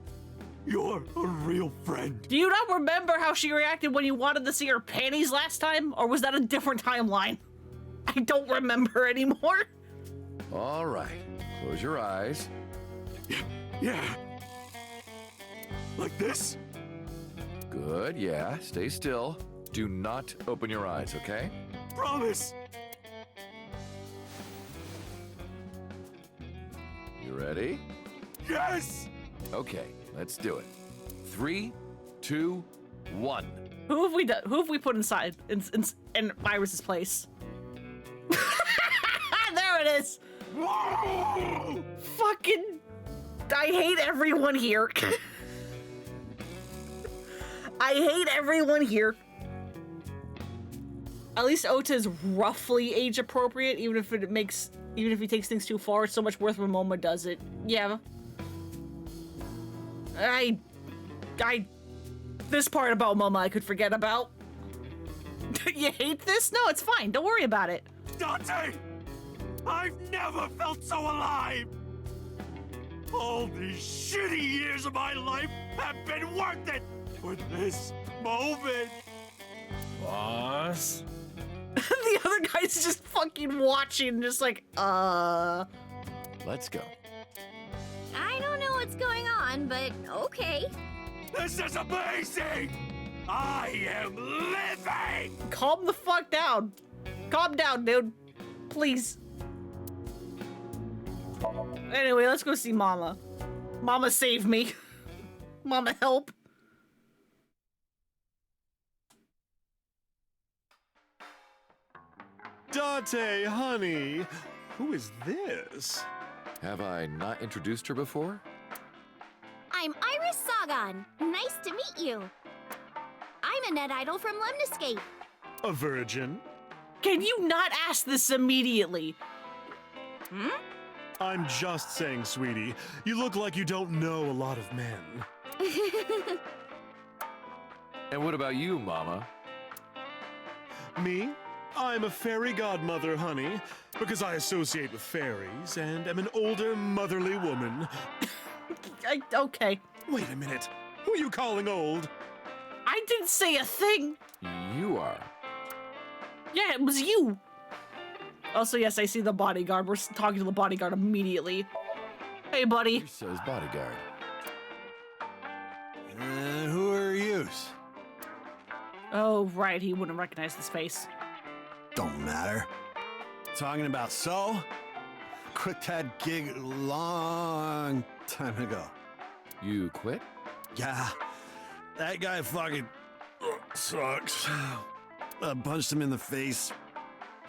you're a real friend. Do you not remember how she reacted when you wanted to see her panties last time? Or was that a different timeline? I don't remember anymore. All right, close your eyes. Yeah. Like this? Good, yeah, stay still. Do not open your eyes, okay? Promise. You ready? Yes! Okay, let's do it. 3, 2, 1. Who have we done? Who have we put inside in Iris's place? There it is. Fucking, I hate everyone here. I hate everyone here. At least Ota is roughly age appropriate, even if he takes things too far. It's so much worse when Momo does it. Yeah. This part about Momo I could forget about. You hate this? No, it's fine. Don't worry about it. Date! I've never felt so alive! All these shitty years of my life have been worth it for this moment! Boss? The other guy's just fucking watching, just like, Let's go. I don't know what's going on, but okay. This is amazing! I am living! Calm the fuck down. Calm down, dude. Please. Anyway, let's go see Mama. Mama, save me. Mama, help. Date, honey, who is this? Have I not introduced her before? I'm Iris Sagan. Nice to meet you. I'm a net idol from Lemniscape. A virgin? Can you not ask this immediately? Hmm? I'm just saying, sweetie. You look like you don't know a lot of men. And what about you, Mama? Me? I'm a fairy godmother, honey, because I associate with fairies and am an older, motherly woman. Okay. Wait a minute. Who are you calling old? I didn't say a thing. You are. Yeah, it was you. Also, yes, I see the bodyguard. We're talking to the bodyguard immediately. Hey, buddy. So is bodyguard. Who are you? Oh, right. He wouldn't recognize this face. Don't matter. Talking about So? Quit that gig long time ago. You quit? Yeah. That guy fucking sucks. I punched him in the face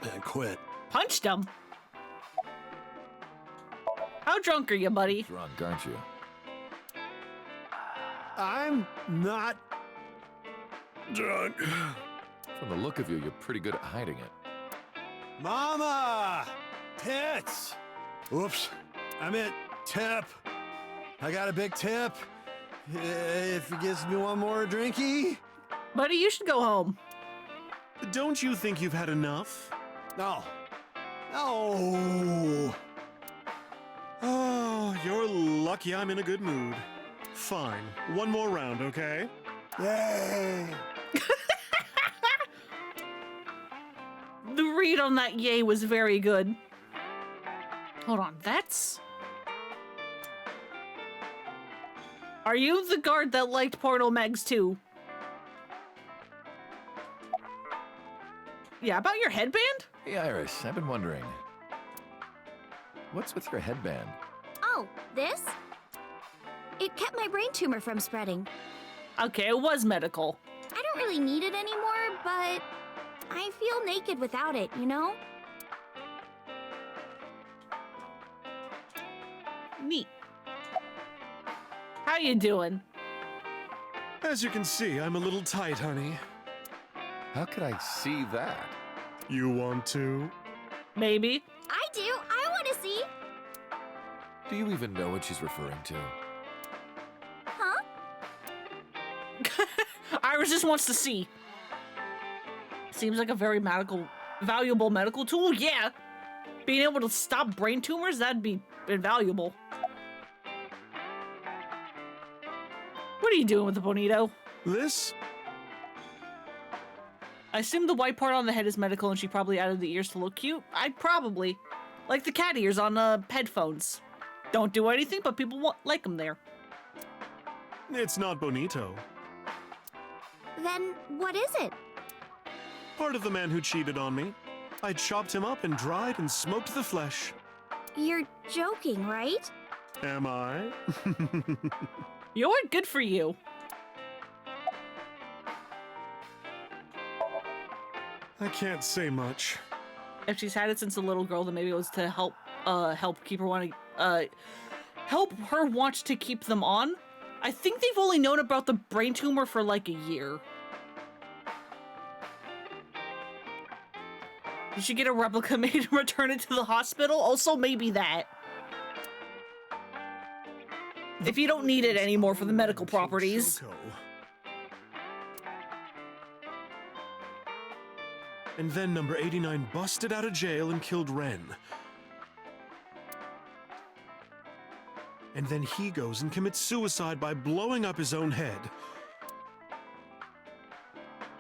and quit. Punched him? How drunk are you, buddy? Drunk, aren't you? I'm not drunk. From the look of you, you're pretty good at hiding it. Mama! Tits! Oops. I meant tip. I got a big tip. If he gives me one more drinky. Buddy, you should go home. Don't you think you've had enough? No. No. Oh, you're lucky I'm in a good mood. Fine. One more round, okay? Yay! The read on that yay was very good. Hold on, that's... Are you the guard that liked Portal Megs too? Yeah, about your headband? Hey, Iris, I've been wondering. What's with your headband? Oh, this? It kept my brain tumor from spreading. Okay, it was medical. I don't really need it anymore, but I feel naked without it, you know? Neat. How you doing? As you can see, I'm a little tight, honey. How could I see that? You want to? Maybe. I do. I want to see. Do you even know what she's referring to? Huh? Iris just wants to see. Seems like a very valuable medical tool. Yeah. Being able to stop brain tumors, that'd be invaluable. What are you doing with the bonito? This? I assume the white part on the head is medical and she probably added the ears to look cute. I'd probably. Like the cat ears on headphones. Don't do anything, but people like them there. It's not bonito. Then what is it? Part of the man who cheated on me. I chopped him up and dried and smoked the flesh. You're joking, right? Am I? You're good for you. I can't say much. If she's had it since a little girl, then maybe it was to help keep her help her want to keep them on. I think they've only known about the brain tumor for like a year. You should get a replica made and return it to the hospital. Also, maybe that. If you don't need it anymore for the medical properties. And then number 89 busted out of jail and killed Ren. And then he goes and commits suicide by blowing up his own head.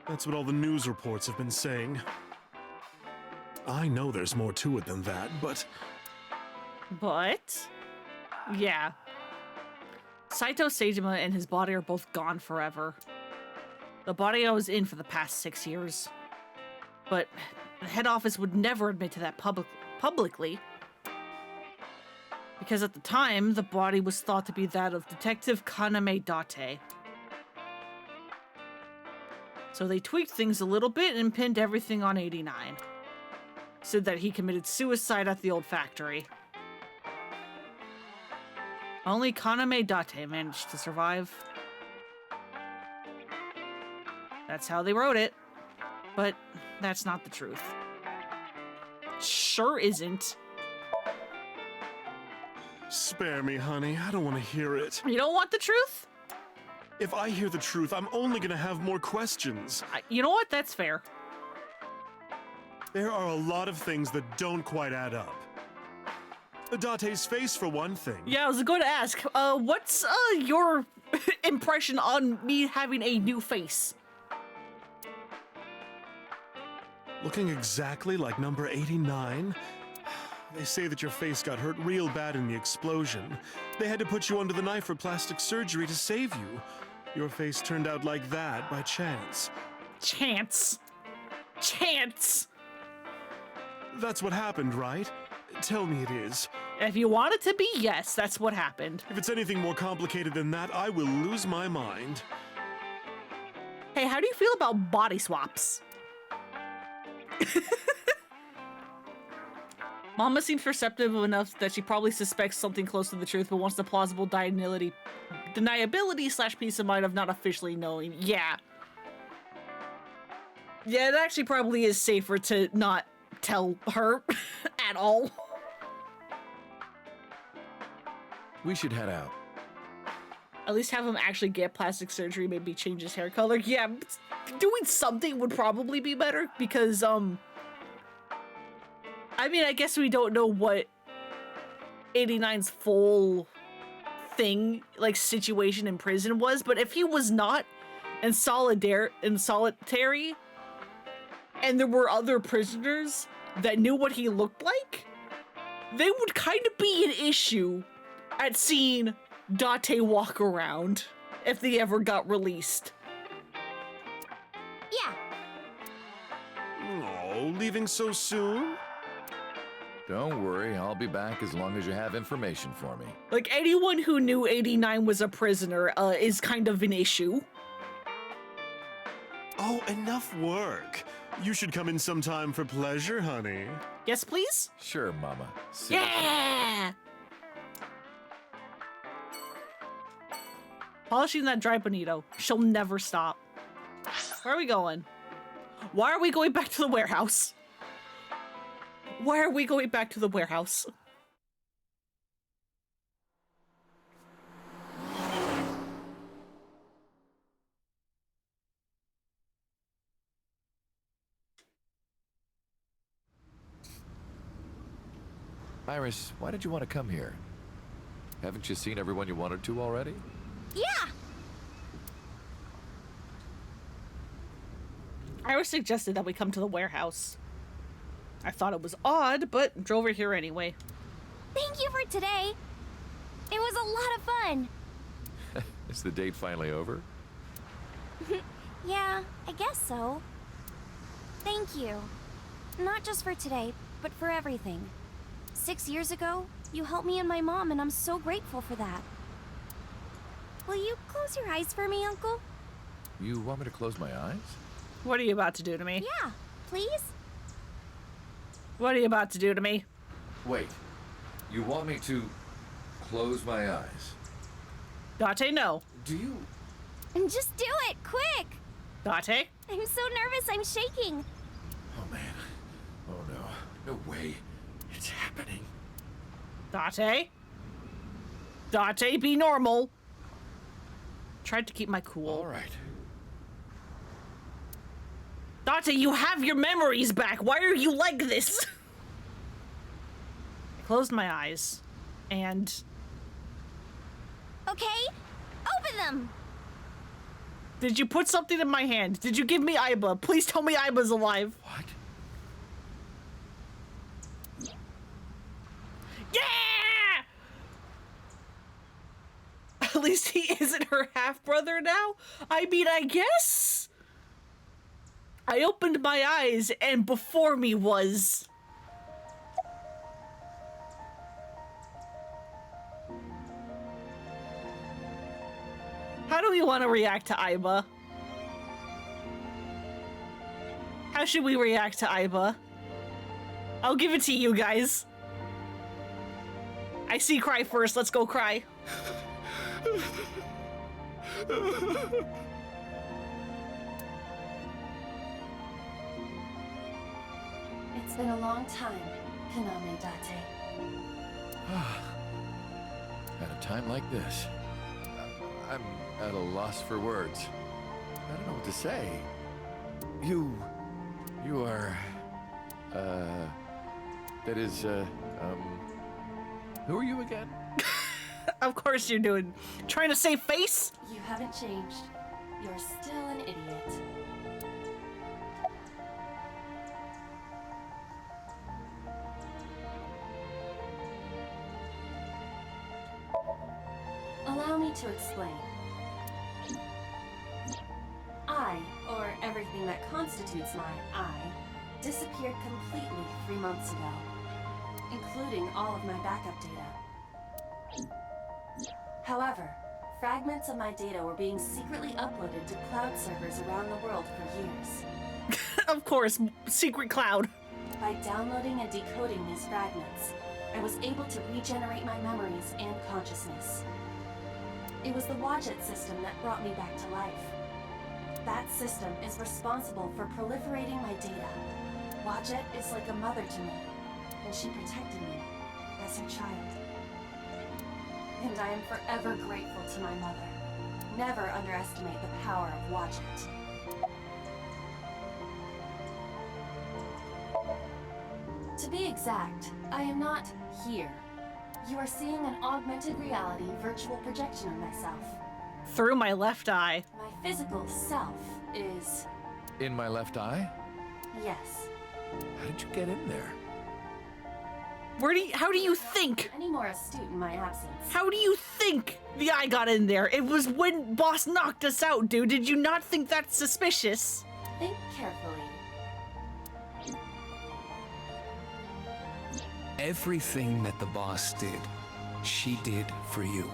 That's what all the news reports have been saying. I know there's more to it than that, but... But? Yeah. Saito Seijima and his body are both gone forever. The body I was in for the past 6 years. But the head office would never admit to that publicly. Because at the time, the body was thought to be that of Detective Kaname Date. So they tweaked things a little bit and pinned everything on 89. Said that he committed suicide at the old factory. Only Kaname Date managed to survive. That's how they wrote it. But that's not the truth. Sure isn't. Spare me, honey. I don't want to hear it. You don't want the truth? If I hear the truth, I'm only gonna have more questions. You know what? That's fair. There are a lot of things that don't quite add up. Date's face, for one thing. Yeah, I was going to ask, what's your impression on me having a new face? Looking exactly like number 89? They say that your face got hurt real bad in the explosion. They had to put you under the knife for plastic surgery to save you. Your face turned out like that by chance. Chance? Chance? That's what happened, right? Tell me it is. If you want it to be, yes, that's what happened. If it's anything more complicated than that, I will lose my mind. Hey, how do you feel about body swaps? Mama seems perceptive enough that she probably suspects something close to the truth, but wants the plausible deniability / peace of mind of not officially knowing. Yeah. Yeah, it actually probably is safer to not tell her at all. We should head out. At least have him actually get plastic surgery, maybe change his hair color. Yeah, doing something would probably be better because, I mean, I guess we don't know what 89's full thing, like, situation in prison was, but if he was not in solitary, and there were other prisoners that knew what he looked like, they would kind of be an issue at seeing Date walk around if they ever got released. Yeah. Oh, leaving so soon? Don't worry, I'll be back as long as you have information for me. Like, anyone who knew 89 was a prisoner is kind of an issue. Oh, enough work. You should come in sometime for pleasure, honey. Yes, please? Sure, Mama. See Yeah! Polishing that dry bonito. She'll never stop. Where are we going? Why are we going back to the warehouse? Why are we going back to the warehouse? Iris, why did you want to come here? Haven't you seen everyone you wanted to already? Yeah. Iris suggested that we come to the warehouse. I thought it was odd, but drove her here anyway. Thank you for today. It was a lot of fun. Is the date finally over? Yeah, I guess so. Thank you. Not just for today, but for everything. 6 years ago, you helped me and my mom, and I'm so grateful for that. Will you close your eyes for me, Uncle? You want me to close my eyes? What are you about to do to me? Yeah, please? What are you about to do to me? Wait. You want me to close my eyes? Date, no. Do you? And just do it, quick! Date? I'm so nervous, I'm shaking. Oh, man. Oh, no. No way. It's happening. Date? Date, be normal. Tried to keep my cool. All right. Date, you have your memories back. Why are you like this? I closed my eyes, and... Okay, open them! Did you put something in my hand? Did you give me Aiba? Please tell me Aiba's alive. What? Yeah! At least he isn't her half-brother now? I mean, I guess? I opened my eyes, and before me was... How do we want to react to Aiba? How should we react to Aiba? I'll give it to you guys. I see cry first. Let's go cry. It's been a long time, Kaname Date. At a time like this, I'm at a loss for words. I don't know what to say. You are, that is, who are you again? Of course you're doing. Trying to save face? You haven't changed. You're still an idiot. Allow me to explain. I, or everything that constitutes my I, disappeared completely 3 months ago, including all of my backup data. However, fragments of my data were being secretly uploaded to cloud servers around the world for years. Of course, secret cloud. By downloading and decoding these fragments, I was able to regenerate my memories and consciousness. It was the Wadjet system that brought me back to life. That system is responsible for proliferating my data. Wadjet is like a mother to me, and she protected me as her child. And I am forever grateful to my mother. Never underestimate the power of Wadjet. To be exact, I am not here. You are seeing an augmented reality virtual projection of myself. Through my left eye. My physical self is... In my left eye? Yes. How did you get in there? How do you think? Any more astute in my absence. How do you think the eye got in there? It was when boss knocked us out, dude. Did you not think that's suspicious? Think carefully. Everything that the boss did, she did for you.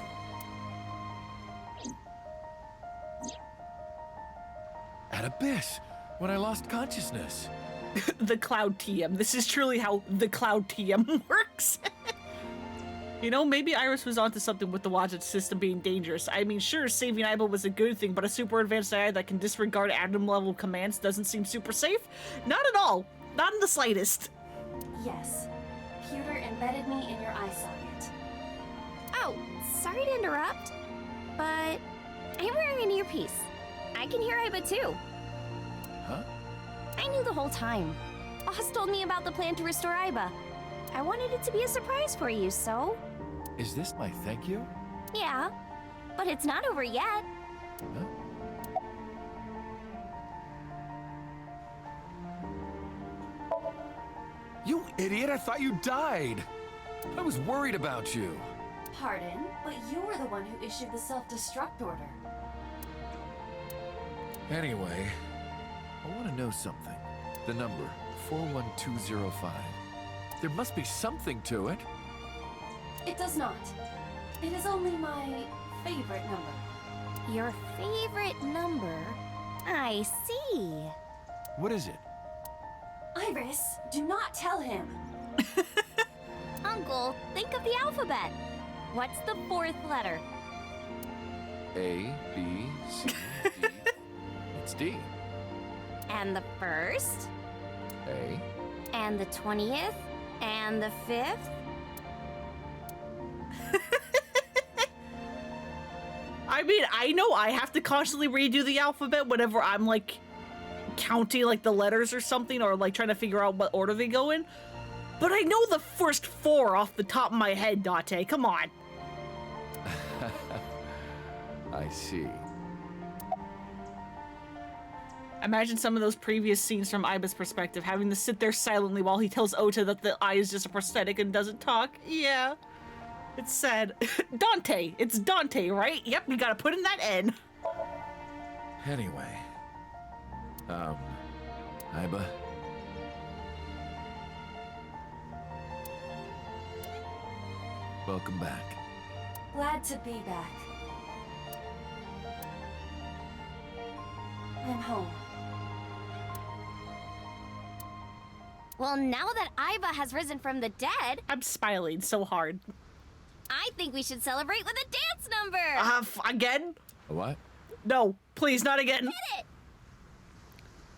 At Abyss, when I lost consciousness. The Cloud TM. This is truly how the Cloud TM works. You know, maybe Iris was onto something with the Wadjet system being dangerous. I mean, sure, saving Aiba was a good thing, but a super advanced AI that can disregard atom-level commands doesn't seem super safe? Not at all. Not in the slightest. Yes. Pewter embedded me in your eye socket. Oh, sorry to interrupt, but I'm wearing an earpiece. I can hear Aiba too. Huh? I knew the whole time. Boss told me about the plan to restore Aiba. I wanted it to be a surprise for you, so... Is this my thank you? Yeah, but it's not over yet. Huh? You idiot, I thought you died. I was worried about you. Pardon, but you were the one who issued the self-destruct order. Anyway, I want to know something. The number, 41205. There must be something to it. It does not. It is only my favorite number. Your favorite number? I see. What is it? Iris, do not tell him. Uncle, think of the alphabet. What's the fourth letter? A, B, C, D. It's D. And the first? A. And the 20th? And the 5th? I mean, I know I have to constantly redo the alphabet whenever I'm, like, counting, like, the letters or something, or, like, trying to figure out what order they go in. But I know the first 4 off the top of my head, Date. Come on. I see. Imagine some of those previous scenes from Aiba's perspective, having to sit there silently while he tells Ota that the eye is just a prosthetic and doesn't talk. Yeah. It's sad. Dante. It's Dante, right? Yep, we gotta put in that N. Anyway. Aiba. Welcome back. Glad to be back. I'm home. Well, now that Aiba has risen from the dead... I'm smiling so hard. I think we should celebrate with a dance number. Again? What? No, please, not again. Get it?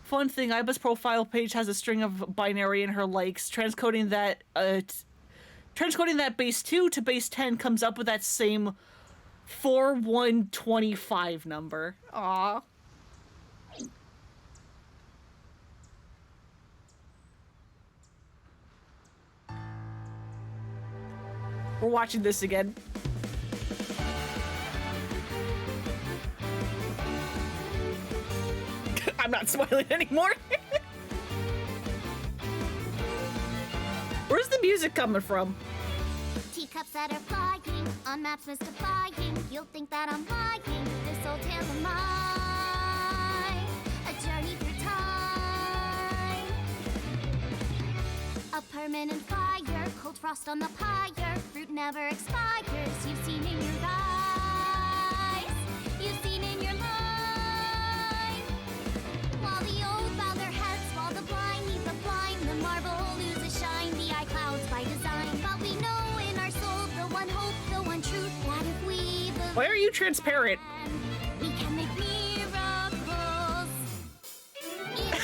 Fun thing, Iba's profile page has a string of binary in her likes. Transcoding that base 2 to base 10 comes up with that same 4125 number. Aww. We're watching this again. I'm not smiling anymore. Where's the music coming from? Teacups that are flying, on maps mystifying. You'll think that I'm lying. This old tale of mine, a journey through time. A permanent fire, cold frost on the pyre. Fruit never expires. You've seen in your eyes. You've seen in your mind. While the old bow their heads, while the blind lead the blind, the marble loses shine. The eye clouds by design, but we know in our soul the one hope, the one truth, that if we believe, Why are you transparent? we can make miracles. Even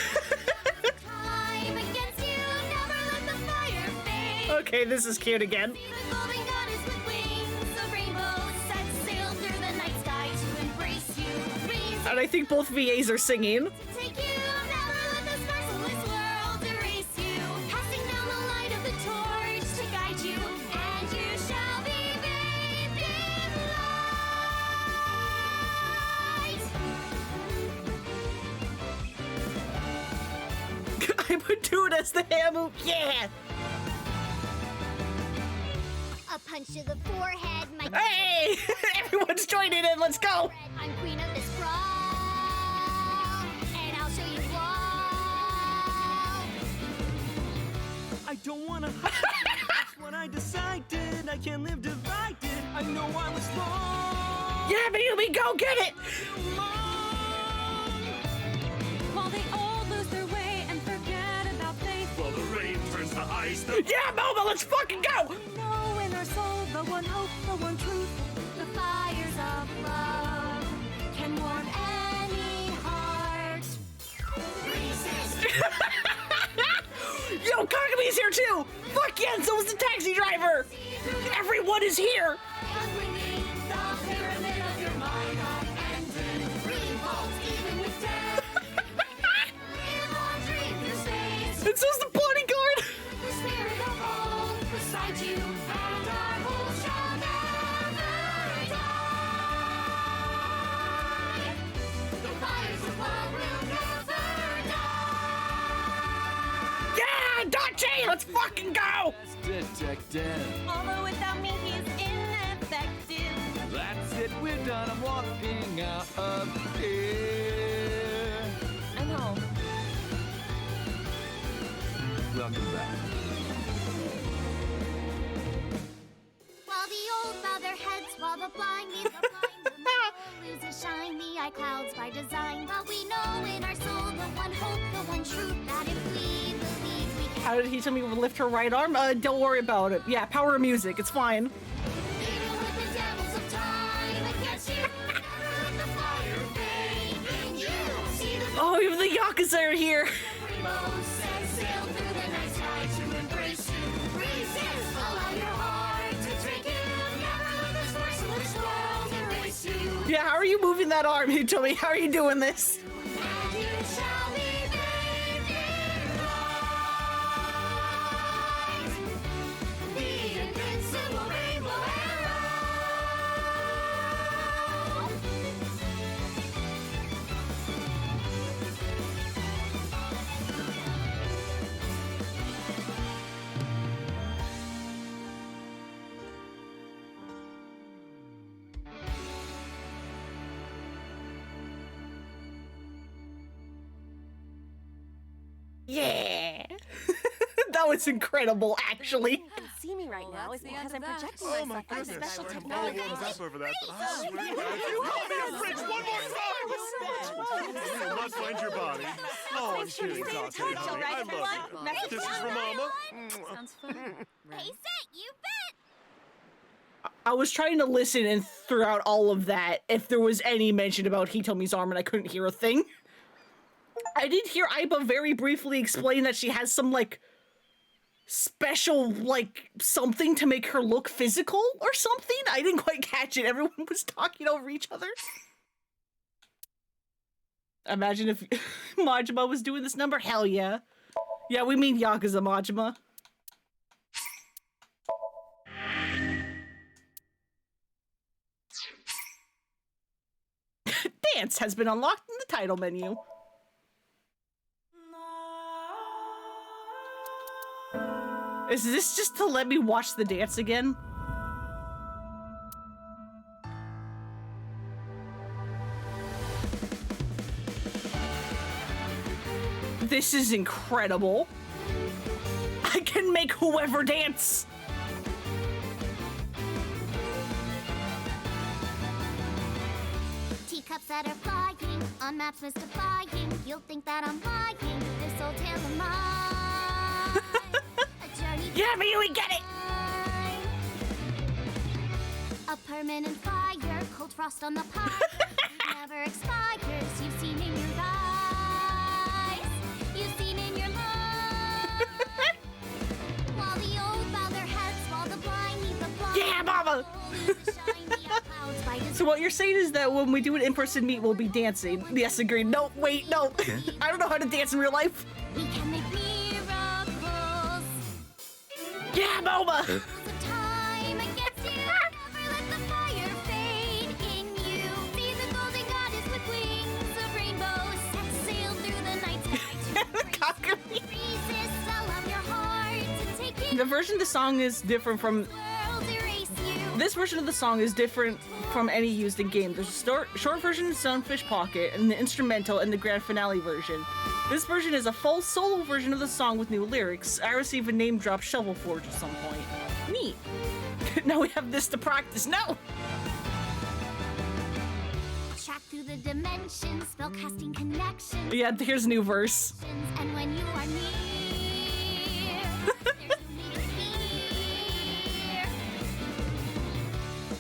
time against you, never let the fire fade. Okay, this is cute again. See the golden goddess with wings, a rainbow set sail through the night sky to embrace you. Breeze And I think both VAs are singing. take you, never let the merciless world erase you. Passing down the light of the torch to guide you, and you shall be bathed in light. I would do it as the Hamu. Yeah. A punch to the forehead, my Hey! Everyone's joining in. Let's go. I'm queen of this brawl, and I'll show you all. I don't wanna hide. That's what I decided. I can't live divided. I know I was wrong. Yeah, baby, go get it. While they all lose their way and forget about faith, While the rain turns to ice, Yeah, Momo, let's fucking go. we know in our soul the one hope, the one truth. The fires of love can warm any heart. Resist. Yo, Kagami's here too. Fuck yeah, and so is the taxi driver. Everyone is here. Unwinding the pyramid of your mind unending. Revolt even with death. Live on, dream through space. And so's the bodyguard. The spirit of hope beside you, and our hope shall never die. The fires of love will never die. Yeah, Dachi, let's fucking go. Detective. Although without me he's ineffective. That's it, we're done. I'm walking out of here. I know. Welcome back. While the old bow their heads, while the blind lead the blind, the marble loses shine, the eye clouds by design. But we know in our soul the one hope, the one truth, that if we believe we can. How did he tell me to lift her right arm? Don't worry about it. Yeah, power of music. It's fine. Even with the devils of time against you, never let the fire fade in you. See the Oh, even the Yakuza are here. rainbow set sail through the night sky to embrace you. Resist, allow your heart to take you. Never let this merciless world erase you. Yeah, how are you moving that arm? You tell me, how are you doing this? And you shall be bathed in light. The invincible rainbow arrow. Yeah. That was incredible, actually. You can't see me right now is because I'm projecting Oh my myself as goodness. special I'm technology. all warmed up over that. I swear to God, if you call me a fridge one more time, you will not find your body. Oh, I'm kidding, Dante, honey. I love you. Kisses from Mama. Sounds fun. Hey, Set, you bet. I was trying to listen, and throughout all of that, if there was any mention about Hitomi's arm, and I couldn't hear a thing. I did hear Aiba very briefly explain that she has some, like, special, like, something to make her look physical or something. I didn't quite catch it. Everyone was talking over each other. Imagine if Majima was doing this number. Hell yeah. Yeah, we mean Yakuza Majima. Dance has been unlocked in the title menu. Is this just to let me watch the dance again? This is incredible. I can make whoever dance. Teacups that are flying, on maps mystifying. You'll think that I'm lying. This old tale of mine. A journey. Yeah, me, we get it. A permanent fire, cold frost on the pine. Never expires. You've seen in your eyes. You've seen in your life. While the old bow their heads, while the blind lead the blind. Yeah, mama. So what you're saying is that when we do an in-person meet, we'll be dancing. Yes, agreed. No, wait, no. I don't know how to dance in real life. We can make miracles. Yeah, MOBA. The time against you. Never let the fire fade in you. See the golden goddess with wings of rainbow. Set sail through the night sky. Conquer me. Resist, allow your heart to take it. The version of the song is different from... This version of the song is different from any used in game. There's a short version in Stonefish Pocket, and the instrumental and the grand finale version. This version is a full solo version of the song with new lyrics. I received a name drop Shovel Forge at some point. Neat. Now we have this to practice. No! Track through the dimensions, spellcasting connections. Yeah, here's a new verse. And when you are near, there's no need to fear.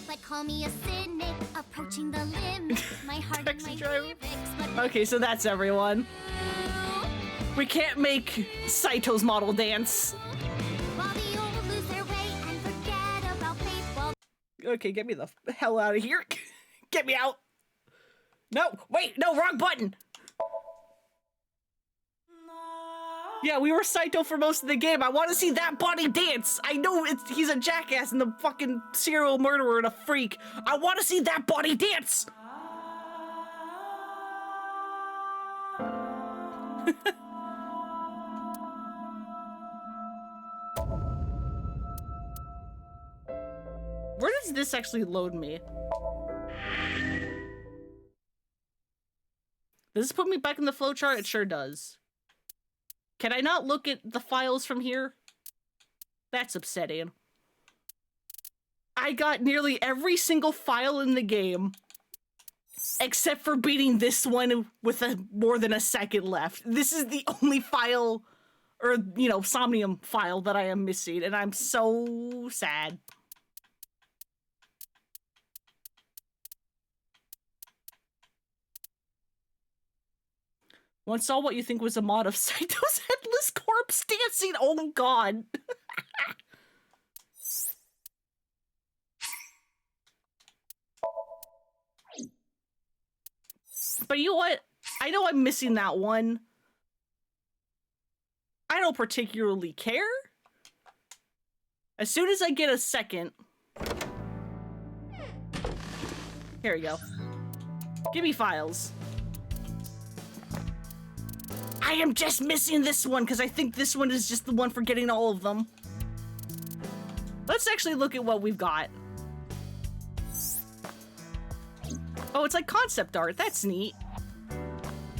But call me a cynic, approaching the limit. My heart and my lyrics. Okay, so that's everyone. We can't make Saito's model dance. While the old lose their way and forget about baseball. Okay, get me the hell out of here. Get me out. No, wait, no, wrong button. Yeah, we were Saito for most of the game. I want to see that body dance. I know he's a jackass and the fucking serial murderer and a freak. I want to see that body dance. Where does this actually load me? Does this put me back in the flowchart? It sure does. Can I not look at the files from here? That's upsetting. I got nearly every single file in the game, except for beating this one with more than a second left. This is the only file, or, you know, Somnium file that I am missing, and I'm so sad. Once saw what you think was a mod of Saito's headless corpse dancing. Oh god. But you know what? I know I'm missing that one. I don't particularly care. As soon as I get a second. Here we go. Give me files. I am just missing this one because I think this one is just the one for getting all of them. Let's actually look at what we've got. Oh, it's like concept art. That's neat.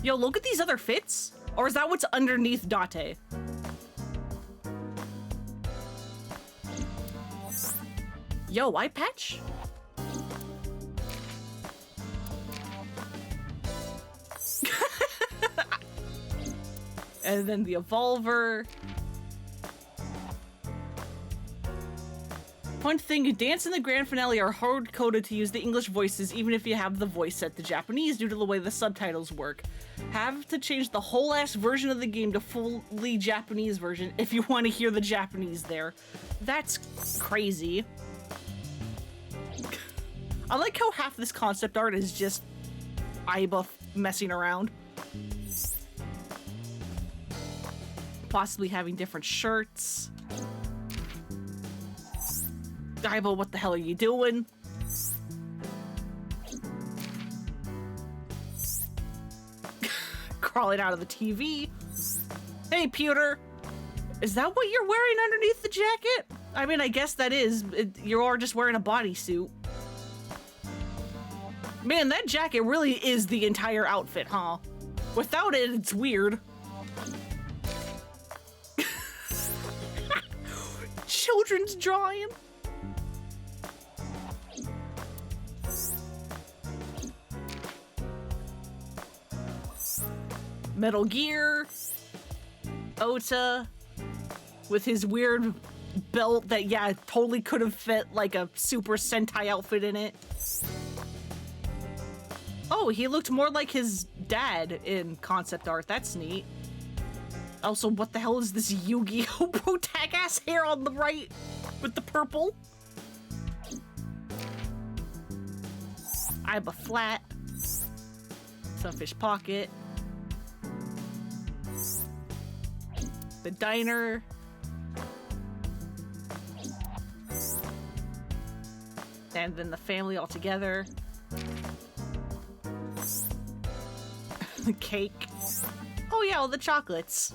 Yo, look at these other fits. Or is that what's underneath Date? Yo, eye patch? And then the Evolver. Fun thing, dance in the grand finale are hard-coded to use the English voices even if you have the voice set to Japanese due to the way the subtitles work. Have to change the whole ass version of the game to fully Japanese version if you want to hear the Japanese there. That's crazy. I like how half this concept art is just Aiba messing around. Possibly having different shirts. Aiba, what the hell are you doing? Crawling out of the TV. Hey, Pewter. Is that what you're wearing underneath the jacket? I mean, I guess that is. You are just wearing a bodysuit. Man, that jacket really is the entire outfit, huh? Without it, it's weird. Children's drawing. Metal Gear. Ota. With his weird belt that, yeah, totally could have fit like a Super Sentai outfit in it. Oh, he looked more like his dad in concept art. That's neat. Also, what the hell is this Yu-Gi-Oh! Protag-ass hair on the right with the purple? Aiba flat. Sunfish pocket. The diner. And then the family all together. The cake. Oh yeah, all the chocolates.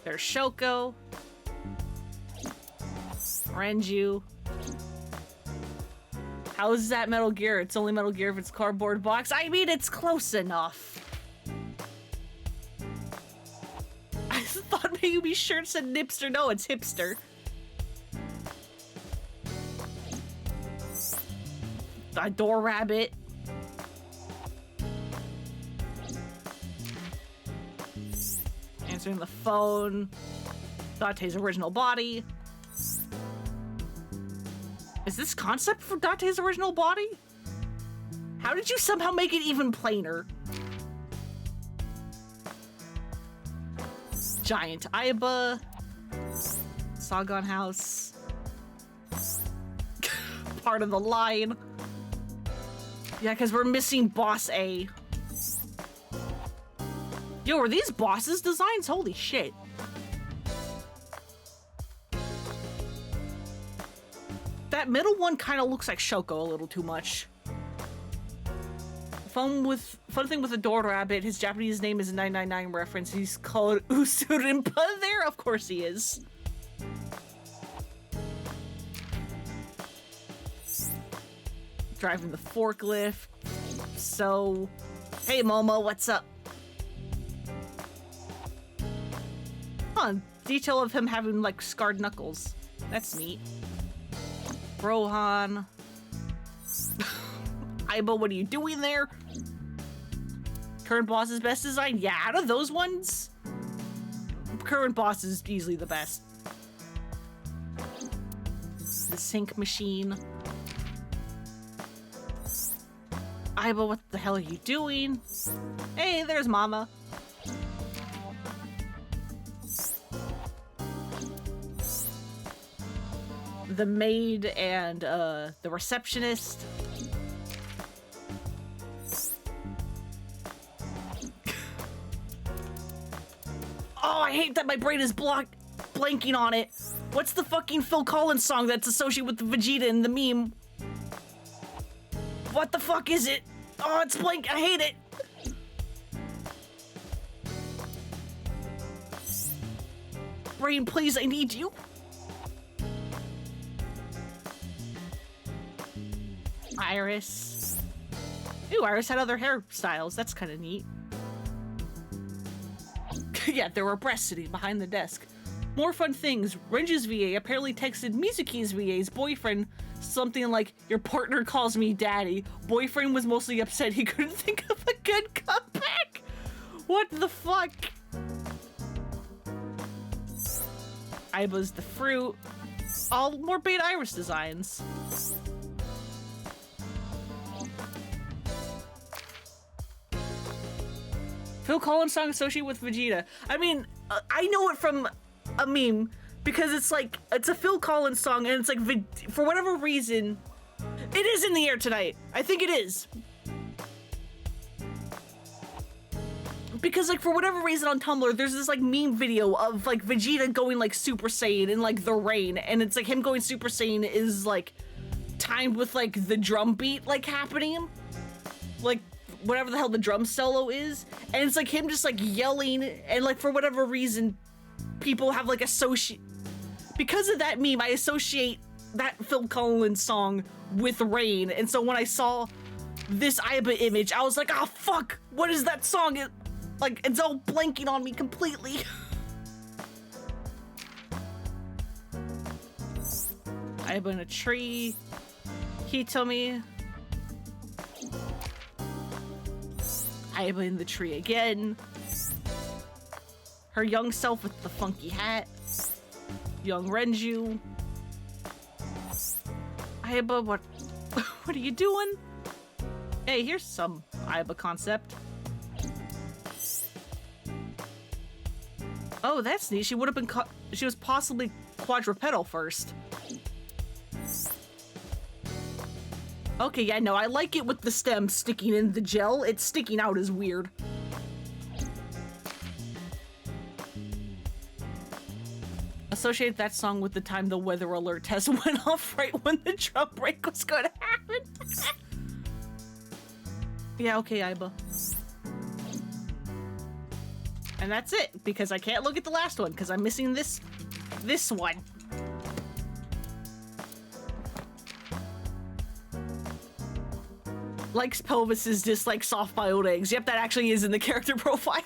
There's Shoko. Renju. How is that Metal Gear? It's only Metal Gear if it's cardboard box. I mean, it's close enough. I thought maybe shirt said Nipster. No, it's hipster. A door rabbit. Answering the phone. Dante's original body. Is this concept for Dante's original body? How did you somehow make it even plainer? Giant Aiba. Sagon House. Part of the line. Yeah, because we're missing Boss A. Yo, are these bosses' designs? Holy shit. That middle one kind of looks like Shoko a little too much. Fun thing with the door rabbit, his Japanese name is a 999 reference. He's called Usurimpa there? Of course he is. Driving the forklift. So, hey Momo, what's up? Huh, detail of him having like scarred knuckles. That's neat. Rohan. Aiba, what are you doing there? Current boss's best design? Yeah, out of those ones, current boss is easily the best. The sink machine. Aiba, what the hell are you doing? Hey, there's Mama. The maid and the receptionist. Oh, I hate that my brain is blanking on it. What's the fucking Phil Collins song that's associated with the Vegeta in the meme? What the fuck is it? Oh, it's blank. I hate it. Brain, please, I need you. Iris. Ooh, Iris had other hairstyles. That's kind of neat. Yeah, there were breasts sitting behind the desk. More fun things. Renju's VA apparently texted Mizuki's VA's boyfriend something like, "Your partner calls me daddy." Boyfriend was mostly upset he couldn't think of a good comeback. What the fuck? Aiba's the fruit. All more Beta Iris designs. Phil Collins song associated with Vegeta. I mean, I know it from a meme because it's like, it's a Phil Collins song and it's like, for whatever reason, it is in the air tonight. I think it is. Because like, for whatever reason on Tumblr, there's this like meme video of like Vegeta going like Super Saiyan in like the rain. And it's like him going Super Saiyan is like timed with like the drum beat like happening. Like, whatever the hell the drum solo is, and it's like him just like yelling, and like for whatever reason people have like because of that meme I associate that Phil Collins song with rain. And so when I saw this Aiba image I was like, oh fuck, what is that song? It's all blanking on me completely. Aiba in a tree. Hitomi. Aiba in the tree again. Her young self with the funky hat. Young Renju. Aiba, what are you doing? Hey, here's some Aiba concept. Oh, that's neat. She would have been she was possibly quadrupedal first. Okay, yeah, no, I like it with the stem sticking in the gel. It's sticking out is weird. Associate that song with the time the weather alert test went off right when the drum break was going to happen. Yeah, okay, Aiba. And that's it, because I can't look at the last one, because I'm missing this one. Likes pelvises, dislikes soft-boiled eggs. Yep, that actually is in the character profile.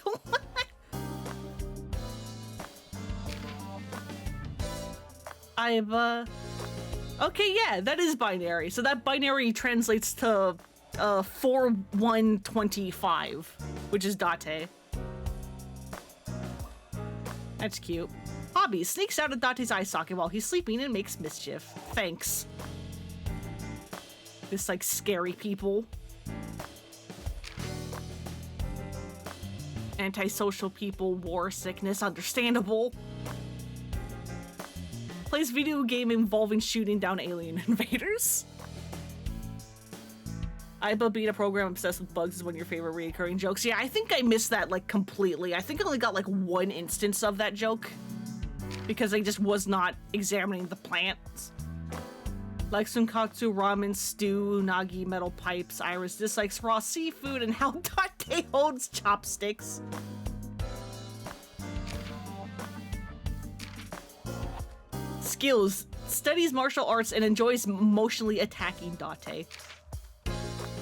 Okay, yeah, that is binary. So that binary translates to 4125, which is Date. That's cute. Hobby sneaks out of Date's eye socket while he's sleeping and makes mischief. Thanks. This like scary people. Antisocial people, war, sickness, understandable. Plays video game involving shooting down alien invaders. Aiba beat a program obsessed with bugs is one of your favorite recurring jokes. Yeah, I think I missed that like completely. I think I only got like one instance of that joke because I just was not examining the plants. Like Sunkatsu, ramen, stew, nagi, metal pipes. Iris dislikes raw seafood and how Date holds chopsticks. Skills. Studies martial arts and enjoys emotionally attacking Date.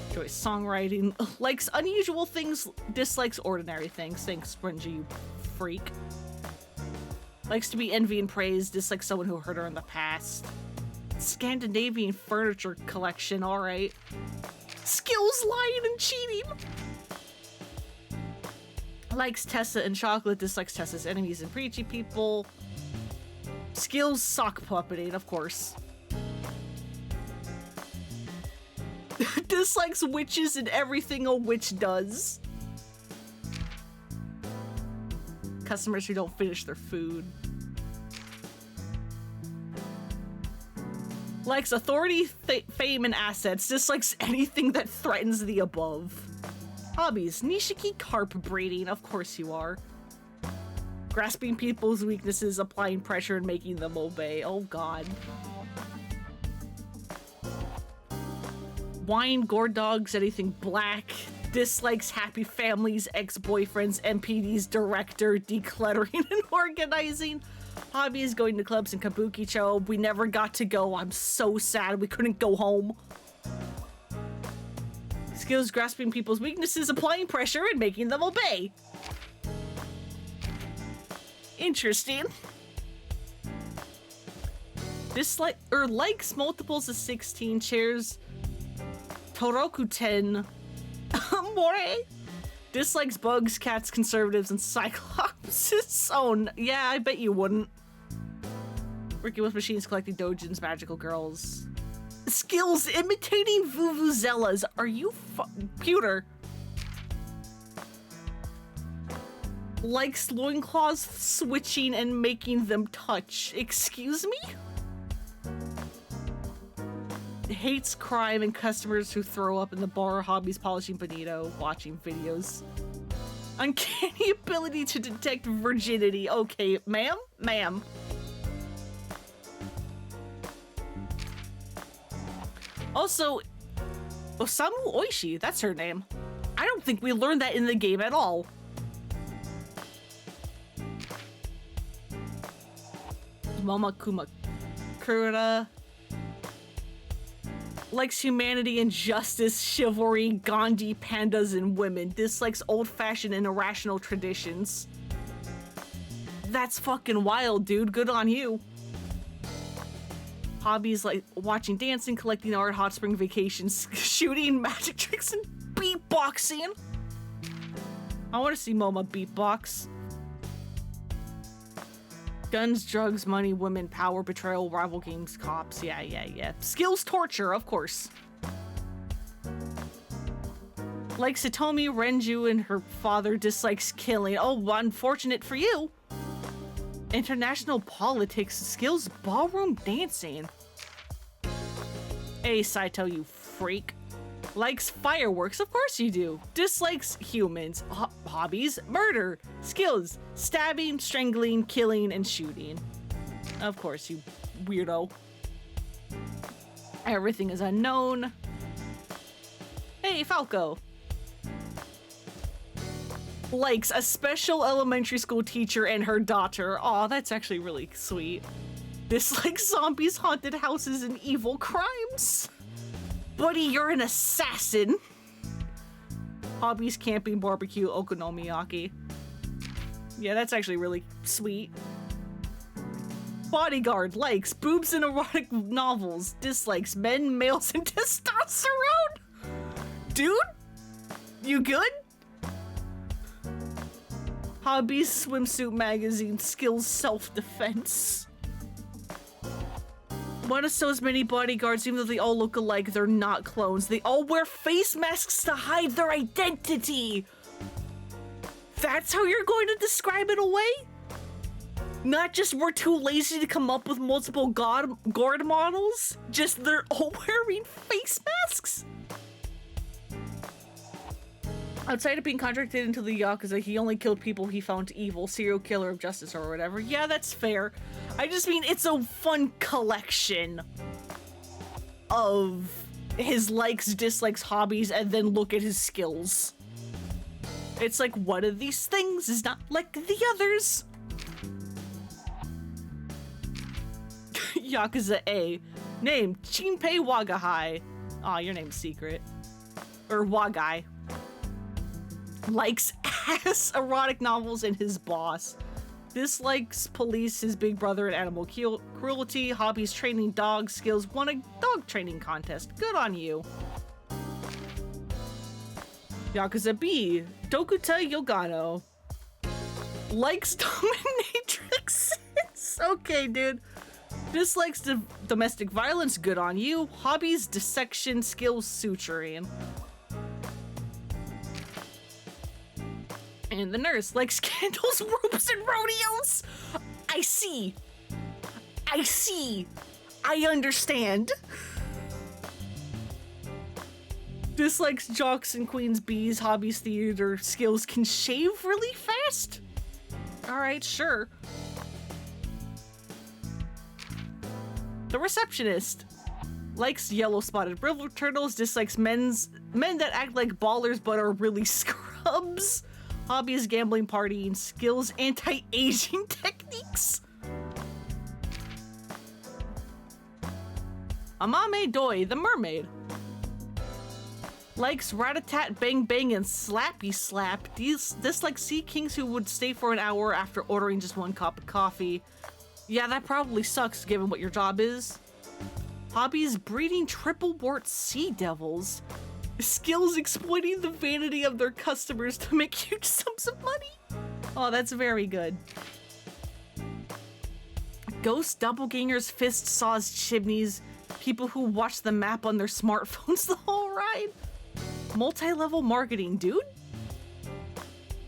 Enjoys songwriting. Likes unusual things. Dislikes ordinary things. Thanks, Renji, you freak. Likes to be envied and praised. Dislikes someone who hurt her in the past. Scandinavian furniture collection, alright. Skills, lying and cheating. Likes Tessa and chocolate, dislikes Tessa's enemies and preachy people. Skills, sock puppeting, of course. Dislikes witches and everything a witch does. Customers who don't finish their food. Likes authority, fame, and assets. Dislikes anything that threatens the above. Hobbies. Nishiki carp breeding. Of course you are. Grasping people's weaknesses, applying pressure, and making them obey. Oh god. Wine, gourd dogs, anything black. Dislikes happy families, ex-boyfriends, MPD's director, decluttering and organizing. Hobbies, going to clubs and kabukicho. We never got to go. I'm so sad we couldn't go home. Skills, grasping people's weaknesses, applying pressure, and making them obey. Interesting. Likes multiples of 16, shares Toroku 10, More, Dislikes bugs, cats, conservatives, and Cyclops. Oh, yeah, I bet you wouldn't. Working with machines, collecting dojins, magical girls. Skills, imitating vuvuzelas. Are you computer? Likes loincloths, switching, and making them touch. Excuse me? Hates crime and customers who throw up in the bar. Hobbies, polishing bonito, watching videos. Uncanny ability to detect virginity. Okay, ma'am? Ma'am. Also, Osamu Oishi, that's her name. I don't think we learned that in the game at all. Moma Kumakura. Likes humanity and justice, chivalry, Gandhi, pandas, and women. Dislikes old-fashioned and irrational traditions. That's fucking wild, dude. Good on you. Hobbies like watching dancing, collecting art, hot spring vacations, shooting, magic tricks, and beatboxing. I want to see Moma beatbox. Guns, drugs, money, women, power, betrayal, rival games, cops. Yeah. Skills, torture, of course. Likes Hitomi, Renju, and her father. Dislikes killing. Oh, unfortunate for you. International politics. Skills, ballroom dancing. Hey, Saito, you freak. Likes fireworks. Of course you do. Dislikes humans. Hobbies, murder. Skills, stabbing, strangling, killing, and shooting. Of course, you weirdo. Everything is unknown. Hey, Falco. Likes a special elementary school teacher and her daughter. Aw, that's actually really sweet. Dislikes zombies, haunted houses, and evil crimes. Buddy, you're an assassin. Hobbies, camping, barbecue, okonomiyaki. Yeah, that's actually really sweet. Bodyguard, likes boobs and erotic novels. Dislikes men, males, and testosterone. Dude, you good? Hobbies, swimsuit magazine, skills, self-defense. Want to sew as many bodyguards, even though they all look alike, they're not clones. They all wear face masks to hide their identity. That's how you're going to describe it away? Not just we're too lazy to come up with multiple guard models, just they're all wearing face masks? Outside of being contracted into the Yakuza, he only killed people he found evil, serial killer of justice or whatever. Yeah, that's fair. I just mean it's a fun collection of his likes, dislikes, hobbies, and then look at his skills. It's like one of these things is not like the others. Yakuza A. Name, Jinpei Wagahai. Aw, your name's secret. Or Wagai. Likes ass erotic novels and his boss. Dislikes police, his big brother, and animal cruelty. Hobbies, training dogs. Skills, won a dog training contest. Good on you. Yakuza B. Dokuta Yogano. Likes dominatrixes. Okay, dude. Dislikes domestic violence. Good on you. Hobbies, dissection. Skills, suturing. And the nurse likes candles, ropes, and rodeos. I see. I understand. Dislikes jocks and queens bees, hobbies, theater, skills, can shave really fast. All right, sure. The receptionist likes yellow spotted river turtles, dislikes men that act like ballers but are really scrubs. Hobbies, gambling, partying, skills, anti-aging techniques. Amame Doi, the mermaid. Likes rat-a-tat, bang bang, and slappy slap. Dislikes sea kings who would stay for an hour after ordering just one cup of coffee. Yeah, that probably sucks given what your job is. Hobbies, breeding triple wart sea devils. Skills exploiting the vanity of their customers to make huge sums of money. Oh, that's very good. Ghost doppelgangers, fist saws, chimneys, people who watch the map on their smartphones the whole ride. Multi-level marketing, dude.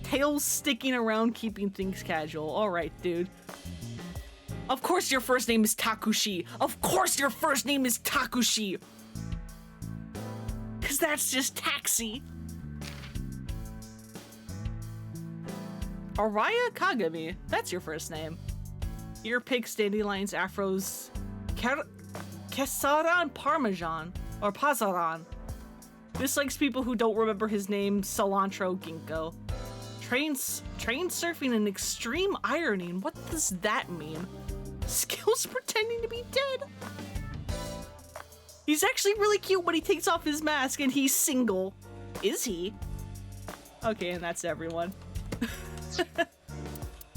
Tails sticking around, keeping things casual. All right, dude. Of course your first name is Takushi. Of course your first name is Takushi. Cause that's just taxi. Araya Kagami, that's your first name. Ear pigs, dandelions, afros, Kesaran Parmesan, or Pazaran. Dislikes people who don't remember his name, Cilantro Ginkgo. Train surfing and extreme ironing, what does that mean? Skills pretending to be dead. He's actually really cute when he takes off his mask and he's single. Is he? Okay, and that's everyone.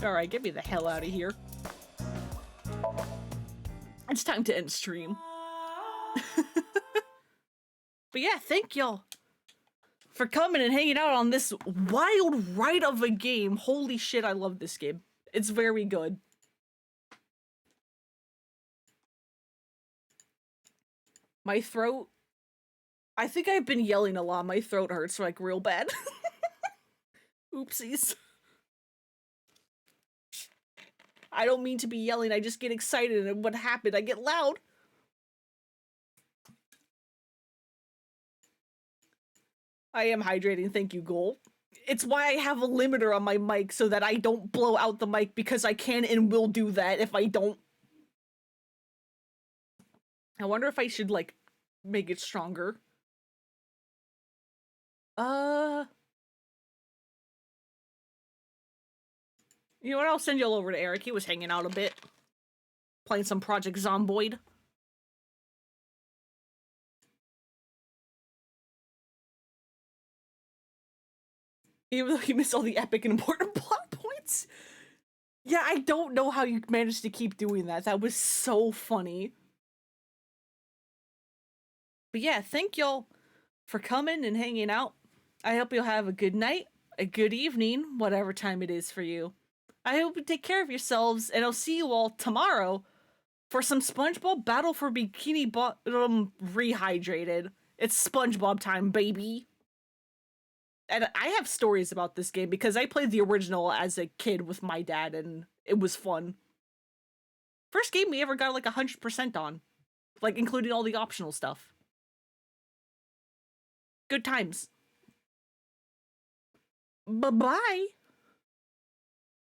Alright, get me the hell out of here. It's time to end stream. But yeah, thank y'all for coming and hanging out on this wild ride of a game. Holy shit, I love this game. It's very good. My throat... I think I've been yelling a lot. My throat hurts like real bad. Oopsies. I don't mean to be yelling, I just get excited and what happened, I get loud. I am hydrating, thank you, Goal. It's why I have a limiter on my mic so that I don't blow out the mic because I can and will do that if I don't. I wonder if I should, like, make it stronger. You know what, I'll send y'all over to Eric. He was hanging out a bit. Playing some Project Zomboid. Even though you missed all the epic and important plot points. Yeah, I don't know how you managed to keep doing that. That was so funny. But yeah, thank y'all for coming and hanging out. I hope you'll have a good night, a good evening, whatever time it is for you. I hope you take care of yourselves, and I'll see you all tomorrow for some SpongeBob Battle for Bikini Bottom Rehydrated. It's SpongeBob time, baby. And I have stories about this game because I played the original as a kid with my dad, and it was fun. First game we ever got like 100% on, like including all the optional stuff. Good times. Bye-bye.